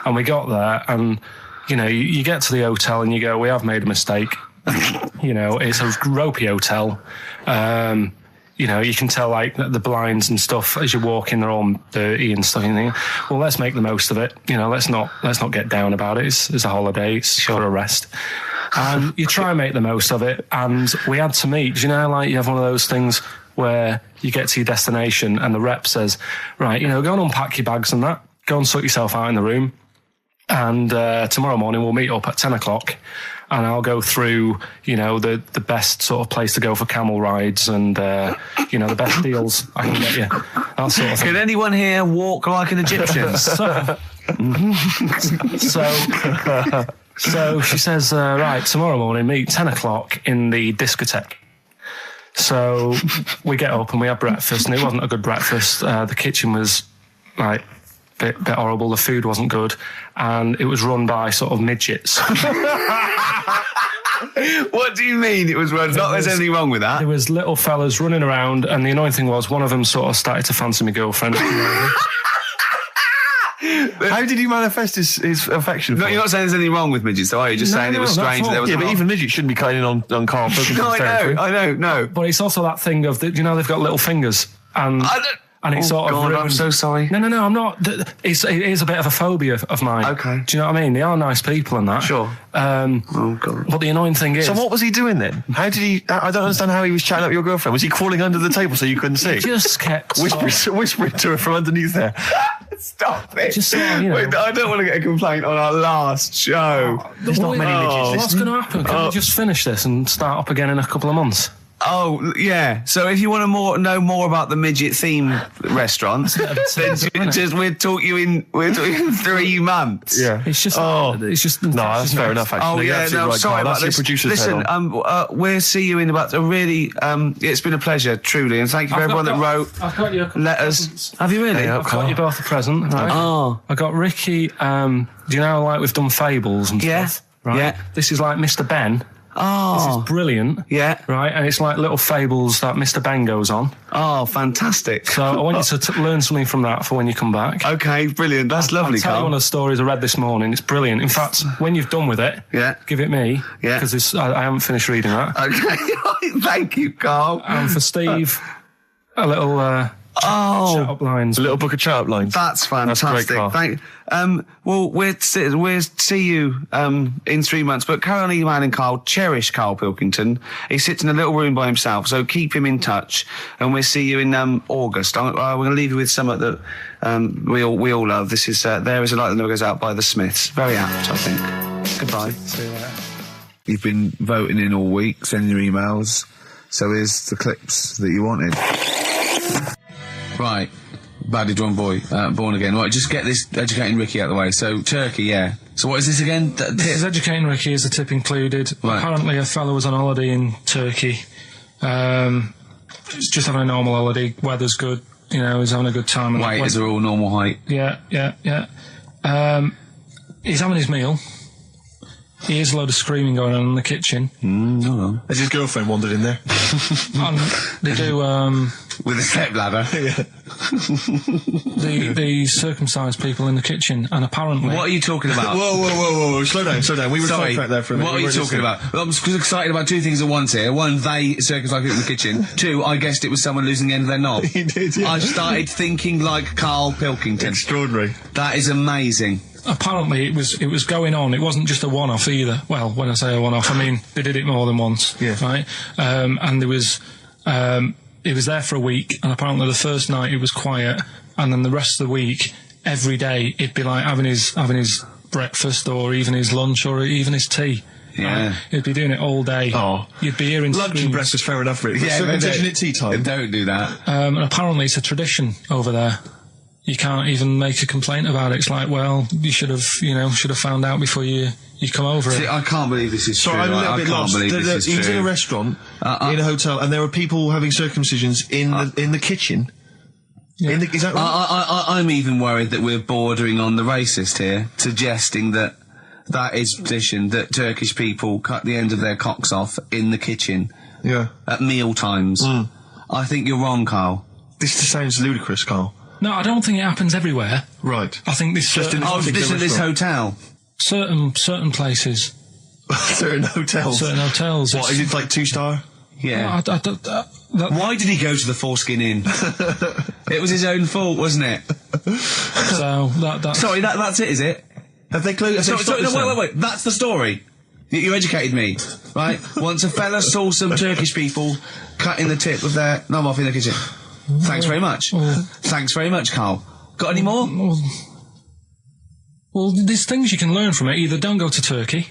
And we got there and, you get to the hotel and you go, we have made a mistake. It's a ropey hotel. You can tell like the blinds and stuff as you walk in, they're all dirty and stuff. And you think, well, let's make the most of it. Let's not get down about it. It's a holiday. It's for a rest. And you try and make the most of it. And we had to meet. Like you have one of those things where you get to your destination and the rep says, right, go and unpack your bags and that. Go and sort yourself out in the room. And tomorrow morning we'll meet up at 10 o'clock. And I'll go through, the best sort of place to go for camel rides and, the best deals I can get you. That sort of thing. Can anyone here walk like an Egyptian? So she says, right, tomorrow morning, meet 10 o'clock in the discotheque. So we get up and we have breakfast, and it wasn't a good breakfast. The kitchen was, like, bit horrible. The food wasn't good, and it was run by sort of midgets. What do you mean it was run? There's anything wrong with that. There was little fellas running around, and the annoying thing was one of them sort of started to fancy my girlfriend. How did he manifest his affection? No, you're not saying there's anything wrong with midgets, though, are you? Just saying it was strange that there was. Yeah, but even midgets shouldn't be cutting in on Karl Pilkington's territory. I know. But it's also that thing of, they've got little fingers, and And it's sort of ruined. I'm so sorry. No, I'm not. It is a bit of a phobia of mine. Okay. Do you know what I mean? They are nice people and that. Sure. Oh, God. But the annoying thing is... So what was he doing then? How did he... I don't understand how he was chatting up your girlfriend. Was he crawling under the table so you couldn't see? He just kept... whispering to her from underneath there. Stop it. Just Wait, I don't want to get a complaint on our last show. There's not many midgets. What's going to happen? Can we just finish this and start up again in a couple of months? Oh, yeah. So if you want to know more about the midget theme restaurant, then we'll talk you in 3 months. Yeah. It's just... It's just... No, that's fair enough, actually. Oh, yeah, no, right, sorry Carl. about this. Listen, we'll see you in about a really... it's been a pleasure, truly, and thank you for everyone that wrote I've got you letters. Have you really? I've got you both a present, right? Oh. I got Ricky, do you know, like, we've done fables and stuff? Right? Yeah. This is like Mr. Ben. Oh. This is brilliant. Yeah. Right, and it's like little fables that Mr. Ben goes on. Oh, fantastic. So I want you to learn something from that for when you come back. Okay, brilliant. That's lovely, I'll tell you one of the stories I read this morning. It's brilliant. In fact, when you've done with it, give it me. Yeah. Because I haven't finished reading that. Okay. Thank you, Carl. And for Steve, a little... chat-up lines. A little book of chat-up lines. That's fantastic. That's great, Carl. Well, we'll see you in 3 months. But carry on emailing Carl. Cherish Karl Pilkington. He sits in a little room by himself, so keep him in touch. And we'll see you in August. We're going to leave you with something that we all love. This is There Is a Light That Never Goes Out by the Smiths. Very apt, I think. Goodbye. See you later. You've been voting in all week, sending your emails. So here's the clips that you wanted. Right, Badly Drawn Boy, Born Again. Right, just get this Educating Ricky out of the way. So, Turkey, yeah. So what is this again? This is Educating Ricky, is a tip included. Right. Apparently a fellow was on holiday in Turkey. Just having a normal holiday, weather's good, you know, he's having a good time. Weight is all normal height. Yeah. He's having his meal. He hears a load of screaming going on in the kitchen. No. Has his girlfriend wandered in there? And they do, with a stepladder. the circumcised people in the kitchen, and apparently... What are you talking about? Whoa, slow down. We were sidetracked there for a minute. What are you talking about? I'm excited about 2 things at once here. One, they circumcised people in the kitchen. 2, I guessed it was someone losing the end of their knob. He did, yeah. I started thinking like Karl Pilkington. Extraordinary. That is amazing. Apparently it was going on. It wasn't just a one-off either. Well, when I say a one-off, I mean they did it more than once. Yeah. Right? And there was... He was there for a week, and apparently the first night it was quiet, and then the rest of the week, every day, he'd be like having his breakfast, or even his lunch, or even his tea. Yeah. He'd be doing it all day. Oh. You'd be hearing lunch and breakfast, fair enough, really. Yeah, circumcision at tea time. Don't do that. And apparently it's a tradition over there. You can't even make a complaint about it. It's like, well, you should have found out before you come over. See, I can't believe this is true. I'm a little bit lost. He was in a restaurant, in a hotel, and there were people having circumcisions in the kitchen. Yeah. Is that right? I'm even worried that we're bordering on the racist here, suggesting that is tradition, that Turkish people cut the end of their cocks off in the kitchen. Yeah. At meal times. I think you're wrong, Carl. This just sounds ludicrous, Carl. No, I don't think it happens everywhere. Right. I think this just this hotel. Certain places. Certain hotels. Certain hotels. What is it, like 2-star? Yeah. Why did he go to the Foreskin Inn? It was his own fault, wasn't it? So that's... Sorry, that's it, is it? Have they closed? Wait. That's the story. You educated me, right? Once a fella saw some Turkish people cutting the tip of their knob off in the kitchen. Thanks very much. Thanks very much, Carl. Got any more? Well, there's things you can learn from it. Either don't go to Turkey.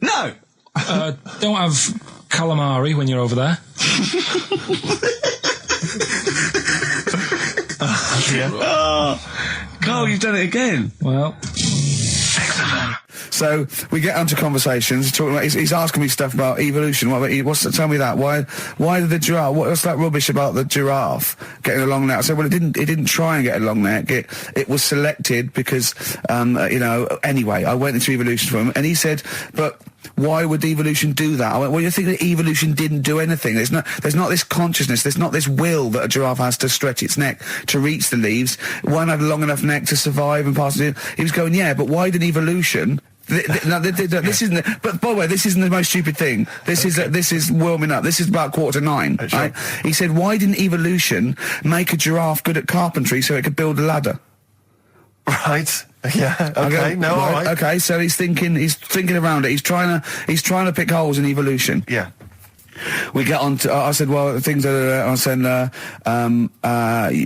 No! Don't have calamari when you're over there. Carl, you've done it again. Well... So we get onto conversations. Talking about, he's asking me stuff about evolution. Tell me that. Why did the giraffe? What's that rubbish about the giraffe getting a long neck? I said, well, it didn't try and get a long neck. It was selected because, Anyway, I went into evolution for him, and he said, but why would evolution do that? I went, well, you think that evolution didn't do anything? There's not this consciousness. There's not this will that a giraffe has to stretch its neck to reach the leaves. One had a long enough neck to survive and pass it in. He was going, yeah, but why did evolution This isn't. But by the way, this isn't the most stupid thing. This is warming up. This is about 8:45. Right? He said, "Why didn't evolution make a giraffe good at carpentry so it could build a ladder?" Right. Yeah. Okay. No. All right. Okay. So he's thinking around it. He's trying to pick holes in evolution. Yeah. We get on to, I said, well, things are, I said,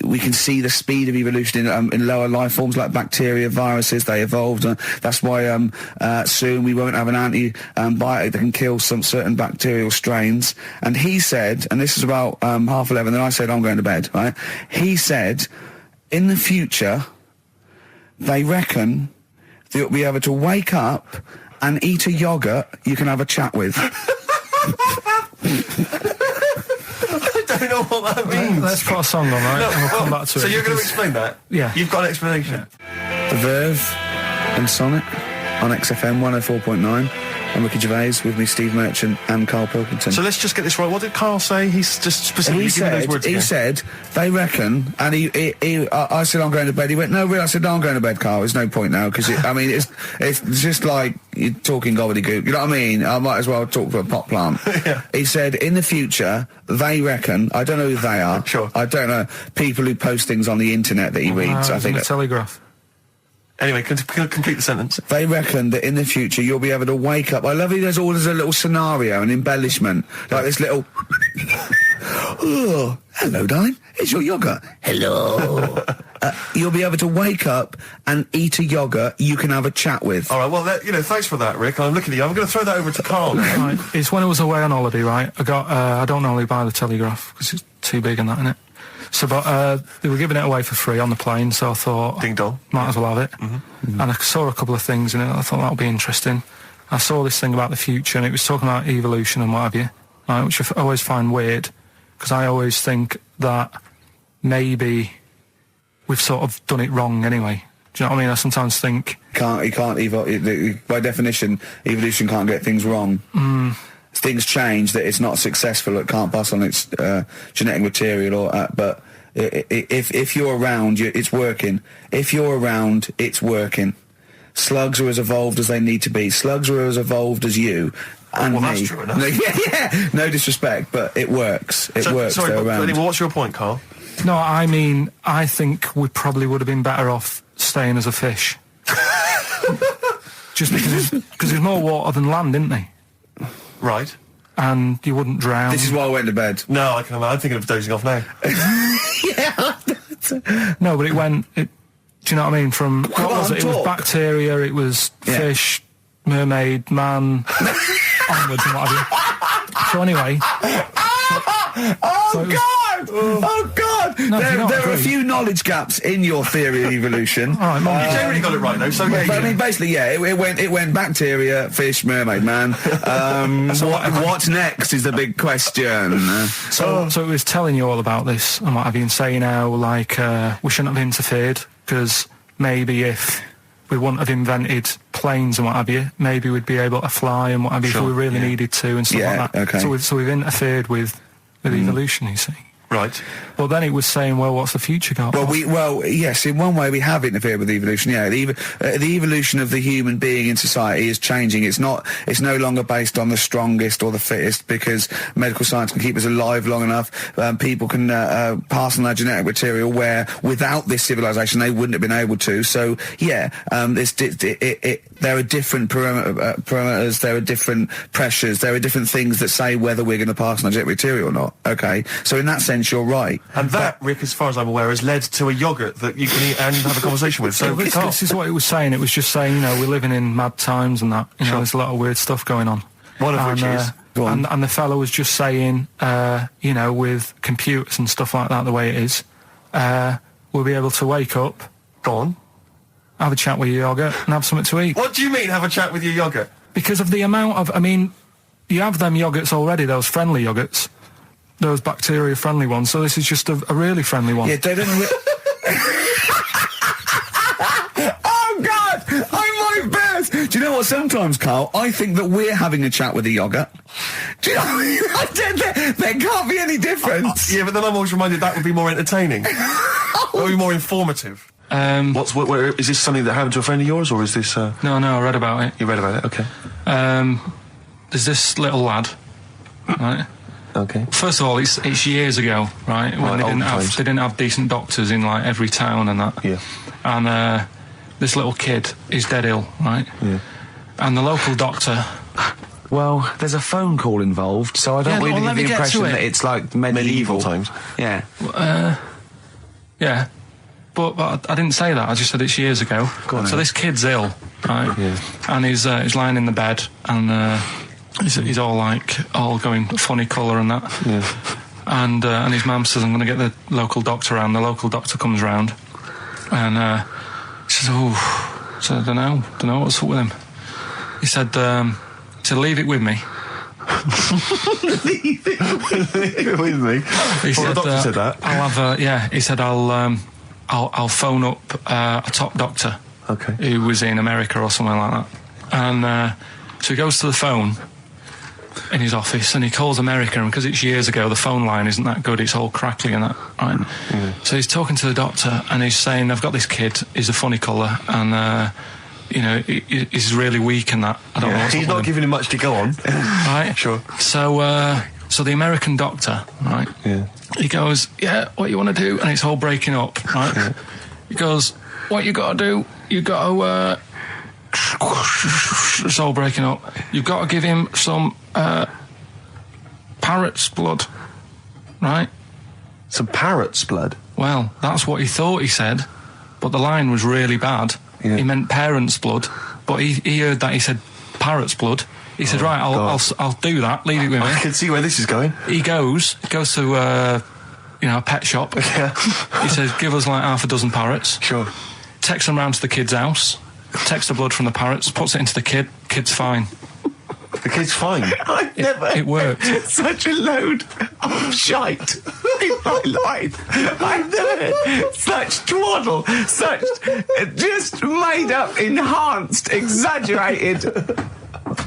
we can see the speed of evolution in lower life forms like bacteria, viruses, they evolved. That's why, soon we won't have an antibiotic that can kill some certain bacterial strains. And he said, and this is about, 11:30, then I said, I'm going to bed, right? He said, in the future, they reckon that you'll be able to wake up and eat a yogurt you can have a chat with. I don't know what that means. Let's put a song on, right? And we'll come back to it. So you're going to explain that? Yeah. You've got an explanation? The Verve and Sonic on XFM 104.9. And Ricky Gervais with me, Steve Merchant and Karl Pilkington. So let's just get this right. What did Karl say? He's just specifically giving those words again. He said, they reckon, and I said, I'm going to bed. He went, no, really? I said, no, I'm going to bed, Karl. There's no point now, because, it's just like you're talking gobbledygook. You know what I mean? I might as well talk to a pot plant. Yeah. He said, in the future, they reckon, I don't know who they are. Sure. I don't know, people who post things on the internet that he reads. I think the Telegraph. Anyway, complete the sentence. They reckon that in the future you'll be able to wake up. I love it. There's a little scenario, an embellishment, like this little. Oh, hello, darling. It's your yogurt. Hello. You'll be able to wake up and eat a yogurt you can have a chat with. All right. Well, thanks for that, Rick. I'm looking at you. I'm going to throw that over to Karl. Right. It's when I was away on holiday, right? I don't normally buy the Telegraph because it's too big and that, innit? So, but they were giving it away for free on the plane, so I thought, ding dong, might as well have it. Mm-hmm. And I saw a couple of things in it. I thought that would be interesting. I saw this thing about the future, and it was talking about evolution and what have you, right, which I always find weird, because I always think that maybe we've sort of done it wrong anyway. Do you know what I mean? I sometimes think you can't evolve. By definition, evolution can't get things wrong. Things change, that it's not successful, it can't pass on its genetic material, but if you're around, it's working. If you're around, it's working. Slugs are as evolved as they need to be. Slugs are as evolved as you and me. That's true enough. Yeah, no disrespect, but it works. It works. Sorry, they're around. Anyway, what's your point, Karl? No, I mean, I think we probably would have been better off staying as a fish. Just because there's more water than land, isn't there? Right. And you wouldn't drown. This is why I went to bed. No, I'm thinking of dozing off now. Yeah. No, but do you know what I mean? From, what was it? It was bacteria, it was fish, mermaid, man, onwards and what have you. So anyway. Oh God! No, there are a few knowledge gaps in your theory of evolution. All right, you generally got it right though. So I mean, basically, it went bacteria, fish, mermaid, man. What's next is the big question. So it was telling you all about this and what have you, and saying how we shouldn't have interfered, because maybe if we wouldn't have invented planes and what have you, maybe we'd be able to fly and what have you, if we really needed to and stuff like that. Okay. So we've interfered with evolution, you see. Right. Well, then it was saying, well, what's the future got? Well, yes, in one way we have interfered with evolution. Yeah, the evolution of the human being in society is changing. It's no longer based on the strongest or the fittest, because medical science can keep us alive long enough. People can pass on their genetic material where without this civilization they wouldn't have been able to. So yeah, there are different parameters, there are different pressures, there are different things that say whether we're going to pass on our genetic material or not. Okay, so in that sense you're right. And that, Rick, as far as I'm aware, has led to a yogurt that you can eat and have a conversation with. So this is what it was saying. It was just saying, we're living in mad times and that. There's a lot of weird stuff going on. One of which is... And the fellow was just saying, with computers and stuff like that, the way it is, we'll be able to wake up... Go on. Have a chat with your yogurt and have something to eat. What do you mean, have a chat with your yogurt? Because of the amount of... you have them yogurts already, those friendly yogurts. Those bacteria-friendly ones, so this is just a really friendly one. Yeah, they don't... Oh, God! I'm like Bears! Do you know what, sometimes, Karl, I think that we're having a chat with a yogurt. Do you know what I mean? There can't be any difference. Yeah, but then I'm always reminded that would be more entertaining. That would be more informative. Is this something that happened to a friend of yours, or is this? No, I read about it. You read about it, okay. There's this little lad, right? Okay. First of all, it's years ago, right? When they didn't have decent doctors in like every town and that. Yeah. And this little kid is dead ill, right? Yeah. And the local doctor. Well, there's a phone call involved, so I don't really get the impression that it's like medieval times. Yeah. Yeah. But I didn't say that. I just said it's years ago. So this kid's ill, right? Yeah. And he's lying in the bed, and he's all going funny colour and that. Yeah. And his mum says, I'm going to get the local doctor around. The local doctor comes round, and he says, so I don't know what's up with him. He said, leave it with me. Leave it with me. He said, the doctor said that. I'll have he said I'll phone up a top doctor. Okay. Who was in America or something like that. And so he goes to the phone in his office and he calls America, and because it's years ago, the phone line isn't that good, it's all crackly and that, right? Yeah. So he's talking to the doctor and he's saying, I've got this kid, he's a funny colour, and he's really weak and that. I don't know what's he's not giving him much to go on. Right? Sure. So the American doctor, right? Yeah. He goes, what you want to do? And it's all breaking up, right? Yeah. He goes, what you got to do? You got to, it's all breaking up. You've got to give him some parrot's blood, right? Some parrot's blood? Well, that's what he thought he said, but the line was really bad. Yeah. He meant parent's blood, but he heard that he said parrot's blood. He said, right, I'll do that, leave it with me. I can see where this is going. He goes to a pet shop. Yeah. He says, give us like half a dozen parrots. Sure. Takes them round to the kid's house, takes the blood from the parrots, puts it into the kid's fine. The kid's fine? It worked. Such a load of shite in my life. I've never heard such twaddle, such just made up, enhanced, exaggerated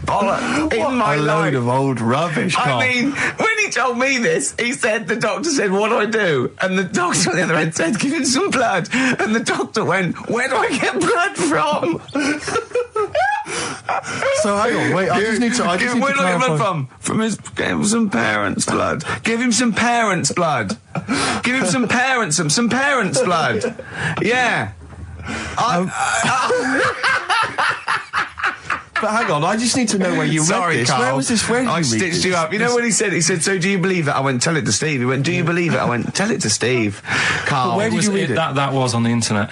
bollock in my life. A load of old rubbish, Carl. I mean, when he told me this, he said, the doctor said, what do I do? And the doctor on the other end said, give him some blood. And the doctor went, where do I get blood from? So hang on, wait, I just need to where do I get blood from? Give him some parents' blood. Give him some parents' blood. Give him some parents' blood. Yeah. But hang on, I just need to know where you read this. Carl. Where was this? Where did I stitched you up. You know what he said? He said, so do you believe it? I went, tell it to Steve. He went, do you believe it? I went, tell it to Steve. Carl. But where did you read it? That was on the internet.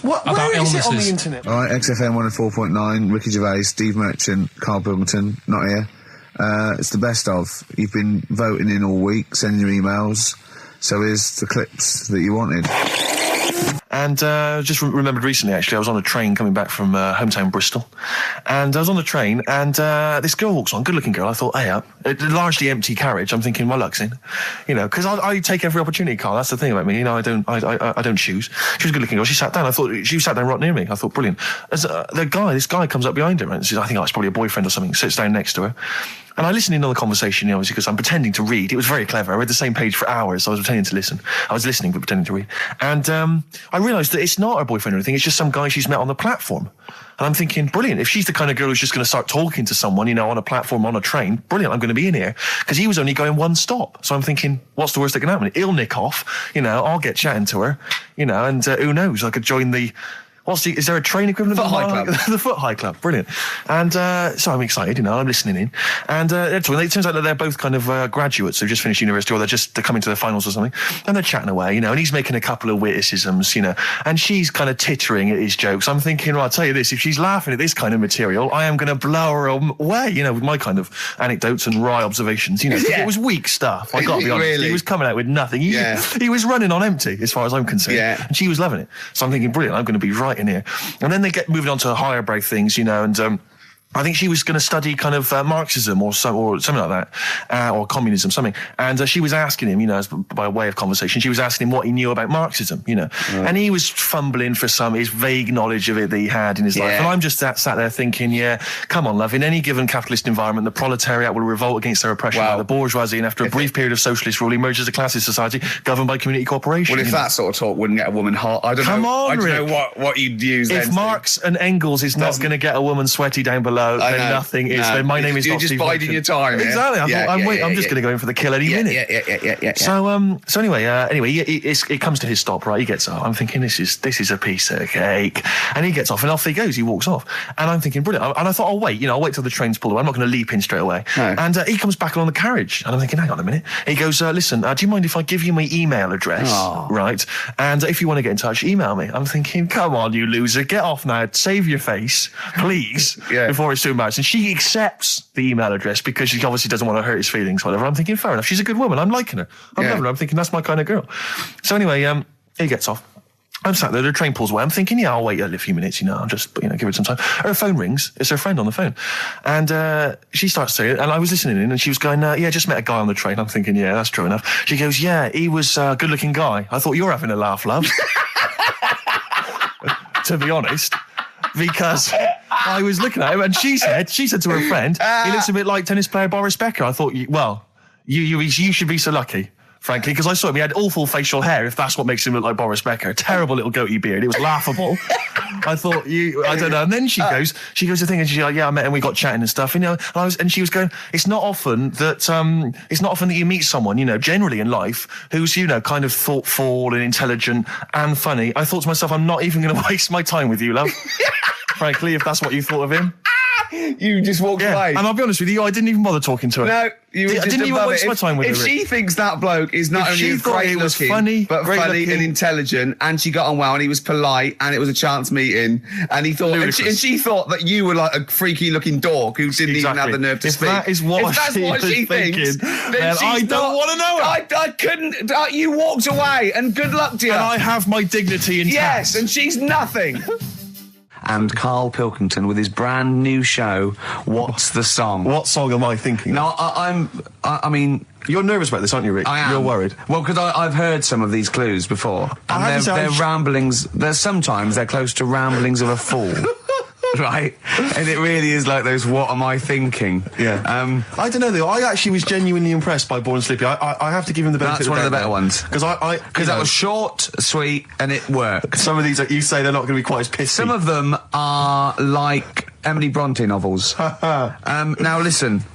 What? Where is it on the internet? All right, XFM 104.9, Ricky Gervais, Steve Merchant, Karl Pilkington, not here. It's the best of. You've been voting in all week, sending your emails. So here's the clips that you wanted. And just remembered recently, actually, I was on a train coming back from hometown Bristol, and I was on the train, and this girl walks on, good-looking girl. I thought, hey up, a largely empty carriage. I'm thinking, my luck's in, because I take every opportunity, Carl. That's the thing about me, I don't choose. She was a good-looking girl. She sat down. I thought she sat down right near me. I thought, brilliant. As this guy comes up behind her, and says, I think it's probably a boyfriend or something. Sits down next to her. And I listened in on the conversation, obviously, because I'm pretending to read. It was very clever. I read the same page for hours, so I was pretending to listen. I was listening, but pretending to read. And I realised that it's not her boyfriend or anything. It's just some guy she's met on the platform. And I'm thinking, brilliant. If she's the kind of girl who's just going to start talking to someone, on a platform, on a train, brilliant, I'm going to be in here. Because he was only going one stop. So I'm thinking, what's the worst that can happen? He'll nick off, I'll get chatting to her, and who knows, I could join the... is there a train equivalent? Foot High Club. The Foot High Club, brilliant. And so I'm excited, I'm listening in. And it turns out that they're both kind of graduates who've just finished university, or they're coming to their finals or something. And they're chatting away, and he's making a couple of witticisms, and she's kind of tittering at his jokes. I'm thinking, I'll tell you this, if she's laughing at this kind of material, I am going to blow her away, with my kind of anecdotes and wry observations, Yeah. It was weak stuff, I got to be honest. Really? He was coming out with nothing. He was running on empty, as far as I'm concerned. Yeah. And she was loving it. So I'm thinking, brilliant, I'm going to be right in here. And then they get moving on to higher brow things, and I think she was going to study kind of Marxism or something like that, or communism, something. And she was asking him, by way of conversation, she was asking him what he knew about Marxism, And he was fumbling for his vague knowledge of it that he had in his life. And I'm just sat there thinking, come on, love, in any given capitalist environment, the proletariat will revolt against their oppression by the bourgeoisie, and after a brief period of socialist rule, emerge as a classist society governed by community cooperation. Well, if that sort of talk wouldn't get a woman hot, I don't know. I don't know what you'd use then. If Marx and Engels is not going to get a woman sweaty down below, then nothing is. Then my name is You're not just Steve biding your time. Exactly. I'm just going to go in for the kill any minute. Yeah. So anyway, it comes to his stop. Right, he gets off. I'm thinking this is a piece of cake, and he gets off, and off he goes. He walks off, and I'm thinking brilliant. And I thought, I'll wait. I'll wait till the train's pulled away. I'm not going to leap in straight away. No. And he comes back along the carriage, and I'm thinking, hang on a minute. He goes, listen, do you mind if I give you my email address? Oh. Right, and if you want to get in touch, email me. I'm thinking, come on, you loser, get off now. Save your face, please, before it's too embarrassing. She accepts the email address because she obviously doesn't want to hurt his feelings, whatever. I'm thinking, fair enough. She's a good woman. I'm liking her. I'm loving her. I'm thinking, that's my kind of girl. So anyway, he gets off. I'm sat there, the train pulls away. I'm thinking, I'll wait a few minutes, I'll just, give it some time. Her phone rings. It's her friend on the phone. And she starts saying, and I was listening in, and she was going, just met a guy on the train. I'm thinking, that's true enough. She goes, he was a good-looking guy. I thought, you're having a laugh, love. To be honest. Because I was looking at him, and she said to her friend, he looks a bit like tennis player Boris Becker. I thought, you should be so lucky, frankly, because I saw him. He had awful facial hair, if that's what makes him look like Boris Becker. A terrible little goatee beard. It was laughable. I thought, I don't know. And then she goes to thing, and she's like, I met him, we got chatting and stuff. And she was going, it's not often that you meet someone, generally in life, who's, kind of thoughtful and intelligent and funny. I thought to myself, I'm not even going to waste my time with you, love. Frankly, if that's what you thought of him. You just walked away. And I'll be honest with you, I didn't even bother talking to her. No, you were just didn't even waste my time with her. If she thinks that bloke is not only great looking, but funny and intelligent, and she got on well, and he was polite, and it was a chance meeting, and he thought, and she thought that you were like a freaky looking dork who didn't even have the nerve to speak. If that's what she thinks, then I don't want to know her. I couldn't. You walked away, and good luck to you. And I have my dignity intact. Yes, and she's nothing. And Karl Pilkington with his brand new show, What's the Song? What song am I thinking? No, I mean... You're nervous about this, aren't you, Rick? I am. You're worried. Well, because I've heard some of these clues before. And they're ramblings... Sometimes they're close to ramblings of a fool. Right? And it really is like those, what am I thinking? Yeah. I don't know, though. I actually was genuinely impressed by Born Sleepy. I have to give him the benefit of the doubt. That's one of the better ones. Because that was short, sweet, and it worked. Some of these, you say, they're not going to be quite as pissy. Some of them are like Emily Bronte novels. Now, listen...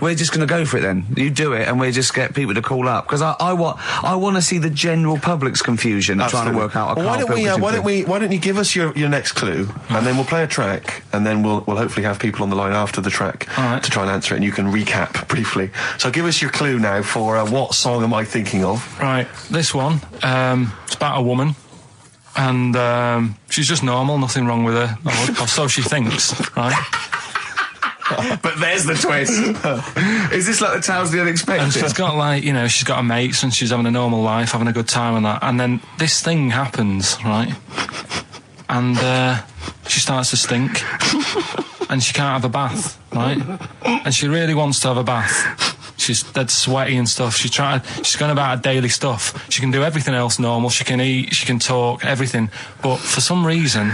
We're just going to go for it then. You do it, and we just get people to call up because I want to see the general public's confusion of trying to work out. Why don't you give us your next clue, and then we'll play a track, and then we'll hopefully have people on the line after the track to try and answer it, and you can recap briefly. So give us your clue now for what song am I thinking of? Right, this one. It's about a woman. And she's just normal, nothing wrong with her, or so she thinks, right? But there's the twist. Is this like the Tales of the Unexpected? And she's got she's got her mates and she's having a normal life, having a good time and that. And then this thing happens, right? And she starts to stink. And she can't have a bath, right? And she really wants to have a bath. She's dead sweaty and stuff. She's going about her daily stuff. She can do everything else normal. She can eat, she can talk, everything. But for some reason...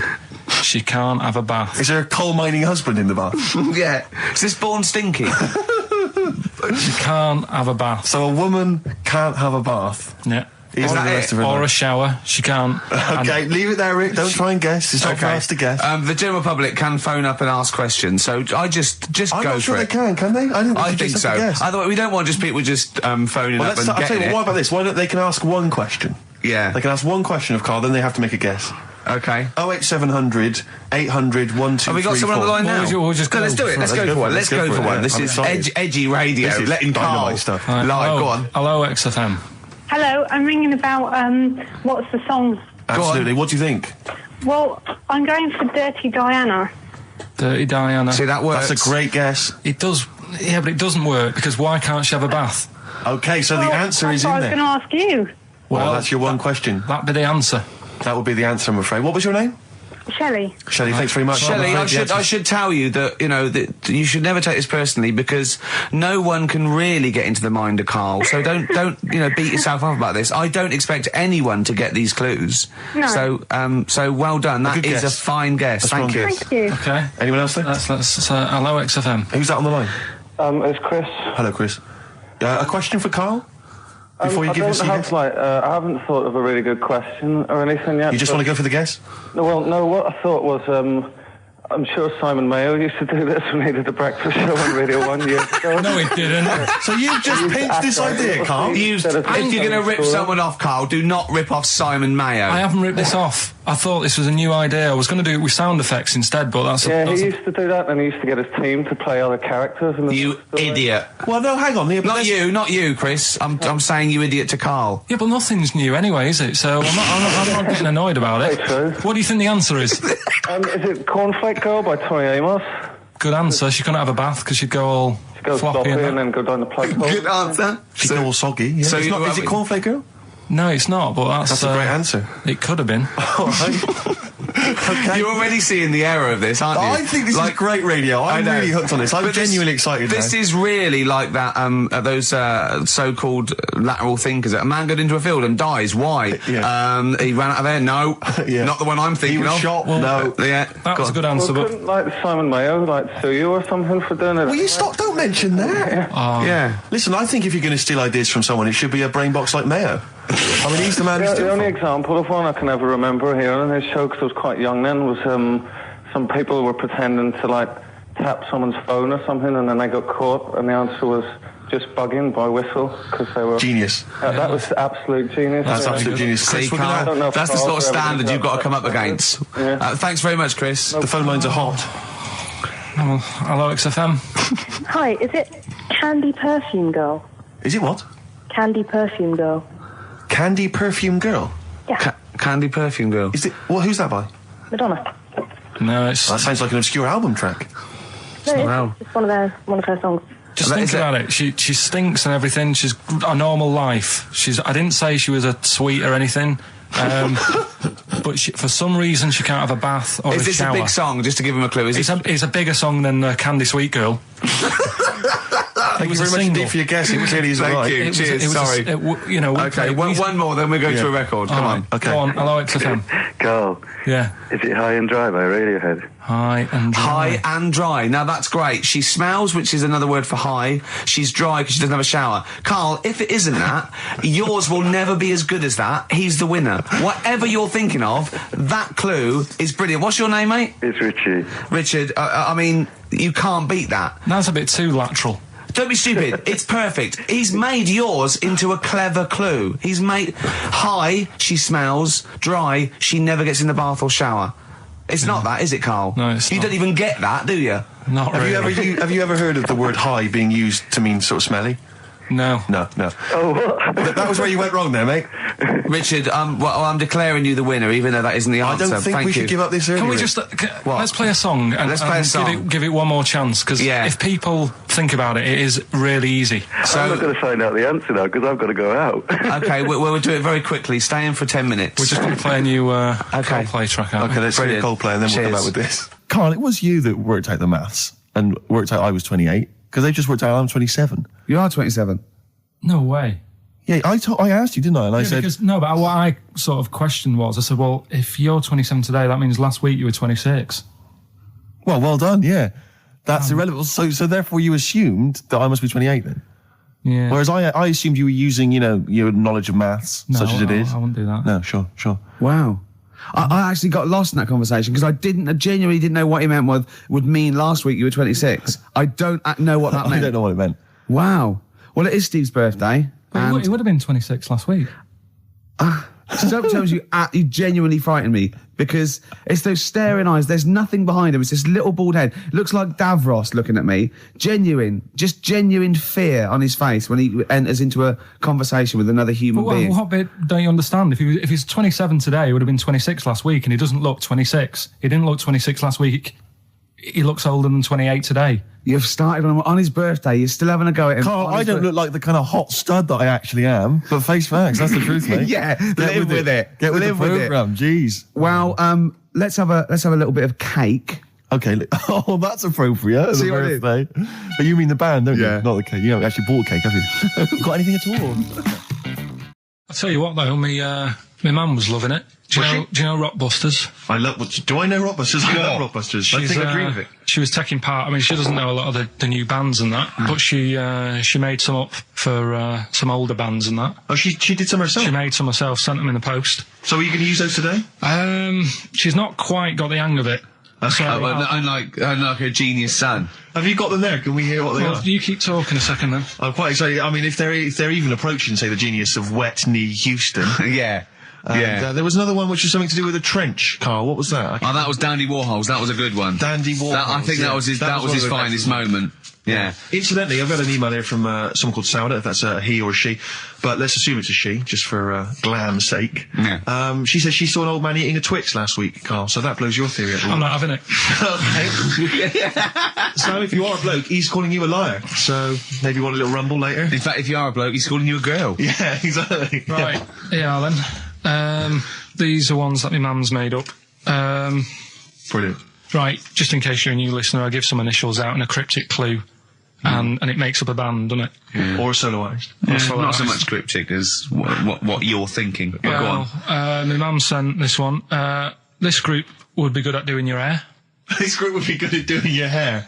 she can't have a bath. Is there a coal mining husband in the bath? Yeah. Is this Born Stinky? She can't have a bath. So a woman can't have a bath? Yeah. Or a shower. She can't. Okay, leave it there, Rick. Don't try and guess. It's not for us to guess. The general public can phone up and ask questions, so I just go for it. I'm not sure they can they? I think so. Otherwise, we don't want just people just phoning up and getting it. What about this? Why don't they can ask one question? Yeah. They can ask one question of Karl, then they have to make a guess. Okay. 08700 800 1234. Have we got someone on the line now? We'll just go. Let's do it. Let's go for one. Let's go for one. This is edgy radio. This is letting Karl stuff. Live. Go on. Hello, XFM. Hello, I'm ringing about what's the song? Absolutely. What do you think? Well, I'm going for Dirty Diana. Dirty Diana. See, that works. That's a great guess. It does. Yeah, but it doesn't work because why can't she have a bath? Okay, so the answer is in there. I was going to ask you. Well, that's your one question. That'd be the answer. That would be the answer, I'm afraid. What was your name? Shelley. Shelley, thanks very much. Shelley, I should tell you that, that you should never take this personally, because no one can really get into the mind of Karl, so don't beat yourself up about this. I don't expect anyone to get these clues. No. So well done. That is a fine guess. Thank you. Thank you. Okay. Anyone else there? Let's hello XFM. Who's that on the line? It's Chris. Hello, Chris. A question for Karl? Before you give us I haven't thought of a really good question or anything yet. You just want to go for the guess? No, what I thought was, I'm sure Simon Mayo used to do this when he did the breakfast show on Radio 1 years ago. No, he didn't. So you've just pinched this idea, Karl? If you're going to rip someone off, Karl, do not rip off Simon Mayo. I haven't ripped this off. I thought this was a new idea. I was going to do it with sound effects instead, but that's... he used to do that, and he used to get his team to play other characters. You idiot. Well, no, hang on. Not you, Chris. I'm saying you idiot to Karl. Yeah, but nothing's new anyway, is it? So I'm not getting annoyed about it. True. What do you think the answer is? Is it Cornflake Girl by Tori Amos? Good answer. She couldn't have a bath because she'd go all floppy and then go down the plug hole. Good answer. She'd go all soggy. Yeah. So is it Cornflake Girl? No, it's not, but that's a great answer. It could have been. All right. Okay. You're already seeing the error of this, aren't you? I think this is great radio. I'm really hooked on this. I'm genuinely excited now. This is really like that, those so-called lateral thinkers. A man got into a field and dies. Why? Yeah. He ran out of air. No. Not the one I'm thinking of. He was shot. Well, no. That was a good answer, but... Couldn't, Simon Mayo, sue you or something for doing it? Will you stop? Don't mention that. Yeah. Listen, I think if you're going to steal ideas from someone, it should be a brain box like Mayo. I mean, he's the man who's the only example of one I can ever remember here on his show, because I was quite young then, was some people were pretending to tap someone's phone or something, and then they got caught, and the answer was just bugging by whistle, because they were... Genius. That was absolute genius. That's absolute genius. See, Karl, that's the sort of standard you've got to come up against. Thanks very much, Chris. The phone lines are hot. Hello, XFM. Hi, is it Candy Perfume Girl? Is it what? Candy Perfume Girl. Candy Perfume Girl? Yeah. Candy Perfume Girl. Is it? Well, who's that by? Madonna. No, it's... That sounds like an obscure album track. No, it's one of her songs. Just think about it. She stinks and everything. She's a normal life. I didn't say she was a sweet or anything. But for some reason she can't have a bath or a shower. Is this a big song, just to give him a clue? It's a bigger song than Candy Sweet Girl. Thank you very much indeed for your guess. It clearly isn't right. Thank you. Cheers. Sorry. Okay, one more, then we go to a record. Come on. Okay. Go on. Hello, XFM. Karl. Yeah. Is it High and Dry by Radiohead? High and Dry. High and Dry. Now that's great. She smells, which is another word for high. She's dry because she doesn't have a shower. Karl, if it isn't that, yours will never be as good as that. He's the winner. Whatever you're thinking of, that clue is brilliant. What's your name, mate? It's Richie. Richard, I mean, you can't beat that. That's a bit too lateral. Don't be stupid. It's perfect. He's made yours into a clever clue. He's made high, she smells, dry, she never gets in the bath or shower. It's not that, is it, Karl? No, it's not. You don't even get that, do you? Not really. Have you ever heard of the word high being used to mean sort of smelly? No. No. Oh, what? That was where you went wrong there, mate. Richard, I'm declaring you the winner, even though that isn't the answer. I don't think we should give up this early. Can we just... let's play a song and give it one more chance, because if people think about it, it is really easy. So I'm not going to find out the answer now, because I've got to go out. Okay, we'll do it very quickly. Stay in for 10 minutes. We're just going to play a new Coldplay track out. Okay, let's play Coldplay and then we'll come back with this. Karl, it was you that worked out the maths and worked out I was 28, because they just worked out I'm 27. You are 27. No way. Yeah, I asked you, didn't I? And I said... But what I sort of questioned was, I said, well, if you're 27 today, that means last week you were 26. Well done, yeah. That's irrelevant. So therefore you assumed that I must be 28 then? Yeah. Whereas I assumed you were using, your knowledge of maths, such as it is. I wouldn't do that. No, sure. Wow. I actually got lost in that conversation because I genuinely didn't know what he meant would mean last week you were 26. I don't know what that meant. I don't know what it meant. Wow. Well, it is Steve's birthday. But he would have been 26 last week. Sometimes you genuinely frighten me because it's those staring eyes. There's nothing behind him. It's this little bald head. Looks like Davros looking at me. Genuine fear on his face when he enters into a conversation with another human being. What bit don't you understand? If he's 27 today, he would have been 26 last week, and he doesn't look 26. He didn't look 26 last week. He looks older than 28 today. You've started on his birthday. You're still having a go at him. Karl, I don't look like the kind of hot stud that I actually am, but face facts, that's the truth, mate. Yeah, live with it. Get with the programme, jeez. Well, let's have a little bit of cake. Okay. Oh, that's appropriate. See the what I did? birthday. But you mean the band, don't Yeah. you? Not the cake. You haven't actually bought cake, have you? Got anything at all? I'll tell you what though, my mum was loving it. Do you know Rockbusters? Do I know Rockbusters? I love Rockbusters. I think I dream of it. She was taking part. I mean, she doesn't know a lot of the new bands and that, but she made some up for some older bands and that. Oh, she did some herself? She made some herself, sent them in the post. So are you going to use those today? She's not quite got the hang of it. Okay. Unlike her genius son. Have you got them there? Can we hear what they are? You keep talking a second then. I'm quite excited. I mean, if they're even approaching, say, the genius of Wet Knee Houston. Yeah. There was another one which was something to do with a trench, Carl. What was that? That was Dandy Warhols. That was a good one. Dandy Warhols. I think that was his finest moment. Yeah. Incidentally, I've got an email here from someone called Sauda, if that's a he or a she, but let's assume it's a she, just for glam's sake. Yeah. She says she saw an old man eating a Twix last week, Carl, so that blows your theory at all. I'm not having it. Okay. So if you are a bloke, he's calling you a liar, so maybe you want a little rumble later? In fact, if you are a bloke, he's calling you a girl. Yeah, exactly. Right. Yeah, then. These are ones that my mum's made up. Brilliant. Right, just in case you're a new listener, I'll give some initials out and a cryptic clue. And it makes up a band, doesn't it? Yeah. Or a soloist. Yeah, not so much cryptic as what you're thinking. Go on. My mum sent this one. This group would be good at doing your hair. This group would be good at doing your hair.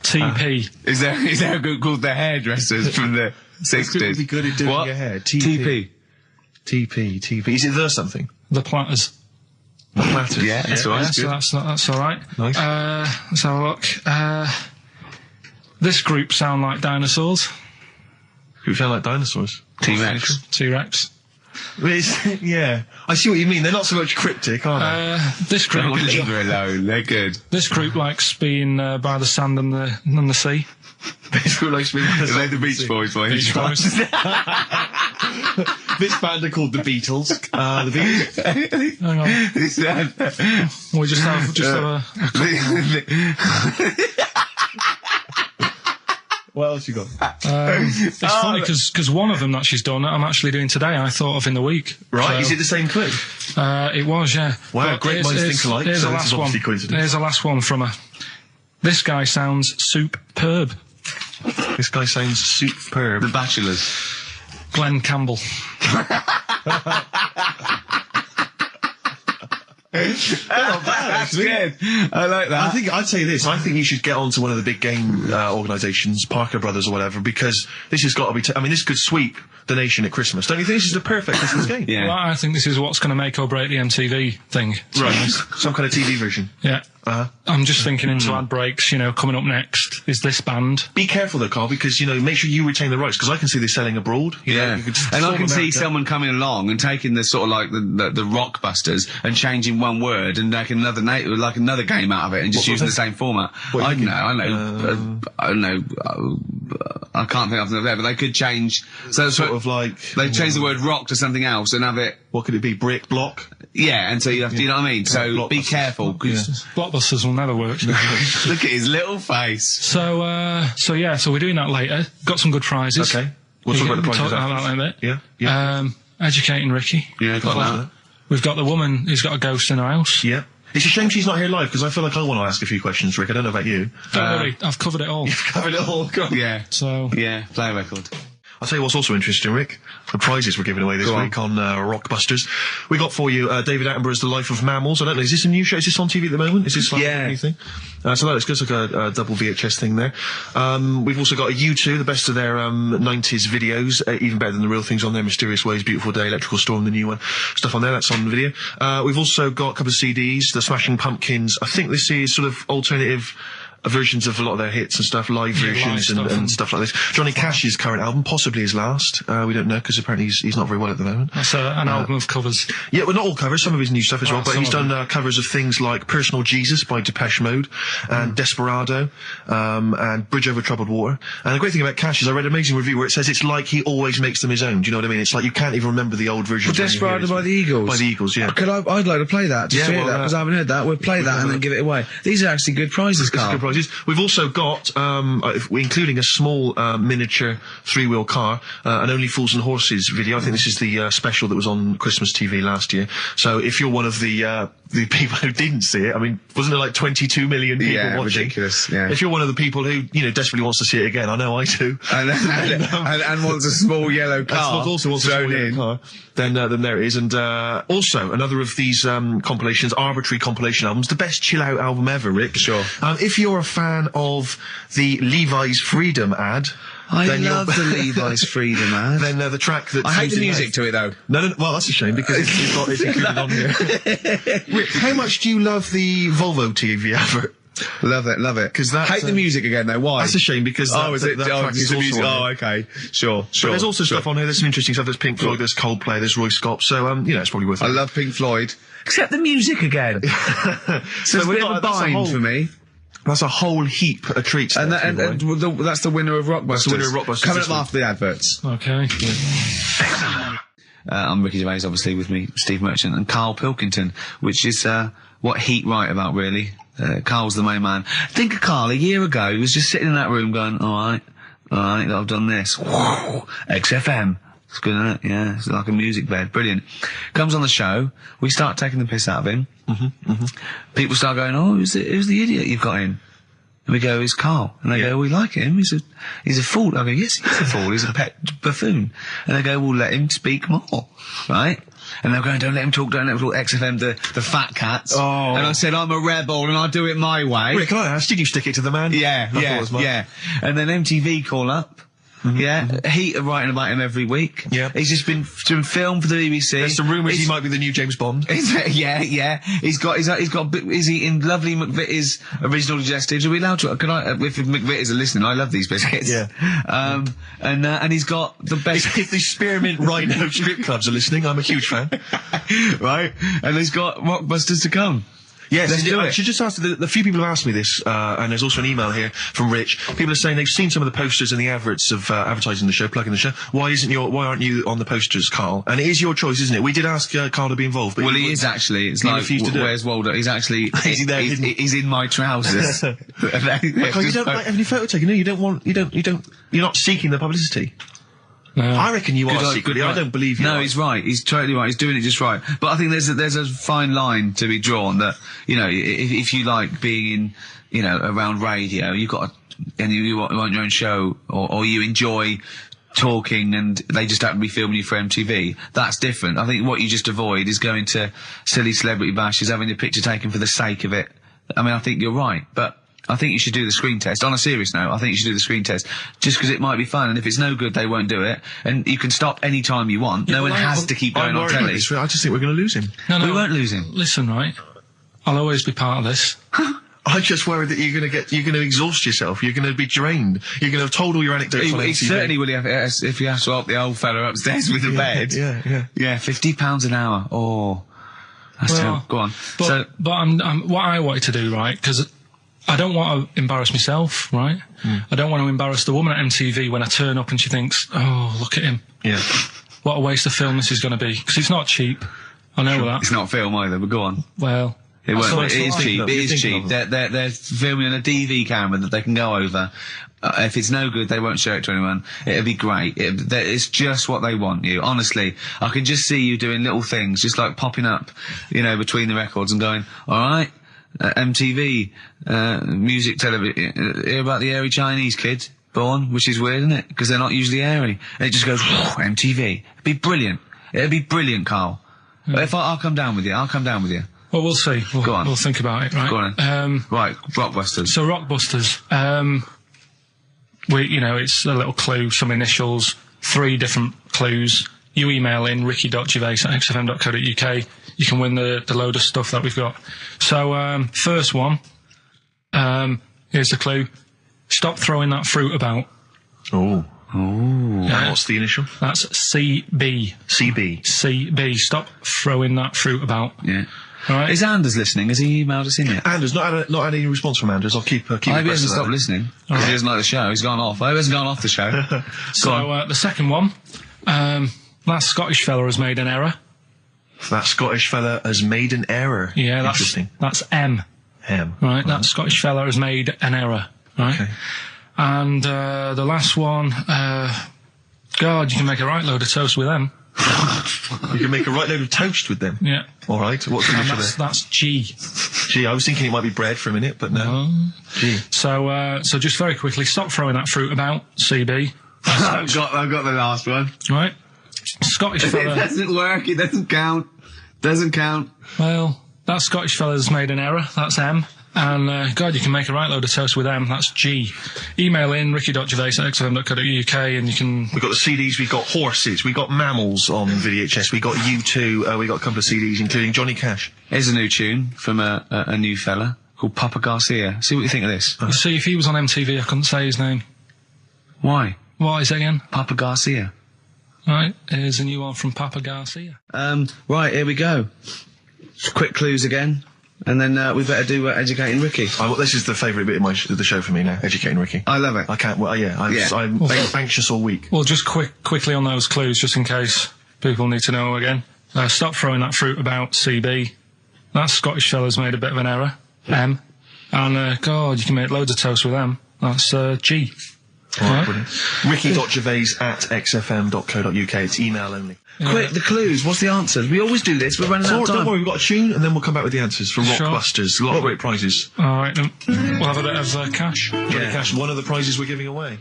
TP. Is there a group called the Hairdressers from the 60s? This group would be good at doing your hair. TP. Is it the something? The Platters. The Platters. Yeah, that's all right. So that's all right. Nice. Let's have a look. This group sound like dinosaurs. Group sound like dinosaurs? T-Rex. T-Rex. Yeah, I see what you mean. They're not so much cryptic, are they? This group. Don't leave her alone. They're good. This group likes being by the sand and the sea. This group likes being by the sand and the Beach Boys. Beach Boys. This band are called the Beatles. The Beatles. Hang on. We just have a What else you got? It's funny because one of them that she's done, I'm actually doing today. I thought of in the week. Right? So, is it the same clue? It was, yeah. Wow, But great minds think alike. Here's So the this last is one. obviously coincidence. Here's the last one from her. This guy sounds superb. This guy sounds superb. The Bachelors. Glenn Campbell. That's good. I like that. I'd say this. I think you should get on to one of the big game organisations, Parker Brothers or whatever, because this has got to be. This could sweep the nation at Christmas. Don't you think this is the perfect Christmas game? Yeah. Well, I think this is what's going to make or break the MTV thing. Right. Some kind of TV version. Yeah. I'm just thinking into ad breaks, coming up next is this band. Be careful though, Carl, because, make sure you retain the rights, because I can see this selling abroad. And I can see someone coming along and taking the sort of like the Rockbusters and changing one word and making another game out of it and just using the same format. I don't know. I can't think of something there, but they could change. So sort of like they change the word rock to something else and have it. What could it be? Brick, block. Yeah, and so you have to, you know what I mean? So be careful, because Blockbusters will never work. Look at his little face. So we're doing that later. Got some good prizes. Okay. We'll talk about the prizes after. About that a bit. Yeah. Educating Ricky. Yeah, got that. We've got the woman who's got a ghost in her house. Yeah. It's a shame she's not here live, because I feel like I want to ask a few questions, Rick. I don't know about you. Don't worry, I've covered it all. You've covered it all? Go on. Yeah. So. Yeah, play a record. I'll tell you what's also interesting, Rick. The prizes we're giving away this week on Rockbusters. We got for you David Attenborough's The Life of Mammals. I don't know, is this a new show? Is this on TV at the moment? Is this like a new thing? So that looks good. It's like a double VHS thing there. We've also got a U2, the best of their 90s videos, even better than the real things on there. Mysterious Ways, Beautiful Day, Electrical Storm, the new one. Stuff on there, that's on video. We've also got a couple of CDs, The Smashing Pumpkins. I think this is sort of alternative versions of a lot of their hits and stuff, live versions and stuff like this. Johnny Cash's current album, possibly his last. We don't know, because apparently he's not very well at the moment. That's an album of covers. Yeah, well, not all covers, some of his new stuff as well, but he's done covers of things like Personal Jesus by Depeche Mode, and Desperado, and Bridge Over Troubled Water. And the great thing about Cash is I read an amazing review where it says it's like he always makes them his own. Do you know what I mean? It's like you can't even remember the old versions. Well, Desperado by the Eagles? By the Eagles, yeah. I'd like to play that, just hear that, because I haven't heard that. We'll play that and then give it away. These are actually good prizes, Carl. prizes. We've also got, including a small miniature 3-wheel car, an Only Fools and Horses video. I think this is the special that was on Christmas TV last year. So if you're one of the people who didn't see it, I mean, wasn't there like 22 million people watching? Ridiculous, yeah. If you're one of the people who, desperately wants to see it again, I know I do. And wants a small yellow car also wants a small yellow car, then there it is. And also, another of these compilations, arbitrary compilation albums, the best chill-out album ever, Rick. Sure. If you're a fan of the Levi's Freedom ad... I love the Levi's Freedom ad. Then the track that... I hate the music to it, though. No, well, that's a shame, because it's included on here. Rick, how much do you love the Volvo TV advert? Love it. Because hate the music again, though. Why? That's a shame, because that track is also on here. Okay. Sure. But there's also stuff on here. There's some interesting stuff. There's Pink Floyd, there's Coldplay, there's Roy Scott. So, it's probably worth it. I love Pink Floyd. Except the music again. So it's a bit of a bind for me. That's a whole heap of treats. And that's the winner of Rockbusters. That's the winner of Rockbusters. Coming up after the adverts. Okay. I'm Ricky Gervais, obviously, with me, Steve Merchant, and Karl Pilkington, which is what Heat write about, really. Karl's the main man. Think of Karl, a year ago, he was just sitting in that room going, all right, I've done this. XFM. It's good, isn't it? Yeah, it's like a music bed. Brilliant. Comes on the show, we start taking the piss out of him. People start going, oh, who's the idiot you've got in? And we go, it's Karl. And they go, we like him. He's a fool. I go, yes, he's a fool. He's a pet buffoon. And they go, well, let him speak more. Right? And they're going, don't let him talk, XFM, the fat cats. Oh. And I said, I'm a rebel and I do it my way. Rick, can I ask, did you stick it to the man? Yeah. And then MTV call up. Yeah, Heat are writing about him every week. Yeah, he's just been doing film for the BBC. There's some rumours he might be the new James Bond. Yeah. He's got. Is he in lovely McVitie's original digestives? Are we allowed to? Can I? If McVitie's are listening, I love these biscuits. Yeah. And he's got the best. If the Spearmint Rhino strip clubs are listening, I'm a huge fan. Right, and he's got Rockbusters to come. Yes, I should just ask, the few people have asked me this, and there's also an email here from Rich. People are saying they've seen some of the posters and the adverts of advertising the show, plugging the show. Why aren't you on the posters, Karl? And it is your choice, isn't it? We did ask Karl to be involved. But he is actually. It's like, where's Waldo? He's actually, he's in my trousers. You don't like any photo taken, no? You're not seeking the publicity. No. I reckon you are secretly. I don't believe you. No, he's right. He's totally right. He's doing it just right. But I think there's a fine line to be drawn that, if you like being in, around radio, you've got and you want your own show, or you enjoy talking and they just happen to be filming you for MTV, that's different. I think what you just avoid is going to silly celebrity bashes, having your picture taken for the sake of it. I mean, I think you're right, but I think you should do the screen test. On a serious note, I think you should do the screen test. Just because it might be fun, and if it's no good, they won't do it. And you can stop any time you want. No one has to keep going on telly. I just think we're going to lose him. No, we won't lose him. Listen, right? I'll always be part of this. I'm just worried that you're going to exhaust yourself. You're going to be drained. You're going to have told all your anecdotes on MTV. He certainly will if you have to help the old fella upstairs with the bed. Yeah, £50 an hour. Oh, that's terrible. Go on. But what I wanted to do, right? Because I don't want to embarrass myself, right? I don't want to embarrass the woman at MTV when I turn up and she thinks, oh, look at him. Yeah. What a waste of film this is going to be. Because it's not cheap. I know that. It's not film either, but go on. Well, it is cheap. It is cheap. They're filming a DV camera that they can go over. If it's no good, they won't show it to anyone. It'll be great. It's just what they want you. Honestly, I can just see you doing little things, just like popping up, between the records and going, all right, MTV, music television, hear about the airy Chinese kid born, which is weird, isn't it? Because they're not usually airy. And it just goes, MTV. It'd be brilliant. It'd be brilliant, Karl. If I'll come down with you. Well, we'll see. Go on. We'll think about it, right? Go on. Right, Rockbusters. So Rockbusters, it's a little clue, some initials, 3 different clues. You email in ricky.gervais@xfm.co.uk. You can win the load of stuff that we've got. So, first one, here's the clue. Stop throwing that fruit about. Oh. What's the initial? That's CB. CB. Stop throwing that fruit about. Yeah. All right. Is Anders listening? Has he emailed us in yet? Anders, not had any response from Anders. I'll keep I hope he hasn't stopped listening. Because he doesn't like the show. He's gone off. I hope he hasn't gone off the show. So, the second one, that Scottish fella has made an error. That Scottish fella has made an error. Yeah, interesting. That's M. Right, that Scottish fella has made an error. Right? Okay. And the last one, God, you can make a right load of toast with them. You can make a right load of toast with them? Yeah. All right, what's the initial there? That's G. G, I was thinking it might be bread for a minute, but no. G. So just very quickly, stop throwing that fruit about, CB. I've got the last one. Right. Scottish fella. It doesn't work, it doesn't count. Doesn't count. Well, that Scottish fella's made an error, that's M. And, God, you can make a right load of toast with them. That's G. Email in ricky.gervais@xfm.co.uk and you can... We've got the CDs, we've got horses, we've got mammals on VHS, we've got U2, we've got a couple of CDs, including Johnny Cash. Here's a new tune from a new fella called Papa Garcia. See what you think of this. You see, if he was on MTV, I couldn't say his name. Why? What is it again? Papa Garcia. Right, here's a new one from Papa Garcia. Right, here we go. Quick clues again. And then we better do Educating Ricky. This is the favourite bit of the show for me now, Educating Ricky. I love it. I can't... Well, I'm anxious all week. Well, just quickly on those clues, just in case people need to know again. Stop throwing that fruit about, CB. That Scottish fella's made a bit of an error, M. And, God, you can make loads of toast with them. That's G. All right, brilliant. Ricky.gervais@xfm.co.uk. It's email only. Yeah. Quick, the clues. What's the answers? We always do this. We're running out of time. Don't worry, we've got a tune, and then we'll come back with the answers for Rockbusters. A lot of great prizes. All right, then. We'll have a bit of cash. Johnny Cash, one of the prizes we're giving away.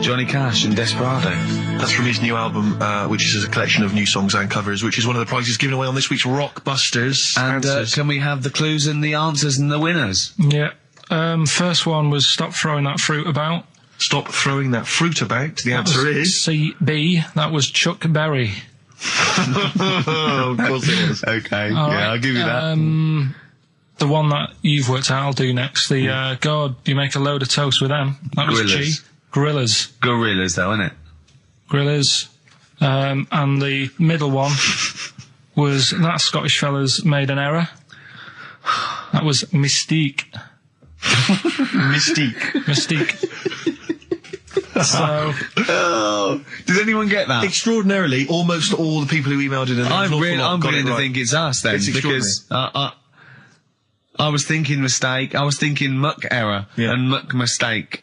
Johnny Cash and Desperado. That's from his new album, which is a collection of new songs and covers, which is one of the prizes given away on this week's Rockbusters. And can we have the clues and the answers and the winners? Yeah. First one was stop throwing that fruit about. Stop throwing that fruit about. The answer is... CB. That was Chuck Berry. Of course it was. Okay, I'll give you that. The one that you've worked out, I'll do next. The, God, you make a load of toast with them. That was G. Gorillas. Gorillas, though, isn't it? Gorillas. And the middle one was that Scottish fella's made an error. That was Mystique. Mystique. So, did anyone get that? Extraordinarily, almost all the people who emailed in. I'm beginning to think it's us then, because I was thinking mistake, I was thinking muck error and muck mistake,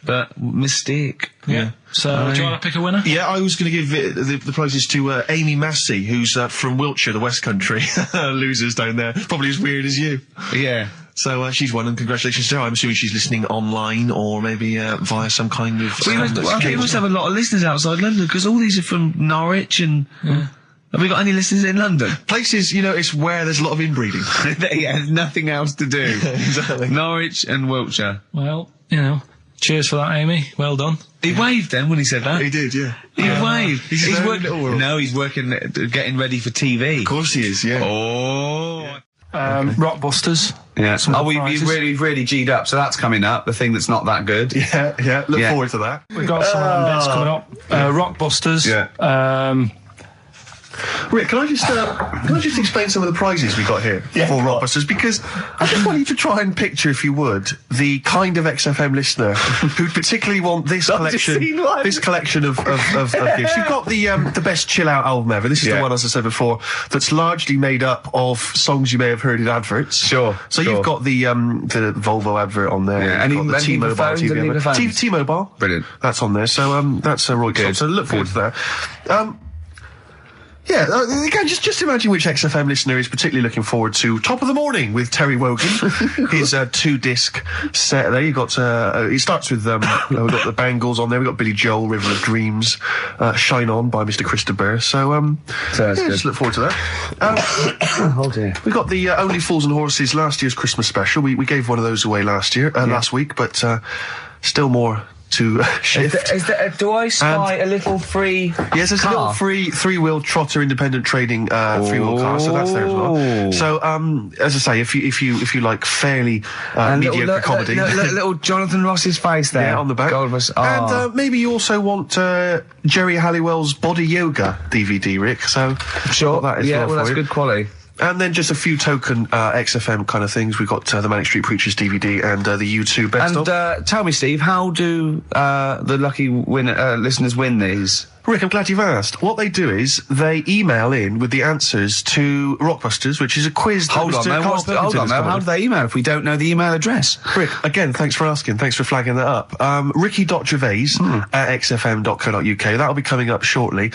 but mistake. Yeah. So, do you want to pick a winner? Yeah, I was going to give the prizes to Amy Massey, who's from Wiltshire, the West Country. Losers down there, probably as weird as you. Yeah. So she's won, and congratulations to her. I'm assuming she's listening online or maybe via some kind of... We must have a lot of listeners outside London, because all these are from Norwich and... Have we got any listeners in London? Places, it's where there's a lot of inbreeding. There's nothing else to do. Exactly. Norwich and Wiltshire. Well, cheers for that, Amy. Well done. He waved then when he said that. He did, yeah. He waved. He's working... No, he's working, getting ready for TV. Of course he is, yeah. Oh... Rockbusters. Yeah. We've really G'd up, so that's coming up, the thing that's not that good. Yeah. Look forward to that. We've got some of them bits coming up. Rockbusters. Yeah. Rick, can I just explain some of the prizes we got here for Rockbusters? Because I just want you to try and picture, if you would, the kind of XFM listener who'd particularly want this collection of gifts. You've got the best chill out album ever. This is the one, as I said before, that's largely made up of songs you may have heard in adverts. Sure. So you've got the Volvo advert on there. Yeah. You've got the T-Mobile T-Mobile. Brilliant. That's on there. So that's Roy Cobb. So look forward to that. Again, just imagine which XFM listener is particularly looking forward to Top of the Morning with Terry Wogan. His 2-disc set there. You've got, it starts with, we've got the Bangles on there. We've got Billy Joel, River of Dreams, Shine On by Mr. Chris de Burgh. So just look forward to that. Oh dear. We got the Only Fools and Horses last year's Christmas special. We gave one of those away last week, but still more to shift. Do I spy a little free Yes, there's a little free 3-wheel trotter independent trading 3-wheel car, so that's there as well. So as I say, if you like fairly mediocre comedy, little Jonathan Ross's face there on the back, and maybe you also want Jerry Halliwell's Body Yoga DVD, Rick. So sure, that is that's good quality. And then just a few token XFM kind of things. We've got the Manic Street Preachers DVD and the U2 best of. And tell me, Steve, how do the lucky listeners win these? Rick, I'm glad you've asked. What they do is they email in with the answers to Rockbusters, which is a quiz. Hold on, how do they email if we don't know the email address? Rick, again, thanks for asking. Thanks for flagging that up. Ricky.Gervais at xfm.co.uk. That'll be coming up shortly.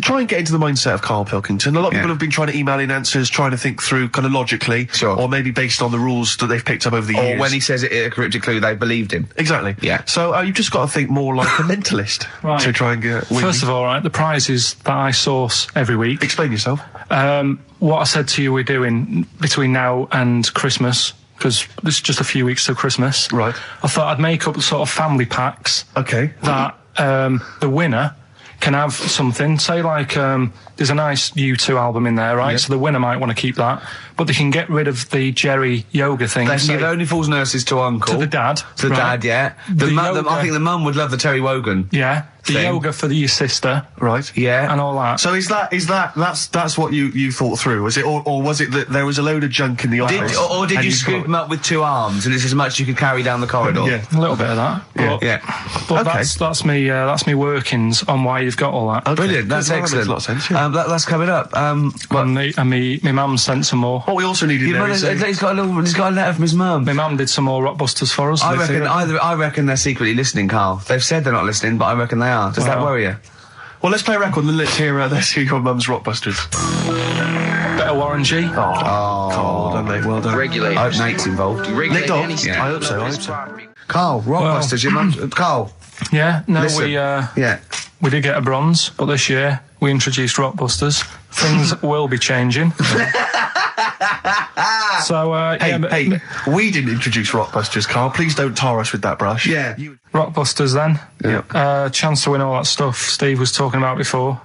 Try and get into the mindset of Karl Pilkington. A lot of people have been trying to email in answers, trying to think through kind of logically, or maybe based on the rules that they've picked up over the years. Or when he says it in a cryptic clue, they believed him. Exactly. Yeah. So you've just got to think more like a mentalist to try and get win. First of all, right, the prizes that I source every week. Explain yourself. What I said to you we're doing between now and Christmas, because it's just a few weeks till Christmas. Right. I thought I'd make up sort of family packs. Okay. That the winner can have something, say like there's a nice U2 album in there, right? Yep. So the winner might want to keep that, but they can get rid of the Jerry yoga thing. They can give Only Fools Nurses to Uncle. To the dad. To the dad, yeah. I think the mum would love the Terry Wogan. Yeah. The yoga for your sister. Right. Yeah. And all that. So that's what you thought through, was it? Or was it that there was a load of junk in the office? Or did you scoop them up with 2 arms and it's as much as you could carry down the corridor? Yeah. A little bit of that. But that's me workings on why you've got all that. Okay. Brilliant. That's excellent. That makes a lot of sense, yeah. That's coming up. And me mum sent some more. What we also needed there is he's got a letter from his mum. My mum did some more Rockbusters for us. I reckon they're secretly listening, Karl. They've said they're not listening, but I reckon they are. Does that worry you? Well, let's play a record and let's hear your mum's Rockbusters. Better warranty. Cold, haven't they? Well done. Regulate. I hope Nate's involved. Nick Dobbs? Yeah. I hope so. Karl, Rockbusters, your mum's... Karl. Yeah, no, listen. We did get a bronze, but this year we introduced Rockbusters. Things will be changing. So, hey, we didn't introduce Rockbusters, Karl. Please don't tar us with that brush. Yeah. Rockbusters, then. Yeah. Chance to win all that stuff Steve was talking about before.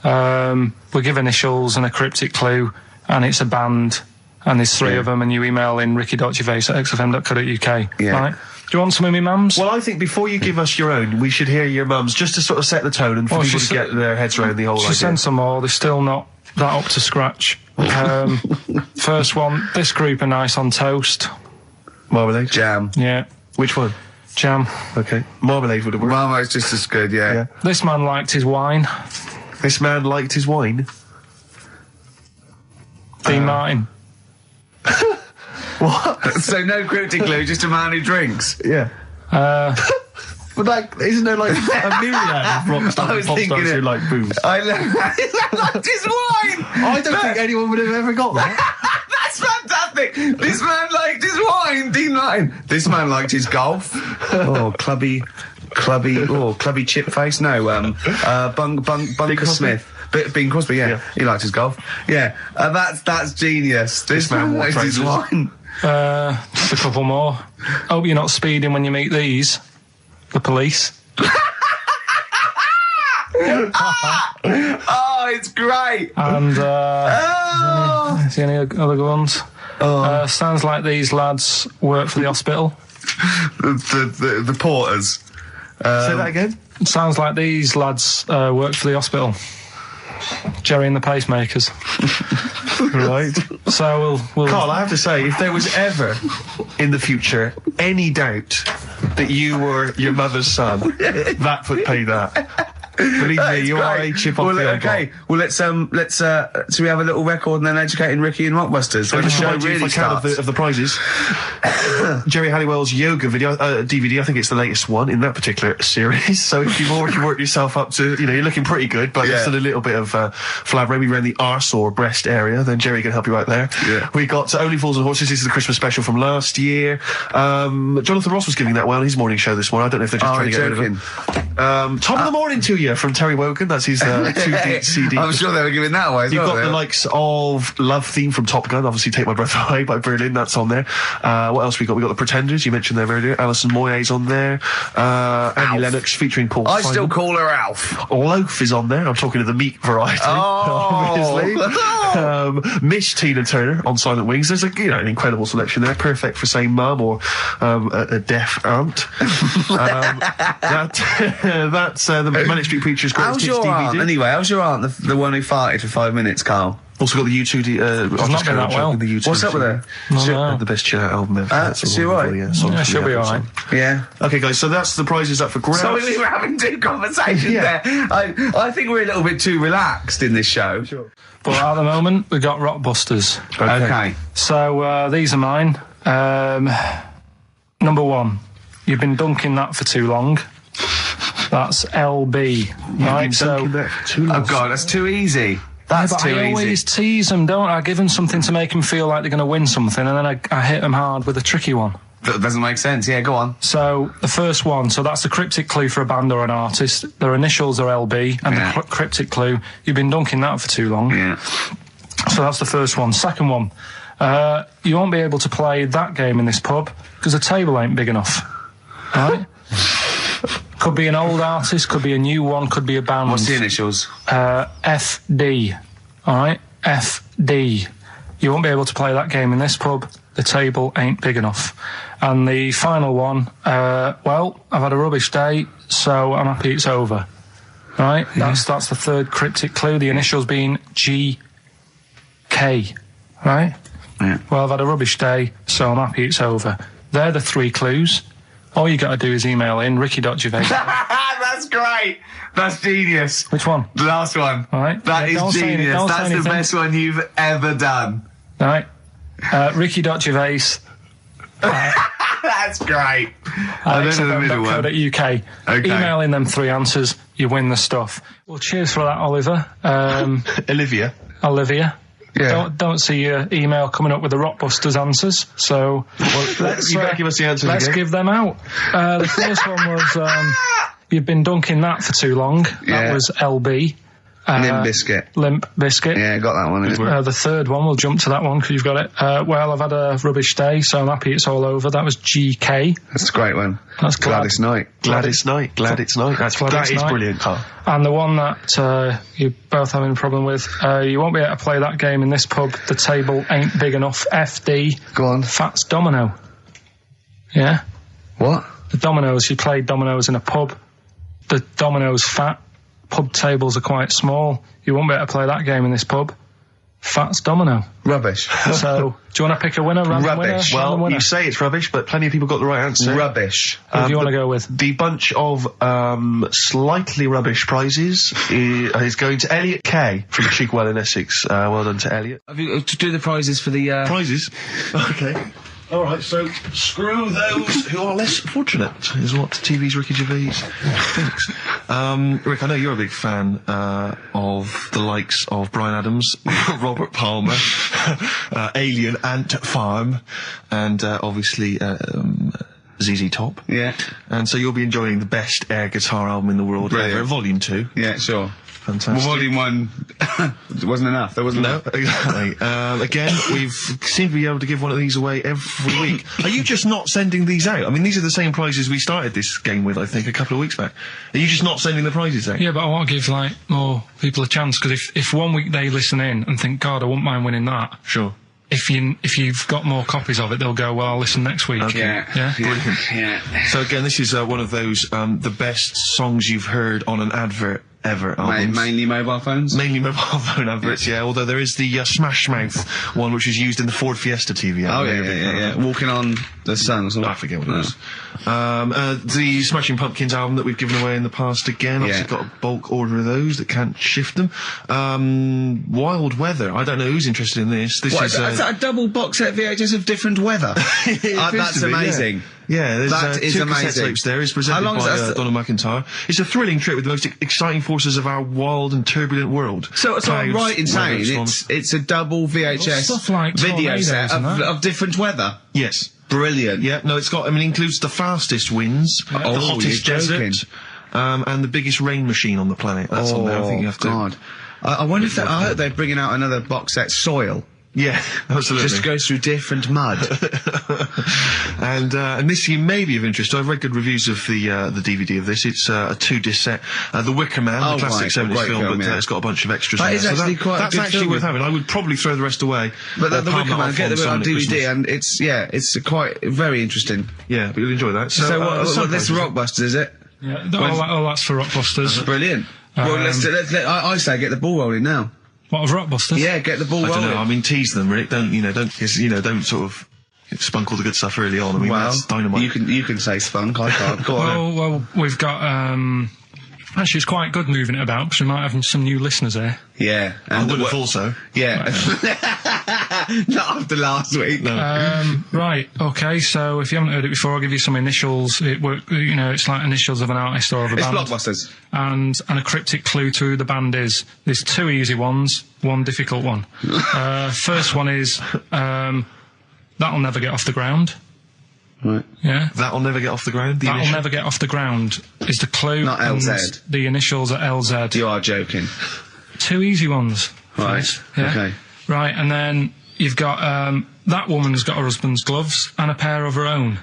We give initials and a cryptic clue, and it's a band, and there's 3 of them, and you email in ricky.gervais at xfm.co.uk. Yeah. Right? Do you want some of my mums? Well, I think before you give us your own, we should hear your mums, just to sort of set the tone and for people to get their heads around the whole idea. She sent some more. They're still not that up to scratch. First one, this group are nice on toast. Marmalade? Jam. Yeah. Which one? Jam. Okay. Marmalade would have worked. Marmalade's just as good, yeah. This man liked his wine. This man liked his wine? Dean Martin. What? So no cryptic clue, just a man who drinks? Yeah. But isn't there like a myriad of rock stars who like booze? I liked his wine! I don't think anyone would have ever got that. That's fantastic! This man liked his wine, Dean Martin. This man liked his golf. Clubby chip face. No, Bunker Smith. Bing Crosby, yeah. He liked his golf. Yeah, that's genius. This man liked his wine. Just a couple more. Hope you're not speeding when you meet these. The police. It's great. And is there any other ones? Sounds like these lads work for the hospital. The porters. Say that again. Sounds like these lads work for the hospital. Jerry and the pacemakers. Right. So we'll Karl, I have to say, if there was ever in the future any doubt that you were your mother's son, that would pay that. Believe me, you are a chip off the old block. Well, let's so we have a little record and then educating Ricky and Rockbusters. When the show really starts. Of the prizes. Jerry Halliwell's yoga video, DVD, I think it's the latest one in that particular series. So if you've already worked yourself up to, you're looking pretty good, but there's still a little bit of flab maybe around the arse or breast area, then Jerry can help you out there. Yeah. We got Only Fools and Horses. This is the Christmas special from last year. Jonathan Ross was giving that well on his morning show this morning. I don't know if they're just trying to get rid of him. Top of the morning to you from Terry Wogan. That's his 2 CD. I'm sure they were giving that away as You've well. got the likes of Love Theme from Top Gun, obviously Take My Breath Away by Berlin, that's on there. What else we got? We got the Pretenders, you mentioned them earlier. Alison Moyet's on there. Annie Lennox featuring Paul Simon. Still call her Alf. Loaf is on there. I'm talking of the meat variety, obviously. Miss Tina Turner on Silent Wings. There's an incredible selection there, perfect for saying mum or a deaf aunt. That's the Manic Street Preachers greatest hits DVD. Aunt, anyway? How's your aunt, the one who farted for 5 minutes, Karl? Also got the U2. I've not been that well. The U2 What's up with her? The best chill out album ever. She alright? Yeah, she'll be alright. Yeah. Okay, guys, so that's the prizes up for grabs. Sorry, we were having two conversations there. I think we're a little bit too relaxed in this show. Sure. But at the moment, we've got Rockbusters. Okay. So these are mine. Number 1, you've been dunking that for too long. That's LB. Right, so... Oh, God, that's too easy. That's too easy. I always tease them, don't I? I give them something to make them feel like they're going to win something, and then I hit them hard with a tricky one. That doesn't make sense. Yeah, go on. So, the first one, so that's the cryptic clue for a band or an artist. Their initials are LB, and the cryptic clue, you've been dunking that for too long. Yeah. So that's the first one. Second one, you won't be able to play that game in this pub, because the table ain't big enough. Right? Could be an old artist, could be a new one, could be a band. What's the initials? FD. Alright? FD. You won't be able to play that game in this pub. The table ain't big enough. And the final one, well, I've had a rubbish day, so I'm happy it's over. Right? That's the third cryptic clue. The initials being GK. Right? Yeah. Well, I've had a rubbish day, so I'm happy it's over. They're the 3 clues. All you got to do is email in ricky.gervais. That's great. That's genius. Which one? The last one. All right. That is genius. That's the best one you've ever done. All right. Ricky.gervais. That's great. I don't know the middle one. .uk. Okay. Email in them 3 answers. You win the stuff. Well, cheers for that, Oliver. Olivia. Yeah. Don't see your email coming up with the Rockbusters answers, so let's you better give us the answers. Let's give them out. The first one was you've been dunking that for too long. That was LB. Limp Bizkit. Yeah, got that one. The third one, we'll jump to that one because you've got it. Well, I've had a rubbish day, so I'm happy it's all over. That was GK. That's a great one. That's Gladys Knight. Glad it's night. That is brilliant, Carl. And the one that you're both having a problem with, you won't be able to play that game in this pub. The table ain't big enough. FD. Go on. Fats Domino. Yeah? What? The dominoes. You played dominoes in a pub. The dominoes fat. Pub tables are quite small. You won't be able to play that game in this pub. Fats Domino. Rubbish. So, do you want to pick a winner? Rubbish. Well, you say it's rubbish, but plenty of people got the right answer. Rubbish. Who do you want to go with? The bunch of slightly rubbish prizes is going to Elliot K from Chigwell in Essex. Well done to Elliot. Have you to do the prizes for the prizes? Okay. All right, so screw those who are less fortunate, is what TV's Ricky Gervais thinks. Rick, I know you're a big fan of the likes of Bryan Adams, Robert Palmer, Alien Ant Farm, and obviously ZZ Top. Yeah. And so you'll be enjoying the best air guitar album in the world ever, Volume 2. Yeah, sure. Fantastic. Well, Volume 1 wasn't enough. There wasn't enough. Exactly. Again, we've seemed to be able to give one of these away every week. Are you just not sending these out? I mean, these are the same prizes we started this game with, I think, a couple of weeks back. Are you just not sending the prizes out? Yeah, but I want to give, more people a chance, because if 1 week they listen in and think, God, I wouldn't mind winning that. Sure. If you've got more copies of it, they'll go, well, I'll listen next week. Okay. Yeah? Brilliant. Yeah. So again, this is one of those, the best songs you've heard on an advert ever albums. Mainly mobile phones? Mainly mobile phone adverts, yeah. Although there is the Smash Mouth one, which is used in the Ford Fiesta TV. Oh, yeah. Walking on the Sun or something. I forget what it was. The Smashing Pumpkins album that we've given away in the past again. Obviously got a bulk order of those that can't shift them. Wild Weather. I don't know who's interested in this. Is that a double box set VHS of different weather? That's amazing. Yeah, there's that is two amazing. cassette tapes there. It's presented by Donna McIntyre. It's a thrilling trip with the most exciting forces of our wild and turbulent world. So I'm right in saying it's a double VHS stuff like video set of different weather. Yes. Brilliant. Yeah, no, it includes the fastest winds, the hottest desert, and the biggest rain machine on the planet. That's on there. I think you have to. God. I wonder if I hope they're bringing out another box set, Soil. Yeah, absolutely. Just goes through different mud. And this you may be of interest. I've read good reviews of the DVD of this. It's a 2-disc set. The Wicker Man, the classic 70s film, but it's got a bunch of extras in there. That's actually worth having. I would probably throw the rest away. But the Wicker Man, get it on DVD, and it's quite very interesting. Yeah, but you'll enjoy that. So this is Rockbusters, is it? Yeah, all that's for Rockbusters. Brilliant. Well, I say get the ball rolling now. What, of Rockbusters? Yeah, get the ball I rolling. don't know. I mean, tease them, Rick. Don't sort of spunk all the good stuff early on. I mean, that's dynamite. You can say spunk. I can't. Go on. Well, we've got. Actually, it's quite good moving it about because we might have some new listeners here. Yeah, I would have thought so. Yeah, not after last week. No. Right. Okay. So if you haven't heard it before, I'll give you some initials. It's like initials of an artist or of a band. It's Blockbusters. And a cryptic clue to who the band is. There's 2 easy ones, 1 difficult one. First one is That'll Never Get Off the Ground. Right. Yeah. That'll Never Get Off the Ground. That'll Never Get Off the Ground is the clue. Not LZ. The initials are LZ. You are joking. 2 easy ones. Right. Yeah. Okay. Right, and then you've got that woman's got her husband's gloves and a pair of her own.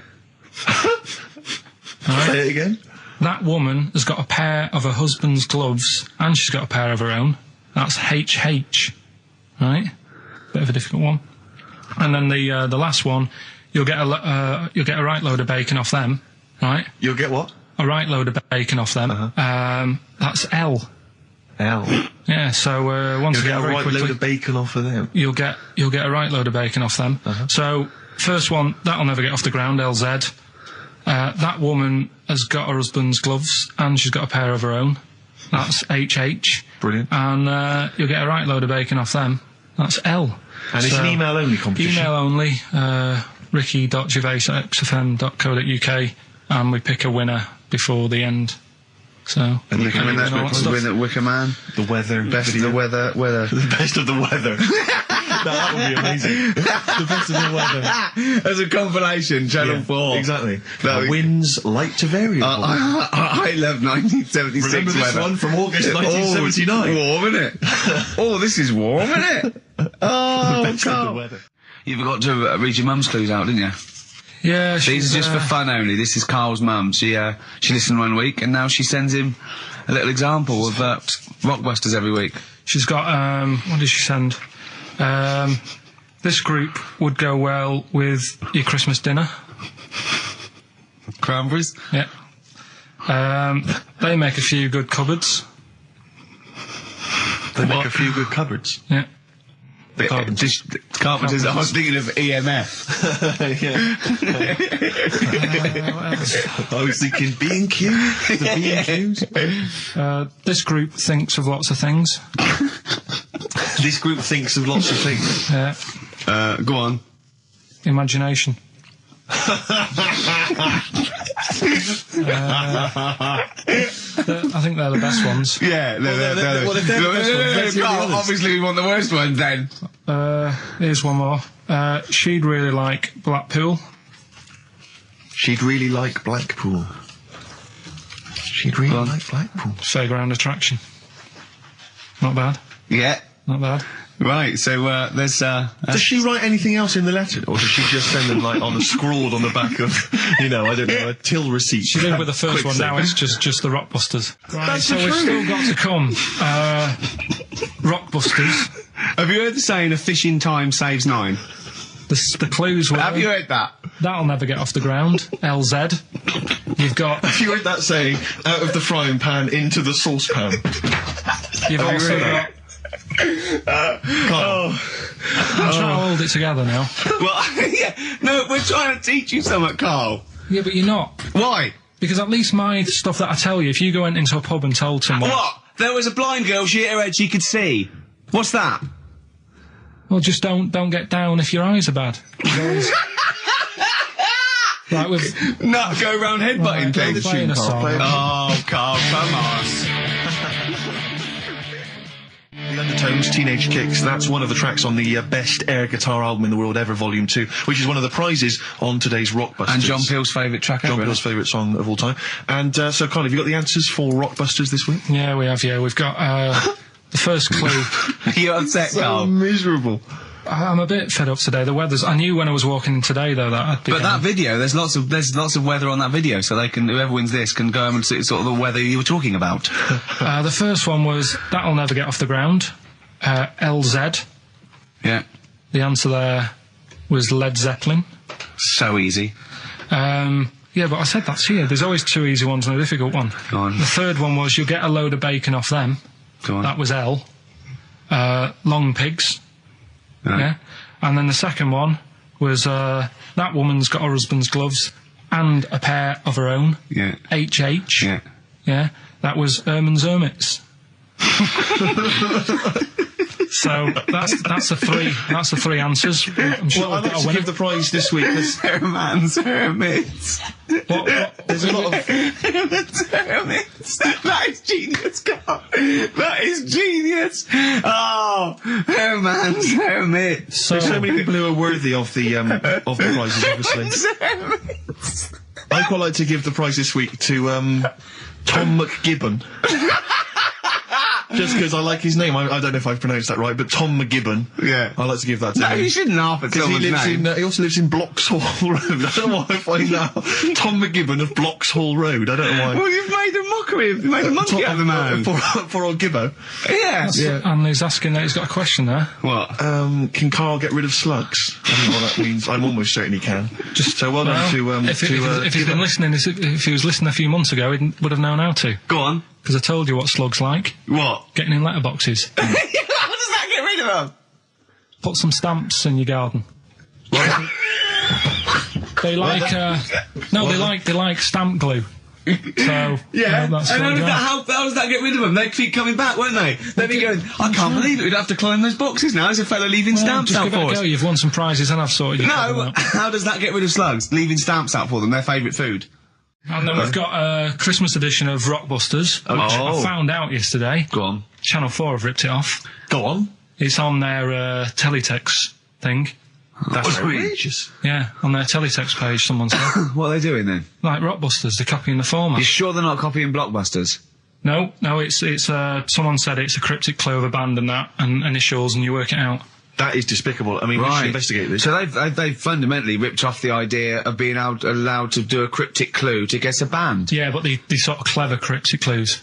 Right? Say it again. That woman has got a pair of her husband's gloves and she's got a pair of her own. That's HH. Right? Bit of a difficult one. And then the last one, you'll get a right load of bacon off them. Right? You'll get what? A right load of bacon off them. That's L. L. Yeah, so once You'll again, get a very right quickly, load of bacon off of them. You'll get a right load of bacon off them. So first one, That'll Never Get Off the Ground, LZ. That woman has got her husband's gloves and she's got a pair of her own. That's HH. Brilliant. And you'll get a right load of bacon off them. That's L. And it's an email only competition. Email only. ricky.gervais@xfm.co.uk, and we pick a winner before the end. So and you can win that Wicker Man. The weather. Best of the weather. The best of the weather. That would be amazing. The best of the weather. As a compilation, Channel 4. Exactly. Winds light to variable. I love 1976 Remember this weather. one from August 1979? Warm, isn't it? Oh, this is warm, isn't it? Oh, the best of the weather. You forgot to read your mum's clues out, didn't you? Yeah, these are just for fun only. This is Carl's mum. She listened one week and now she sends him a little example of Rockbusters every week. She's got what did she send? This group would go well with your Christmas dinner. Cranberries? Yeah. They make a few good cupboards. They make a few good cupboards? Yeah. The Carpenters. I was thinking of EMF. I was thinking B&Q. The B&Qs. This group thinks of lots of things. This group thinks of lots of things. Yeah. Go on. Imagination. I think they're the best ones. Yeah, they're the best ones. Obviously, we want the worst ones then. Here's one more. She'd really like Blackpool. She'd really like Blackpool. She'd really like Blackpool. Fairground attraction. Not bad. Yeah. Not bad. Right, so there's does she write anything else in the letter, or does she just send them like on a scrawled on the back of, I don't know, a till receipt? She did with the first one. Now it's just the Rockbusters. Right, That's so we've still got to come. Rockbusters. Have you heard the saying "a fish in time saves 9"? The clues were. Have you heard that? That'll Never Get Off the Ground. LZ. You've got. Have you heard that saying? Out of the frying pan into the saucepan. You've also got. I'm trying to hold it together now. Well, yeah, no, we're trying to teach you something, Carl. Yeah, but you're not. Why? Because at least my stuff that I tell you, if you go into a pub and told someone... What? There was a blind girl, she hit her head, she could see. What's that? Well, just don't get down if your eyes are bad. Like with... Not go round headbutting things. Playing a song. Oh, Carl, come on. The Undertones, Teenage Kicks, that's one of the tracks on the best air guitar album in the world ever, Volume 2, which is one of the prizes on today's Rockbusters. And John Peel's favourite track ever. John Peel's favourite song of all time. And so, Carl, have you got the answers for Rockbusters this week? Yeah, we have, yeah. We've got the first clue. You're upset, Carl. So miserable. I'm a bit fed up today. The weather's... I knew when I was walking in today, though, that I'd be... But that video, there's lots of weather on that video, so they can, whoever wins this can go home and see sort of the weather you were talking about. The first one was That'll Never Get Off the Ground. LZ. Yeah. The answer there was Led Zeppelin. So easy. Yeah, but I said that's here. There's always 2 easy ones and a difficult one. Go on. The third one was You'll Get a Load of Bacon Off Them. Go on. That was L. long pigs. Right. Yeah. And then the second one was that woman's got her husband's gloves and a pair of her own. Yeah. HH. Yeah. Yeah. That was Erman's Hermits. So that's the three answers. I'm sure Well, I'd like to give the prize this week. Herman's Hermits. What? There's a lot of... Herman's Hermits. That is genius, Carl. That is genius. Oh, Herman's Hermits. There's so many people who are worthy of the prizes, obviously. Herman's Hermits. I'd quite like to give the prize this week to Tom McGibbon. Just because I like his name. I don't know if I've pronounced that right, but Tom McGibbon. Yeah. I'd like to give that to him. No, you shouldn't laugh at someone's name. He also lives in Bloxhall Road. I don't know why I find that. Tom McGibbon of Bloxhall Road. I don't know why. Well, you've made a mockery. You've made a monkey out of the man. For old Gibbo. Yes. Yeah. And he's asking that he's got a question there. What? Can Carl get rid of slugs? I don't know what that means. I'm almost certain he can. Just so well done to if he's been listening, if he was listening a few months ago, he would have known how to. Go on. Because I told you what slugs like. What? Getting in letterboxes. How does that get rid of them? Put some stamps in your garden. They like, they like stamp glue. So, yeah, that's and what how does that get rid of them? They'd keep coming back, won't they? They'd be going, I can't believe it, we'd have to climb those boxes now. There's a fella leaving stamps out for us. Go. You've won some prizes and I've sorted you. No, how does that get rid of slugs? Leaving stamps out for them, their favourite food. And then we've got a Christmas edition of Rockbusters, which I found out yesterday. Go on. Channel 4 have ripped it off. Go on. It's on their teletext thing. That's outrageous. Yeah, on their teletext page, someone said. What are they doing then? Like Rockbusters, they're copying the format. You sure they're not copying Blockbusters? No, it's someone said it's a cryptic clue of a band and that, and initials, and you work it out. That is despicable. I mean, we should investigate this. So they've fundamentally ripped off the idea of being allowed to do a cryptic clue to guess a band. Yeah, but the sort of clever cryptic clues.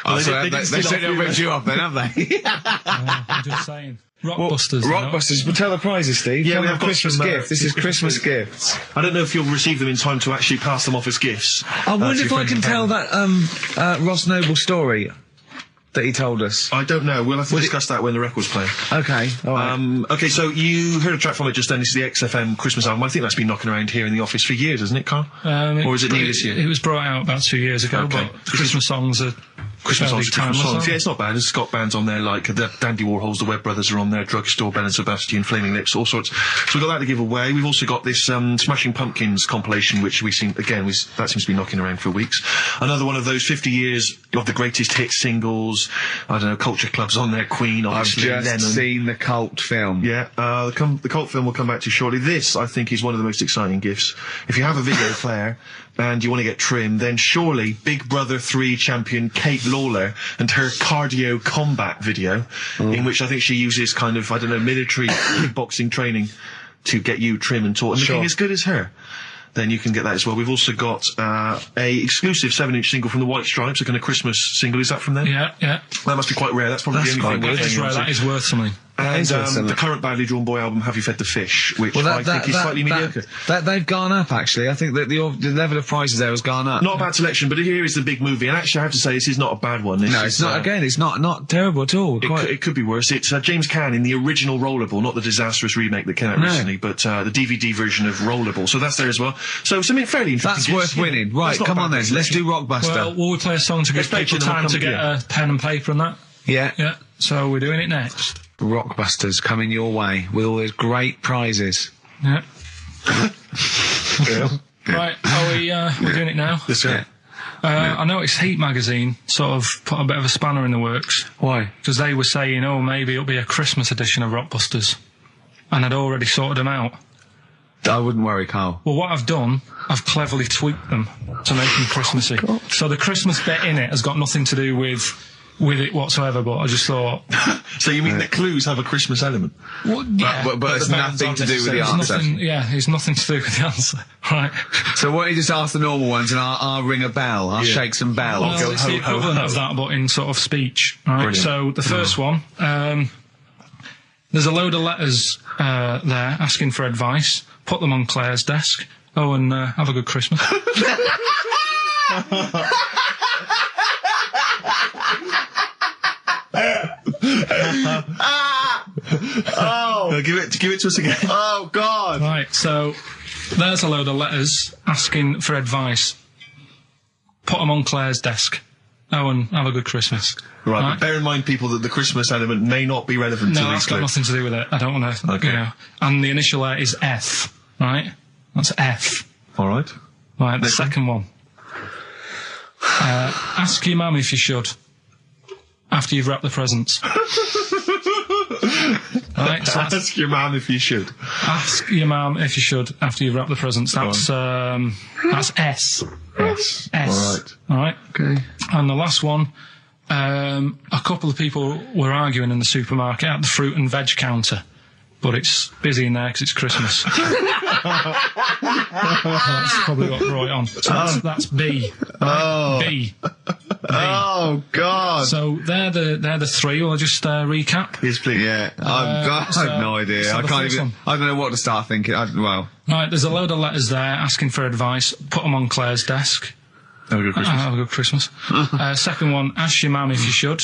They certainly ripped you off then, have they? I'm just saying. Rockbusters. Rockbusters, but tell the prizes, Steve. Yeah, we have Christmas gifts. This is Christmas gifts. I don't know if you'll receive them in time to actually pass them off as gifts. I wonder if I can tell that Ross Noble story that he told us. I don't know. We'll have to discuss that when the record's playing. Okay. All right. Okay, so you heard a track from it just then. This is the XFM Christmas album. I think that's been knocking around here in the office for years, hasn't it, Carl? Or is it new this year? It was brought out about 2 years ago, but Christmas songs are Christmas songs. Yeah, it's not bad. There's Scott bands on there, like the Dandy Warhols, the Webb Brothers are on there, Drugstore, Ben and Sebastian, Flaming Lips, all sorts. So we've got that to give away. We've also got this Smashing Pumpkins compilation, which we've seen, again, that seems to be knocking around for weeks. Another one of those 50 years of the greatest hit singles. I don't know, Culture Club's on there, Queen, obviously, I've just seen the Cult film. Yeah, the Cult film we'll come back to shortly. This, I think, is one of the most exciting gifts. If you have a video player and you want to get trim, then surely Big Brother 3 champion Kate Lawler and her cardio combat video, in which I think she uses kind of, I don't know, military kickboxing training to get you trim and taut and looking as good as her. Then you can get that as well. We've also got a exclusive 7-inch single from the White Stripes, a kind of Christmas single. Is that from them? Yeah. That must be quite rare. That's probably the only thing. That is rare. That is worth something. And the current Badly Drawn Boy album, Have You Fed the Fish, which I think is slightly mediocre. They've gone up, actually. I think that the level of prices there has gone up. Not a bad selection, but here is the big movie. And actually, I have to say, this is not a bad one. No, it's not. Again, it's not terrible at all. It could be worse. It's James Caan in the original Rollerball, not the disastrous remake that came out recently, but the DVD version of Rollerball. So that's there as well. So something fairly interesting. That's worth winning. Right, come on then. Let's do Rockbuster. Well, will we play a song to give people time to get a pen and paper and that? Yeah. So we're doing it next. Rockbusters coming your way with all those great prizes. Yeah. Right, we're doing it now? Yeah. I noticed Heat magazine sort of put a bit of a spanner in the works. Why? Because they were saying, maybe it'll be a Christmas edition of Rockbusters. And I'd already sorted them out. I wouldn't worry, Carl. Well, what I've done, I've cleverly tweaked them to make them Christmassy. So the Christmas bit in it has got nothing to do with it whatsoever, but I just thought... So you mean the clues have a Christmas element? Well, yeah. But it's nothing to do with the answer. It's nothing to do with the answer. Right. So why don't you just ask the normal ones and I'll ring a bell. I'll shake some bells. Well, it's the equivalent of that, but in sort of speech. Right. Brilliant. So the first one, there's a load of letters there asking for advice. Put them on Claire's desk. Oh, and have a good Christmas. Give it to us again. Oh, God. Right, so there's a load of letters asking for advice. Put them on Claire's desk. Oh, and have a good Christmas. Right, but bear in mind, people, that the Christmas element may not be relevant to No, these that's got clips. nothing to do with it. I don't want to, Okay. you know. And the initial letter is F, right? That's F. All right. Right, the second one. Ask your mum if you should, after you've wrapped the presents. Right, so ask your mum if you should. Ask your mum if you should, after you've wrapped the presents. That's S. Yes. S. All right. Okay. And the last one, a couple of people were arguing in the supermarket at the fruit and veg counter, but it's busy in there because it's Christmas. That's probably what brought it on. So that's B. Right? B. Oh, God. So they're the three. Will I just recap? Yes, please. Yeah, I have no idea. so I the can't first even. one. I don't know what to start thinking. Right, there's a load of letters there asking for advice. Put them on Claire's desk. Have a good Christmas. Have a good Christmas. Second one, ask your mum if you should.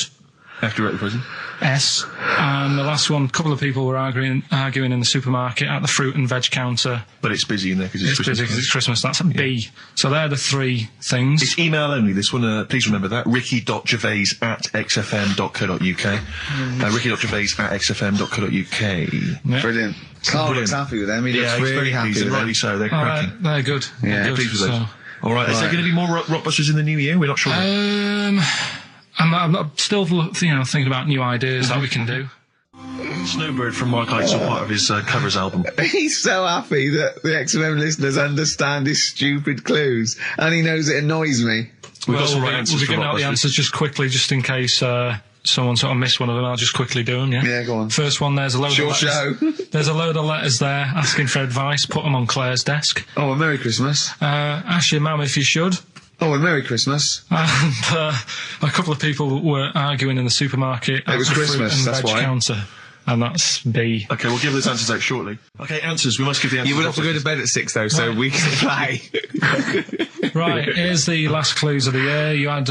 After you wrap the present. S. And the last one, a couple of people were arguing in the supermarket at the fruit and veg counter. But it's busy in there because it's It's Christmas. busy because it's Christmas. That's a B. So they're the three things. It's email only, this one. Please remember that. ricky.gervais@xfm.co.uk. ricky.gervais@xfm.co.uk. Yeah. Brilliant. Carl looks happy with them. He looks he's really very happy pleased, with and them. rightly so. They're cracking. They're good. Yeah, They're good. Pleased with those. So, All right. Is there going to be more Rockbusters in the new year? We're not sure. I'm still, thinking about new ideas that we can do. Snowbird from Mark Heights are part of his covers album. He's so happy that the XFM listeners understand his stupid clues, and he knows it annoys me. We've got some right answers We'll be for getting out the Rockbusters. answers just quickly, just in case someone sort of missed one of them. I'll just quickly do them, yeah? Yeah, go on. First one, there's a load Short of letters. show. There's a load of letters there asking for advice. Put them on Claire's desk. Oh, and Merry Christmas. Ask your mum if you should. Oh, and Merry Christmas. And a couple of people were arguing in the supermarket at was the Christmas, fruit and that's veg why. counter. And that's B. Okay, we'll give those answers out shortly. Okay, answers. We must give the answers. You would have to go to bed at 6, though, so we can play. Right, here's the last clues of the year. You had,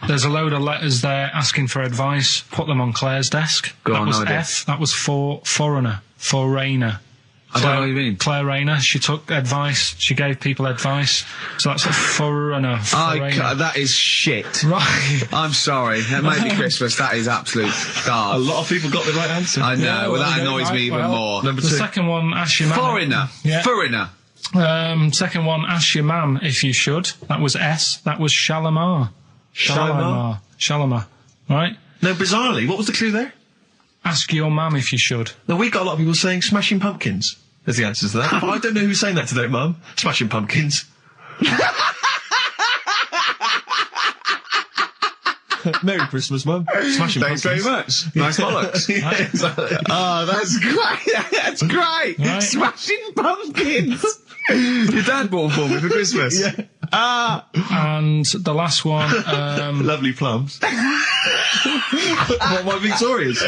there's a load of letters there asking for advice. Put them on Claire's desk. Go that on, was no idea. F. That was for foreigner. Foreigner. I don't know what you mean. Claire Rayner. She took advice. She gave people advice. So that's a foreigner. That is shit. Right. I'm sorry. That may be Christmas. That is absolute garbage. A lot of people got the right answer. I know. Yeah, well, well, that you know, annoys me even right, more. Number The 2. second one, ask your mum. Foreigner. Yeah. Foreigner. Second one, ask your mum if you should. That was S. That was Shalimar. Shalimar. Right? No, bizarrely, what was the clue there? Ask your mum if you should. No, we got a lot of people saying Smashing Pumpkins as the answers to that. But I don't know who's saying that today, Mum. Smashing Pumpkins. Merry Christmas, Mum. Smashing Thanks Pumpkins. very much. Nice bollocks. Oh, that's great. That's great. Right. Smashing Pumpkins. Your dad bought them for me for Christmas. Yeah. And the last one, Lovely plums. What, my Victorias?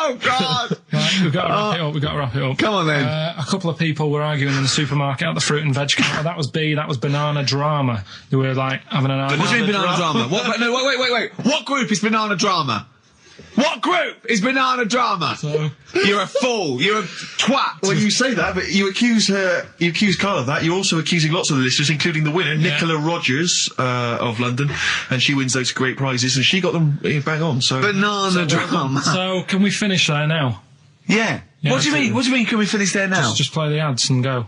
Oh, God. right, we've got to wrap it up. Come on, then. A couple of people were arguing in the supermarket at the fruit and veg counter. That was B. That was Banana Drama. They were like having an argument. What do you mean Banana Drama? What, no, wait. What group is Banana Drama? What group is Banana Drama? So, You're a fool. You're a twat. Well, you say that, but you accuse Carl of that. You're also accusing lots of the listeners, including the winner, Nicola Rogers, of London, and she wins those great prizes, and she got them bang on, so... Banana Drama. so can we finish there now? Yeah. What do you mean? What do you mean? Can we finish there now? Just play the ads and go.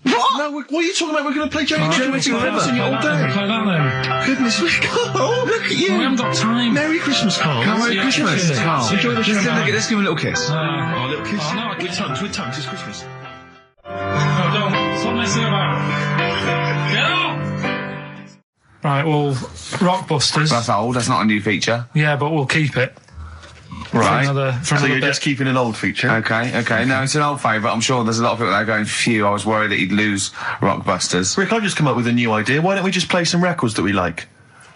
What? No, what are you talking about? We're going to play Joey Joey Mitchell Mitchell River River. all day. Play that then. Goodness me, Carl, look at you. We haven't got time. Merry Christmas, Carl. Merry Yeah, Christmas, yeah. Carl. Enjoy the show. Let's give him a little kiss. Oh, a little kiss. Oh, no, I with can't. tongues, it's Christmas. No, don't. Stop messing about. Get up! Right, well, Rockbusters. That's old. That's not a new feature. Yeah, but we'll keep it. Right. For another So you're bit. just keeping an old feature? Okay. No, it's an old favourite. I'm sure there's a lot of people that are going, phew, I was worried that he'd lose Rockbusters. Rick, I've just come up with a new idea. Why don't we just play some records that we like?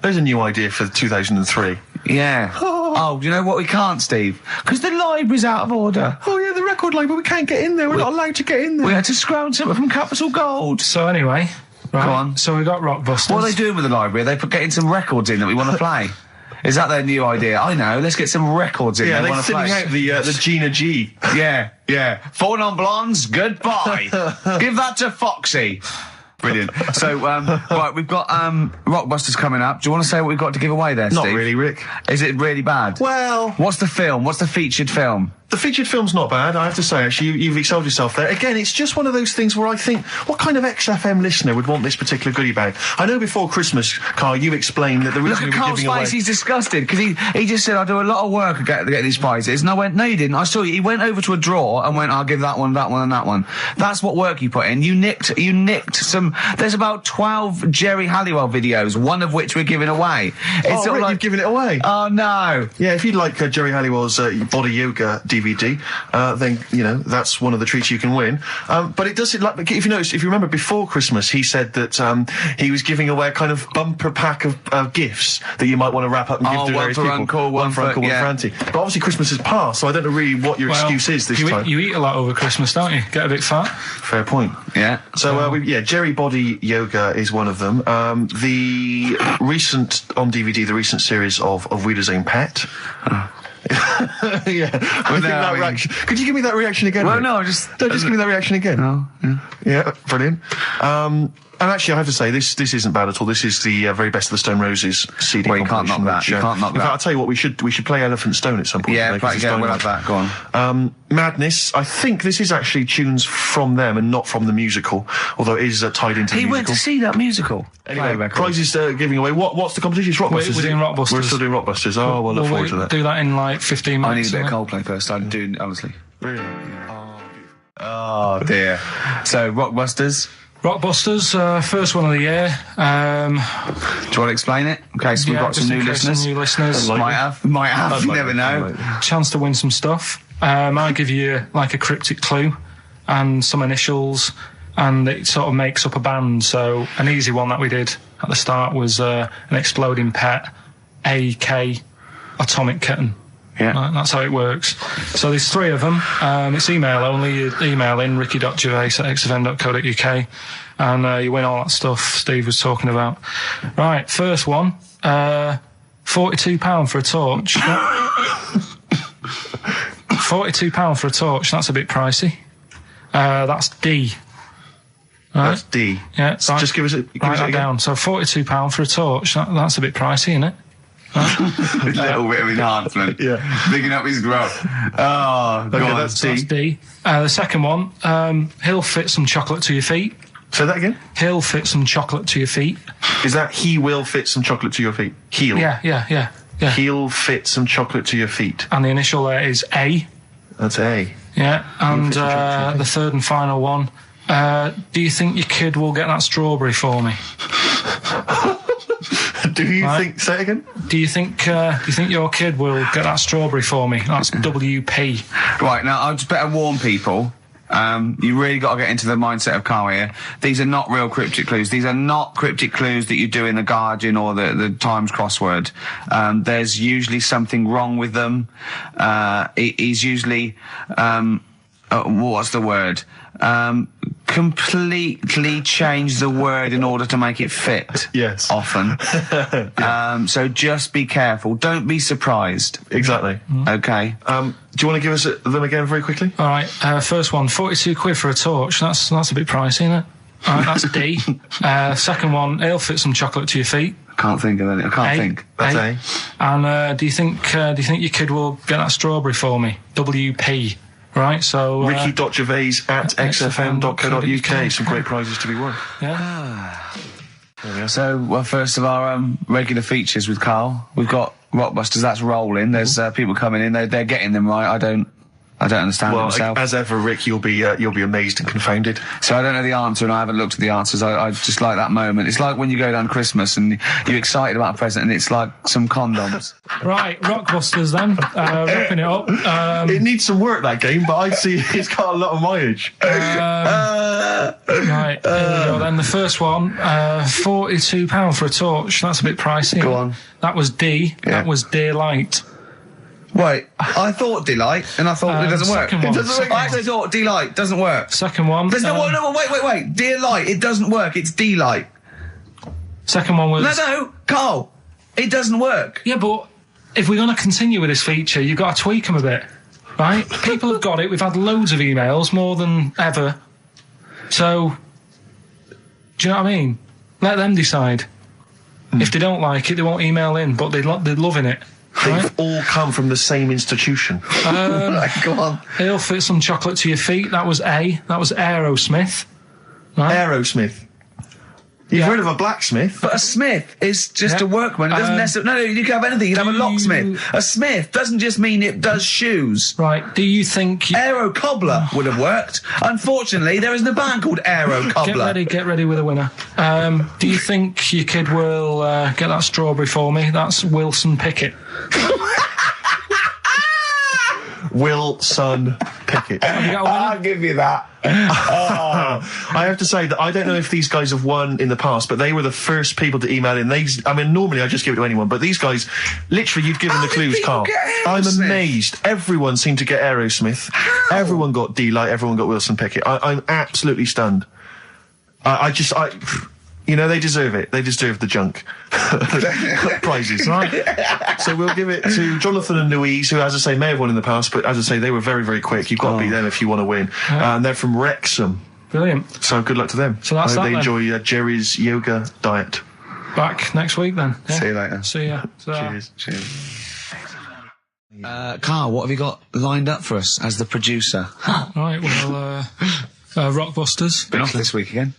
There's a new idea for 2003. Yeah. Oh, do you know what we can't, Steve? Because the library's out of order. Oh, yeah, the record label. We can't get in there. We're not allowed to get in there. We had to scrounge something from Capital Gold. So anyway, right, Go on. so we got Rockbusters. What are they doing with the library? Are they getting some records in that we want to play? Is that their new idea? I know. Let's get some records in. Yeah, they they're thinning out the Gina G. Yeah. 4 non-blondes, goodbye. Give that to Foxy. Brilliant. So, right, we've got Rockbusters coming up. Do you want to say what we've got to give away there, Steve? Not really, Rick. Is it really bad? Well... What's the film? What's the featured film? The featured film's not bad, I have to say, actually. You've excelled yourself there. Again, it's just one of those things where I think, what kind of XFM listener would want this particular goodie bag? I know before Christmas, Carl, you explained that the reason we were giving away... He's disgusted, because he just said, I do a lot of work to get these prizes. And I went, no, you didn't. I saw you. He went over to a drawer and went, I'll give that one, and that one. That's what work you put in. You nicked some... There's about 12 Jerry Halliwell videos, one of which we're giving away. It's Rick, you've given it away. Oh, no. Yeah, if you'd like Jerry Halliwell's Body Yoga DVD... then, you know, that's one of the treats you can win. But it does, like, if you remember before Christmas, he said that he was giving away a kind of bumper pack of gifts that you might want to wrap up and give to various people. Uncle, one for Uncle, one for Auntie. But obviously Christmas has passed, so I don't know really what your excuse is this time. You eat a lot over Christmas, don't you? Get a bit fat. Fair point. Yeah. So, Jerry Body Yoga is one of them. The recent, on DVD, the recent series of Wiedersehen Pet. Yeah, I think that reaction. Could you give me that reaction again? Well, Rick? no, just give me that reaction again. No, yeah, brilliant. And actually, I have to say, this isn't bad at all. This is the very best of the Stone Roses CD. Well, you can't knock that. You can't knock that. In fact, I'll tell you what, we should play Elephant Stone at some point. Yeah, we'll have that. Go on. Madness. I think this is actually tunes from them and not from the musical, although it is tied into the musical. He went to see that musical. Anyway, prizes giving away. What's the competition? It's Rockbusters. We're doing Rockbusters. We're still doing Rockbusters. Oh, well, look forward to that. Do that in like 15 minutes. I need a bit of Coldplay first. I do, honestly. Really? Oh, dear. So, Rockbusters. Rockbusters, first one of the year. Do you want to explain it? In case we've got some new listeners. Might have. You never know. Chance to win some stuff. I give you like a cryptic clue and some initials, and it sort of makes up a band. So an easy one that we did at the start was an exploding pet, AK, atomic kitten. Yeah. Right, that's how it works. So there's 3 of them. It's email only. You email in ricky.gervais@xfm.co.uk and you win all that stuff Steve was talking about. Right, first one, £42 for a torch. £42 for a torch, that's a bit pricey. That's D. Right? That's D. Yeah. So just give us it down. So £42 for a torch, that's a bit pricey, isn't it? A little bit of enhancement. Yeah. Bigging up his growth. Oh, okay, God. That's D. The second one, he'll fit some chocolate to your feet. Say that again? He'll fit some chocolate to your feet. Is that he will fit some chocolate to your feet? He'll? Yeah. He'll fit some chocolate to your feet. And the initial there is A. That's A. Yeah, and the third and final one, do you think your kid will get that strawberry for me? Do you think? Say it again. Do you think your kid will get that strawberry for me? That's WP. Right, now I just better warn people. You really got to get into the mindset of Carl here. These are not real cryptic clues. These are not cryptic clues that you do in the Guardian or the Times crossword. There's usually something wrong with them. He's usually what's the word? Completely change the word in order to make it fit. Yes. Often. Yeah. So just be careful. Don't be surprised. Exactly. Okay. Do you want to give us them again very quickly? All right. First one, £42 for a torch. That's a bit pricey, isn't it? All right, that's D. Second one, he'll fit some chocolate to your feet. Can't think of any. I can't think. That's A. And do you think your kid will get that strawberry for me? WP. Right, so ricky.gervais@xfm.co.uk. Some great prizes to be won. Yeah. So, well, first of our regular features with Carl, we've got Rockbusters. That's rolling. There's people coming in. They're getting them right. I don't understand it myself. As ever, Rick, you'll be amazed and confounded. So I don't know the answer, and I haven't looked at the answers. I just like that moment. It's like when you go down Christmas and you're excited about a present, and it's like some condoms. Right, Rockbusters then. Ripping it up. It needs some work, that game, but I'd see it's got a lot of mileage. Right, here we go then. The first one, £42 for a torch. That's a bit pricey. Go on. That was D. Yeah. That was Daylight. Wait, I thought Delight, and I thought it doesn't work. It doesn't work. I actually thought Delight doesn't work. Second one. There's no, wait. Dear Light, it doesn't work. It's Delight. Second one was... No, Carl, it doesn't work. Yeah, but if we're going to continue with this feature, you've got to tweak them a bit, right? People have got it. We've had loads of emails, more than ever. So, do you know what I mean? Let them decide. If they don't like it, they won't email in, but they're loving it. They've Right? all come from the same institution. Go on. He'll fit some chocolate to your feet. That was A. That was Aerosmith. Right? Aerosmith. You've heard of a blacksmith? But a smith is just a workman. It doesn't necessarily... No, you can have anything. You can have a locksmith. A smith doesn't just mean it does shoes. Right. Do you think... Aero Cobbler would have worked. Unfortunately, there isn't a band called Aero Cobbler. Get ready with a winner. Do you think your kid will get that strawberry for me? That's Wilson Pickett. Wilson Pickett. Have you got a winner? I'll give you that. I have to say that I don't know if these guys have won in the past, but they were the first people to email in. I mean, normally I just give it to anyone, but these guys, literally, you've given the clues, Carl. I'm amazed. Everyone seemed to get Aerosmith. How? Everyone got D-Light. Everyone got Wilson Pickett. I'm absolutely stunned. You know, they deserve it. They deserve the junk prizes, right? So we'll give it to Jonathan and Louise, who, as I say, may have won in the past, but as I say, they were very, very quick. You've got to beat them if you want to win. And they're from Wrexham. Brilliant. So good luck to them. So that's I hope that they then. enjoy Jerry's yoga diet. Back next week then. Yeah? See you later. See ya. Cheers. Carl, what have you got lined up for us as the producer? Right, well, Rockbusters. Been off this week again.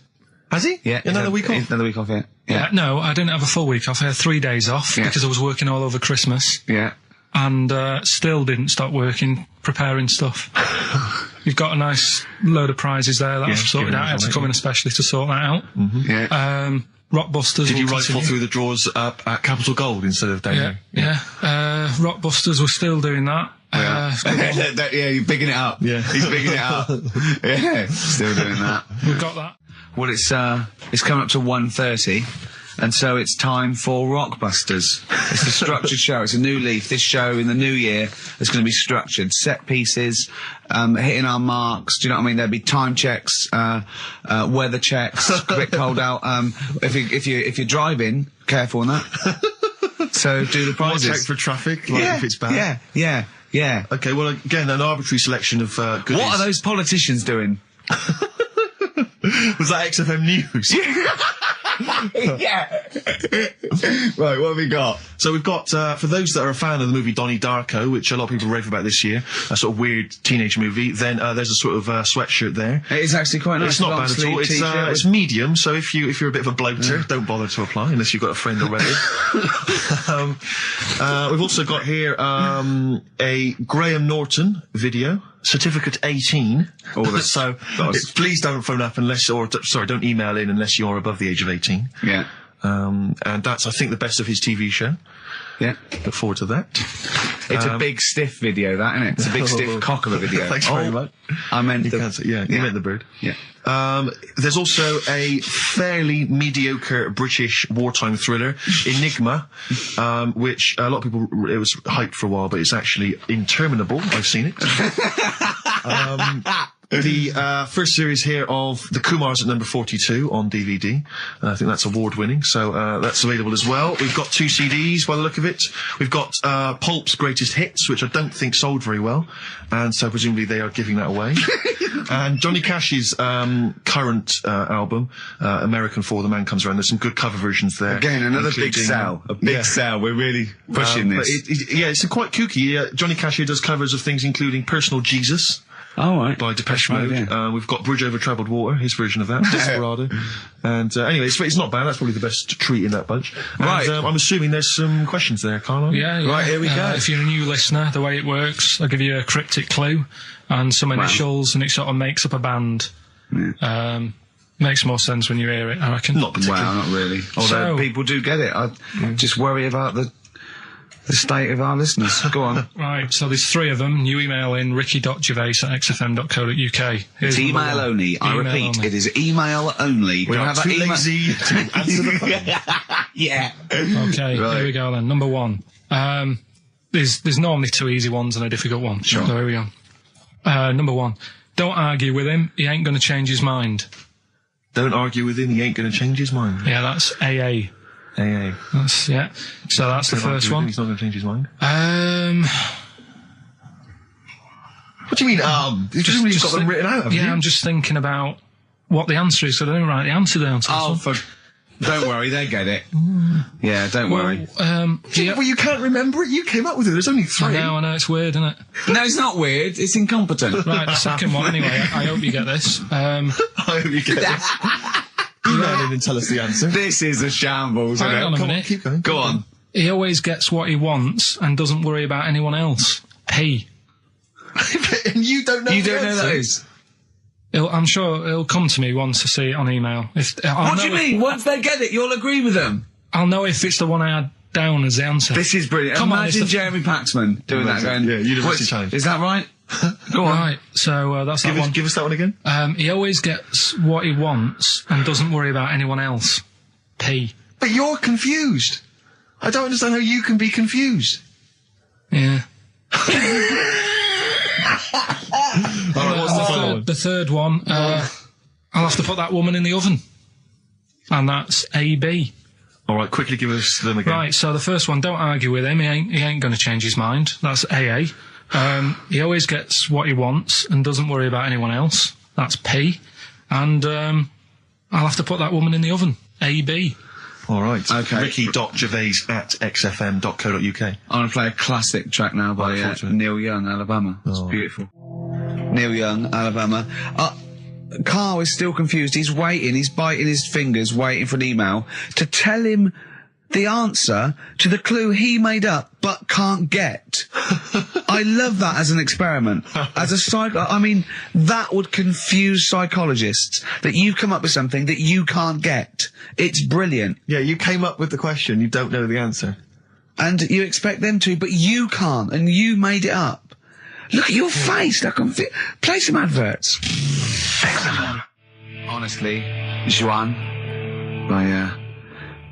Has he? Yeah. Another week off? Another week off, yeah. Yeah, no, I didn't have a full week off. I had 3 days off because I was working all over Christmas. Yeah. And still didn't stop working, preparing stuff. You've got a nice load of prizes there that I've sorted out. I had to come in especially to sort that out. Yeah. Rockbusters. Did you rifle through the drawers up at Capital Gold instead of down here? Yeah. Rockbusters, we're still doing that. Yeah, you're bigging it up. Yeah. He's bigging it up. Yeah, still doing that. We've got that. Well, it's coming up to 1:30, and so it's time for Rockbusters. It's a structured show. It's a new leaf. This show in the new year is going to be structured. Set pieces, hitting our marks. Do you know what I mean? There'll be time checks, weather checks. A bit cold out. If you're driving, careful on that. So do the prizes. Check for traffic, if it's bad. Yeah. Okay, well, again, an arbitrary selection of goodies. What are those politicians doing? Was that XFM News? Yeah. Right, what have we got? So we've got, for those that are a fan of the movie Donnie Darko, which a lot of people rave about this year, a sort of weird teenage movie, then there's a sort of sweatshirt there. It is actually quite nice. It's not bad at all. It's medium, so if you're a bit of a bloater, don't bother to apply unless you've got a friend already. We've also got here a Graham Norton video. Certificate 18. So please don't phone up don't email in unless you're above the age of 18. Yeah. And that's, I think, the best of his TV show. Yeah. Look forward to that. It's a big stiff video, that, isn't it? It's a big stiff cock of a video. Thanks very much. I meant you meant the bird. Yeah. There's also a fairly mediocre British wartime thriller, Enigma, which a lot of people, it was hyped for a while, but it's actually interminable. I've seen it. The first series here of The Kumars at number 42 on DVD. I think that's award-winning, so that's available as well. We've got 2 CDs by the look of it. We've got Pulp's Greatest Hits, which I don't think sold very well, and so presumably they are giving that away. And Johnny Cash's current album, American For the Man Comes Around. There's some good cover versions there. Again, another big sell. A big sell. We're really pushing this. It's quite kooky. Johnny Cash here does covers of things including Personal Jesus. Oh, right. By Depeche Mode. We've got Bridge Over Troubled Water, his version of that, Desperado. And anyway, it's not bad. That's probably the best treat in that bunch. Right. And, I'm assuming there's some questions there, Carl. Yeah. Right, here we go. If you're a new listener, the way it works, I'll give you a cryptic clue and some initials, and it sort of makes up a band. Yeah. Makes more sense when you hear it, I reckon. Not particularly. Well, not really. Although people do get it. I just worry about the state of our listeners. Go on. Right, so there's 3 of them. You email in ricky.gervais@xfm.co.uk. It's email only. I repeat, it is email only. We are too lazy to answer the phone. Yeah. Okay, Right. Here we go then. Number 1. There's normally 2 easy ones and a difficult one. Sure. So here we go. Number 1. Don't argue with him. He ain't going to change his mind. Don't argue with him. He ain't going to change his mind. Yeah, that's AA. AA. So that's the first one. He's not going to change his mind. What do you mean, You just got them written out, have you? I'm just thinking about what the answer is, so I don't write the answer down. Don't worry, they get it. Yeah, don't worry. Well, you can't remember it. You came up with it. There's only 3. I know, it's weird, isn't it? No, it's not weird. It's incompetent. Right, the second one, anyway. I hope you get this. I hope you get this. Email in and tell us the answer. This is a shambles. Hang on a minute. Keep going. Go on. He always gets what he wants and doesn't worry about anyone else. P. And you don't know You don't know those? I'm sure it'll come to me once I see it on email. What do you mean? Once they get it, you'll agree with them? I'll know if it's the one I had down as the answer. This is brilliant. Imagine Jeremy Paxman doing that going... Yeah, University Challenge. Is that right? Go on. Right, so that's that one. Give us that one again. He always gets what he wants and doesn't worry about anyone else. P. But you're confused. I don't understand how you can be confused. Yeah. Alright, what's the third one, I'll have to put that woman in the oven. And that's AB. Alright, quickly give us them again. Right, so the first one, don't argue with him, he ain't going to change his mind. That's AA. He always gets what he wants and doesn't worry about anyone else. That's P. And I'll have to put that woman in the oven. AB. Alright. Okay. Ricky.gervais@xfm.co.uk. I'm going to play a classic track now by Neil Young, Alabama. It's beautiful. Neil Young, Alabama. Carl is still confused. He's waiting. He's biting his fingers, waiting for an email to tell him the answer to the clue he made up but can't get. I love that as an experiment. As a that would confuse psychologists, that you come up with something that you can't get. It's brilliant. Yeah, you came up with the question, you don't know the answer. And you expect them to, but you can't, and you made it up. Look at your face. Play some adverts. Excellent. Honestly, Juan by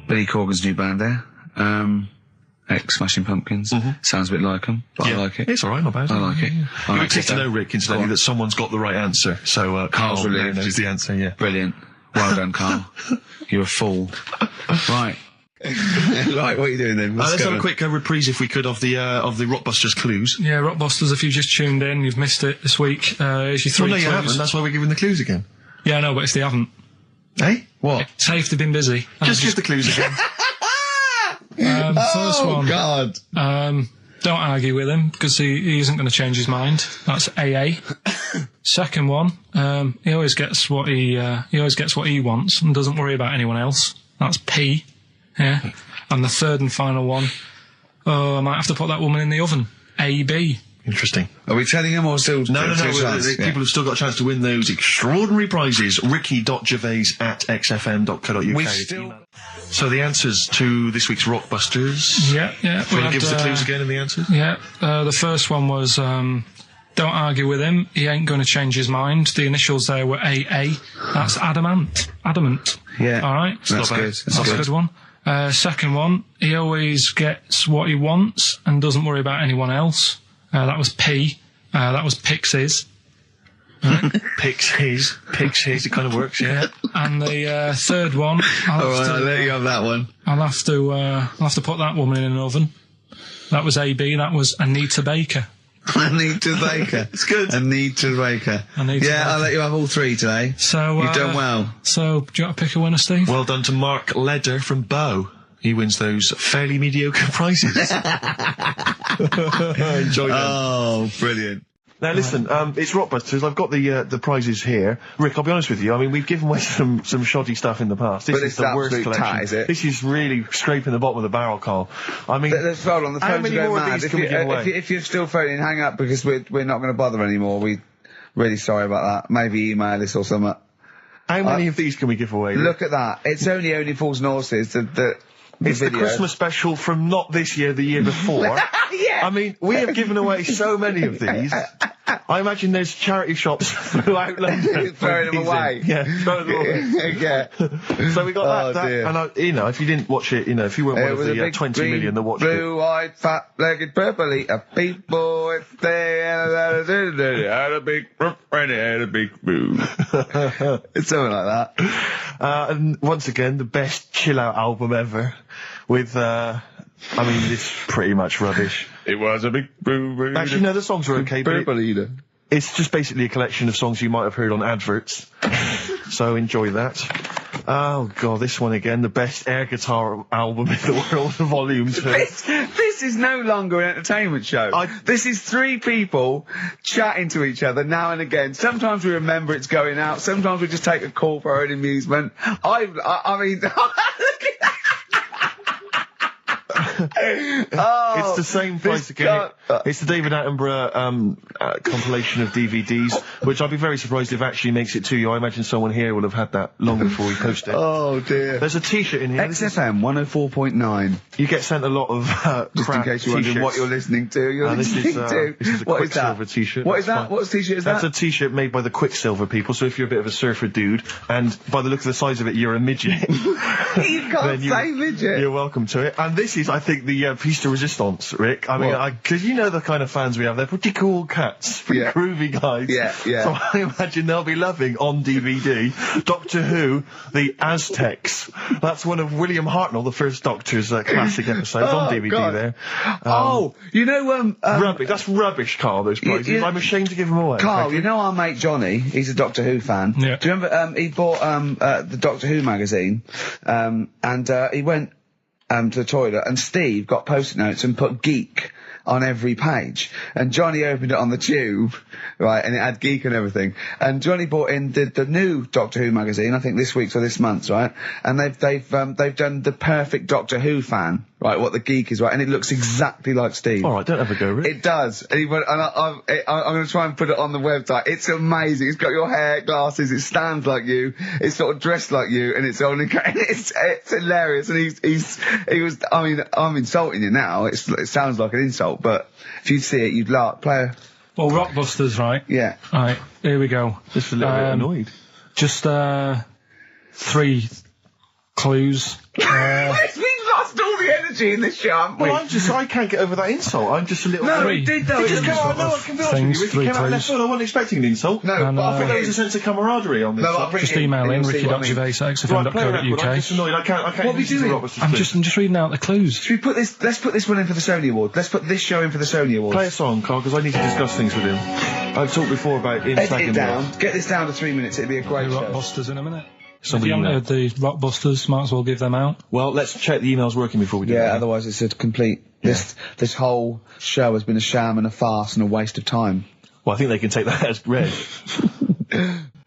Billy Corgan's new band there. Ex-Smashing Pumpkins. Sounds a bit like them, but I like it. It's alright, not bad. I like it. You expect to know, Rick, incidentally, that someone's got the right answer. So, Carl's relieved. knows the answer, yeah. Brilliant. Well done, Carl. You're a fool. Right. Right, what are you doing then? Let's have a quick reprise, if we could, of the Rockbusters clues. Yeah, Rockbusters, if you've just tuned in, you've missed it this week. Here's your 3 no, clues. you haven't. That's why we're giving the clues again. Yeah, I know, but if they haven't. Eh? What? Say if they've been busy. Just give the clues again. First one. God. Don't argue with him, because he isn't going to change his mind. That's AA. Second one, he always gets what he wants and doesn't worry about anyone else. That's P. Yeah. And the third and final one, I might have to put that woman in the oven. AB. Interesting. Are we telling him or still? No. People have still got a chance to win those extraordinary prizes. Ricky.gervais@xfm.co.uk. So the answers to this week's Rockbusters. Yeah. Want to give us the clues again and the answers? Yeah. The first one was, don't argue with him. He ain't going to change his mind. The initials there were AA. That's adamant. Yeah. All right. That's good. That's a good one. Second one, he always gets what he wants and doesn't worry about anyone else. That was P. That was Pixies. Right. Picks his. It kind of works, yeah. And the third one, I'll let you have that one. I'll have to put that woman in an oven. That was AB. That was Anita Baker. Anita Baker. It's good. Anita Baker. Baker. I'll let you have all 3 today. So you've done well. So do you want to pick a winner, Steve? Well done to Mark Leder from Bow. He wins those fairly mediocre prizes. Enjoy them. Oh, brilliant. Now listen, it's Rockbusters. I've got the prizes here. Rick, I'll be honest with you. I mean, we've given away some shoddy stuff in the past. This is the worst collection. Tat, is it? This is really scraping the bottom of the barrel, Carl. I mean, let's hold on. The how phones many are more going of these mad. can we give away? If you're still phoning, hang up, because we're not going to bother anymore. We really sorry about that. Maybe email us or something. How many of these can we give away? Look at that. It's only Fools and Horses. It's the Christmas special from not this year, the year before. Yeah. I mean, we have given away so many of these. I imagine there's charity shops throughout London throwing them away. Yeah, throwing them away. Yeah. So we got that, dear. and if you didn't watch it, if you weren't one of the 20 million that watched blue-eyed, fat-legged, purple-eater, big boy, they had a big and had a big boo. It's something like that. And once again, the best chill-out album ever. with, it's pretty much rubbish. It was a big boo. Actually, no, the songs are okay, but it's just basically a collection of songs you might have heard on adverts. So enjoy that. Oh god, this one again, the best air guitar album in the world, volume 2. This is no longer an entertainment show. This is three people chatting to each other now and again. Sometimes we remember it's going out. Sometimes we just take a call for our own amusement. I mean, it's the same price again. It's the David Attenborough compilation of DVDs, which I'd be very surprised if it actually makes it to you. I imagine someone here will have had that long before we post it. Oh dear. There's a t-shirt in here. XFM 104.9 You get sent a lot of just in case you're wondering what you're listening to. This is a Quicksilver t-shirt. What is that? What t-shirt is that? That's a t-shirt made by the Quicksilver people, so if you're a bit of a surfer dude, and by the look of the size of it, you're a midget. You can't say midget. You're welcome to it. And this is, I think, the piece de resistance, Rick. I mean, because you know the kind of fans we have. They're pretty cool cats. Pretty groovy guys. Yeah. So I imagine they'll be loving on DVD Doctor Who, the Aztecs. That's one of William Hartnell, the first Doctor's classic episodes on DVD God. there. You know, rubbish. That's rubbish, Carl, those prizes. I'm ashamed to give them away. Carl, you know our mate Johnny? He's a Doctor Who fan. Yeah. Do you remember, he bought, the Doctor Who magazine, and he went, to the toilet, and Steve got post-it notes and put geek on every page. And Johnny opened it on the tube, right, and it had geek and everything. And Johnny bought in the new Doctor Who magazine, I think this week's or this month's, right? And they've done the perfect Doctor Who fan, right, what the geek is, right, and it looks exactly like Steve. Alright, don't have a go, Rick. It does. And he went, and I'm going to try and put it on the website. It's amazing. It's got your hair, glasses, it stands like you, it's sort of dressed like you, and it's only, it's hilarious. And he was, I mean, I'm insulting you now, it sounds like an insult, but if you'd see it, you'd laugh. Well, Rockbusters, right? Yeah. Alright, here we go. Just a little bit annoyed. Just, 3 clues. We've lost all the energy in this show, haven't we? Well, I can't get over that insult. I'm just a little... No, we did though. It just came out, no, I can be honest with you. It came out left field. I wasn't expecting an insult. No, but I think there was a sense of camaraderie on this. Just email in ricky.gervais@xfm.co.uk. I'm just annoyed. I can't what are we doing? I'm just reading out the clues. Should we put this, let's put this one in for the Sony Award. Let's put this show in for the Sony Awards. Play a song, Carl, because I need to discuss things with him. I've talked before about him Edit it down. Get this down to 3 minutes. It'd be a great show. Rockbusters in a minute. If you haven't heard the Rockbusters, might as well give them out. Well, let's check the emails working before we do that. Yeah, otherwise it's a complete... This whole show has been a sham and a farce and a waste of time. Well, I think they can take that as read.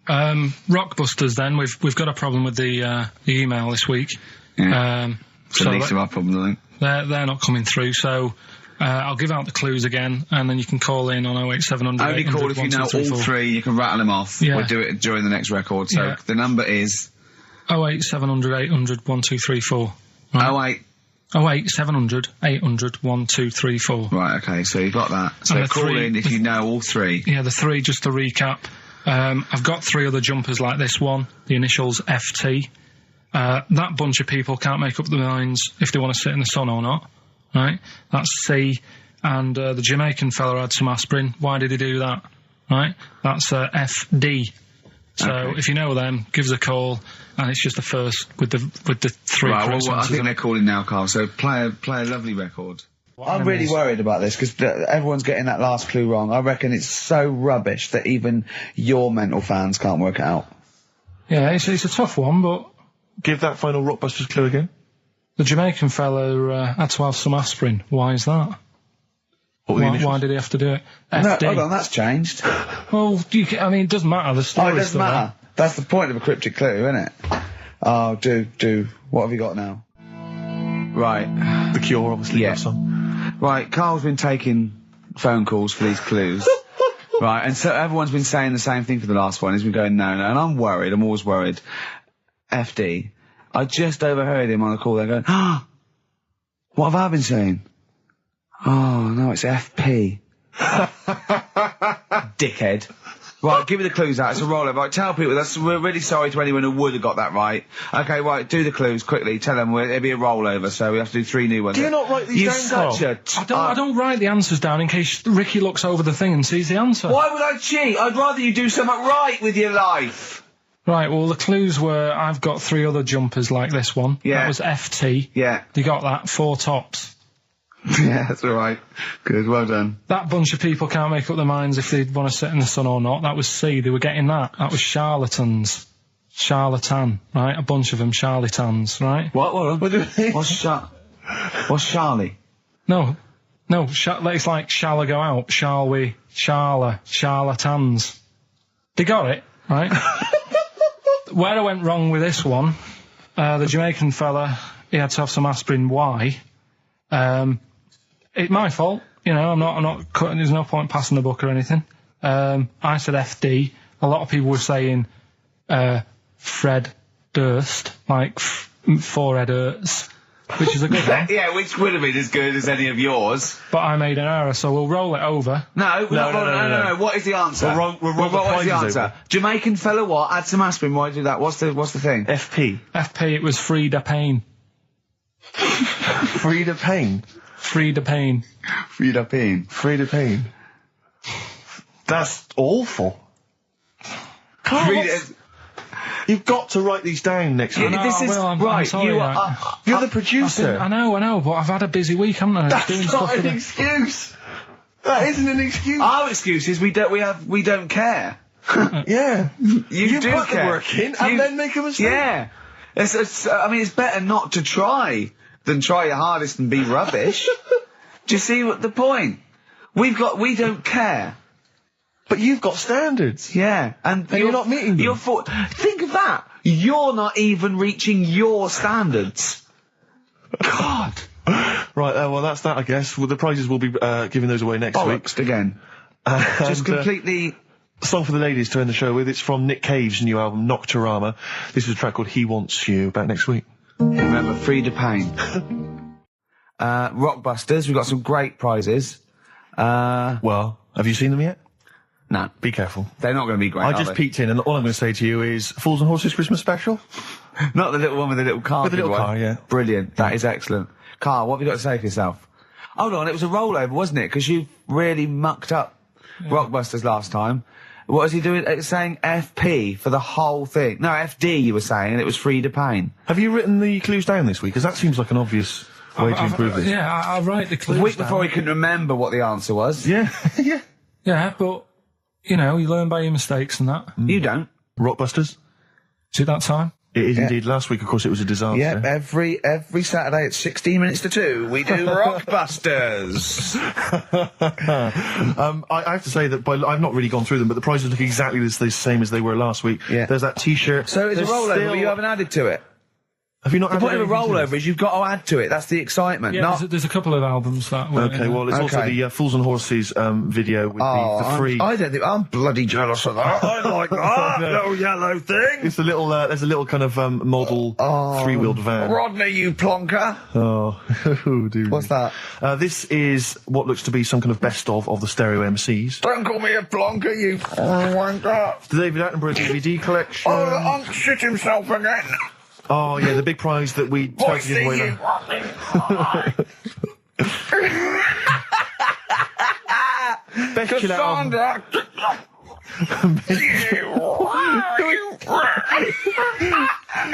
Rockbusters then, we've got a problem with the email this week. Yeah. So the least of our problem, I think. They're not coming through, so... I'll give out the clues again, and then you can call in on 08700. Only call if you know all 3, you can rattle them off. Yeah. We'll do it during the next record. So the number is 08700 800 1234. Right? 08700 800 1234. Right, okay, so you've got that. So call in if you know all 3. Yeah, the 3, just to recap. I've got 3 other jumpers like this one, the initials FT. That bunch of people can't make up their minds if they want to sit in the sun or not. Right, that's C, and the Jamaican fella had some aspirin. Why did he do that? Right, that's FD. So if you know them, give us a call, and it's just the first with the 3. Right, well, I think they're calling now, Carl. So play a lovely record. I'm really worried about this because everyone's getting that last clue wrong. I reckon it's so rubbish that even your mental fans can't work it out. Yeah, it's a tough one, but give that final Rockbusters clue again. The Jamaican fellow had to have some aspirin. Why is that? Why did he have to do it? FD. No, hold on, that's changed. Well, it doesn't matter. The story. Oh, it doesn't matter. That's the point of a cryptic clue, isn't it? Oh, do. What have you got now? Right. The Cure, obviously. Yeah. Song. Right, Carl's been taking phone calls for these clues. Right, and so everyone's been saying the same thing for the last one. He's been going, no, and I'm worried. I'm always worried. FD. I just overheard him on the call there going, what have I been saying? Oh, no, it's FP. Dickhead. Right, give me the clues out. It's a rollover. Right, tell people, we're really sorry to anyone who would have got that right. Okay, right, do the clues quickly. Tell them it'll be a rollover, so we have to do 3 new ones. Do you not write these down, I don't write the answers down in case Ricky looks over the thing and sees the answer. Why would I cheat? I'd rather you do something right with your life. Right, well, the clues were, I've got 3 other jumpers like this one. Yeah. That was FT. Yeah. You got that, 4 tops. Yeah, that's all right. Good, well done. That bunch of people can't make up their minds if they want to sit in the sun or not. That was C, they were getting that. That was charlatans. Charlatan, right? A bunch of them, charlatans, right? What do you mean? What's Charlie? No, it's like, shall I go out? Shall we? Charlatans. They got it, right? Where I went wrong with this one, the Jamaican fella, he had to have some aspirin. Why? It's my fault, you know, I'm not cutting, there's no point passing the buck or anything. I said FD. A lot of people were saying, Fred Durst, like, forehead hurts, which is a good one. Yeah, which would have been as good as any of yours. But I made an error, so we'll roll it over. No. What is the answer? What is the answer? Over. Jamaican fella what? Add some aspirin, why do that? What's the thing? FP, it was Frida Payne. Frida Payne? Frida Payne. Frida Payne. Frida Payne. That's awful. You've got to write these down next week. I'm sorry, you're the producer. I know, but I've had a busy week, haven't I? That's not an excuse. That isn't an excuse. Our excuse is we don't care. Yeah. You do put care. the work in and then make a mistake. Yeah. It's better not to try than try your hardest and be rubbish. Do you see what the point? We don't care. But you've got standards. Yeah. And you're not meeting them. Think of that. You're not even reaching your standards. God. Right, well, that's that, I guess. Well, the prizes will be giving those away next week. Again. Just completely... Song for the ladies to end the show with. It's from Nick Cave's new album, Nocturama. This is a track called He Wants You. Back next week. Remember, Frida Payne. Rockbusters, we've got some great prizes. Well, have you seen them yet? No. Be careful. They're not going to be great, I just peeked in, and all I'm going to say to you is, Fools and Horses Christmas special? Not the little one with the little car. With the little car, yeah. Brilliant. That is excellent. Carl, what have you got to say for yourself? Hold on, it was a rollover, wasn't it? Because you really mucked up Rockbusters last time. What was he doing? It's saying FP for the whole thing. No, FD you were saying, and it was Frida Payne. Have you written the clues down this week? Because that seems like an obvious way to improve this. Yeah, I'll write the clues A week down. before he couldn't remember what the answer was. Yeah, yeah. Yeah, but, you know, you learn by your mistakes and that. You don't. Rockbusters? Is it that time? It is indeed. Last week, of course, it was a disaster. Yeah, every Saturday at 16 minutes to 2, we do Rockbusters. I have to say that I've not really gone through them, but the prizes look exactly the same as they were last week. Yeah. There's that T-shirt. So it's a rollover, but you haven't added to it. Have you not The added point of a anything to rollover is you've got to add to it. That's the excitement. Yeah, there's a couple of albums that were... Okay, well, there's also the Fools and Horses video with the free... I don't think... I'm bloody jealous of that. I like that little yellow thing. It's a little... there's a little kind of model three-wheeled van. Rodney, you plonker. Oh, dude. What's that? This is what looks to be some kind of best-of the stereo MCs. Don't call me a plonker, you wanker. The David Attenborough DVD collection. Oh, the Unc shit himself again. Oh, yeah, the big prize that we tried to give away. Best chill out album.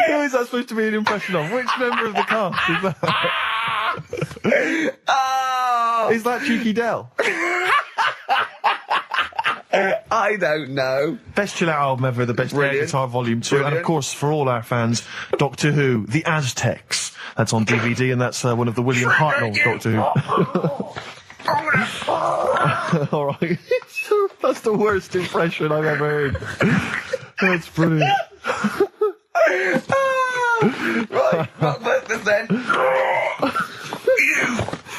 Who is that supposed to be an impression of? Which member of the cast is that? Is that Cheeky Dell? I don't know. Best chill out album ever, the best air guitar volume 2, and of course for all our fans, Doctor Who, The Aztecs. That's on DVD, and that's one of the William Hartnell Doctor Who. All right, that's the worst impression I've ever heard. That's brilliant.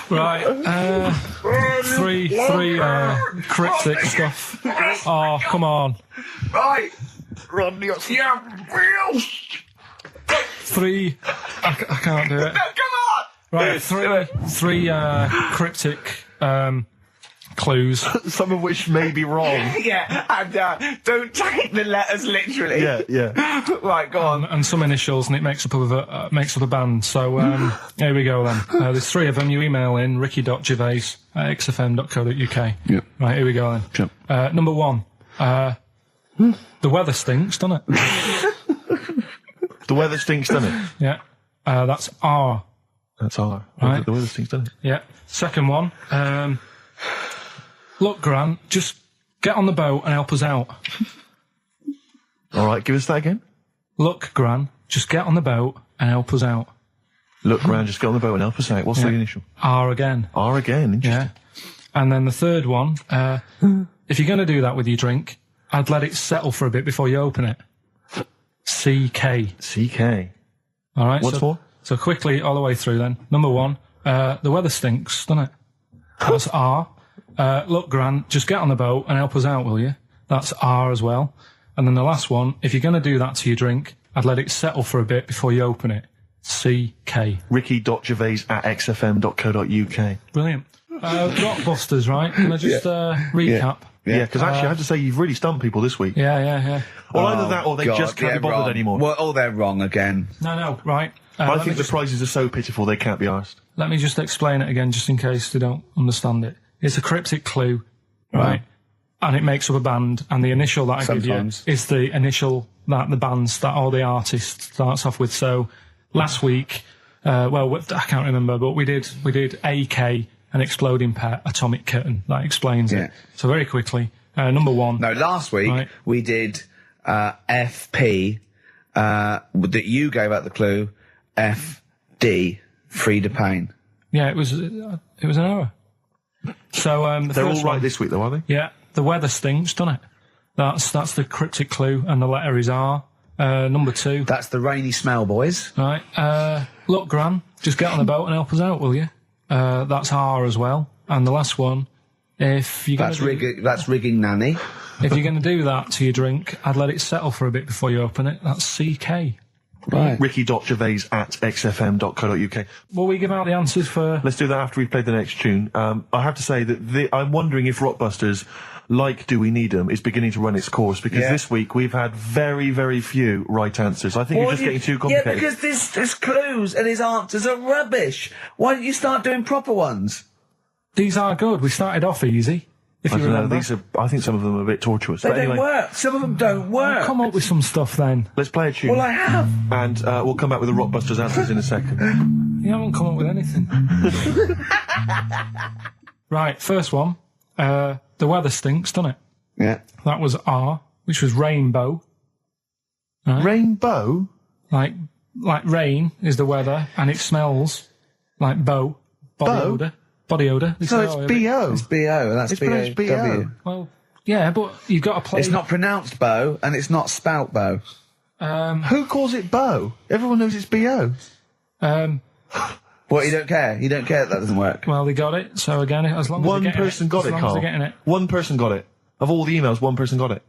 Right, then. Right, three cryptic stuff. Oh, come on. Right. Rodney, Three. I can't do it. No, come on. Right, three cryptic clues. Some of which may be wrong. Yeah, and don't take the letters literally. Yeah. Right, go on. And some initials, and it makes up a band. So here we go then. There's 3 of them. You email in ricky.gervais@xfm.co.uk. Yep. Right, here we go then. Sure. Number 1. The weather stinks, doesn't it? The weather stinks, doesn't it? Yeah. That's R. That's R. Right. The weather stinks, doesn't it? Yeah. Second one. Look, Grant, just get on the boat and help us out. All right, give us that again. Look, Gran, just get on the boat and help us out. Look, Gran, just get on the boat and help us out. What's the initial? R again. R again, interesting. Yeah. And then the third one, if you're going to do that with your drink, I'd let it settle for a bit before you open it. CK. CK. All right. What's more? So quickly, all the way through then. Number one, the weather stinks, doesn't it? That's R. Look, Gran, just get on the boat and help us out, will you? That's R as well. And then the last one, if you're going to do that to your drink, I'd let it settle for a bit before you open it. CK. Ricky.gervais@xfm.co.uk. Brilliant. Rockbusters, right? Can I just recap? Yeah, because actually I have to say you've really stumped people this week. Yeah. Well, either that or they just can't be bothered anymore. Well, oh, they're wrong again. No, right. I think the prizes are so pitiful they can't be arsed. Let me just explain it again, just in case they don't understand it. It's a cryptic clue, right? And it makes up a band, and the initial that I give you is the initial that the band, that all the artist starts off with. So last week, I can't remember, but we did AK, an exploding pet, atomic kitten. That explains it. So very quickly, number one. No, last week we did FP, that you gave out the clue, FD, Frida Payne. Yeah, it was an error. So they're all right this week, though, are they? Yeah. The weather stinks, doesn't it? That's the cryptic clue, and the letter is R. Number two. That's the rainy smell, boys. Right. Look, Gran, just get on the boat and help us out, will you? That's R as well. And the last one, if you're that's rigging nanny. If you're going to do that to your drink, I'd let it settle for a bit before you open it. That's CK. Right. Ricky.gervais@xfm.co.uk. Will we give out the answers for... Let's do that after we've played the next tune. I have to say that I'm wondering if Rockbusters, like Do We Need 'Em, is beginning to run its course, because this week we've had very, very few right answers. I think you're just getting too complicated. Yeah, because his clues and his answers are rubbish. Why don't you start doing proper ones? These are good. We started off easy. If you remember. I think some of them are a bit tortuous. They don't work. Some of them don't work. Come up with some stuff then. Let's play a tune. Well, I have. And we'll come back with the Rockbusters answers in a second. You haven't come up with anything. Right, first one. The weather stinks, doesn't it? Yeah. That was R, which was rainbow. Right? Rainbow? Like rain is the weather, and it smells like body odour. Body odour. So it's B.O. It's B.O. That's B.O. Well, yeah, but you've got to play... It's not pronounced bow, and it's not spout bow. Who calls it bow? Everyone knows it's B.O. What, you don't care? You don't care that doesn't work? Well, they got it, so again, as long as one person got it, Carl. One person got it. Of all the emails, one person got it.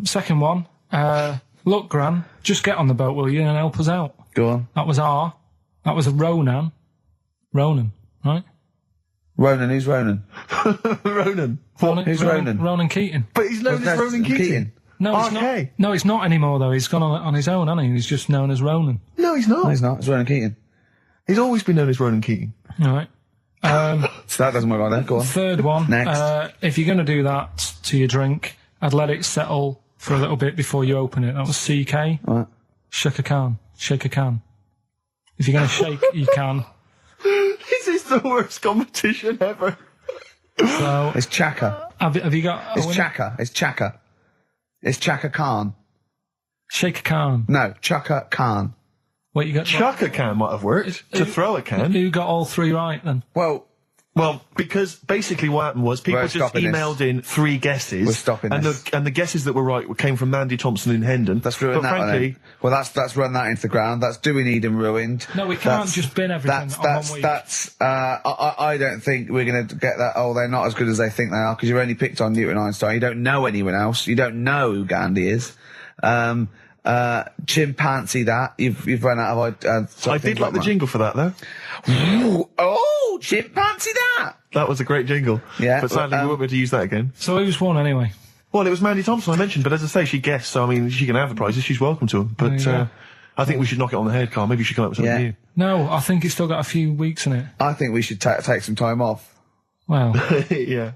Second one. Look, Gran, just get on the boat, will you, and help us out. Go on. That was R. That was Ronan, right? Ronan, who's Ronan? Ronan. Who's Ronan? Ronan Keating. But he's known as Ronan Keating. No, he's not. No, he's not anymore, though. He's gone on his own, hasn't he? He's just known as Ronan. No, he's not. No, he's not. It's Ronan Keating. He's always been known as Ronan Keating. All right. So that doesn't work like that. Go on. Third one. Next. If you're going to do that to your drink, I'd let it settle for a little bit before you open it. That was CK. What? Shake a can. Shake a can. If you're going to shake, you can. This is the worst competition ever. So it's Chaka. Have you got? It's Chaka. It's Chaka. It's Chaka Khan. Shake a can. No, Chaka Khan. What you got? Chaka can might have worked. To throw a can. Who got all three right then? Well, because basically what happened was people just emailed in 3 guesses. We're stopping this. And the guesses that were right came from Mandy Thompson in Hendon. That's ruined that frankly, one. Well, that's run that into the ground. That's Do We Need 'Em ruined. No, we can't just bin everything on 1 week. I don't think we're going to get that. Oh, they're not as good as they think they are, because you've only picked on Newton Einstein. You don't know anyone else. You don't know who Gandhi is. Chimpanzee that. You've run out of I did like the jingle for that, though. Oh, chimpanzee that! That was a great jingle. Yeah. But sadly, we won't be able to use that again. So who's won anyway? Well, it was Mandy Thompson I mentioned, but as I say, she guessed, so I mean, she can have the prizes, she's welcome to them. But I think we should knock it on the head, Carl. Maybe you should come up with something new. No, I think it's still got a few weeks in it. I think we should take some time off. Well. Yeah.